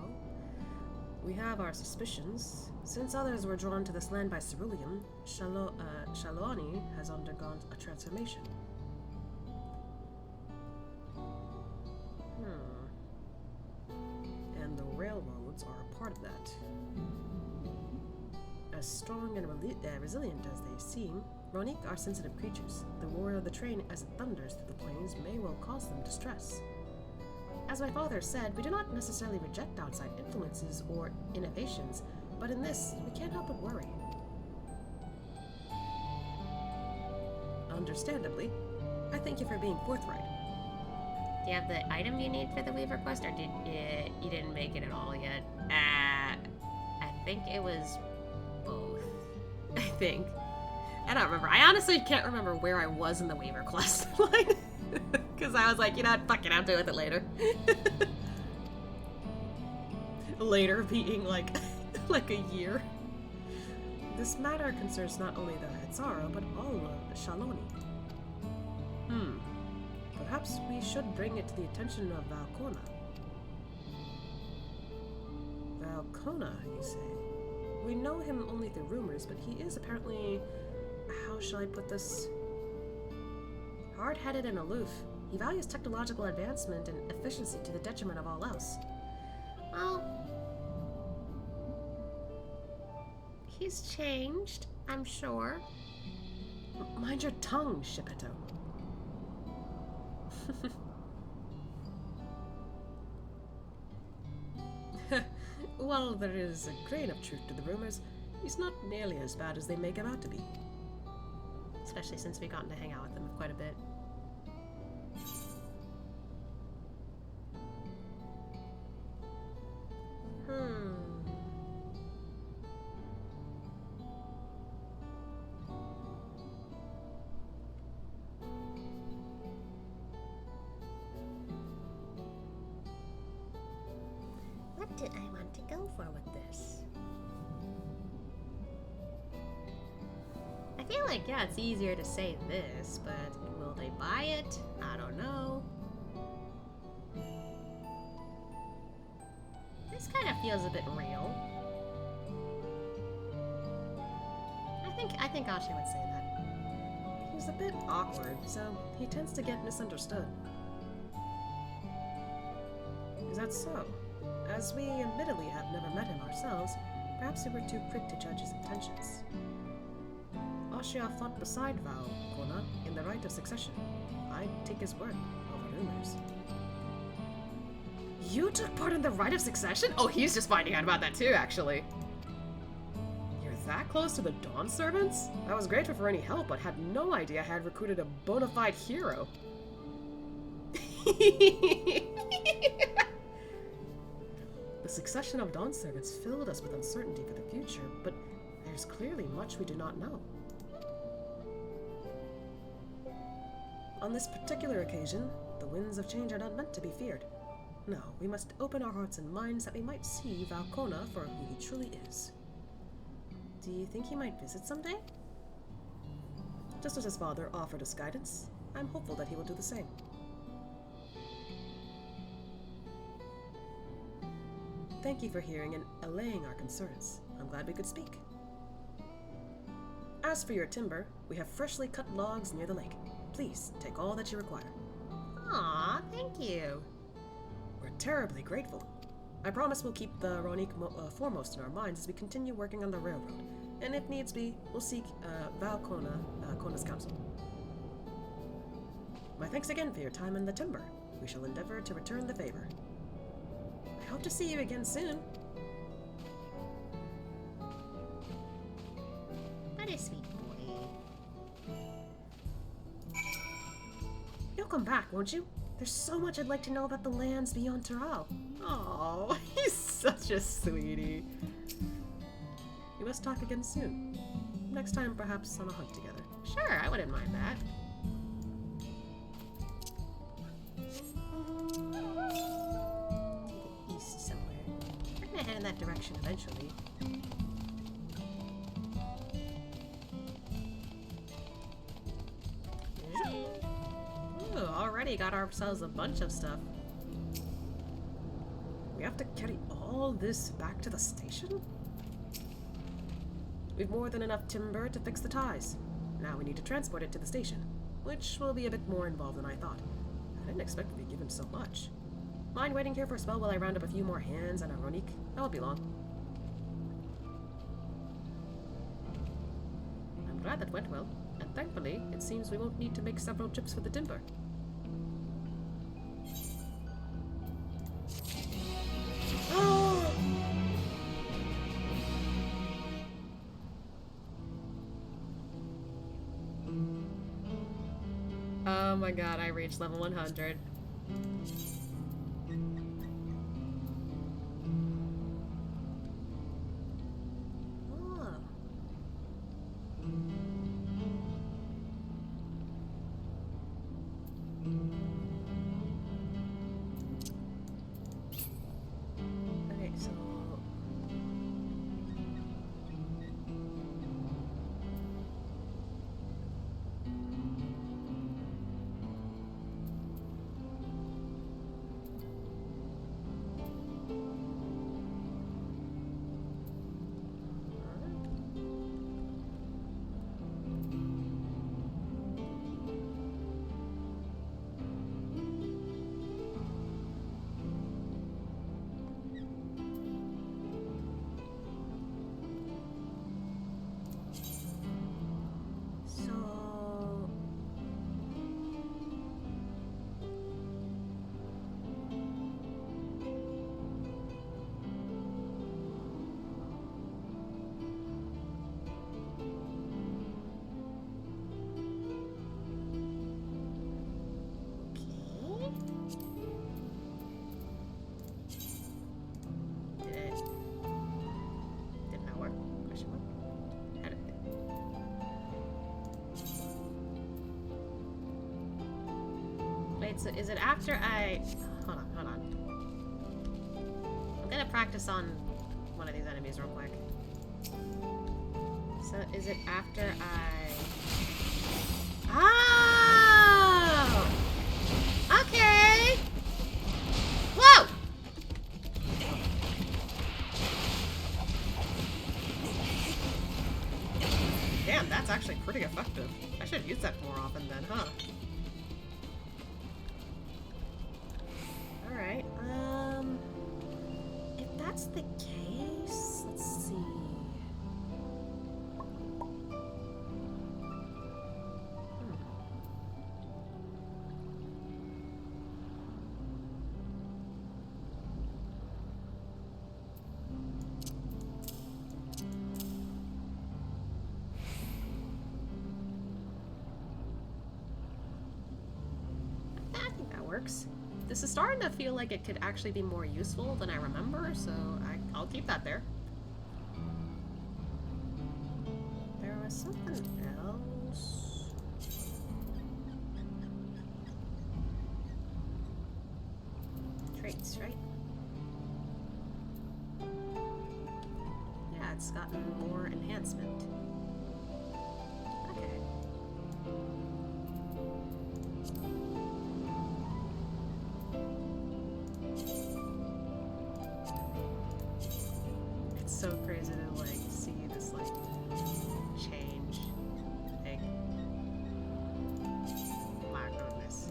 B: We have our suspicions. Since others were drawn to this land by ceruleum, Shaloani has undergone a transformation. And the railroads are a part of that. As strong and resilient as they seem, Ronique are sensitive creatures. The roar of the train as it thunders through the plains may well cause them distress. As my father said, we do not necessarily reject outside influences or innovations, but in this, we can't help but worry. Understandably, I thank you for being forthright.
A: Do you have the item you need for the Weaver quest, or you didn't make it at all yet? I think it was both. I think. I don't remember. I honestly can't remember where I was in the Weaver quest line. Because I was like, you know what, fuck it, I'll deal with it later.
B: Later being like, like a year. This matter concerns not only the Hetzaro, but all of Shaloni. Perhaps we should bring it to the attention of Valkona. Valkona, you say? We know him only through rumors, but he is apparently... how shall I put this? Hard-headed and aloof. He values technological advancement and efficiency to the detriment of all else.
A: Well... he's changed, I'm sure.
B: Mind your tongue, Shipito. While there is a grain of truth to the rumors, he's not nearly as bad as they make him out to be.
A: Especially since we've gotten to hang out with him quite a bit. What did I want to go for with this? I feel like, yeah, it's easier to say this, but will they buy it? I don't know. This kind of feels a bit real. I think Ashi would say that.
B: He's a bit awkward, so he tends to get misunderstood. Is that so? As we admittedly have never met him ourselves, perhaps we were too quick to judge his intentions. Ashia fought beside Valkona in the Rite of Succession. I'd take his word over rumors.
A: You took part in the Rite of Succession? Oh, he's just finding out about that too, actually.
B: You're that close to the Dawnservants? I was grateful for any help, but had no idea I had recruited a bona fide hero. The succession of Dawnservants filled us with uncertainty for the future, but there's clearly much we do not know. On this particular occasion, the winds of change are not meant to be feared. No, we must open our hearts and minds that we might see Valkona for who he truly is. Do you think he might visit someday? Just as his father offered us guidance, I'm hopeful that he will do the same. Thank you for hearing and allaying our concerns. I'm glad we could speak. As for your timber, we have freshly cut logs near the lake. Please, take all that you require.
A: Aw, thank you.
B: We're terribly grateful. I promise we'll keep the Ronique foremost in our minds as we continue working on the railroad. And if needs be, we'll seek Kona's counsel. My thanks again for your time in the timber. We shall endeavor to return the favor. I hope to see you again soon.
A: What a sweet boy.
B: You'll come back, won't you? There's so much I'd like to know about the lands beyond Tural.
A: Oh, he's such a sweetie.
B: We must talk again soon. Next time, perhaps on a hunt together.
A: Sure, I wouldn't mind that. To the east somewhere. We're gonna head in that direction eventually. Ooh, already got ourselves a bunch of stuff.
B: We have to carry all this back to the station? We've more than enough timber to fix the ties. Now we need to transport it to the station, which will be a bit more involved than I thought. I didn't expect to be given so much. Mind waiting here for a spell while I round up a few more hands and a Ronique? That won't be long.
A: I'm glad that went well. And
B: thankfully, it seems we won't need to make several trips for the timber. Oh my god, I reached level 100. Okay, so... So is it after I... Hold on. I'm gonna practice on one of these enemies real quick. So is it after I... Oh! Okay! Whoa! Damn, that's actually pretty effective. I should use that more often then, huh? Alright, if that's the case, let's see. I think that works. This is starting to feel like it could actually be more useful than I remember, so I'll keep that there. There was something else. Traits, right? Yeah, it's gotten more enhancement. Okay. So crazy to like see this like change. Like, my goodness.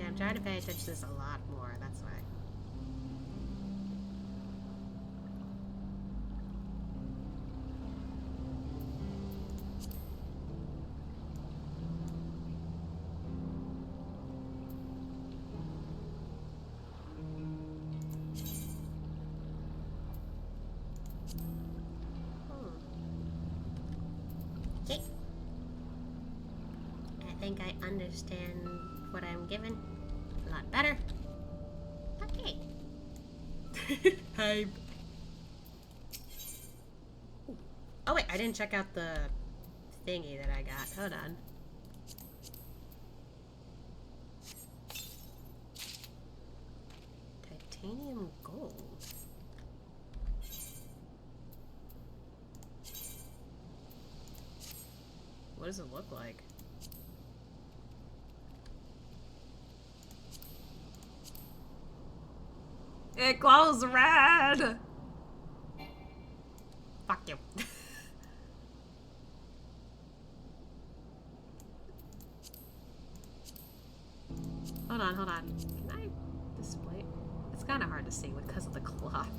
B: I'm trying to pay attention to this a lot more, that's why. Okay. I think I understand what I'm given. A lot better. Okay. Hype. Oh wait, I didn't check out the thingy that I got. Hold on. Titanium gold. What does it look like?
A: It glows red! Fuck you. Hold on. Can I display? It's kind of hard to see because of the cloth.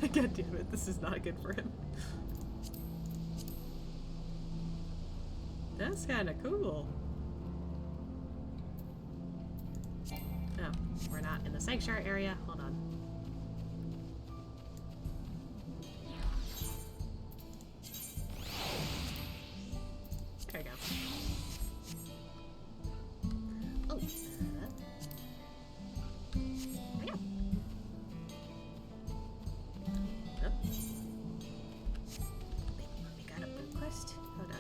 A: God damn it, this is not good for him. That's kind of cool. Oh, we're not in the sanctuary area. Hold on. There we go. Oh, there we go. Oh. Wait, we got a blue quest. Hold on.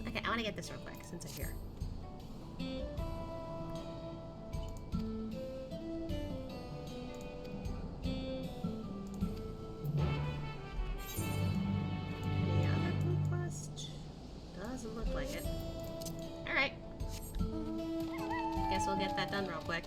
A: Okay, I want to get this real quick since I'm here. Doesn't look like it. Alright. Guess we'll get that done real quick.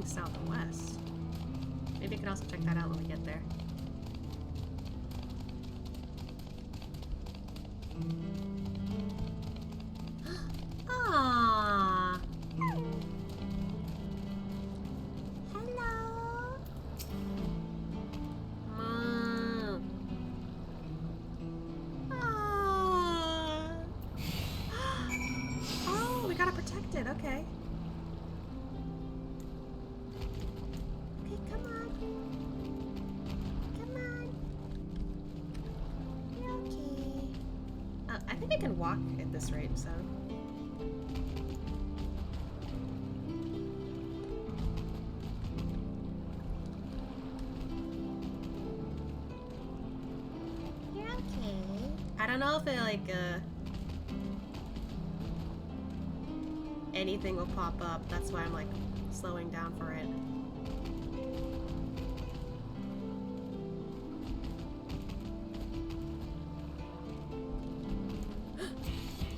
A: South and west. Maybe you can also check that out when we get there. Aww. Hello. Oh, we gotta protect it. Okay. I can walk at this rate, so. You're okay. I don't know if it like anything will pop up. That's why I'm like slowing down for it.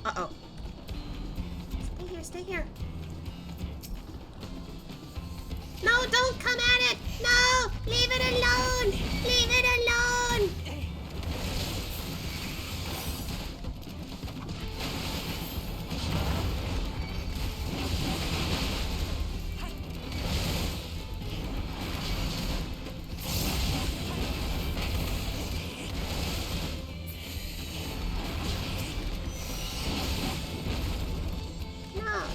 A: Uh-oh. Stay here. No, don't come at it! No! Leave it alone! Leave it alone!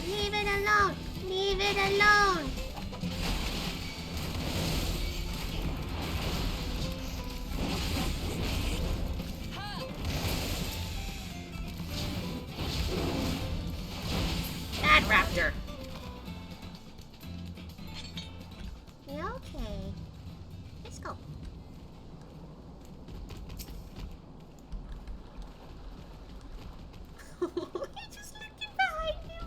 A: Leave it alone! Leave it alone! That raptor! You okay? Let's go. He's just looking behind him.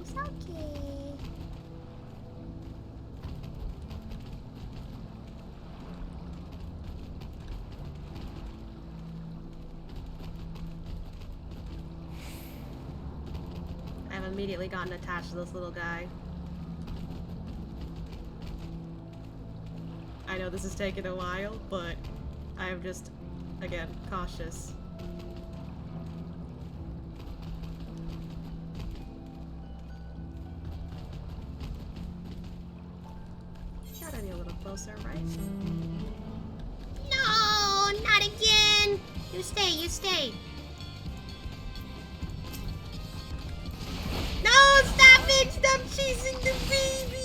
A: It's okay. I've immediately gotten attached to this little guy. I know this is taking a while, but I'm just, again, cautious. Gotta be a little closer, right? No, not again! You stay, you stay. No, stop it! Stop chasing the baby!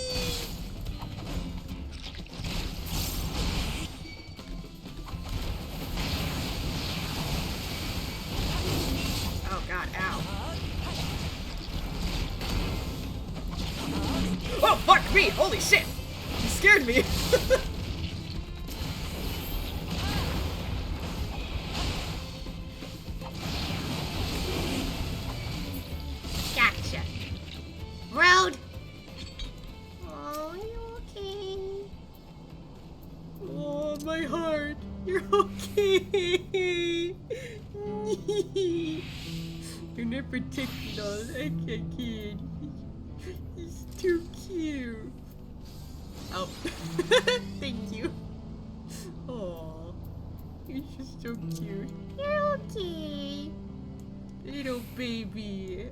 B: Fuck me! Holy shit! You scared me!
A: Gotcha. Road! Oh, you okay?
B: Oh, my heart. You're okay. You're not protecting us. I can't. He's too cute. Oh. Thank you. Oh. You're just so cute.
A: You're okay.
B: Little baby.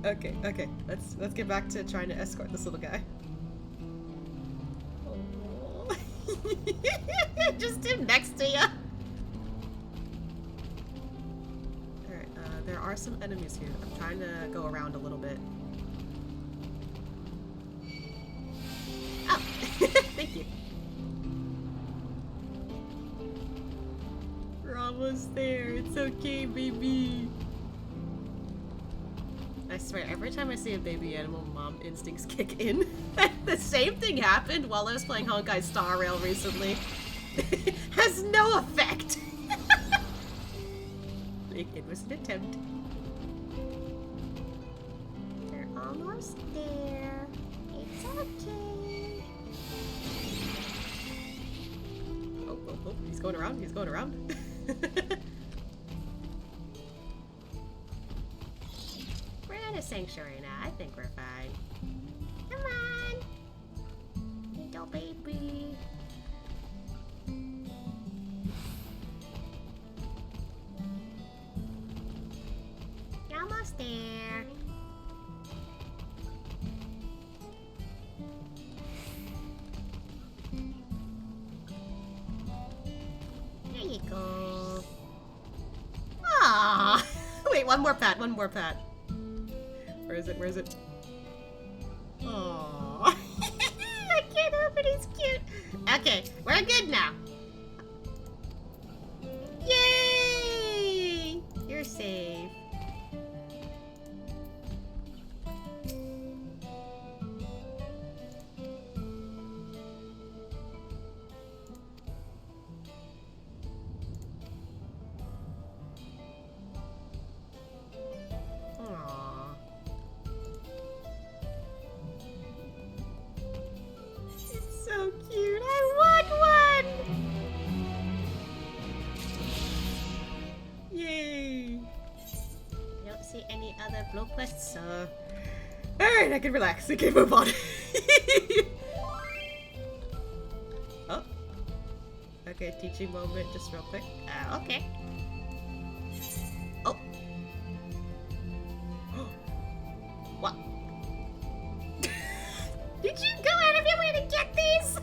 B: Okay, okay. Let's get back to trying to escort this little guy. Oh.
A: Just him next to you.
B: Alright, there are some enemies here. I'm trying to go around a little bit.
A: Oh, thank you.
B: We're almost there. It's okay, baby. I swear, every time I see a baby animal, mom instincts kick in. The same thing happened while I was playing Honkai Star Rail recently. Has no effect. It was an attempt.
A: We're almost there. It's okay.
B: Oh, oh, oh, he's going around, he's going around.
A: We're in a sanctuary now. I think we're fine. Come on. Little baby. You're almost there. There you go.
B: Ah! Wait, one more pat, one more pat. Where is it? Where is it? Aww.
A: I can't help it, he's cute. Okay, we're good now. Yay! You're safe.
B: Aww.
A: It's so cute. I want one.
B: Yay!
A: I don't see any other blow quests.
B: Alright, I can relax. I can move on. Oh. Okay, teaching moment just real quick.
A: Okay.
B: Oh. What?
A: Did you go out of your way to get these?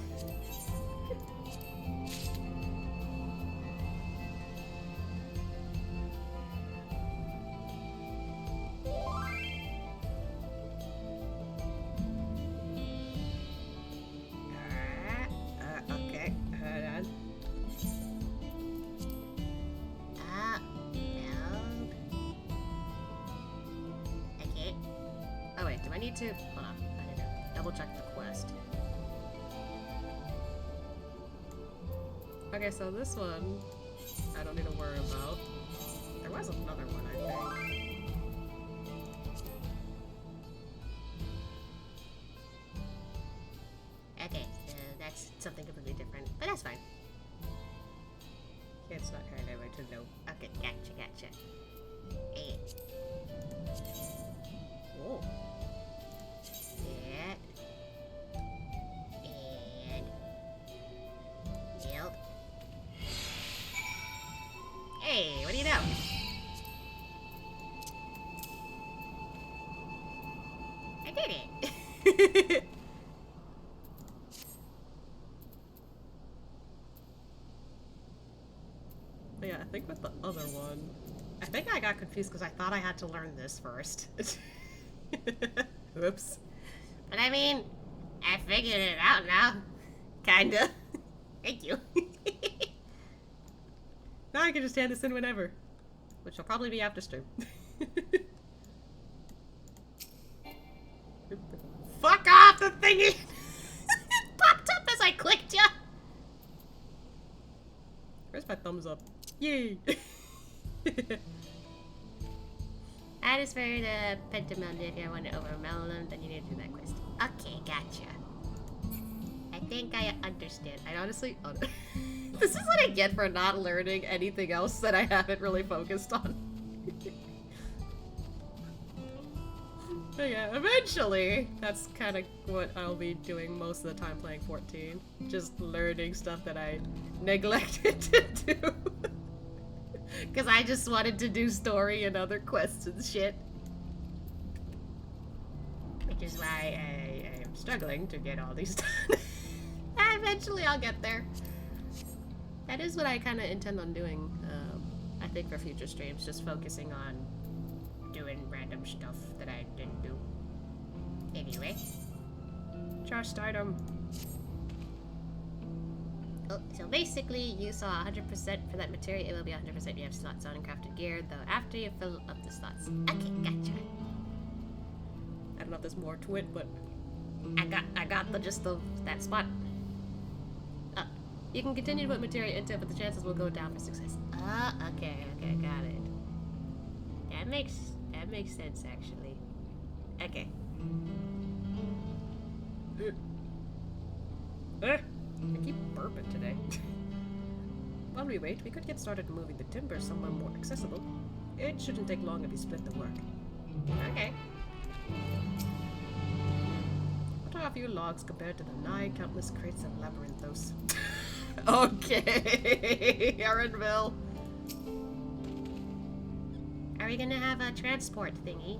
B: Okay, hold on.
A: No. Okay.
B: Oh wait, do I need to? Hold on, I need to double check the quest. Okay, so this one, I don't need to worry about. There was another one, I think.
A: Okay, that's something completely different, but that's fine.
B: It's not her name, I didn't know.
A: Okay, gotcha. Hey.
B: Oh.
A: That. And. Yield. Hey, what do you know? I did it!
B: Yeah, I think with the other one, I think I got confused because I thought I had to learn this first. Whoops.
A: But I mean, I figured it out now. Kinda. Thank you.
B: Now I can just hand this in whenever. Which will probably be after stream.
A: Fuck off the thingy! That is for the Pentamelon. If you want to overwhelm them, then you need to do that quest. Okay, gotcha. I think I understand. I honestly... This is what I get for not learning anything else that I haven't really focused on. But yeah, eventually, that's kind of what I'll be doing most of the time playing 14. Just learning stuff that I neglected to do. Because I just wanted to do story and other quests and shit. Which is why I am struggling to get all these done. Eventually I'll get there. That is what I kind of intend on doing, I think, for future streams. Just focusing on doing random stuff that I didn't do. Anyway. Just item. Oh, so basically, you saw 100% for that material. It will be 100%. You have slots on and crafted gear, though, after you fill up the slots. Okay, gotcha. I don't know if there's more to it, but I got the gist of that spot. You can continue to put material into it, but the chances will go down for success. Okay, got it. That makes sense, actually. Okay. I keep burping today. While we wait, we could get started moving the timber somewhere more accessible. It shouldn't take long if you split the work. Okay. What are a few logs compared to the nigh countless crates of labyrinthos? Okay, Aaronville. Are we gonna have a transport thingy?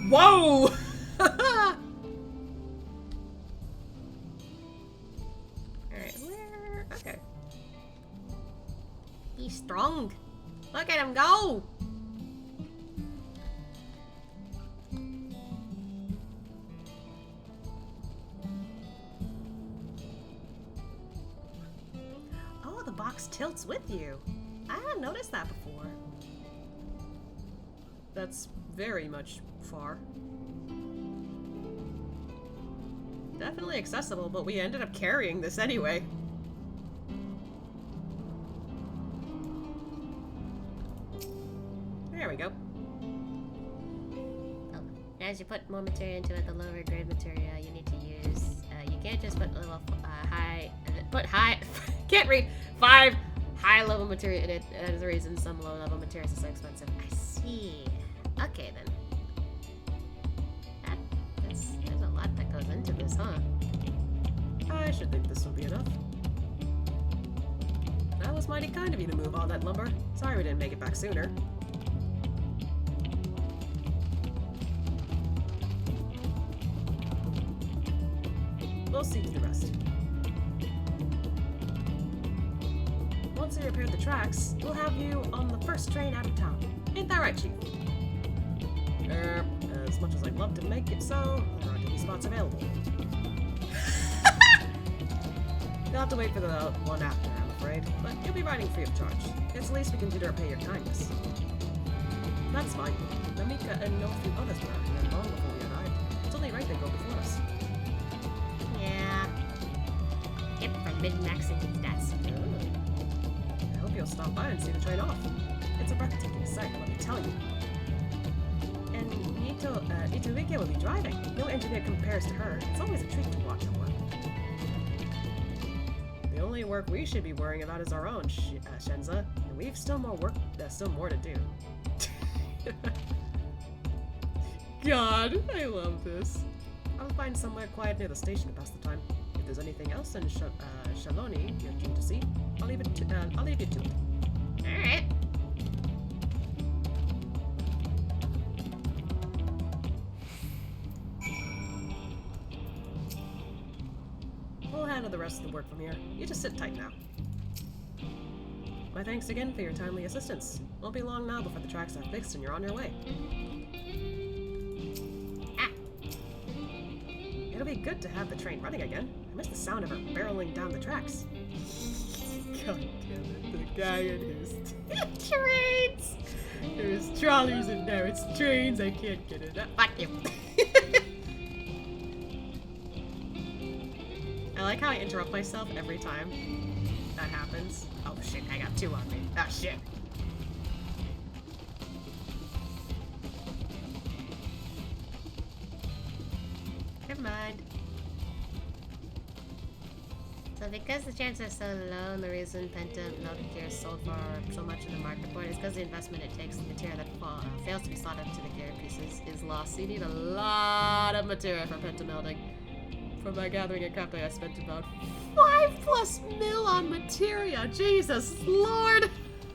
A: Whoa! Alright, where? Okay. He's strong. Look at him go! Oh, the box tilts with you. I haven't noticed that before. That's very much far. Definitely accessible, but we ended up carrying this anyway. There we go. Oh, as you put more material into it, the lower grade material you need to use. You can't just put can't read 5 high level material in it. That is the reason some low level materials are so expensive. I see. Okay then. There's a lot that goes into this, huh? I should think this will be enough. That was mighty kind of you to move all that lumber. Sorry we didn't make it back sooner. We'll see to the rest. Once we repaired the tracks, we'll have you on the first train out of town. Ain't that right, Chief? As much as I'd love to make it so, there aren't any spots available. You'll have to wait for the one after, I'm afraid, but you'll be riding free of charge. It's the least we can do to repay your kindness. That's fine. Namika and no few others were out here long before we arrived. It's only right they go before us. Yeah. Yep, from mid-maxing to stats. I hope you'll stop by and see the train off. It's a breathtaking sight, let me tell you. And Itulike will be driving. No engineer compares to her. It's always a treat to watch her work. The only work we should be worrying about is our own, Shenza. And we've still more to do. God, I love this. I'll find somewhere quiet near the station to pass the time. If there's anything else in Shaloni you're keen to see, I'll leave you to it. Alright. We'll handle the rest of the work from here. You just sit tight now. My thanks again for your timely assistance. Won't be long now before the tracks are fixed and you're on your way. It'll be good to have the train running again. I miss the sound of her barreling down the tracks. God damn it, the guy and his trains! There's trolleys and now it's trains, I can't get it up. Fuck you. I like how I interrupt myself every time that happens. Oh shit, I got 2 on me. Ah, shit. Never mind. So because the chances are so low and the reason Penta melted gear is sold for so much in the market for it is because the investment it takes in the material that fails to be slotted into the gear pieces is lost. So you need a lot of material for Penta melting. For my gathering and crafting, I spent about 5+ mil on materia. Jesus Lord!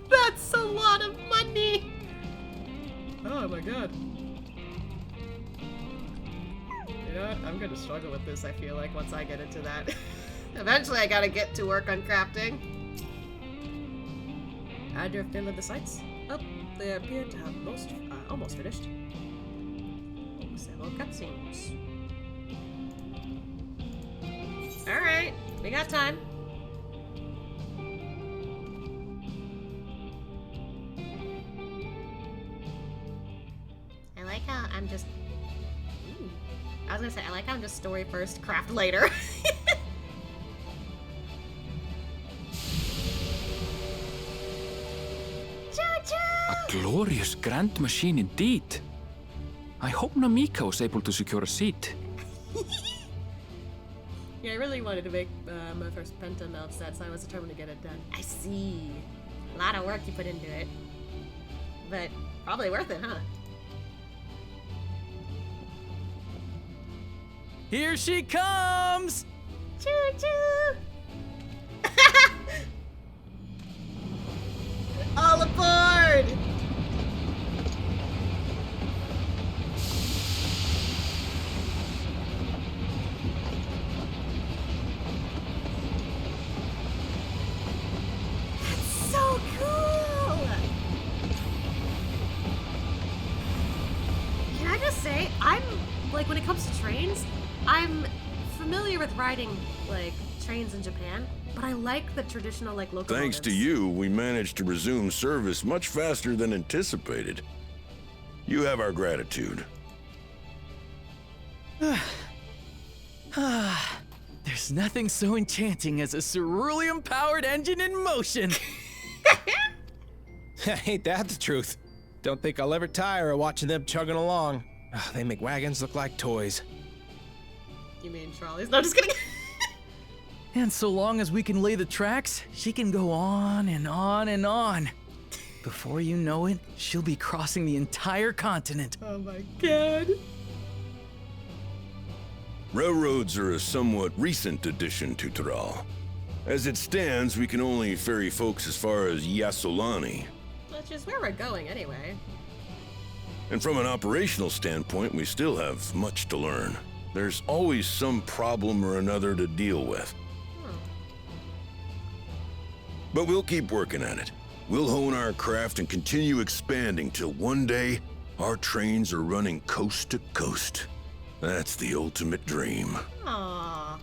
A: That's a lot of money! Oh my god. You know what? I'm gonna struggle with this, I feel like, once I get into that. Eventually I gotta get to work on crafting.
B: Add your fill of the sites. Oh, they appear to have almost finished.
A: Several cutscenes. Alright, we got time. I like how I'm just... Ooh. I was gonna say, I like how I'm just story first, craft later.
D: A glorious grand machine indeed. I hope Namika was able to secure a seat.
A: Yeah, I really wanted to make my first Penta melt set, so I was determined to get it done. I see. A lot of work you put into it. But probably worth it, huh?
Q: Here she comes!
A: Choo-choo! All aboard! That's so cool! Can I just say, I'm, like, when it comes to trains, I'm familiar with riding, like, trains in Japan, but I like the traditional, like, locomotives.
R: Thanks to you, we managed to resume service much faster than anticipated. You have our gratitude.
Q: There's nothing so enchanting as a cerulean-powered engine in motion.
K: Ain't that the truth? Don't think I'll ever tire of watching them chugging along. They make wagons look like toys.
A: You mean trolleys? No, just kidding.
Q: And so long as we can lay the tracks, she can go on and on and on. Before you know it, she'll be crossing the entire continent.
A: Oh my god.
R: Railroads are a somewhat recent addition to Tural. As it stands, we can only ferry folks as far as Yassolani.
A: Which is where we're going anyway.
R: And from an operational standpoint, we still have much to learn. There's always some problem or another to deal with. But we'll keep working at it. We'll hone our craft and continue expanding till one day, our trains are running coast to coast. That's the ultimate dream.
A: Aww.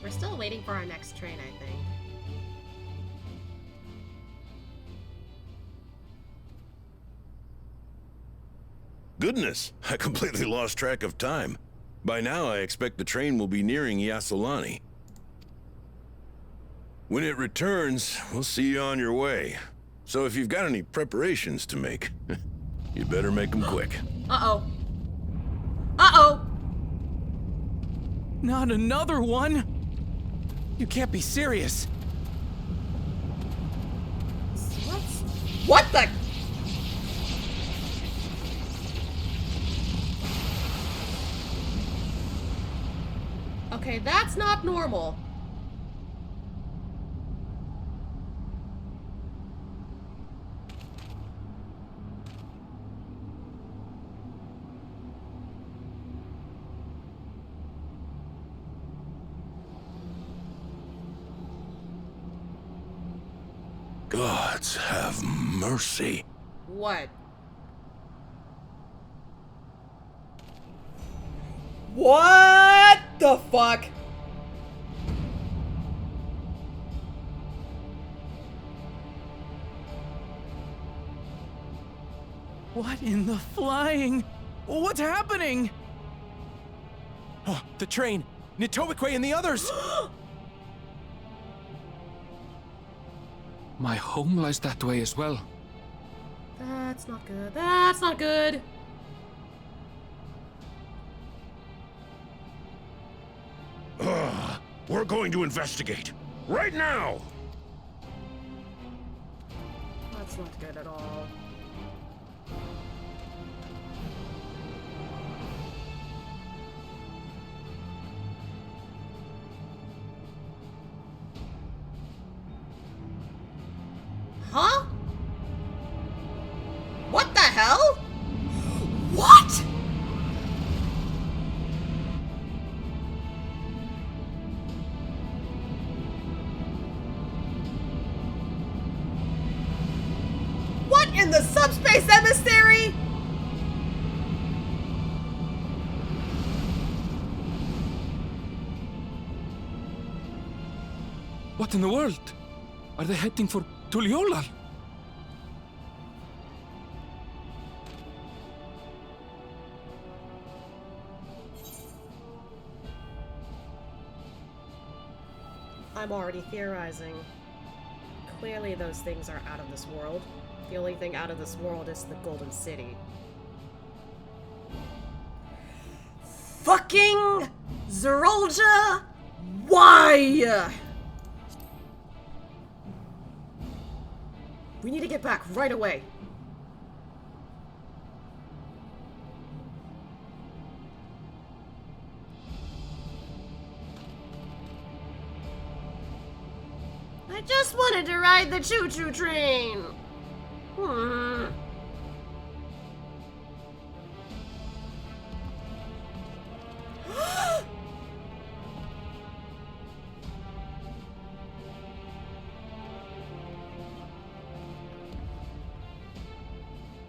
A: We're still waiting for our next train, I think.
R: Goodness, I completely lost track of time. By now, I expect the train will be nearing Yassolani. When it returns, we'll see you on your way. So if you've got any preparations to make, you better make them quick.
A: Uh-oh. Uh-oh!
Q: Not another one?
K: You can't be serious.
A: What the? Okay, that's not normal.
R: Gods have mercy.
A: What? What the fuck?
Q: What in the flying? What's happening?
I: Oh, the train! Nitobekwe and the others!
D: My home lies that way as well.
A: That's not good. That's not good.
R: We're going to investigate. Right now!
A: That's not good at all. Huh? What the hell? What? What in the subspace emissary?
D: What in the world? Are they heading for Tuliyollal?
A: I'm already theorizing. Clearly those things are out of this world. The only thing out of this world is the Golden City. Fucking Zerolja! Why? We need to get back right away. I just wanted to ride the choo-choo train.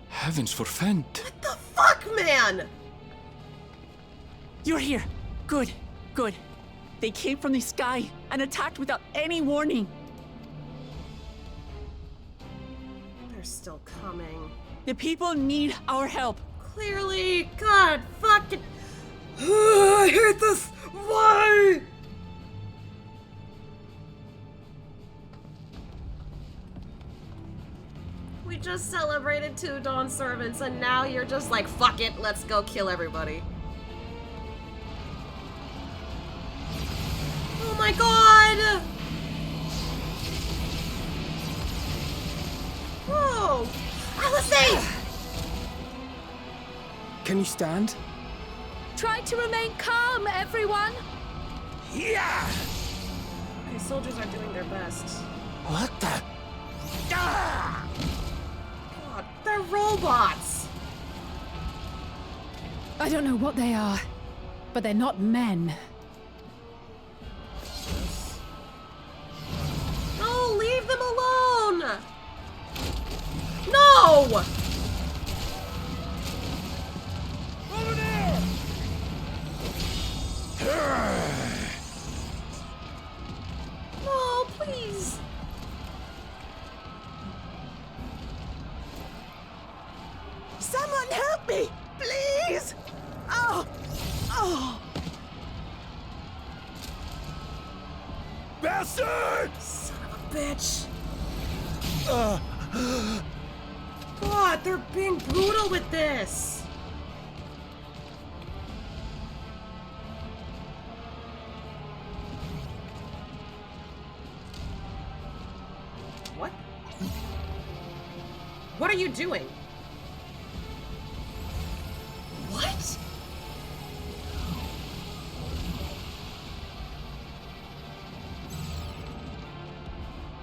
D: Heavens forfend.
A: What the fuck, man?
F: You're here. Good, good. They came from the sky and attacked without any warning.
A: They're still coming.
F: The people need our help.
A: Clearly, God fucking... I hate this! Why? We just celebrated 2 Dawnservants and now you're just like, fuck it, let's go kill everybody. Oh my god! Whoa! Alice!
K: Can you stand?
L: Try to remain calm, everyone.
R: Yeah!
A: Okay, soldiers are doing their best.
K: What the?
A: God, they're robots!
L: I don't know what they are, but they're not men.
A: No, leave them alone! No!
R: Over there!
A: No, please!
P: Someone help me! Please! Oh! Oh!
R: Bastard!
A: Son of a bitch! God, they're being brutal with this! What? What are you doing? What?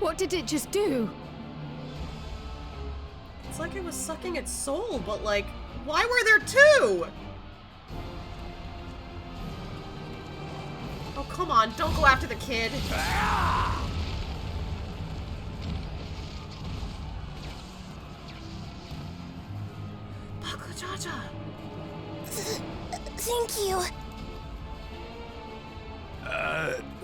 L: What did it just do?
A: It's like it was sucking its soul, but like, why were there 2? Oh, come on, don't go after the kid. Bakujaja.
P: Thank you.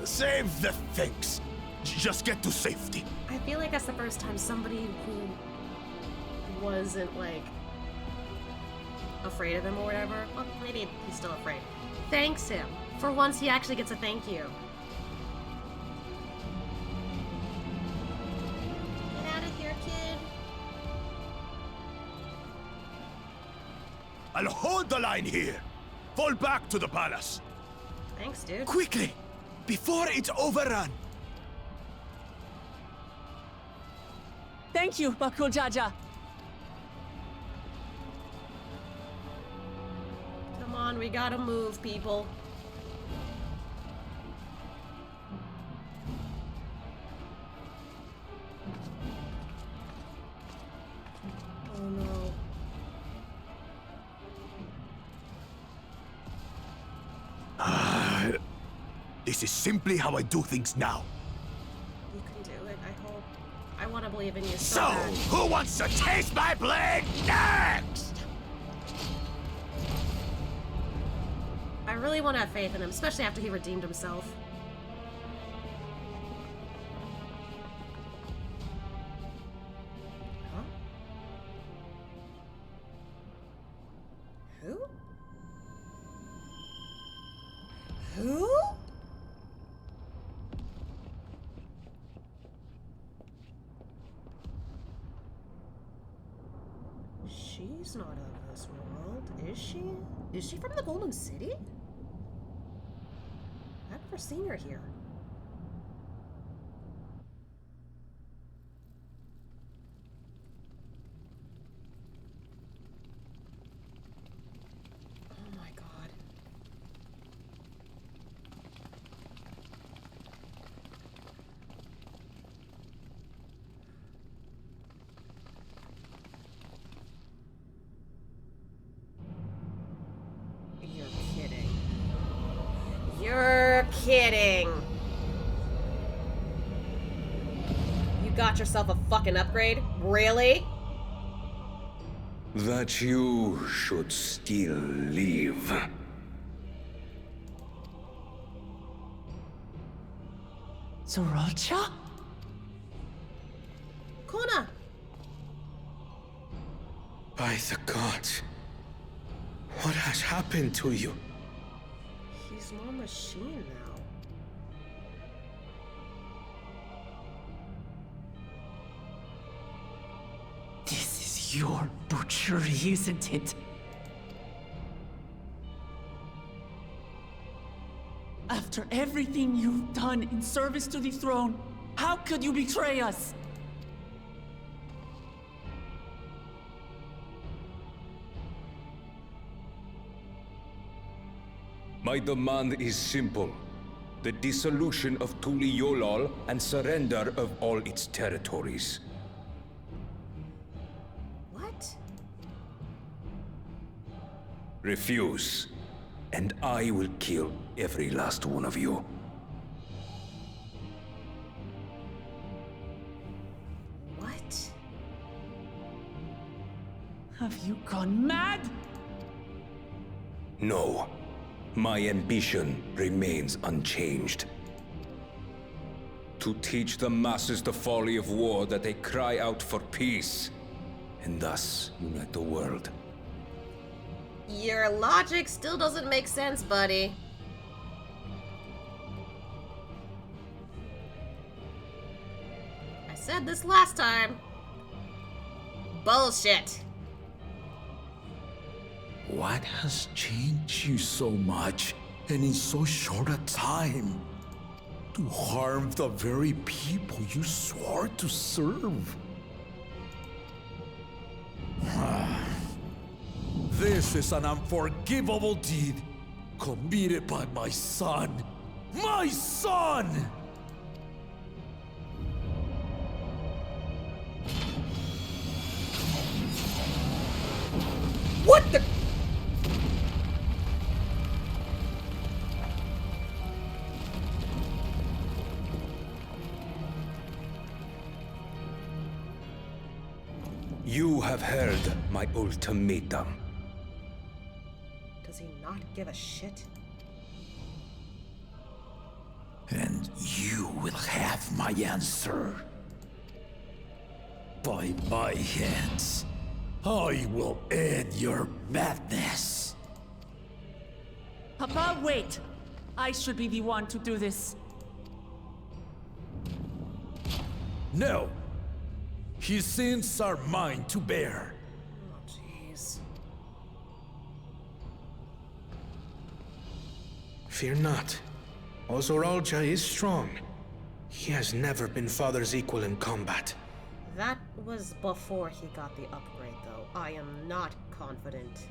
R: Save the things. Just get to safety.
A: I feel like that's the first time somebody who wasn't like afraid of him or whatever. Well, maybe he's still afraid. Thanks him. For once, he actually gets a thank you. Get out of here, kid.
S: I'll hold the line here. Fall back to the palace.
A: Thanks, dude.
S: Quickly, before it's overrun.
F: Thank you, Bakul Jaja.
A: Come on, we gotta move, people. Oh no.
S: This is simply how I do things now.
A: You can do it, I hope. I want to believe in you
S: So,
A: bad.
S: who wants to taste my blade next?
A: I really want to have faith in him, especially after he redeemed himself. Huh? Who? Who? She's not of this world, is she? Is she from the Golden City? I've never seen her here. Oh my god. You're kidding. You're kidding. You got yourself a fucking upgrade? Really?
T: That you should still live.
F: Sorolcha?
A: Kona!
H: By the gods. What has happened to you?
A: He's no machine now.
F: This is your butchery, isn't it? After everything you've done in service to the throne, how could you betray us?
D: My demand is simple. The dissolution of Tuliyollal and surrender of all its territories.
A: What?
D: Refuse, and I will kill every last one of you.
A: What?
F: Have you gone mad?
D: No. My ambition remains unchanged. To teach the masses the folly of war, that they cry out for peace, and thus unite the world.
A: Your logic still doesn't make sense, buddy. I said this last time. Bullshit.
E: What has changed you so much, and in so short a time? To harm the very people you swore to serve? This is an unforgivable deed committed by my son. My son!
A: What the?
D: You have heard my ultimatum.
A: Does he not give a shit?
E: And you will have my answer. By my hands, I will end your madness.
F: Papa, wait! I should be the one to do this.
E: No. His sins are mine to bear.
B: Oh, jeez. Fear not. Ozoralja is strong. He has never been Father's equal in combat.
A: That was before he got the upgrade, though. I am not confident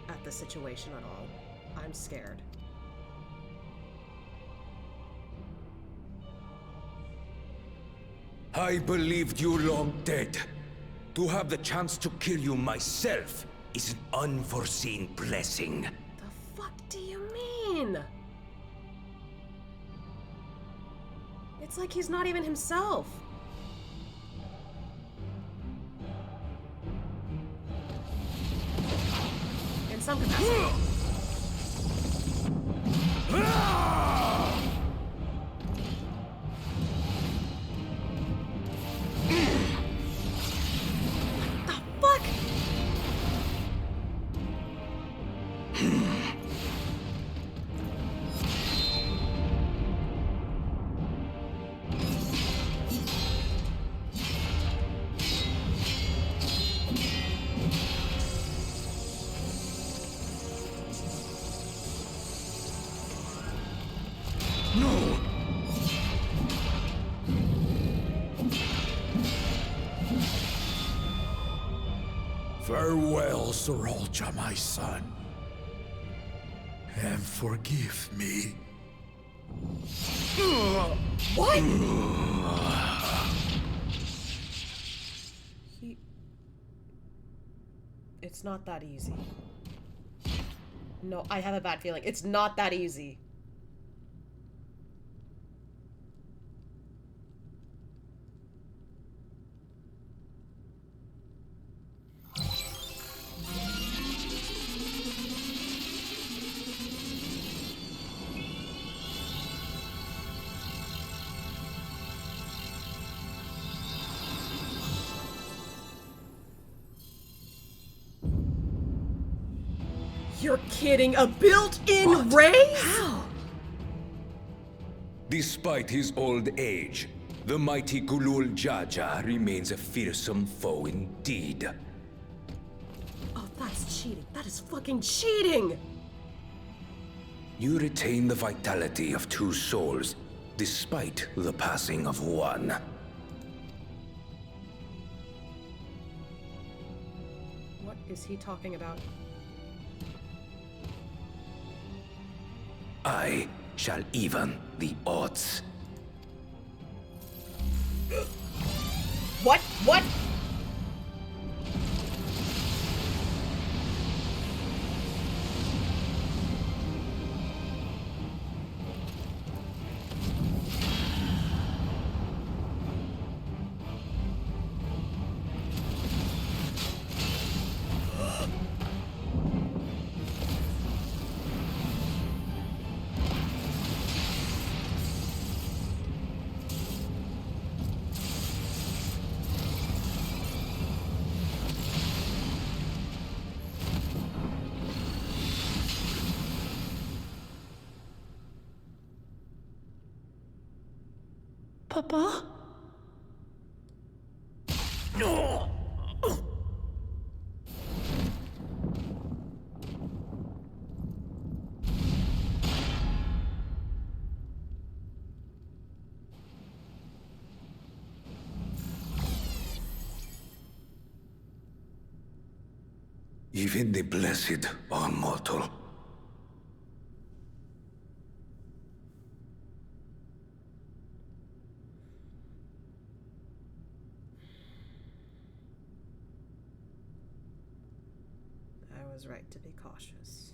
A: at the situation at all. I'm scared.
N: I believed you long dead. To have the chance to kill you myself is an unforeseen blessing.
A: The fuck do you mean? It's like he's not even himself. In some capacity. What the fuck?
E: Farewell, Zoralja, my son. And forgive me.
A: What? It's not that easy. No, I have a bad feeling. It's not that easy. You're kidding? A built-in raise? How?
N: Despite his old age, the mighty Gulul Jaja remains a fearsome foe indeed.
A: Oh, that's cheating. That is fucking cheating!
N: You retain the vitality of two souls, despite the passing of one.
A: What is he talking about?
N: I shall even the odds.
A: What? What?
F: Papa?
E: No!
N: Even the blessed are mortal.
A: I was right to be cautious.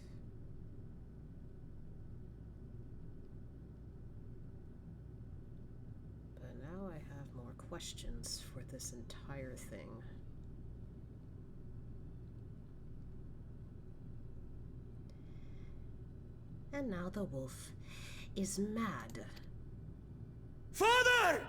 A: But now I have more questions for this entire thing. And now the wolf is mad.
S: Father!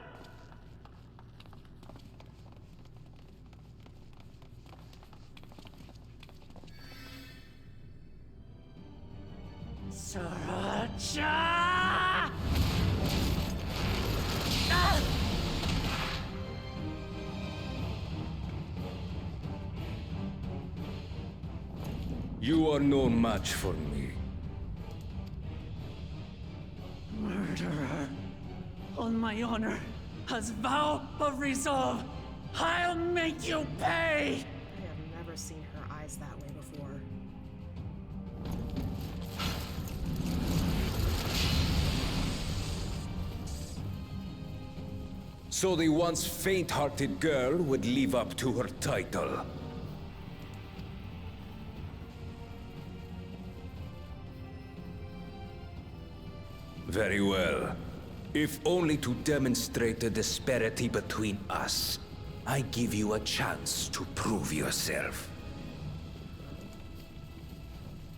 F: Sriracha!
N: You are no match for me.
F: Murderer. On my honor, as vow of resolve, I'll make you pay!
B: I have never seen her eyes that way before.
N: So the once faint-hearted girl would live up to her title. Very well. If only to demonstrate the disparity between us, I give you a chance to prove yourself.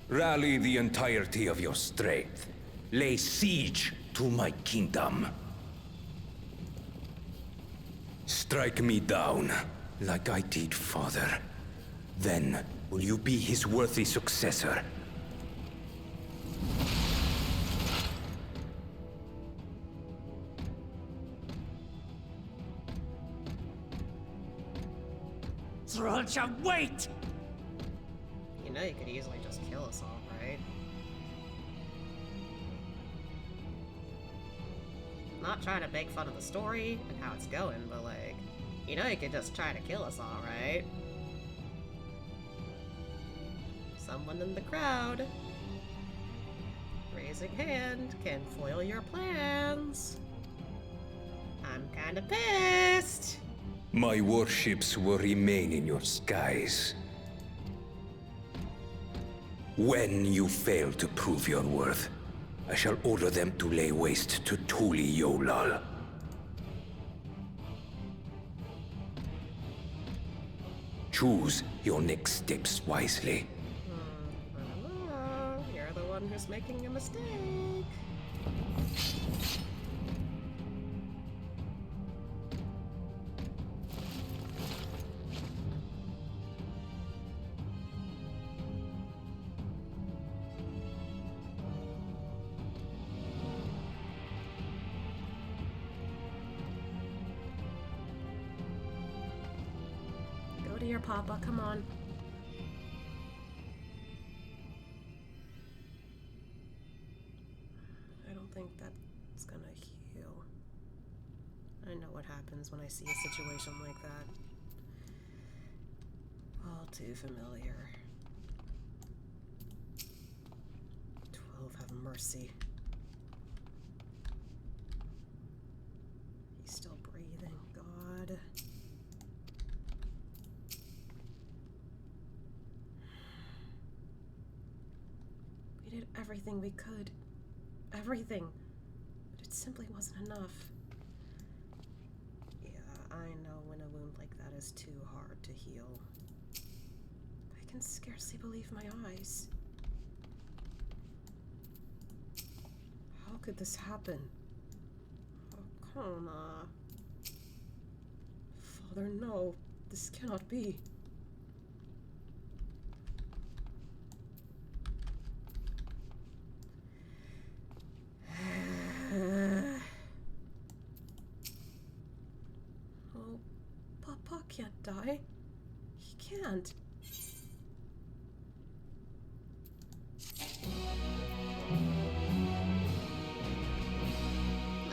N: Rally the entirety of your strength. Lay siege to my kingdom. Strike me down, like I did father. Then will you be his worthy successor?
F: Sriracha, wait!
B: You know you could easily just kill us all, right? Not trying to make fun of the story and how it's going, but like, you know you could just try to kill us all, right? Someone in the crowd raising hand can foil your plans. I'm kinda pissed.
N: My warships will remain in your skies. When you fail to prove your worth, I shall order them to lay waste to Tuliyollal. Choose your next steps wisely.
B: You're the one who's making a mistake. Go to your papa, come on. I don't think that's gonna heal. I know what happens when I see a situation like that. All too familiar. 12, have mercy. He's still breathing, God. We did everything we could. Everything. But it simply wasn't enough. Yeah, I know when a wound like that is too hard to heal. I can scarcely believe my eyes. How could this happen? Oh, Kona. Father, no. This cannot be. Oh, Papa can't die. He can't.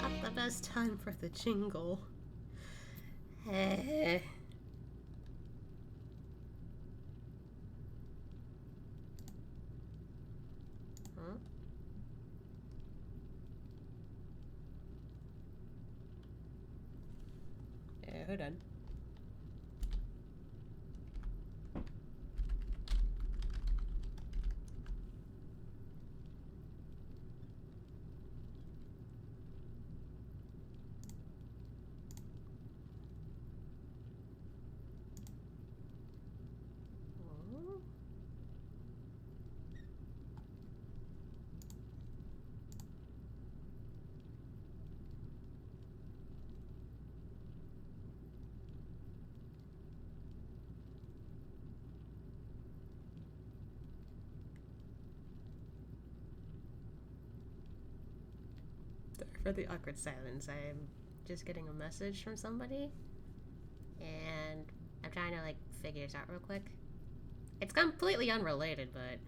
B: Not the best time for the jingle. Huh? Hold on.
A: For the awkward silence, I'm just getting a message from somebody, and I'm trying to like figure this out real quick. It's completely unrelated, but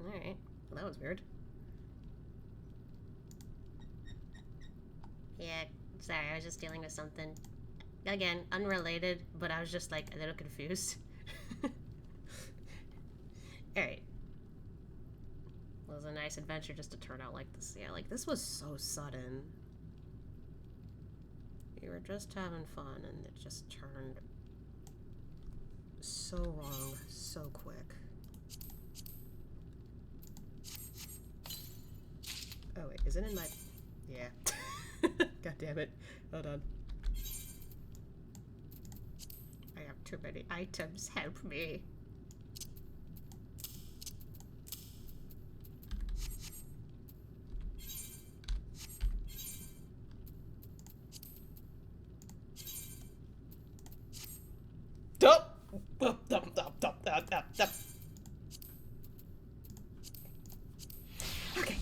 A: alright. Well, that was weird. Yeah, sorry, I was just dealing with something. Again, unrelated, but I was just like a little confused. Alright. It was a nice adventure just to turn out like this. Yeah, like this was so sudden. We were just having fun and it just turned so wrong so quick. Oh wait, is it in my... Yeah. God damn it. Hold on. I have too many items. Help me. Okay.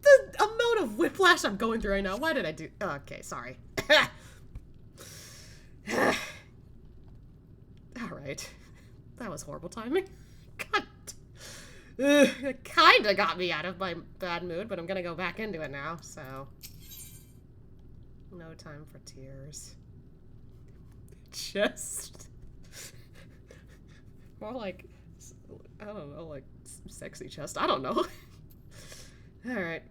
A: The amount of whiplash I'm going through right now. Why did I do... Okay, sorry. Alright. That was horrible timing. God. It kinda got me out of my bad mood, but I'm gonna go back into it now, so... No time for tears. Just... More like... I don't know, like sexy chest. I don't know. Alright.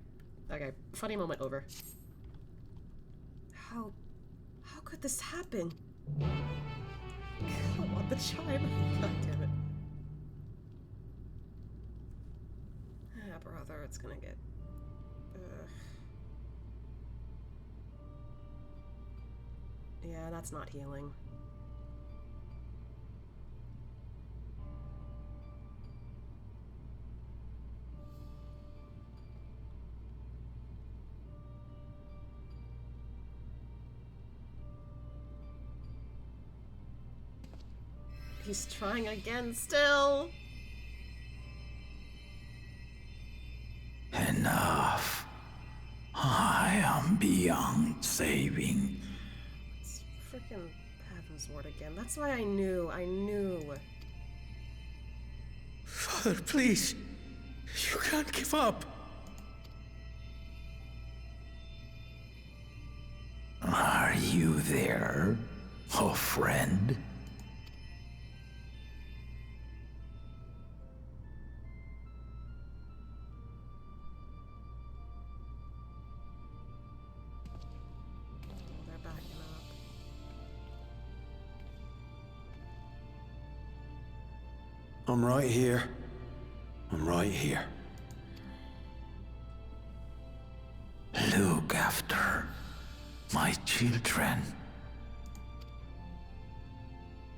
A: Okay, funny moment over.
B: How could this happen? I want the chime. God damn it. Ah, brother, it's gonna get... Yeah, that's not healing.
A: He's trying again still.
E: Enough. I am beyond saving.
A: It's freaking Heaven's Word again. That's why I knew.
H: Father, please. You can't give up.
E: Are you there, oh friend?
A: They're backing up.
S: I'm right here. I'm right here.
E: Look after my children.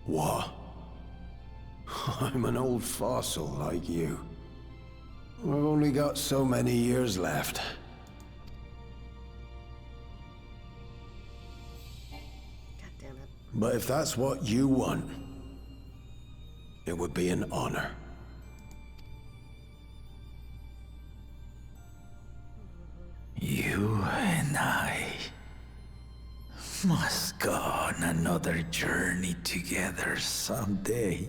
S: What? I'm an old fossil like you. I've only got so many years left.
A: God damn it.
S: But if that's what you want, it would be an honor.
E: You and I must go on another journey together someday.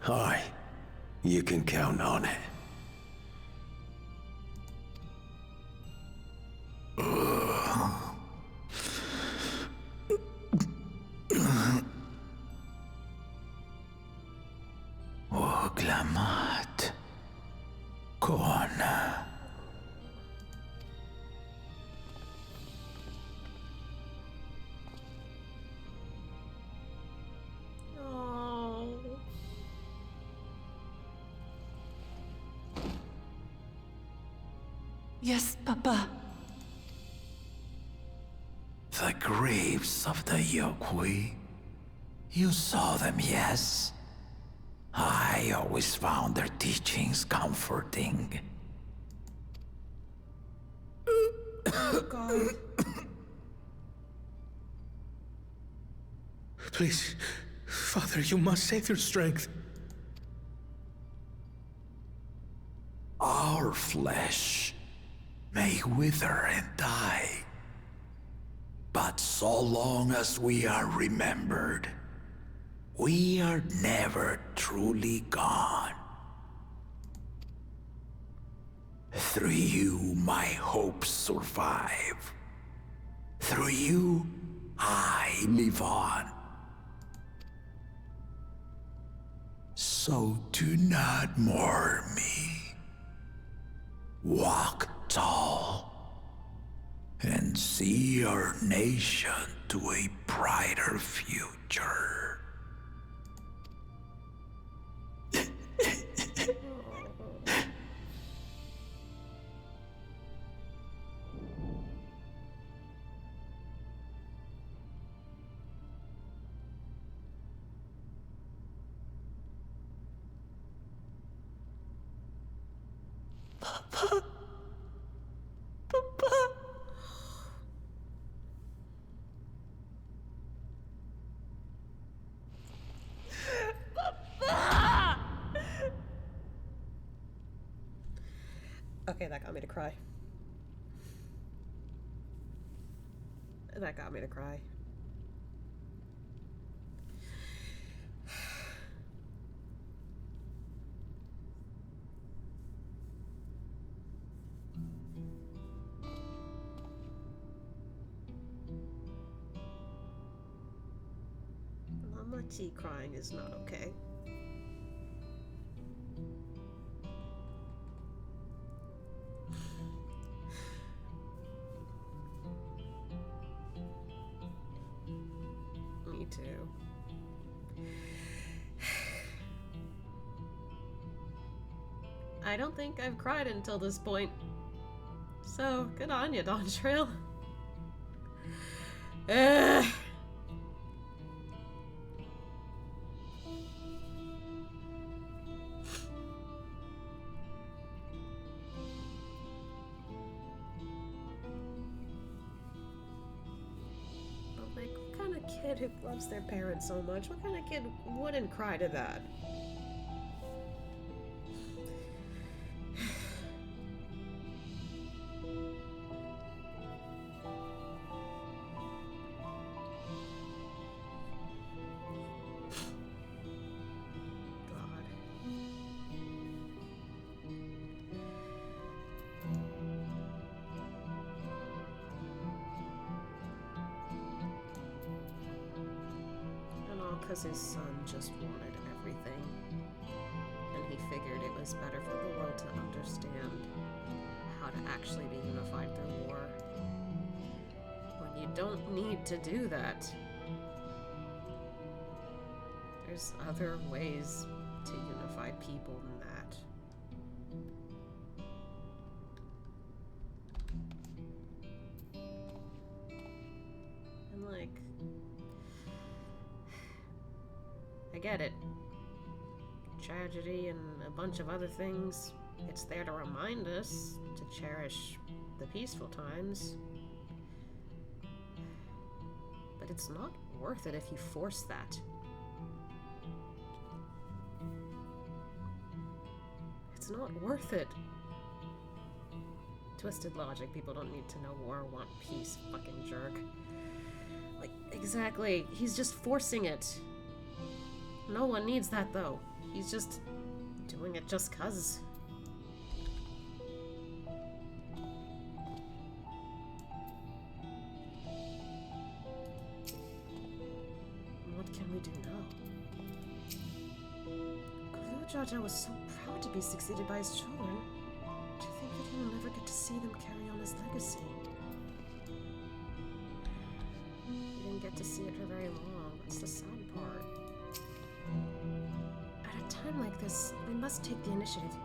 S: Aye, you can count on it.
E: Oglamat. Kona.
A: Oh.
F: Yes, Papa.
E: The graves of the Yokwi. You saw them, yes? I always found their teachings comforting.
B: Oh, God.
H: Please, Father, you must save your strength.
E: Our flesh may wither and die, but so long as we are remembered, we are never truly gone. Through you, my hopes survive. Through you, I live on. So do not mourn me. Walk tall and see our nation to a brighter future.
B: Okay, that got me to cry. That got me to cry. Mama T crying is not okay. Me too. I don't think I've cried until this point. So, good on you, Dawnservant. What kind of kid who loves their parents so much? What kind of kid wouldn't cry to that? Because his son just wanted everything, and he figured it was better for the world to understand how to actually be unified through war. When you don't need to do that, there's other ways to unify people than that. And like, I get it. Tragedy and a bunch of other things. It's there to remind us to cherish the peaceful times. But it's not worth it if you force that. It's not worth it. Twisted logic. People don't need to know war, want peace, fucking jerk. Like, exactly. He's just forcing it. No one needs that, though. He's just doing it just 'cause. What can we do now? Tuliyollal was so proud to be succeeded by his children. Do you think that he will never get to see them carry on his legacy? He didn't get to see it for very long. That's the sad part. At a time like this, we must take the initiative.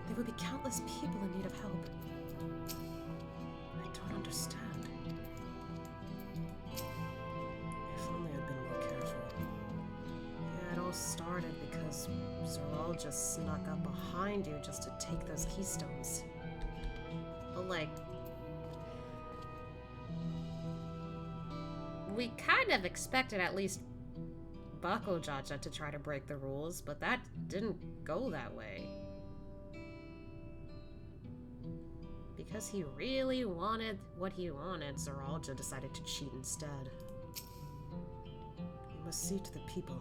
B: There will be countless people in need of help. I don't understand. because Zoral just snuck up behind you just to take those keystones.
A: But, like, we kind of expected at least Bako Jaja to try to break the rules, but that didn't go that way. Because he really wanted what he wanted, Zoralja decided to cheat instead.
B: You must see to the people.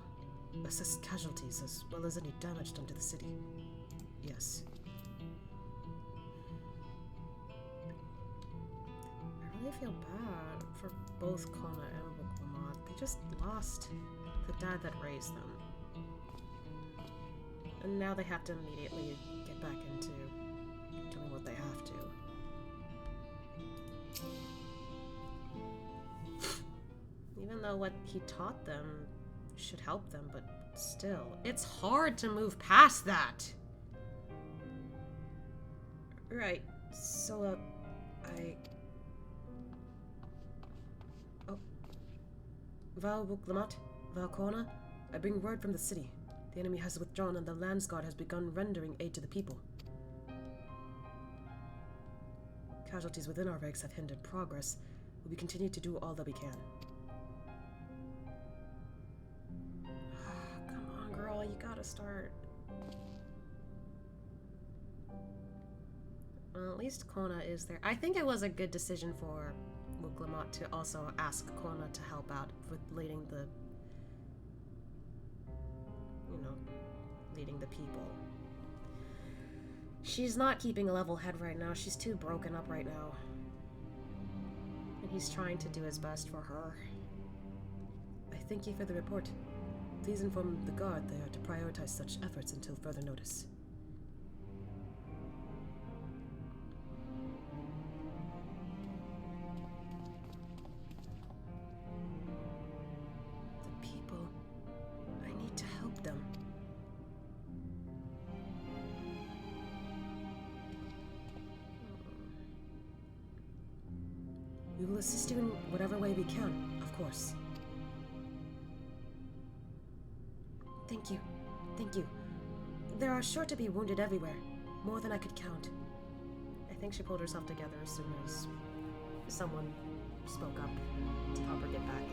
B: Assess casualties as well as any damage done to the city. Yes.
A: I really feel bad for both Kona and Buklamat. They just lost the dad that raised them. And now they have to immediately get back into doing what they have to. Even though what he taught them should help them, but still, it's hard to move past that. Right, so,
B: Oh. Val Buklamat, Val Kona, I bring word from the city. The enemy has withdrawn and the Landsguard has begun rendering aid to the people. Casualties within our ranks have hindered progress, but we continue to do all that we can.
A: Come on, girl, you gotta start. Well, at least Kona is there. I think it was a good decision for Buklamat to also ask Kona to help out with leading the, leading the people. She's not keeping a level head right now. She's too broken up right now. And he's trying to do his best for her.
B: I thank you for the report. Please inform the guard they are to prioritize such efforts until further notice. The people. I need to help them. We will assist you in whatever way we can, of course. Thank you. Thank you. There are sure to be wounded everywhere. More than I could count.
A: I think she pulled herself together as soon as someone spoke up to help her get back.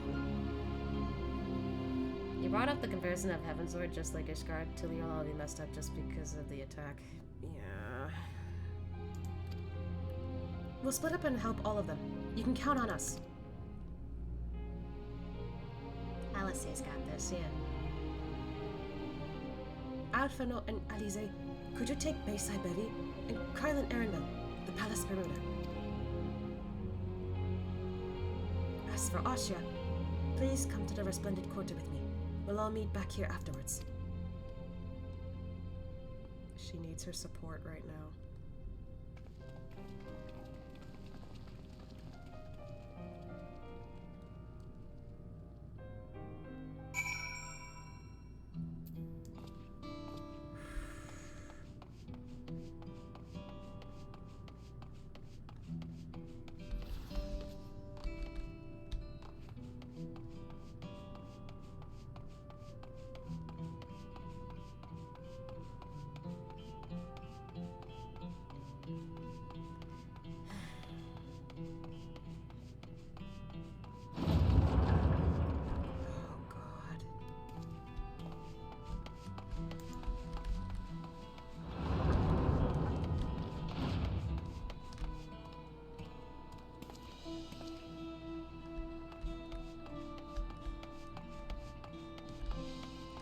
A: You brought up the comparison of Heavensward, just like Ishgard. Tuliyollal will be messed up just because of the attack.
B: Yeah. We'll split up and help all of them. You can count on us.
A: Alice's got this, yeah.
B: Alfano and Alize, could you take Bayside Bevy and Kyle and Arendelle, the Palace perimeter? As for Ashia, please come to the Resplendent Quarter with me. We'll all meet back here afterwards.
A: She needs her support right now.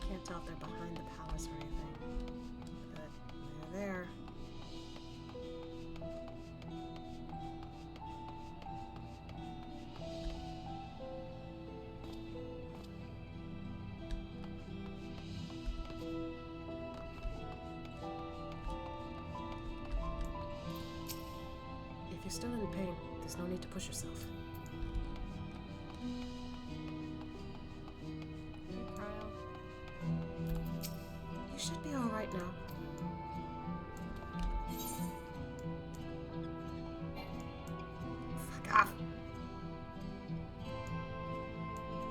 A: Can't tell if they're behind the palace or anything, but they're there.
B: If you're still in pain, there's no need to push yourself. You should be all right now.
A: Fuck off.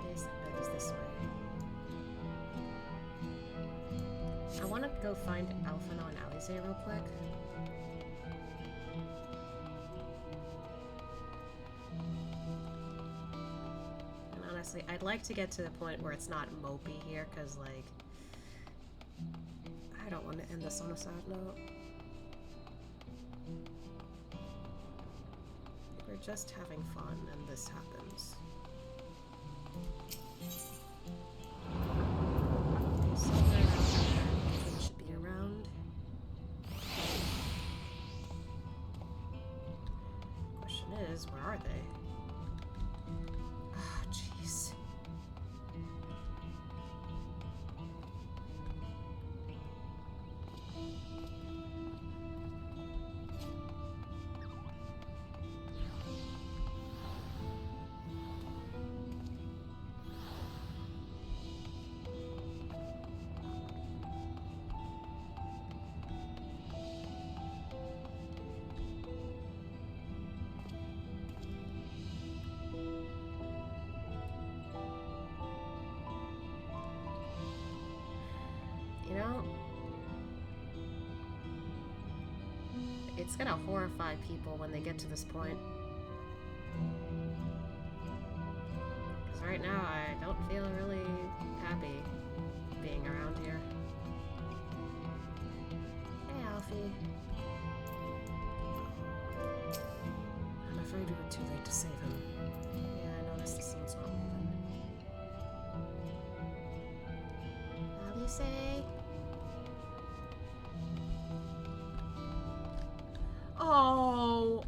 A: Yes, that is this way. I want to go find Alphino and Alize real quick. And honestly, I'd like to get to the point where it's not mopey here, because, like, I don't want to end this on a sad note. We're just having fun, and this happens. Should be around. Question is, where are they? Ah, jeez. You know, it's gonna horrify people when they get to this point. Because right now I don't feel really happy being around here. Hey, Alfie.
B: I'm afraid we were too late to save him.
A: Yeah, I noticed the scene's not moving. Alice? Oh.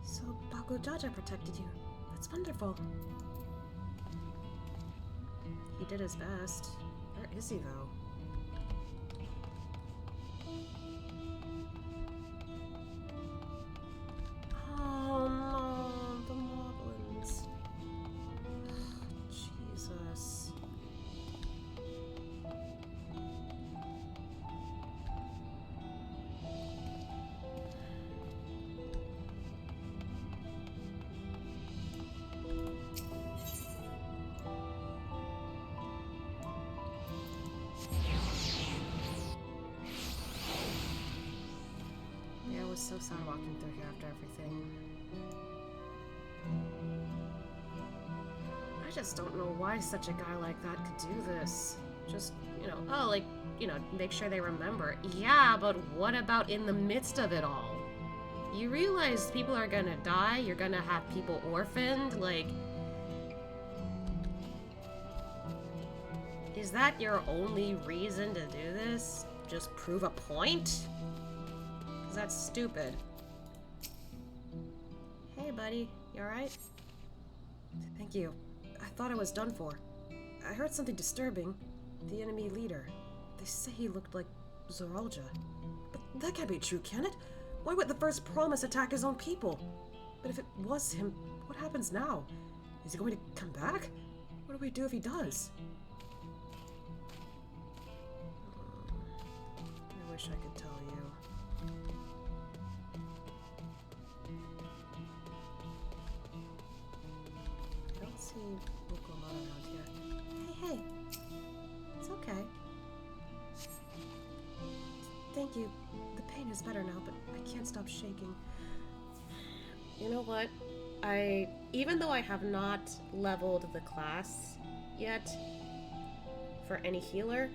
B: So Baku Jaja protected you. That's wonderful.
A: He did his best.
B: Where is he, though?
A: Oh no, the moblins. Jesus. Yeah, it was so sad walking through here after everything. I just don't know why such a guy like that could do this. Just, you know, oh, like, you know, make sure they remember. Yeah, but what about in the midst of it all? You realize people are gonna die, you're gonna have people orphaned, like... Is that your only reason to do this? Just prove a point? Because that's stupid. Hey, buddy. You alright?
B: Thank you. I thought I was done for. I heard something disturbing. The enemy leader. They say he looked like Zoralja. But that can't be true, can it? Why would the first promise attack his own people? But if it was him, what happens now? Is he going to come back? What do we do if he does? I wish I could tell you. I don't see Wukomon around here. Hey, hey! It's okay. Thank you. The pain is better now, but I can't stop shaking.
A: You know what? Even though I have not leveled the class yet for any healer,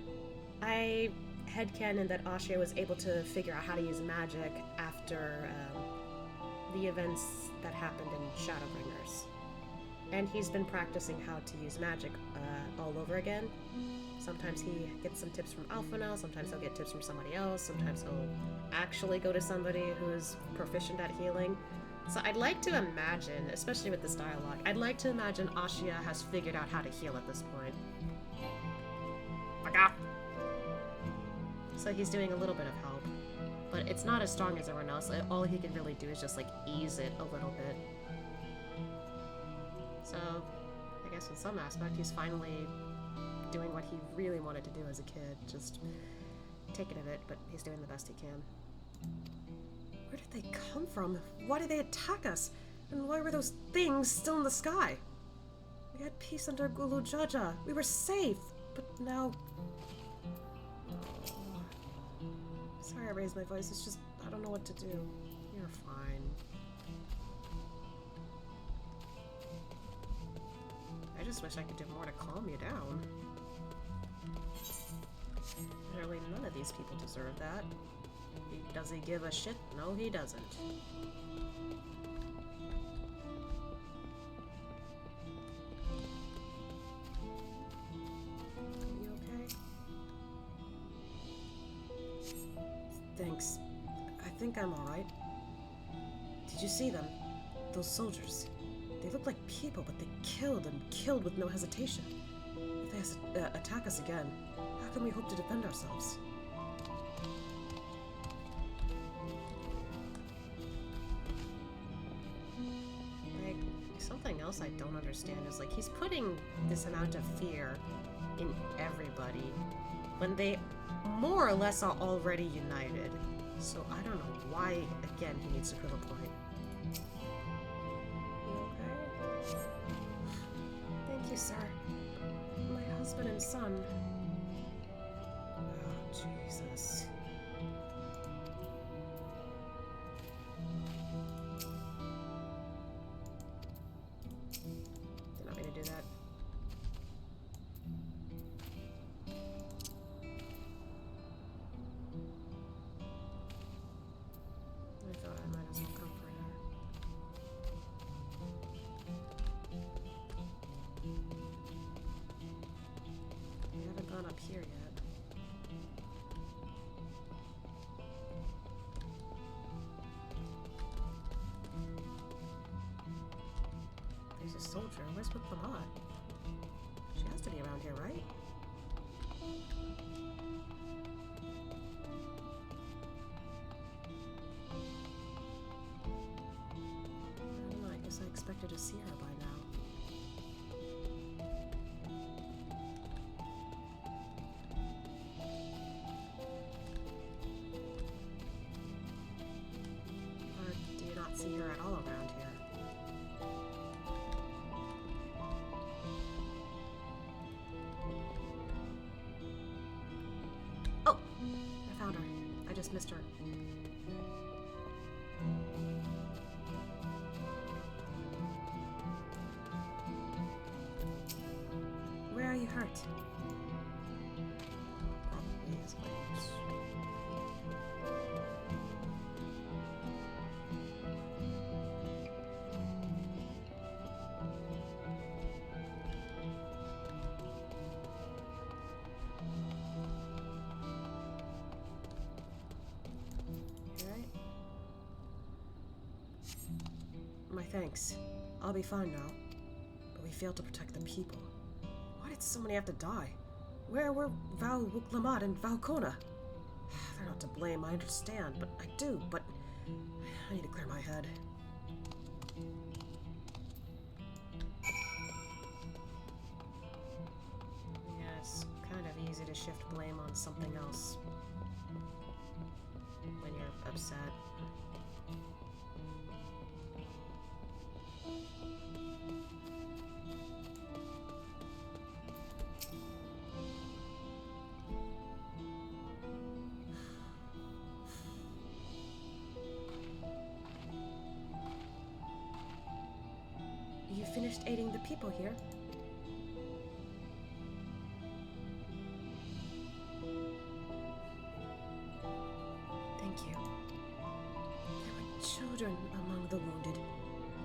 A: I headcanon that Ashia was able to figure out how to use magic after the events that happened in Shadowbringers. And he's been practicing how to use magic all over again. Sometimes he gets some tips from Alphino, sometimes he'll get tips from somebody else, sometimes he'll actually go to somebody who is proficient at healing. So I'd like to imagine, especially with this dialogue, I'd like to imagine Ashia has figured out how to heal at this point. So he's doing a little bit of help. but it's not as strong as everyone else. All he can really do is just like ease it a little bit. So, I guess in some aspect, he's finally doing what he really wanted to do as a kid. Just taking a bit, but he's doing the best he can.
B: Where did they come from? Why did they attack us? And why were those things still in the sky? We had peace under Gulu Jaja. We were safe. But now... Sorry I raised my voice. It's just, I don't know what to do.
A: You're fine. I just wish I could do more to calm you down. Literally none of these people deserve that. Does he give a shit? No, he doesn't.
B: You okay? Thanks. I think I'm alright. Did you see them? Those soldiers. They look like people, but they killed and killed with no hesitation. If they attack us again, how can we hope to defend ourselves?
A: Like, something else I don't understand is, like, he's putting this amount of fear in everybody when they more or less are already united. So I don't know why, again, he needs to prove a point.
B: Thank you, sir. My husband and son. Oh, Jesus.
A: Did not mean to do that. I thought I might as well comfort her. We haven't gone up here yet. There's a soldier. Where's Lamont? She has to be around here, right? I don't know, I guess I expected to see her by now. Or do you not see her at all around here? Oh! I found her. I just missed her.
B: Where are you hurt?
A: Probably his legs.
B: Alright. My thanks. I'll be fine now. But we failed to protect the people. Why did so many have to die? Where were Val Wuklamat and Valkona? They're not to blame, I understand, but I do, but I need to clear my head.
A: Yeah, it's kind of easy to shift blame on something else when you're upset.
B: You finished aiding the people here? Thank you. There were children among the wounded.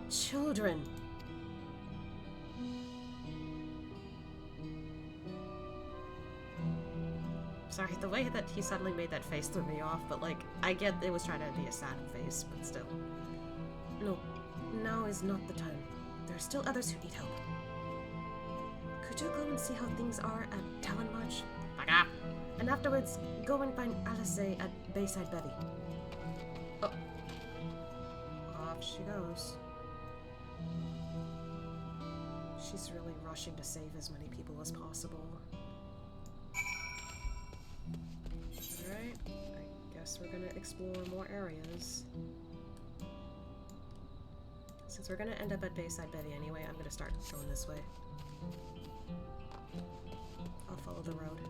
B: Children!
A: Sorry, the way that he suddenly made that face threw me off, but like, I get it was trying to be a sad face, but still.
B: No, now is not the time. There are still others who need help. Could you go and see how things are at Talon March?
A: Back up!
B: And afterwards, go and find Alice at Bayside Bevy. she goes. She's really rushing to save as many people as possible. Alright, I guess we're gonna explore more areas. Since we're gonna end up at Bayside Betty anyway, I'm gonna start going this way. I'll follow the road.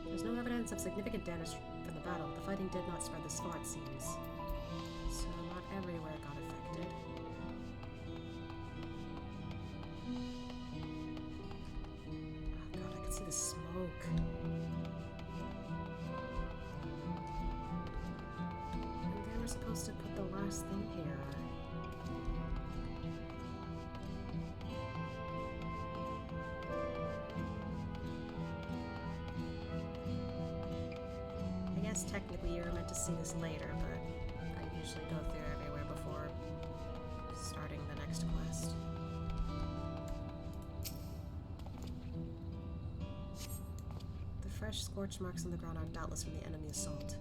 B: There's no evidence of significant damage from the battle. The fighting did not spread this far, it seems. So not everywhere got affected. Oh god, I can see the smoke. And they were supposed to put the last thing here. Technically you're meant to see this later, but I usually go through everywhere before starting the next quest. The fresh scorch marks on the ground are doubtless from the enemy assault.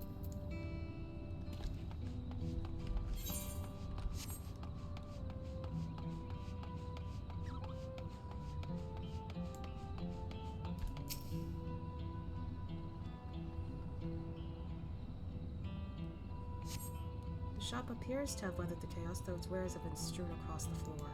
B: The shop appears to have weathered the chaos, though its wares have been strewn across the floor.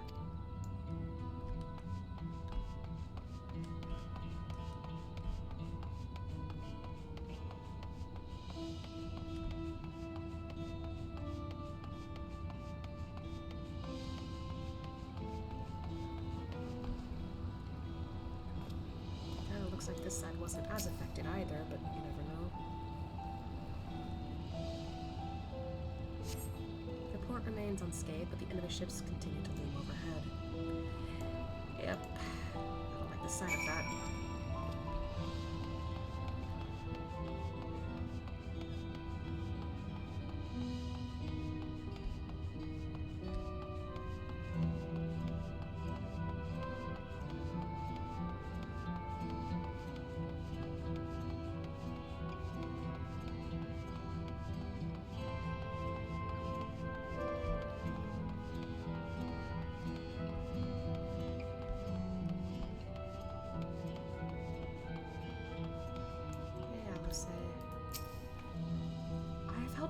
B: Kinda looks like this side wasn't as affected either, but you never know. The port remains unscathed, but the enemy ships continue to loom overhead. Yep. I don't like the sight of that.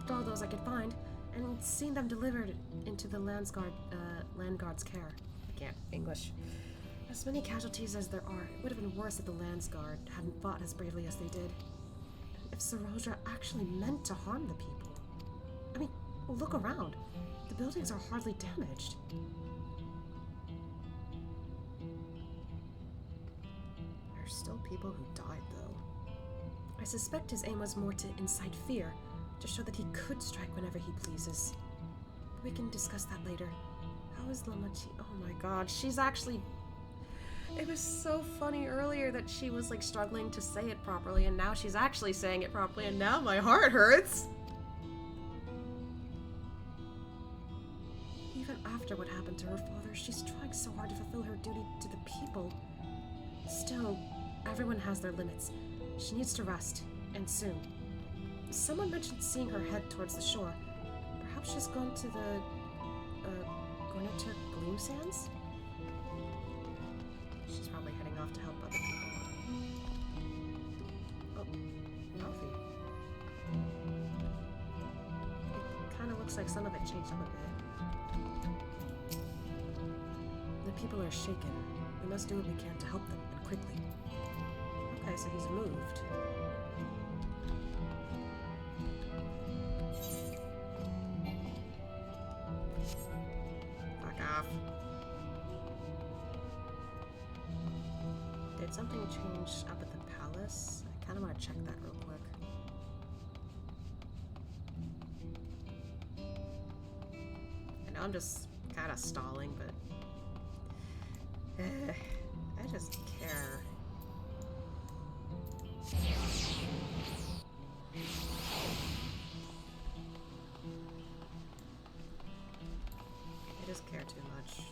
B: All those I could find, and seen them delivered into the Landguard's care. I can't English. As many casualties as there are, it would have been worse if the Landsguard hadn't fought as bravely as they did. If Saroja actually meant to harm the people. I mean, look around. The buildings are hardly damaged. There's still people who died, though. I suspect his aim was more to incite fear, to show that he could strike whenever he pleases. We can discuss that later. How is Lamachi? Oh my god, she's actually... It was so funny earlier that she was like struggling to say it properly, and now she's actually saying it properly, and now my heart hurts! Even after what happened to her father, she's trying so hard to fulfill her duty to the people. Still, everyone has their limits. She needs to rest, and soon. Someone mentioned seeing her head towards the shore. Perhaps she's gone to the, Gornatur Gloom Sands? She's probably heading off to help other people. Oh, Alfie. It kind of looks like some of it changed up a bit. The people are shaken. We must do what we can to help them, and quickly. Okay, so he's moved. did something change up at the palace? I kind of want to check that real quick. I know I'm just kind of stalling, but I just care. I just care too much.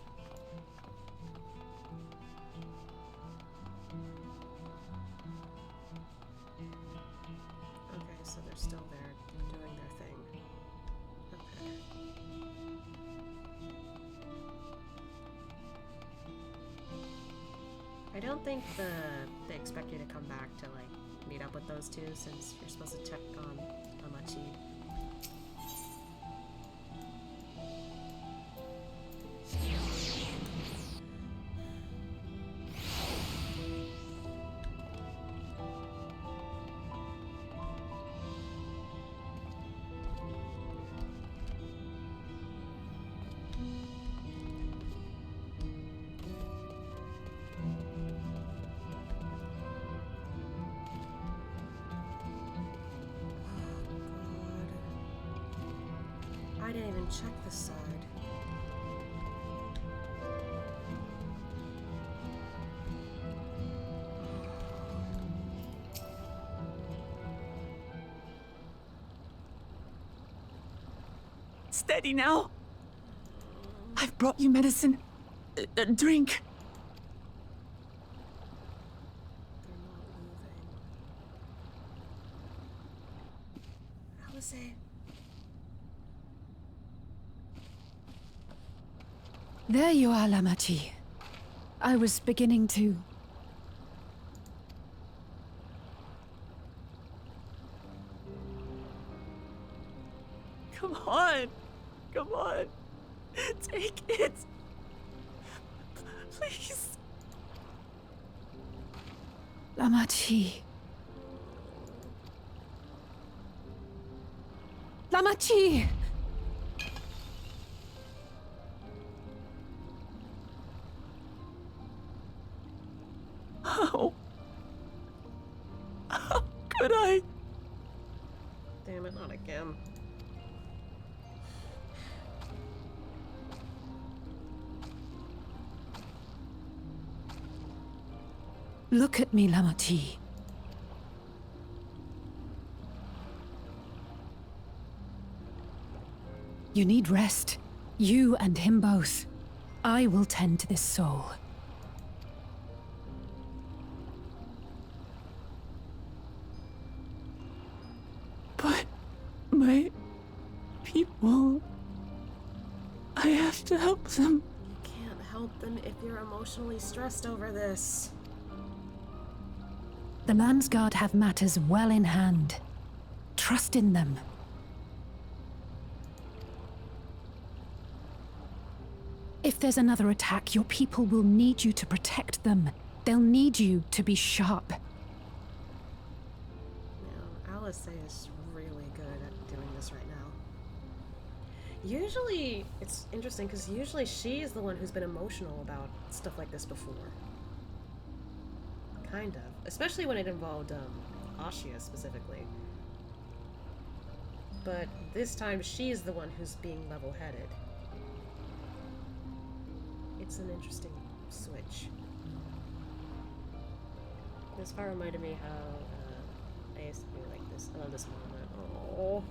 B: Okay, so they're still there doing their thing. Okay. I don't think they expect you to come back to like meet up with those two, since you're supposed to check on Amachi. I didn't even check this side.
F: Steady now. I've brought you medicine. A drink.
B: I was saying.
C: There you are, Lamachi. I was beginning to...
F: Come on. Come on. Take it. Please.
C: Lamachi. Lamachi!
F: How could I?
B: Damn it, not again.
C: Look at me, Lamachi. You need rest. You and him both. I will tend to this soul.
F: But my people... I have to help them.
B: You can't help them if you're emotionally stressed over this.
C: The Landsguard have matters well in hand. Trust in them. If there's another attack, your people will need you to protect them. They'll need you to be sharp.
B: Yeah, Alice is really good at doing this right now. Usually, it's interesting because usually she's the one who's been emotional about stuff like this before. Kind of. Especially when it involved Ashia specifically. But this time she's the one who's being level-headed. It's an interesting switch. This part reminded me how I used to be like this. I love this moment. Oh.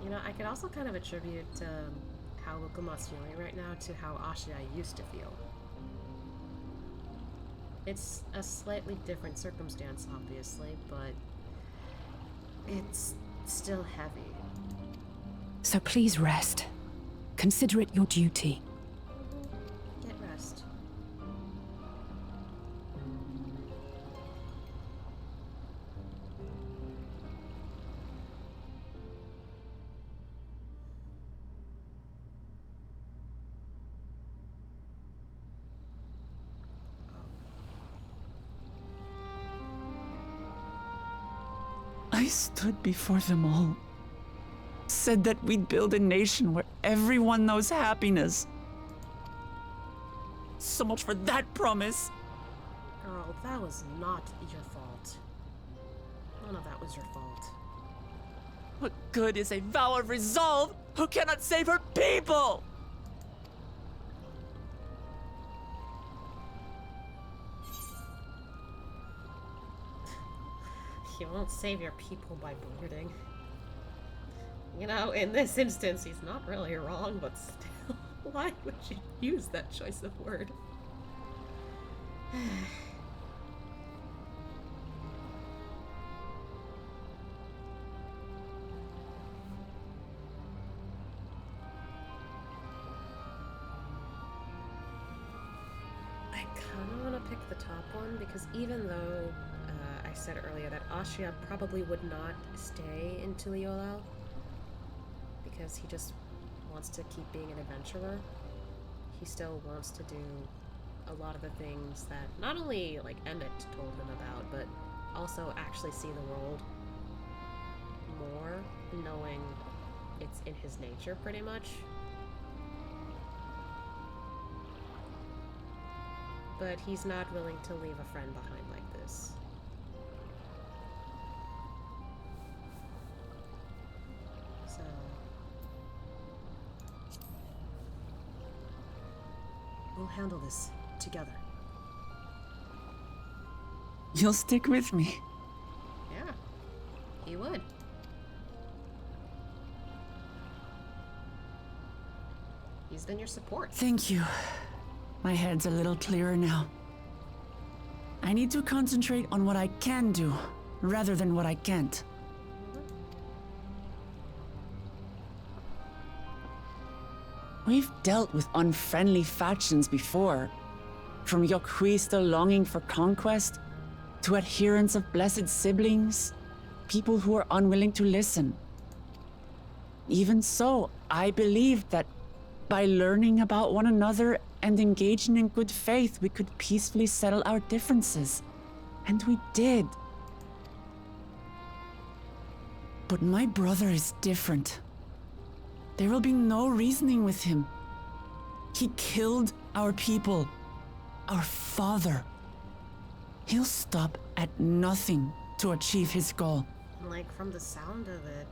B: You know, I could also kind of attribute how Lukuma's feeling right now to how Ashia used to feel. It's a slightly different circumstance, obviously, but it's still heavy.
C: So please rest. Consider it your duty.
B: Get rest.
F: I stood before them all. Said that we'd build a nation where everyone knows happiness. so much for that promise.
B: Girl, that was not your fault. None of that was your fault.
F: What good is a vow of resolve who cannot save her people?
A: You won't save your people by brooding. You know, in this instance, he's not really wrong, but still, why would you use that choice of word? I kind of want to pick the top one, because even though I said earlier that Ashia probably would not stay in Tuliyollal, because he just wants to keep being an adventurer, he still wants to do a lot of the things that not only like Emmett told him about, but also actually see the world more, knowing it's in his nature pretty much. But he's not willing to leave a friend behind like this. So
B: we'll handle this together.
F: You'll stick with me.
A: Yeah, he would. He's been your support.
F: Thank you. My head's a little clearer now. I need to concentrate on what I can do, rather than what I can't. We've dealt with unfriendly factions before. From Yokwista longing for conquest, to adherents of blessed siblings, people who are unwilling to listen. Even so, I believed that by learning about one another and engaging in good faith, we could peacefully settle our differences. And we did. But my brother is different. There will be no reasoning with him. He killed our people, our father. He'll stop at nothing to achieve his goal.
A: Like, from the sound of it,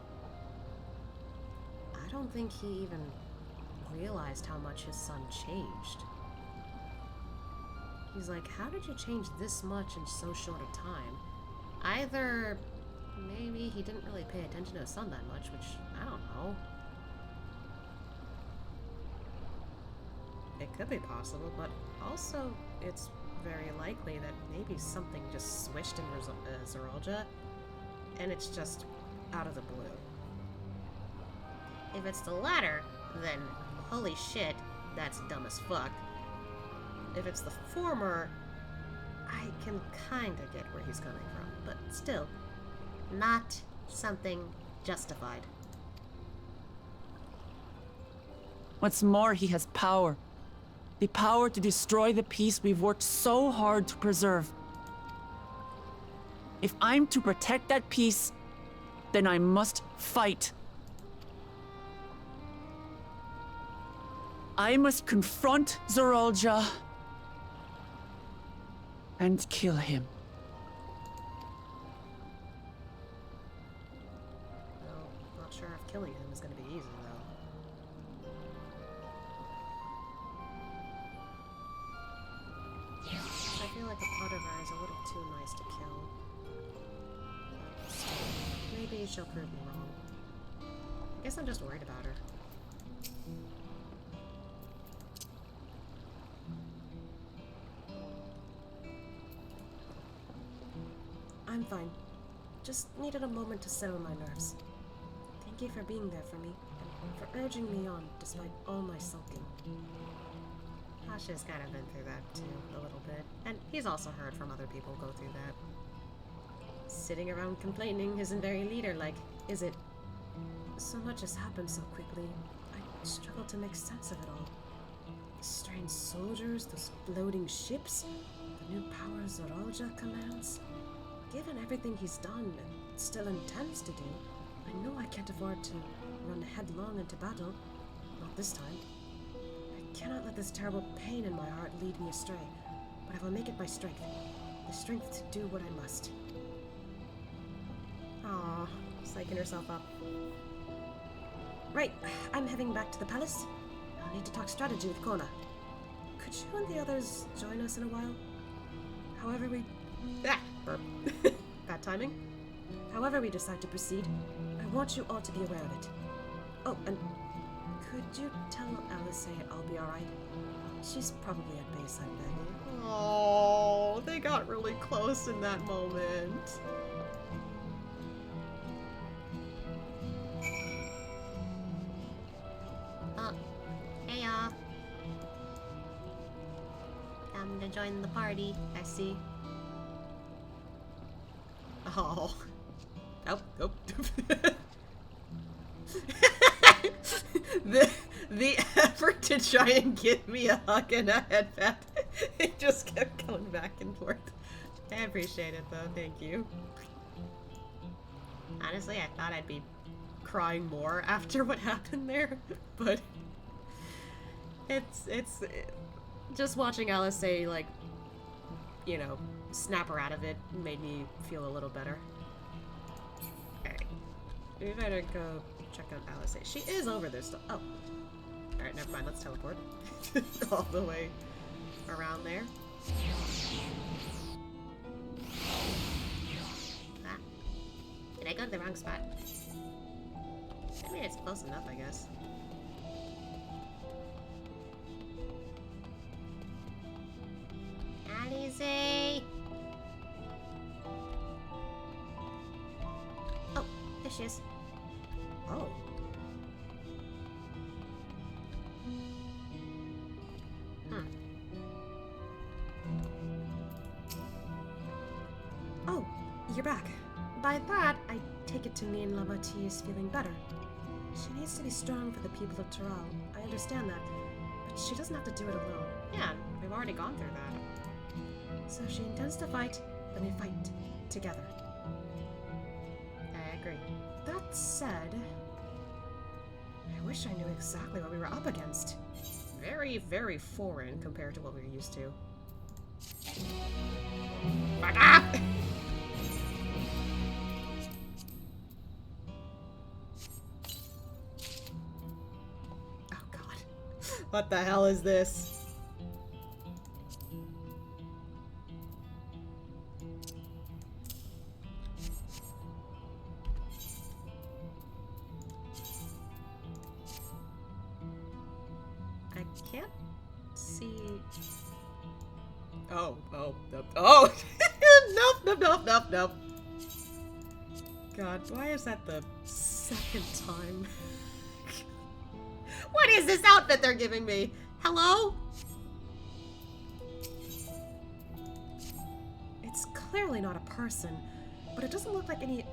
A: I don't think he even realized how much his son changed. He's like, how did you change this much in so short a time? Either maybe he didn't really pay attention to his son that much, which I don't know. It could be possible, but also it's very likely that maybe something just switched in Zeralja, and it's just out of the blue. If it's the latter, then holy shit, that's dumb as fuck. If it's the former, I can kinda get where he's coming from, but still, not something justified.
F: What's more, he has power. The power to destroy the peace we've worked so hard to preserve. If I'm to protect that peace, then I must fight. I must confront Zeralja and kill him.
A: Well, not sure if killing him is gonna be easy, though. I feel like a Potivar is a little too nice to kill. But still, maybe she'll prove me wrong. I guess I'm just worried about her.
B: I'm fine. Just needed a moment to settle my nerves. Thank you for being there for me, and for urging me on despite all my sulking.
A: Asha's kind of been through that too, a little bit. And he's also heard from other people go through that. Sitting around complaining isn't very leader-like, is it?
B: So much has happened so quickly. I struggle to make sense of it all. The strange soldiers, those floating ships, the new powers Zeralja commands. Given everything he's done and still intends to do, I know I can't afford to run headlong into battle. Not this time. I cannot let this terrible pain in my heart lead me astray, but I will make it my strength. The strength to do what I must. Aw, psyching herself up. Right, I'm heading back to the palace. I'll need to talk strategy with Kona. Could you and the others join us in a while? However we... burp. Bad timing. However we decide to proceed, I want you all to be aware of it. Oh, and could you tell Alice I'll be alright? She's probably at base, I'm betting.
A: Oh, they got really close in that moment. Hey y'all. Come to join the party, I see. Oh. Nope. The effort to try and give me a hug and a headband, it just kept going back and forth. I appreciate it though, thank you. Honestly, I thought I'd be crying more after what happened there, but it's just watching Alice say, like, you know, snap her out of it made me feel a little better. Alright. We better go check out Alice. She is over there still. Oh. Alright, never mind. Let's teleport. All the way around there. Ah. Did I go to the wrong spot? I mean, it's close enough, I guess. Alice! Oh, there she is.
B: Oh. Oh, you're back. By that, I take it to mean Lamati is feeling better. She needs to be strong for the people of Tural. I understand that, but she doesn't have to do it alone.
A: Yeah, we've already gone through that.
B: So if she intends to fight, then we fight together.
A: I agree.
B: That said, I wish I knew exactly what we were up against.
A: Very, very foreign compared to what we're used to. Fuck up!
B: Oh god. What the hell is this?
A: I can't see.
B: Oh. Oh! Nope. God, why is that the second time?
A: What is this outfit they're giving me? Hello?
B: It's clearly not a person, but it doesn't look like any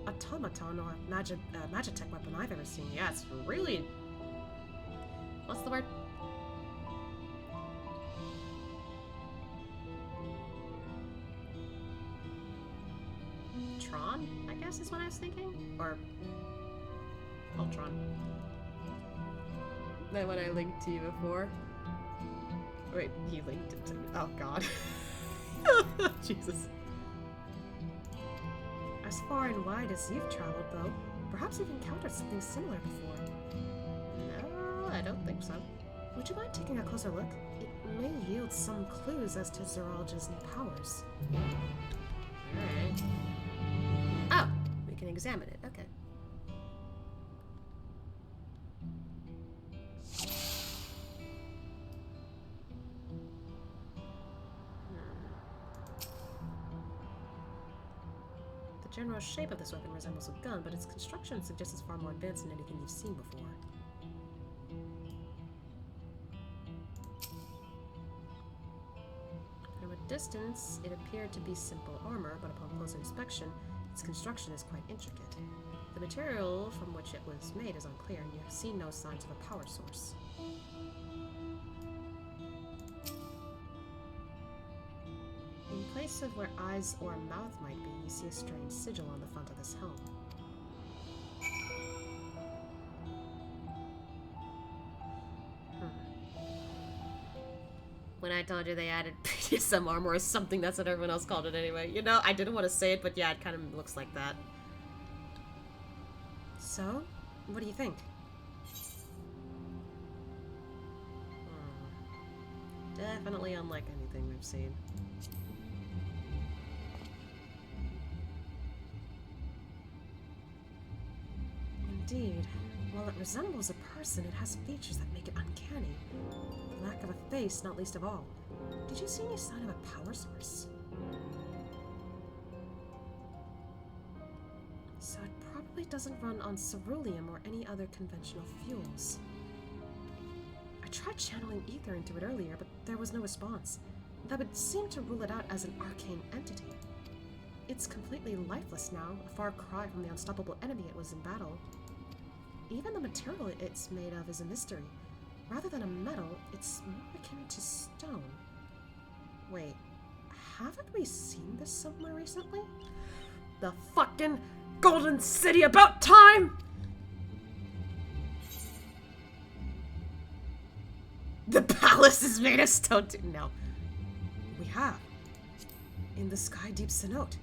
B: automaton or magitech weapon I've ever seen.
A: Yeah, it's really... What's the word? Tron, I guess is what I was thinking? Or... Ultron. That one I linked to you before. Wait, he linked it to me. Oh god. Jesus.
B: As far and wide as you've traveled, though, perhaps you've encountered something similar before.
A: No, I don't think so.
B: Would you mind taking a closer look? It may yield some clues as to Zeralja's new powers.
A: Alright. Oh, we can examine it. Okay.
B: The general shape of this weapon resembles a gun, but its construction suggests it's far more advanced than anything you've seen before. From a distance, it appeared to be simple armor, but upon closer inspection, its construction is quite intricate. The material from which it was made is unclear, and you have seen no signs of a power source. In place of where eyes or a mouth might be, you see a strange sigil on the front of this helm.
A: told you they added PSM armor or something. That's what everyone else called it anyway. You know, I didn't want to say it, but yeah, it kind of looks like that.
B: So, what do you think?
A: Definitely unlike anything we've seen.
B: Indeed. While it resembles a person, it has features that make it uncanny. The lack of a face, not least of all. Did you see any sign of a power source? So it probably doesn't run on ceruleum or any other conventional fuels. I tried channeling ether into it earlier, but there was no response. That would seem to rule it out as an arcane entity. It's completely lifeless now, a far cry from the unstoppable enemy it was in battle. Even the material it's made of is a mystery. Rather than a metal, it's more akin to stone. Wait, haven't we seen this somewhere recently?
A: The fucking Golden City, about time! The palace is made of stone too. No.
B: We have. In the Sky Deep Cenote.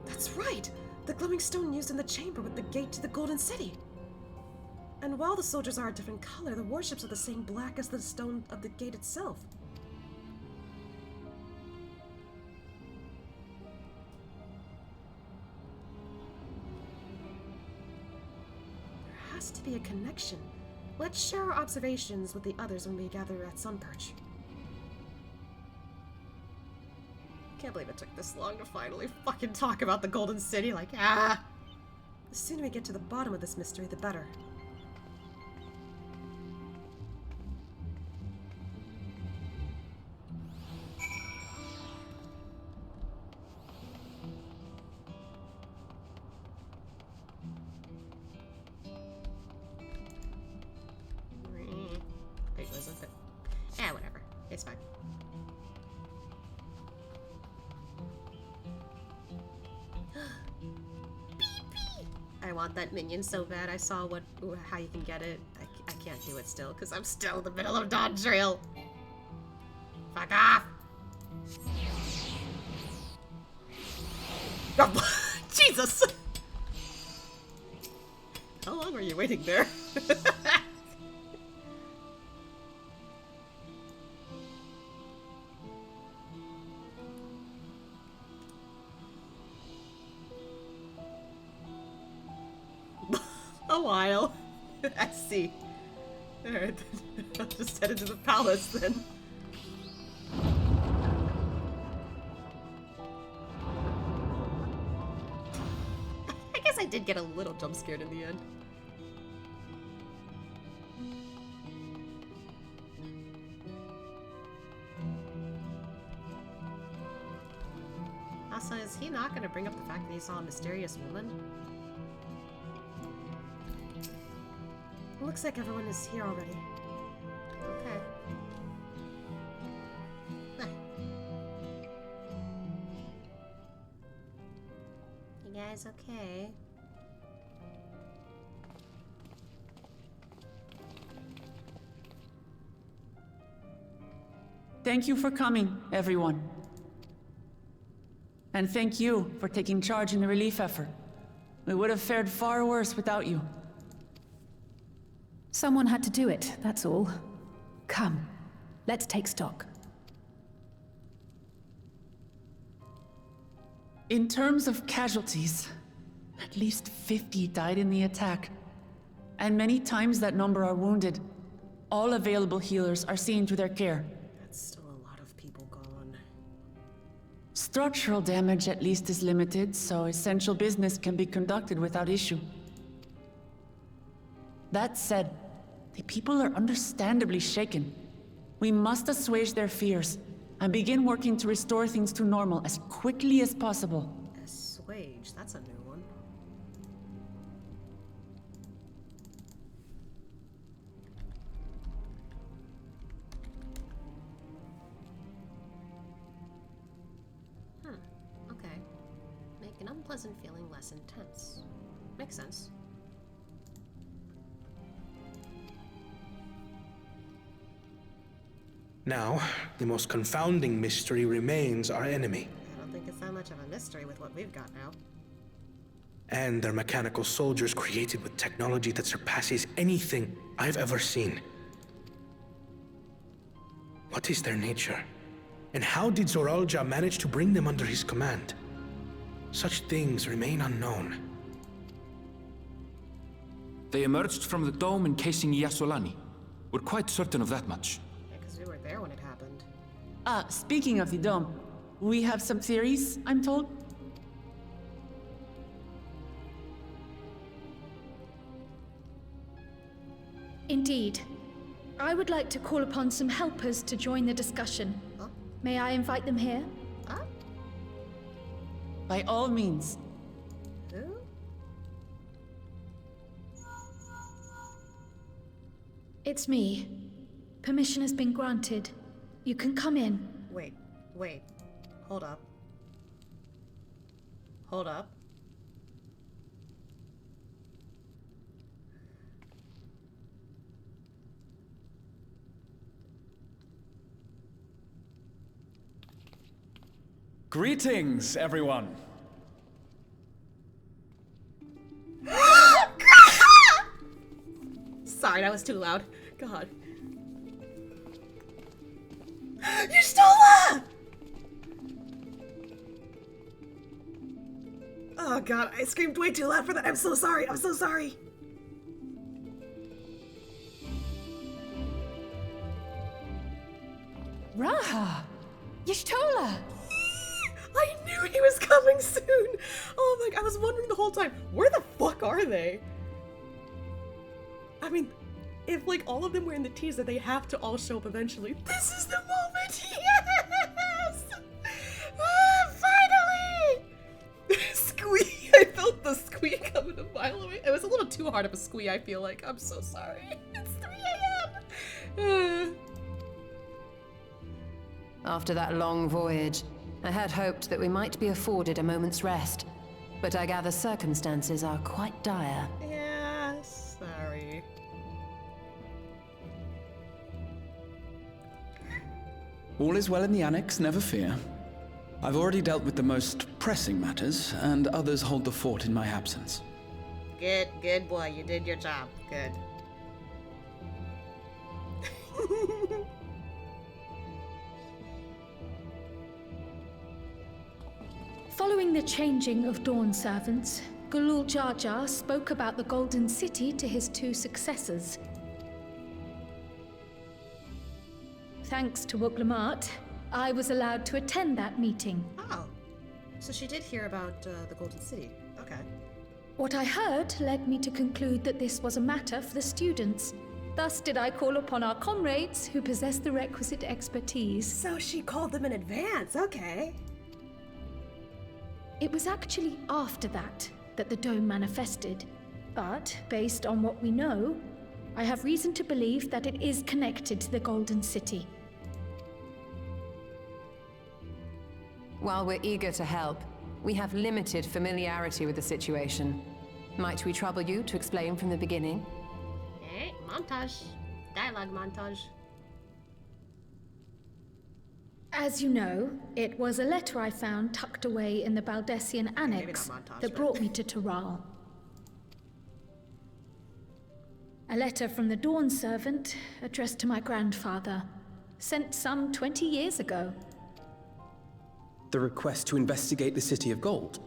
B: That's right! The glowing stone used in the chamber with the gate to the Golden City. And while the soldiers are a different color, the warships are the same black as the stone of the gate itself. There has to be a connection. Let's share our observations with the others when we gather at Sunperch.
A: Can't believe it took this long to finally fucking talk about the Golden City, like, ah!
B: The sooner we get to the bottom of this mystery, the better.
A: Wait, wasn't it? Yeah, whatever. It's fine. I want that minion so bad. I saw how you can get it. I can't do it still because I'm still in the middle of Dawn Trail. Fuck off! Oh, Jesus! How long were you waiting there? A while. I see. Alright, then. I'll just head into the palace then. I guess I did get a little jump scared in the end. Also, is he not going to bring up the fact that he saw a mysterious woman?
B: Looks like everyone is here already.
A: Okay. You guys okay?
F: Thank you for coming, everyone. And thank you for taking charge in the relief effort. We would have fared far worse without you.
C: Someone had to do it, that's all. Come, let's take stock.
F: In terms of casualties, at least 50 died in the attack. And many times that number are wounded. All available healers are seen to their care.
B: That's still a lot of people gone.
F: Structural damage at least is limited, so essential business can be conducted without issue. That said, the people are understandably shaken. We must assuage their fears and begin working to restore things to normal as quickly as possible.
B: Assuage, that's a new one.
A: Okay. Make an unpleasant feeling less intense. Makes sense.
H: Now, the most confounding mystery remains our enemy.
A: I don't think it's that much of a mystery with what we've got now.
H: And their mechanical soldiers created with technology that surpasses anything I've ever seen. What is their nature? And how did Zoralja manage to bring them under his command? Such things remain unknown.
D: They emerged from the dome encasing Yasolani. We're quite certain of that much.
A: Yeah, because we were there when it happened.
F: Speaking of the dome, we have some theories, I'm told.
L: Indeed. I would like to call upon some helpers to join the discussion.
A: Huh?
L: May I invite them here?
A: Huh?
F: By all means.
A: Who?
L: It's me. Permission has been granted. You can come in.
A: Wait. Hold up. Hold up.
U: Greetings, everyone.
A: Sorry, that was too loud. God. You stole that! Oh god, I screamed way too loud for that. I'm so sorry. I'm so sorry.
G: Raha! Y'shtola!
A: I knew he was coming soon. Oh my god, I was wondering the whole time, where the fuck are they? I mean, if like all of them were in the teaser, they have to all show up eventually. This is the moment. Yes! Finally! Squee! I felt the squee coming a mile away. It was a little too hard of a squee, I feel like. I'm so sorry. It's 3 a.m.
V: After that long voyage, I had hoped that we might be afforded a moment's rest, but I gather circumstances are quite dire.
A: Yeah, sorry.
W: All is well in the Annex, never fear. I've already dealt with the most pressing matters, and others hold the fort in my absence.
A: Good boy, you did your job. Good.
L: Following the changing of Dawnservants, Gulul Jar Jar spoke about the Golden City to his 2 successors. Thanks to Wuglamat, I was allowed to attend that meeting.
A: Oh, so she did hear about the Golden City. Okay.
L: What I heard led me to conclude that this was a matter for the students. Thus did I call upon our comrades who possess the requisite expertise.
A: So she called them in advance, okay.
L: It was actually after that the dome manifested. But, based on what we know, I have reason to believe that it is connected to the Golden City.
V: While we're eager to help, we have limited familiarity with the situation. Might we trouble you to explain from the beginning?
A: Hey, montage. Dialogue montage.
L: As you know, it was a letter I found tucked away in the Baldessian Annex that brought me to Tural. A letter from the Dawnservant, addressed to my grandfather, sent some 20 years ago.
K: The request to investigate the City of Gold.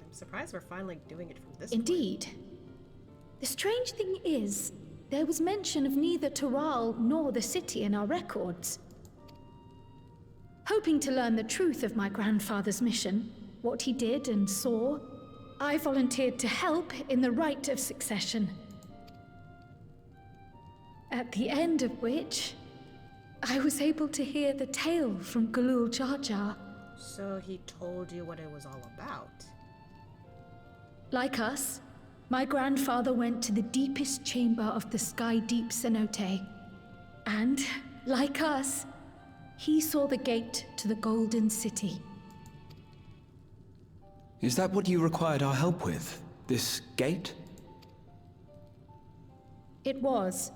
A: I'm surprised we're finally doing it from this
L: Indeed.
A: point.
L: The strange thing is, there was mention of neither Tural nor the city in our records. Hoping to learn the truth of my grandfather's mission, what he did and saw, I volunteered to help in the Rite of Succession. At the end of which, I was able to hear the tale from Gulul Jar Jar.
A: So he told you what it was all about?
L: Like us, my grandfather went to the deepest chamber of the Sky Deep Cenote. And, like us, he saw the gate to the Golden City.
K: Is that what you required our help with? This gate?
L: It was.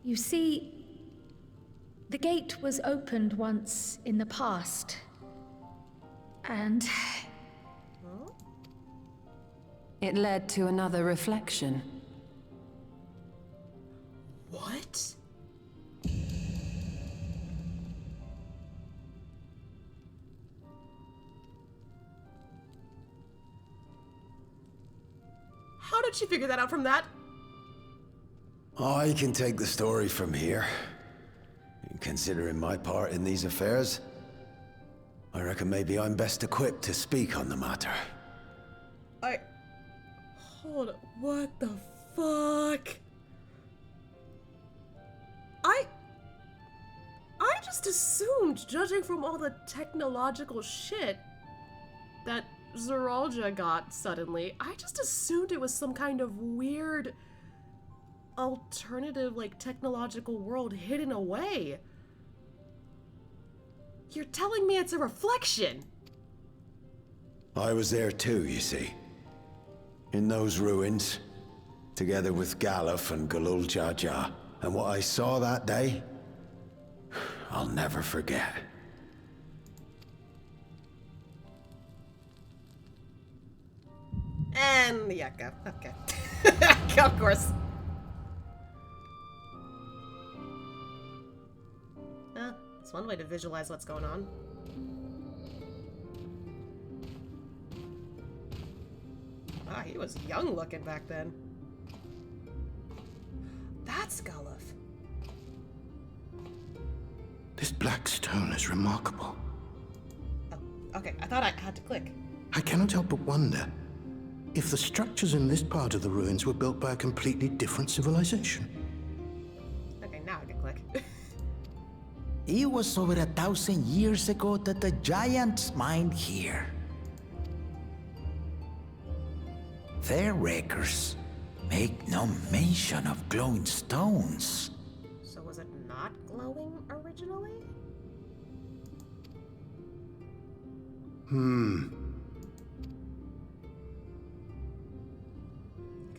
L: You see, The gate was opened once in the past. And...
V: It led to another reflection.
B: What? How did she figure that out from that?
S: I can take the story from here. Considering my part in these affairs, I reckon maybe I'm best equipped to speak on the matter.
B: Hold on. What the fuck? I just assumed, judging from all the technological shit that Zeralja got suddenly, I just assumed it was some kind of weird alternative, like, technological world hidden away. You're telling me it's a reflection?
S: I was there too, you see. In those ruins, together with Galuf and Galul Jaja. And what I saw that day, I'll never forget.
B: And yeah, go. Okay. Of course. It's one way to visualize what's going on. Ah, he was young looking back then. That's Galuf.
J: This black stone is remarkable.
B: Oh, okay. I thought I had to click.
J: I cannot help but wonder if the structures in this part of the ruins were built by a completely different civilization.
B: Okay, now I can click.
M: It was over 1,000 years ago that the giants mined here. Their records make no mention of glowing stones.
B: So was it not glowing originally?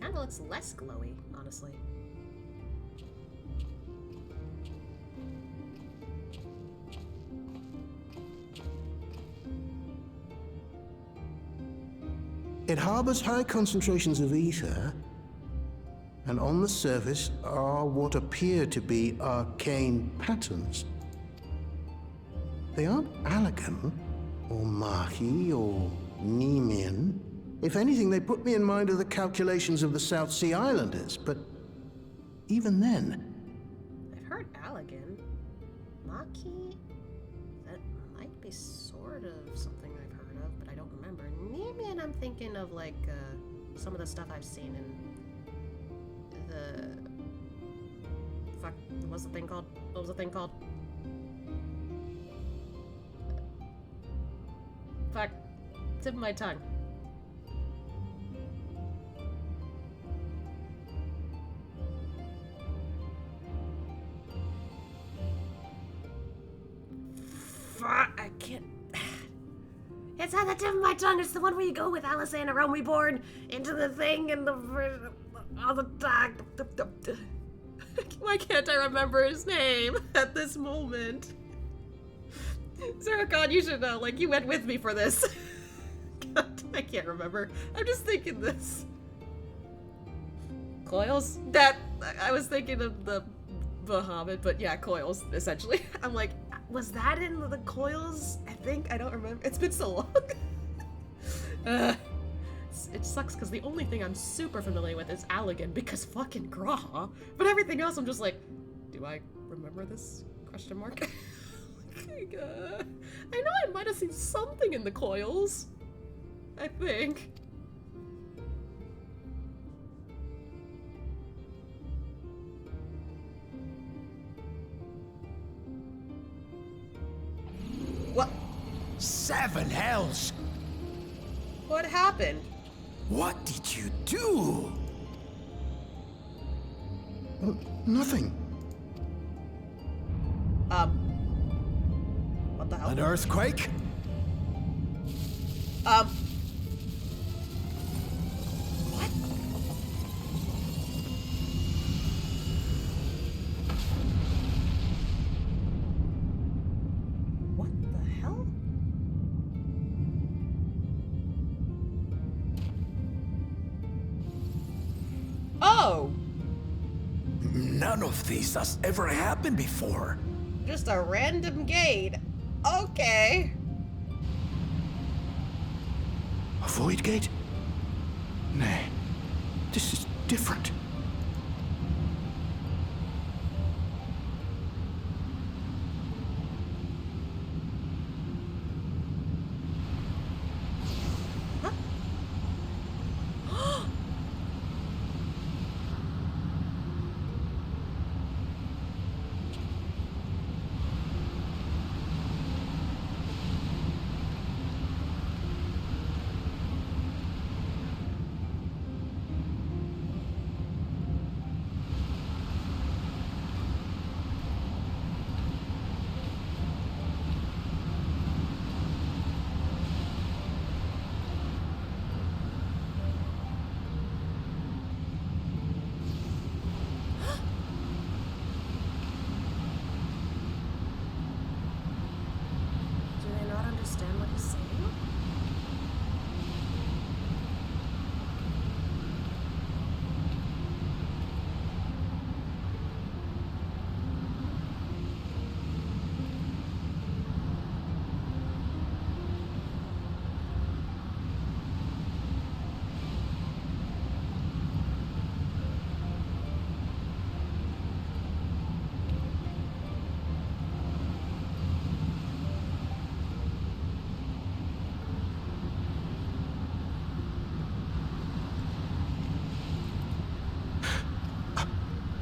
B: Kinda looks less glowy, honestly.
J: It harbors high concentrations of ether, and on the surface are what appear to be arcane patterns. They aren't Allagan, or Mahi, or Nemean. If anything, they put me in mind of the calculations of the South Sea Islanders, but even then...
B: I've heard Allagan. Maki? That might be sort of something I've heard of, but I don't remember. Nemean, I'm thinking of, like, some of the stuff I've seen in the... Fuck, what's the thing called? What was the thing called? Fuck, tip of my tongue. I can't. It's on the tip of my tongue. It's the one where you go with Alessandra Reborn into the thing and all the time. Why can't I remember his name at this moment? Zeracon, you should know. Like, you went with me for this. God, I can't remember. I'm just thinking this. Coils? That I was thinking of the Bahamut, but yeah, coils essentially. I'm like, was that in the coils? I think I don't remember. It's been so long. It sucks because the only thing I'm super familiar with is Allagan because fucking Graha. But everything else, I'm just like, do I remember this? Question mark. I know I might have seen something in the coils. I think. What?
M: 7 hells!
B: What happened?
M: What did you do?
J: Nothing.
B: What the hell?
M: An earthquake?
B: What?
A: Oh!
E: None of this has ever happened before.
A: Just a random gate. Okay.
J: A void gate? Nay, this is different.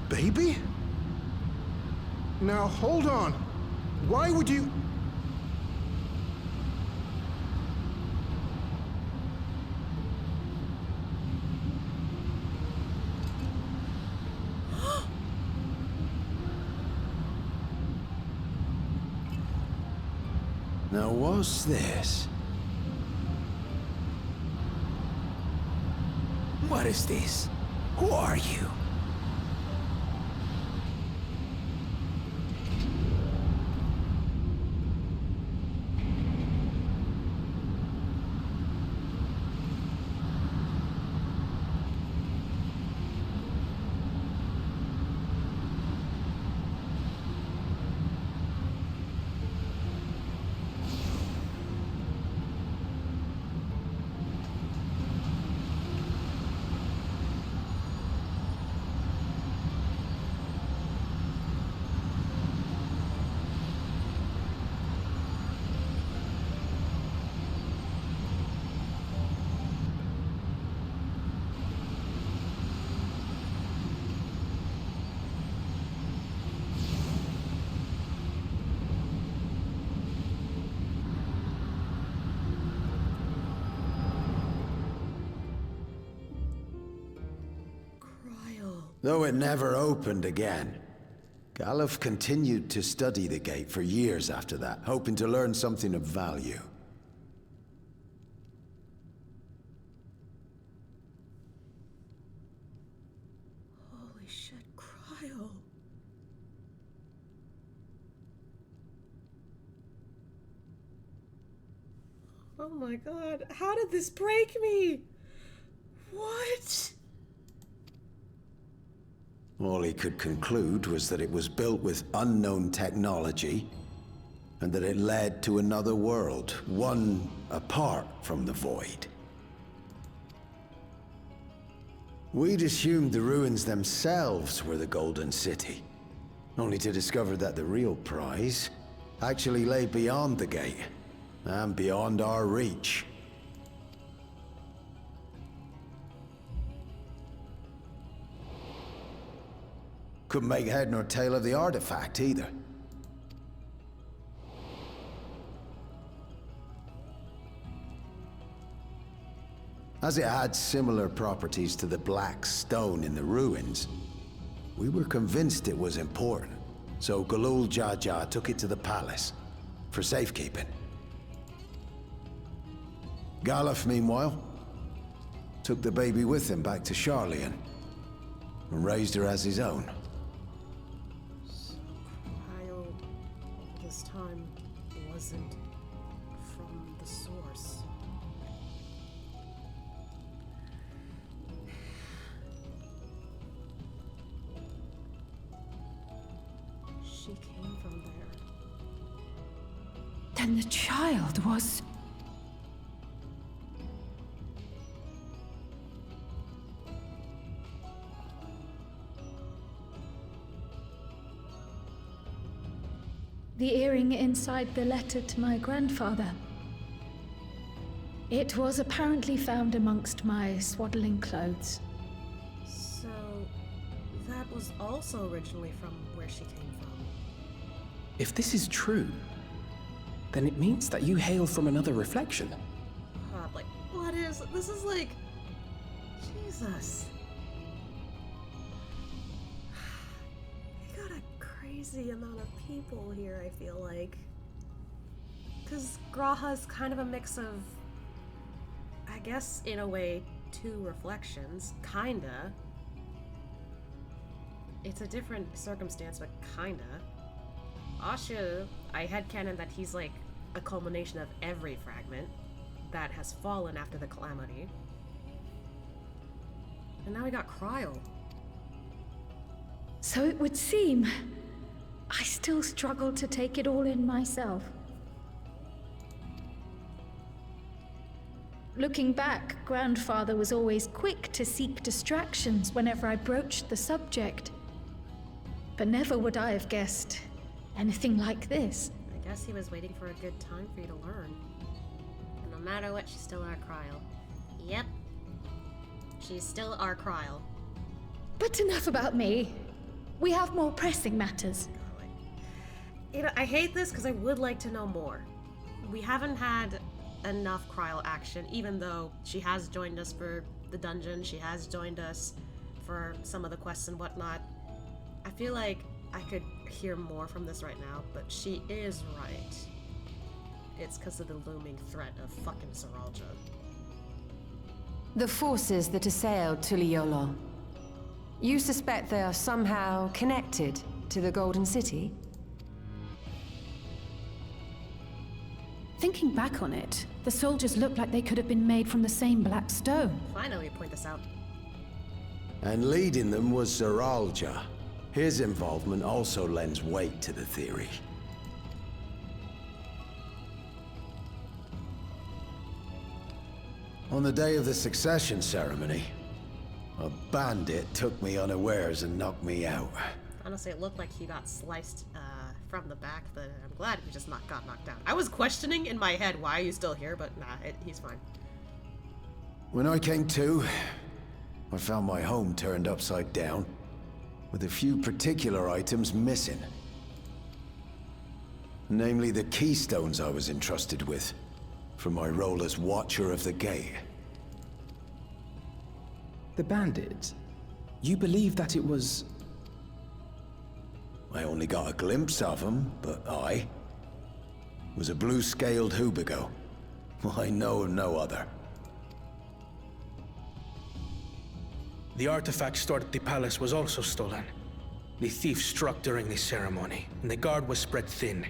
J: Baby? Now, hold on. Why would you...
S: Now, what's this?
E: What is this? Who are you?
S: Though it never opened again, Galuf continued to study the gate for years after that, hoping to learn something of value.
B: Holy shit, Cryo. Oh my god, how did this break me? What?
S: All he could conclude was that it was built with unknown technology, and that it led to another world, one apart from the Void. We'd assumed the ruins themselves were the Golden City, only to discover that the real prize actually lay beyond the gate, and beyond our reach. Couldn't make head nor tail of the artifact, either. As it had similar properties to the black stone in the ruins, we were convinced it was important, so Galul Jaja took it to the palace for safekeeping. Galuf, meanwhile, took the baby with him back to Sharlayan and raised her as his own.
B: This time wasn't from the source. from there.
L: Then the child was... The earring inside the letter to my grandfather. It was apparently found amongst my swaddling clothes.
B: So, that was also originally from where she came from.
K: If this is true, then it means that you hail from another reflection.
B: God, like, what is... This is like... Jesus. You got a crazy amount of people here, I feel like. Because Graha's kind of a mix of... I guess, in a way, two reflections. Kinda. It's a different circumstance, but kinda. Asha, I headcanon that he's like a culmination of every fragment that has fallen after the calamity. And now we got Cryo.
L: So it would seem I still struggle to take it all in myself. Looking back, Grandfather was always quick to seek distractions whenever I broached the subject. But never would I have guessed anything like this.
A: I guess he was waiting for a good time for you to learn. And no matter what, she's still our Kryl. Yep. She's still our Kryl.
L: But enough about me. We have more pressing matters.
B: You know, I hate this because I would like to know more. We haven't had enough Kryl action, even though she has joined us for the dungeon, she has joined us for some of the quests and whatnot. I feel like I could hear more from this right now, but she is right. It's because of the looming threat of fucking Saralja.
V: The forces that assailed Tuliyollal. You suspect they are somehow connected to the Golden City?
C: Thinking back on it, the soldiers looked like they could have been made from the same black stone.
B: Finally, you point this out.
S: And leading them was Saralja. His involvement also lends weight to the theory. On the day of the succession ceremony, a bandit took me unawares and knocked me out.
B: Honestly, it looked like he got sliced from the back, but I'm glad he just got knocked out. I was questioning in my head, why are you still here? But nah, he's fine.
S: When I came to, I found my home turned upside down, with a few particular items missing. Namely the keystones I was entrusted with, for my role as Watcher of the Gate.
K: The bandit? You believe that it was...
S: I only got a glimpse of him, but I was a blue-scaled Hubigo. I know of no other.
H: The artifact stored at the palace was also stolen. The thief struck during the ceremony, and the guard was spread thin.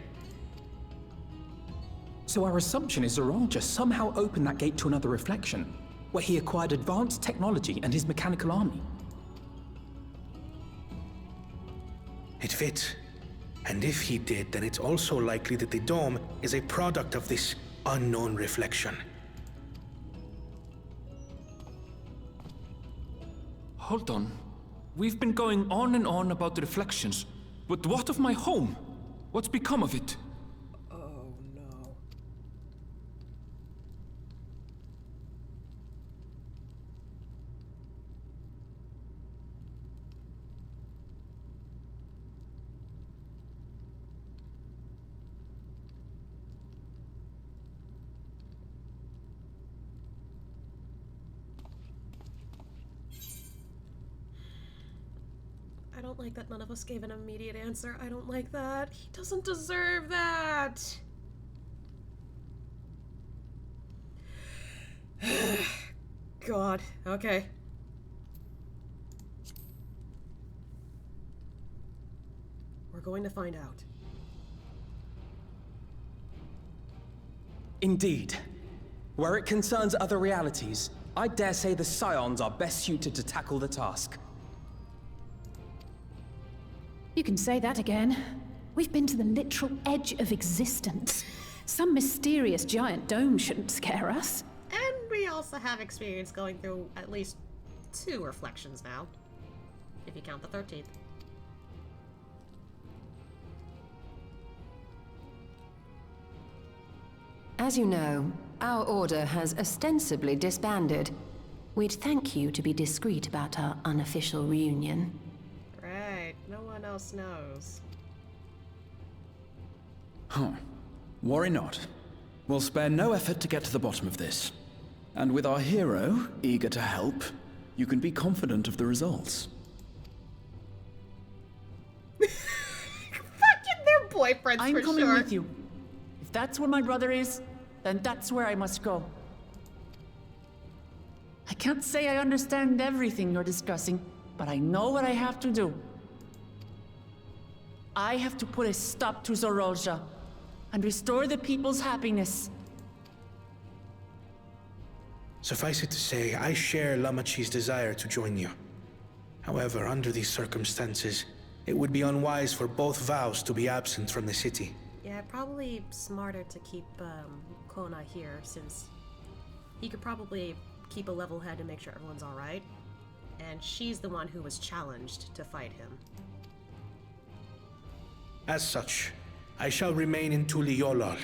K: So our assumption is Saralja somehow opened that gate to another reflection, where he acquired advanced technology and his mechanical army.
H: It fits. And if he did, then it's also likely that the dome is a product of this unknown reflection.
D: Hold on. We've been going on and on about the reflections, but what of my home? What's become of it?
B: Oh no. I don't like that none of us gave an immediate answer. I don't like that. He doesn't deserve that. God. Okay. We're going to find out.
K: Indeed. Where it concerns other realities, I dare say the Scions are best suited to tackle the task.
C: You can say that again. We've been to the literal edge of existence. Some mysterious giant dome shouldn't scare us.
A: And we also have experience going through at least 2 reflections now, if you count the 13th.
V: As you know, our order has ostensibly disbanded. We'd thank you to be discreet about our unofficial reunion.
A: Right, no one else knows.
W: Huh. Worry not. We'll spare no effort to get to the bottom of this. And with our hero, eager to help, you can be confident of the results.
A: Fucking their boyfriends
F: I'm
A: for
F: coming
A: sure.
F: with you. If that's where my brother is, then that's where I must go. I can't say I understand everything you're discussing, but I know what I have to do. I have to put a stop to Zorolja and restore the people's happiness.
H: Suffice it to say, I share Lamachi's desire to join you. However, under these circumstances, it would be unwise for both vows to be absent from the city.
A: Yeah, probably smarter to keep Kona here, since he could probably keep a level head and make sure everyone's alright. And she's the one who was challenged to fight him.
H: As such, I shall remain in Tuliyollal.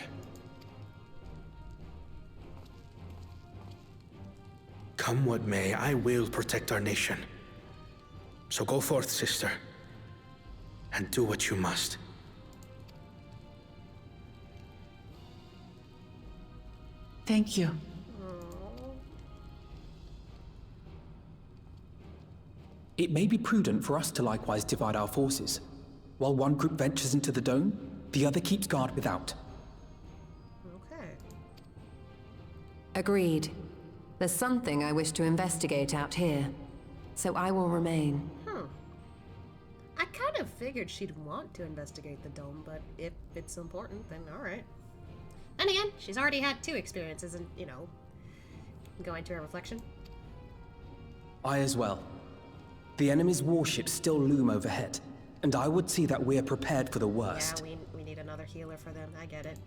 H: Come what may, I will protect our nation. So go forth, sister, and do what you must.
F: Thank you.
K: It may be prudent for us to likewise divide our forces. While one group ventures into the dome, the other keeps guard without.
A: Okay.
V: Agreed. There's something I wish to investigate out here, so I will remain.
A: I kind of figured she'd want to investigate the dome, but if it's important, then alright. Then again, she's already had 2 experiences and, you know, going to her reflection.
K: I as well. The enemy's warships still loom overhead, and I would see that we're prepared for the worst.
A: Yeah, we need another healer for them, I get it.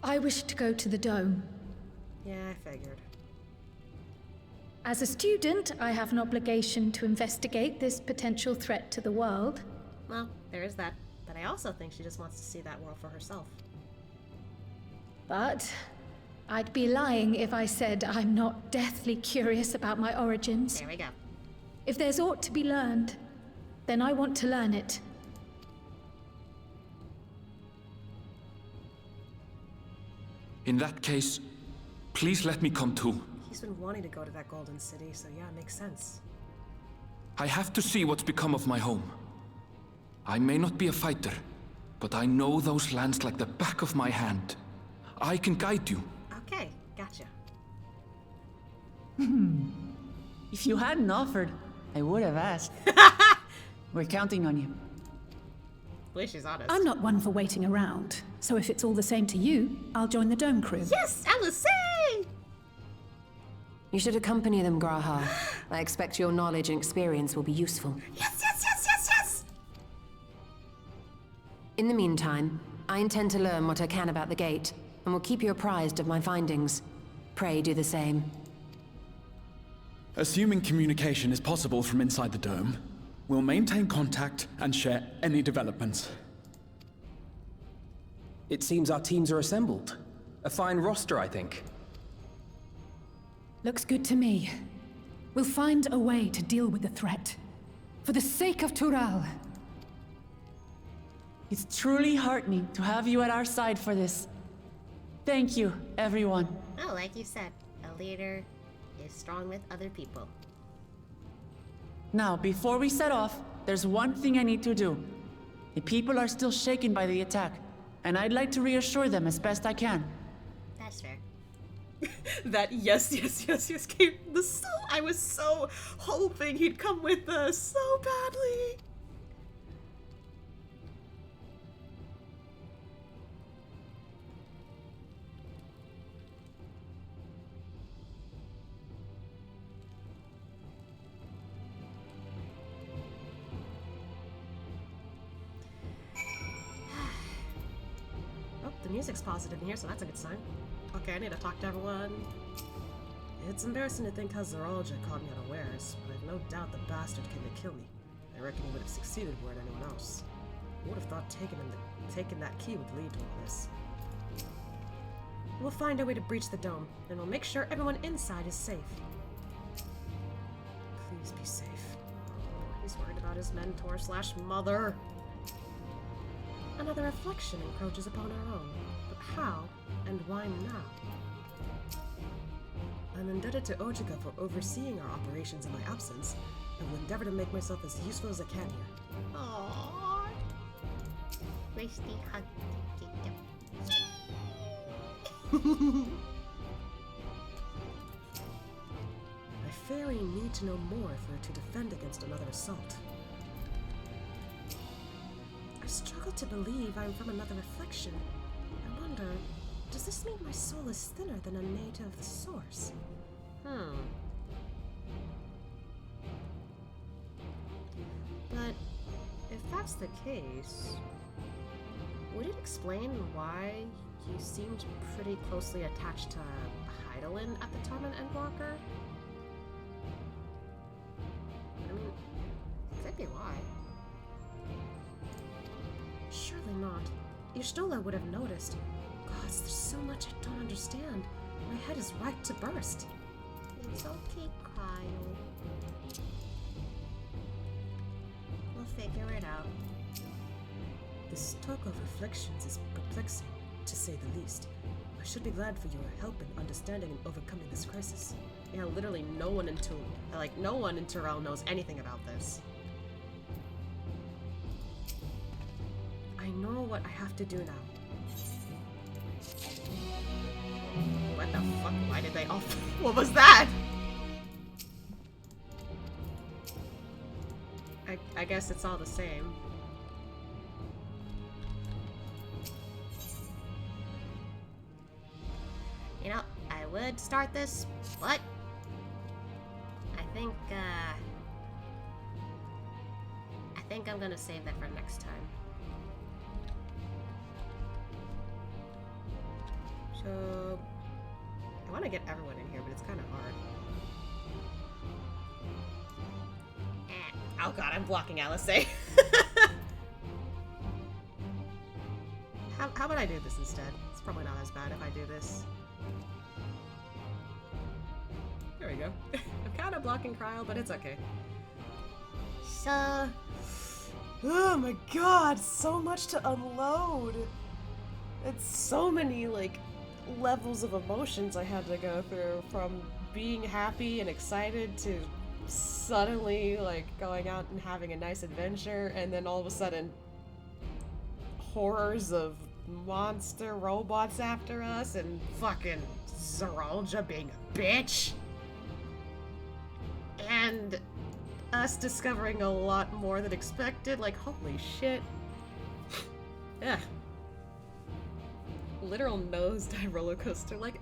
L: I wish to go to the dome.
A: Yeah, I figured.
L: As a student, I have an obligation to investigate this potential threat to the world.
A: Well, there is that. But I also think she just wants to see that world for herself.
L: But I'd be lying if I said I'm not deathly curious about my origins.
A: There we go.
L: If there's aught to be learned, then I want to learn it.
D: In that case, please let me come too.
B: He's been wanting to go to that Golden City, so yeah, it makes sense.
D: I have to see what's become of my home. I may not be a fighter, but I know those lands like the back of my hand. I can guide you.
A: Okay, gotcha.
F: If you hadn't offered, I would have asked. We're counting on you.
A: At least she's honest.
C: I'm not one for waiting around, so if it's all the same to you, I'll join the dome crew.
A: Yes, Alice!
V: You should accompany them, Graha. I expect your knowledge and experience will be useful.
A: Yes, yes, yes, yes, yes!
V: In the meantime, I intend to learn what I can about the gate, and will keep you apprised of my findings. Pray do the same.
W: Assuming communication is possible from inside the dome, we'll maintain contact and share any developments.
K: It seems our teams are assembled. A fine roster, I think.
C: Looks good to me. We'll find a way to deal with the threat. For the sake of Tural.
F: It's truly heartening to have you at our side for this. Thank you, everyone.
A: Oh, like you said, a leader is strong with other people.
F: Now, before we set off, there's one thing I need to do. The people are still shaken by the attack, and I'd like to reassure them as best I can.
A: That's fair.
B: That yes came I was so hoping he'd come with us so badly. The music's positive in here, so that's a good sign. Okay, I need to talk to everyone. It's embarrassing to think how Zeralja caught me unawares, but I've no doubt the bastard came to kill me. I reckon he would have succeeded were it anyone else. I would have thought taking that key would lead to all this. We'll find a way to breach the dome, and we'll make sure everyone inside is safe. Please be safe. He's worried about his mentor/mother. Another reflection encroaches upon our own. But how and why now? I'm indebted to Ojika for overseeing our operations in my absence, and will endeavor to make myself as useful as I can here.
A: Aww. Where's the hug?
B: I very need to know more if we're to defend against another assault. I struggle to believe I'm from another reflection. I wonder, does this mean my soul is thinner than a native source? But if that's the case, would it explain why you seemed pretty closely attached to Hydaelyn at the Torment Endwalker? I mean, could be why. Surely not. Y'shtola would have noticed. Gods, there's so much I don't understand. My head is ripe to burst.
A: It's okay, Kyle. We'll figure it out.
B: This talk of reflections is perplexing, to say the least. I should be glad for your help in understanding and overcoming this crisis.
A: Yeah, literally no one in Tural knows anything about this.
B: I know what I have to do now.
A: What the fuck? Why did they all... What was that? I guess it's all the same. You know, I would start this, but I think I'm gonna save that for next time. So I want to get everyone in here, but it's kind of hard. Oh god, I'm blocking Alice. How about I do this instead? It's probably not as bad if I do this. There we go. I'm kind of blocking Cryle, but it's okay. So...
B: Oh my god, so much to unload! It's so many, like, levels of emotions I had to go through, from being happy and excited to suddenly, like, going out and having a nice adventure, and then all of a sudden horrors of monster robots after us, and fucking Zeralja being a bitch, and us discovering a lot more than expected. Like, holy shit. Yeah. Literal nosedive roller coaster. Like,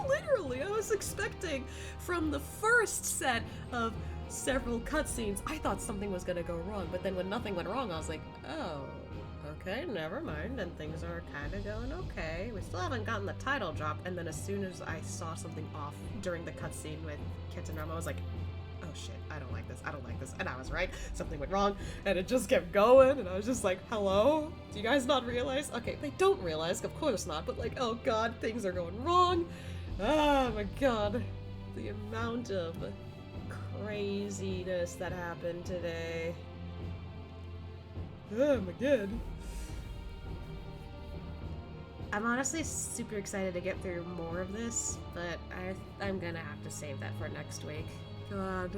B: literally, I was expecting from the first set of several cutscenes, I thought something was gonna go wrong, but then when nothing went wrong, I was like, oh, okay, never mind, and things are kind of going okay. We still haven't gotten the title drop, and then as soon as I saw something off during the cutscene with Kit and Rama, I was like, oh shit, I don't like this, and I was right, something went wrong, and it just kept going, and I was just like, hello? Do you guys not realize? Okay, they don't realize, of course not, but like, oh god, things are going wrong. Oh my god, the amount of craziness that happened today. Oh my god. I'm honestly super excited to get through more of this, but I'm gonna have to save that for next week. God,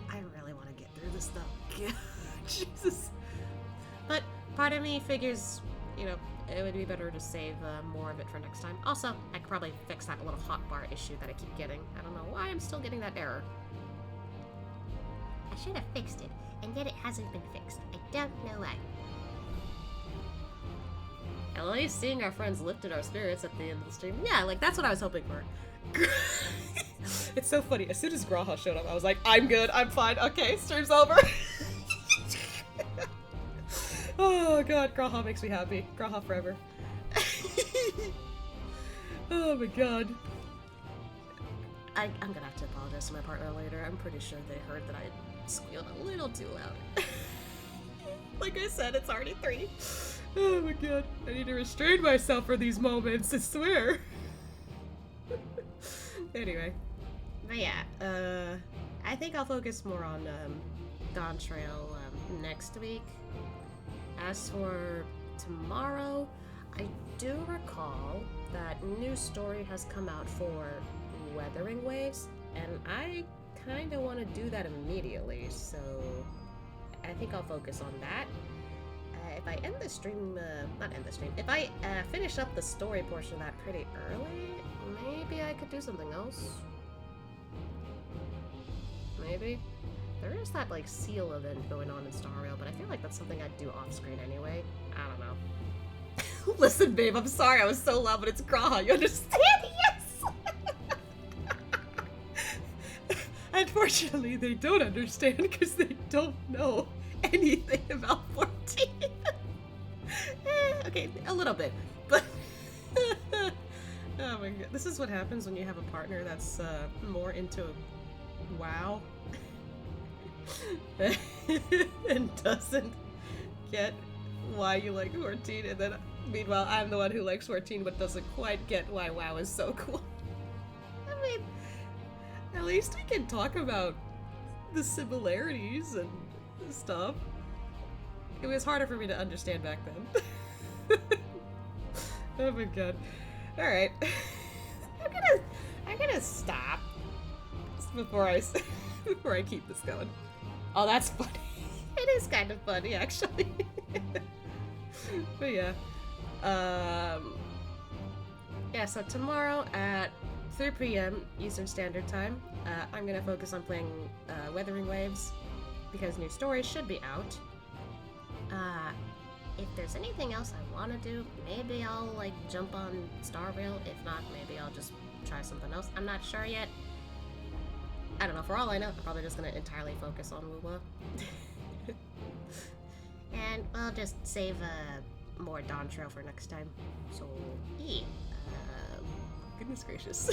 B: I really want to get through this though. God, Jesus. But part of me figures, you know, it would be better to save more of it for next time. Also, I could probably fix that little hotbar issue that I keep getting. I don't know why I'm still getting that error. I should have fixed it, and yet it hasn't been fixed. I don't know why. At least seeing our friends lifted our spirits at the end of the stream. Yeah, like, that's what I was hoping for. It's so funny. As soon as Graha showed up, I was like, I'm good, I'm fine, okay, stream's over. Oh god, Graha makes me happy. Graha forever. Oh my god. I'm gonna have to apologize to my partner later. I'm pretty sure they heard that I squealed a little too loud. Like I said, it's already 3. Oh my god. I need to restrain myself for these moments, I swear. Anyway. But yeah, I think I'll focus more on Dawn Trail next week. As for tomorrow, I do recall that new story has come out for Weathering Waves, and I kind of want to do that immediately, so I think I'll focus on that. If I end the stream, not end the stream, if I finish up the story portion of that pretty early, maybe I could do something else. Maybe. There is that, like, seal event going on in Star Rail, but I feel like that's something I'd do off-screen anyway. I don't know. Listen, babe, I'm sorry I was so loud, but it's Graha, you understand? Yes! Unfortunately, they don't understand because they don't know anything about 14. Okay, a little bit, but... Oh my god, this is what happens when you have a partner that's more into WoW and doesn't get why you like 14, and then meanwhile I'm the one who likes 14 but doesn't quite get why WoW is so cool. I mean, at least we can talk about the similarities and stuff. It was harder for me to understand back then. Oh my god. Alright. I'm gonna stop before I keep this going. Oh, that's funny. It is kind of funny, actually. But yeah. Yeah, so tomorrow at 3 p.m. Eastern Standard Time, I'm gonna focus on playing Weathering Waves, because new stories should be out. If there's anything else I want to do, maybe I'll, like, jump on Star Rail. If not, maybe I'll just try something else. I'm not sure yet. I don't know, for all I know, I'm probably just gonna entirely focus on Wuwa. And I'll just save more Dawn Trail for next time. So, yeah. Goodness gracious.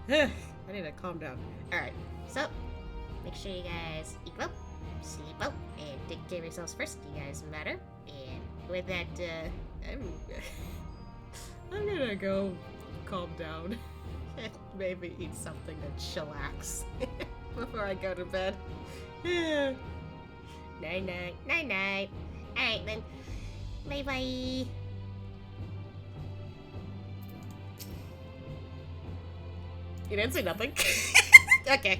B: I need to calm down. Alright, so, make sure you guys eat well, sleep well, and take care of yourselves first. You guys matter. And with that, I'm gonna go calm down. And maybe eat something to chillax before I go to bed. Night night. Night night. Alright then. Bye bye. You didn't say nothing. Okay.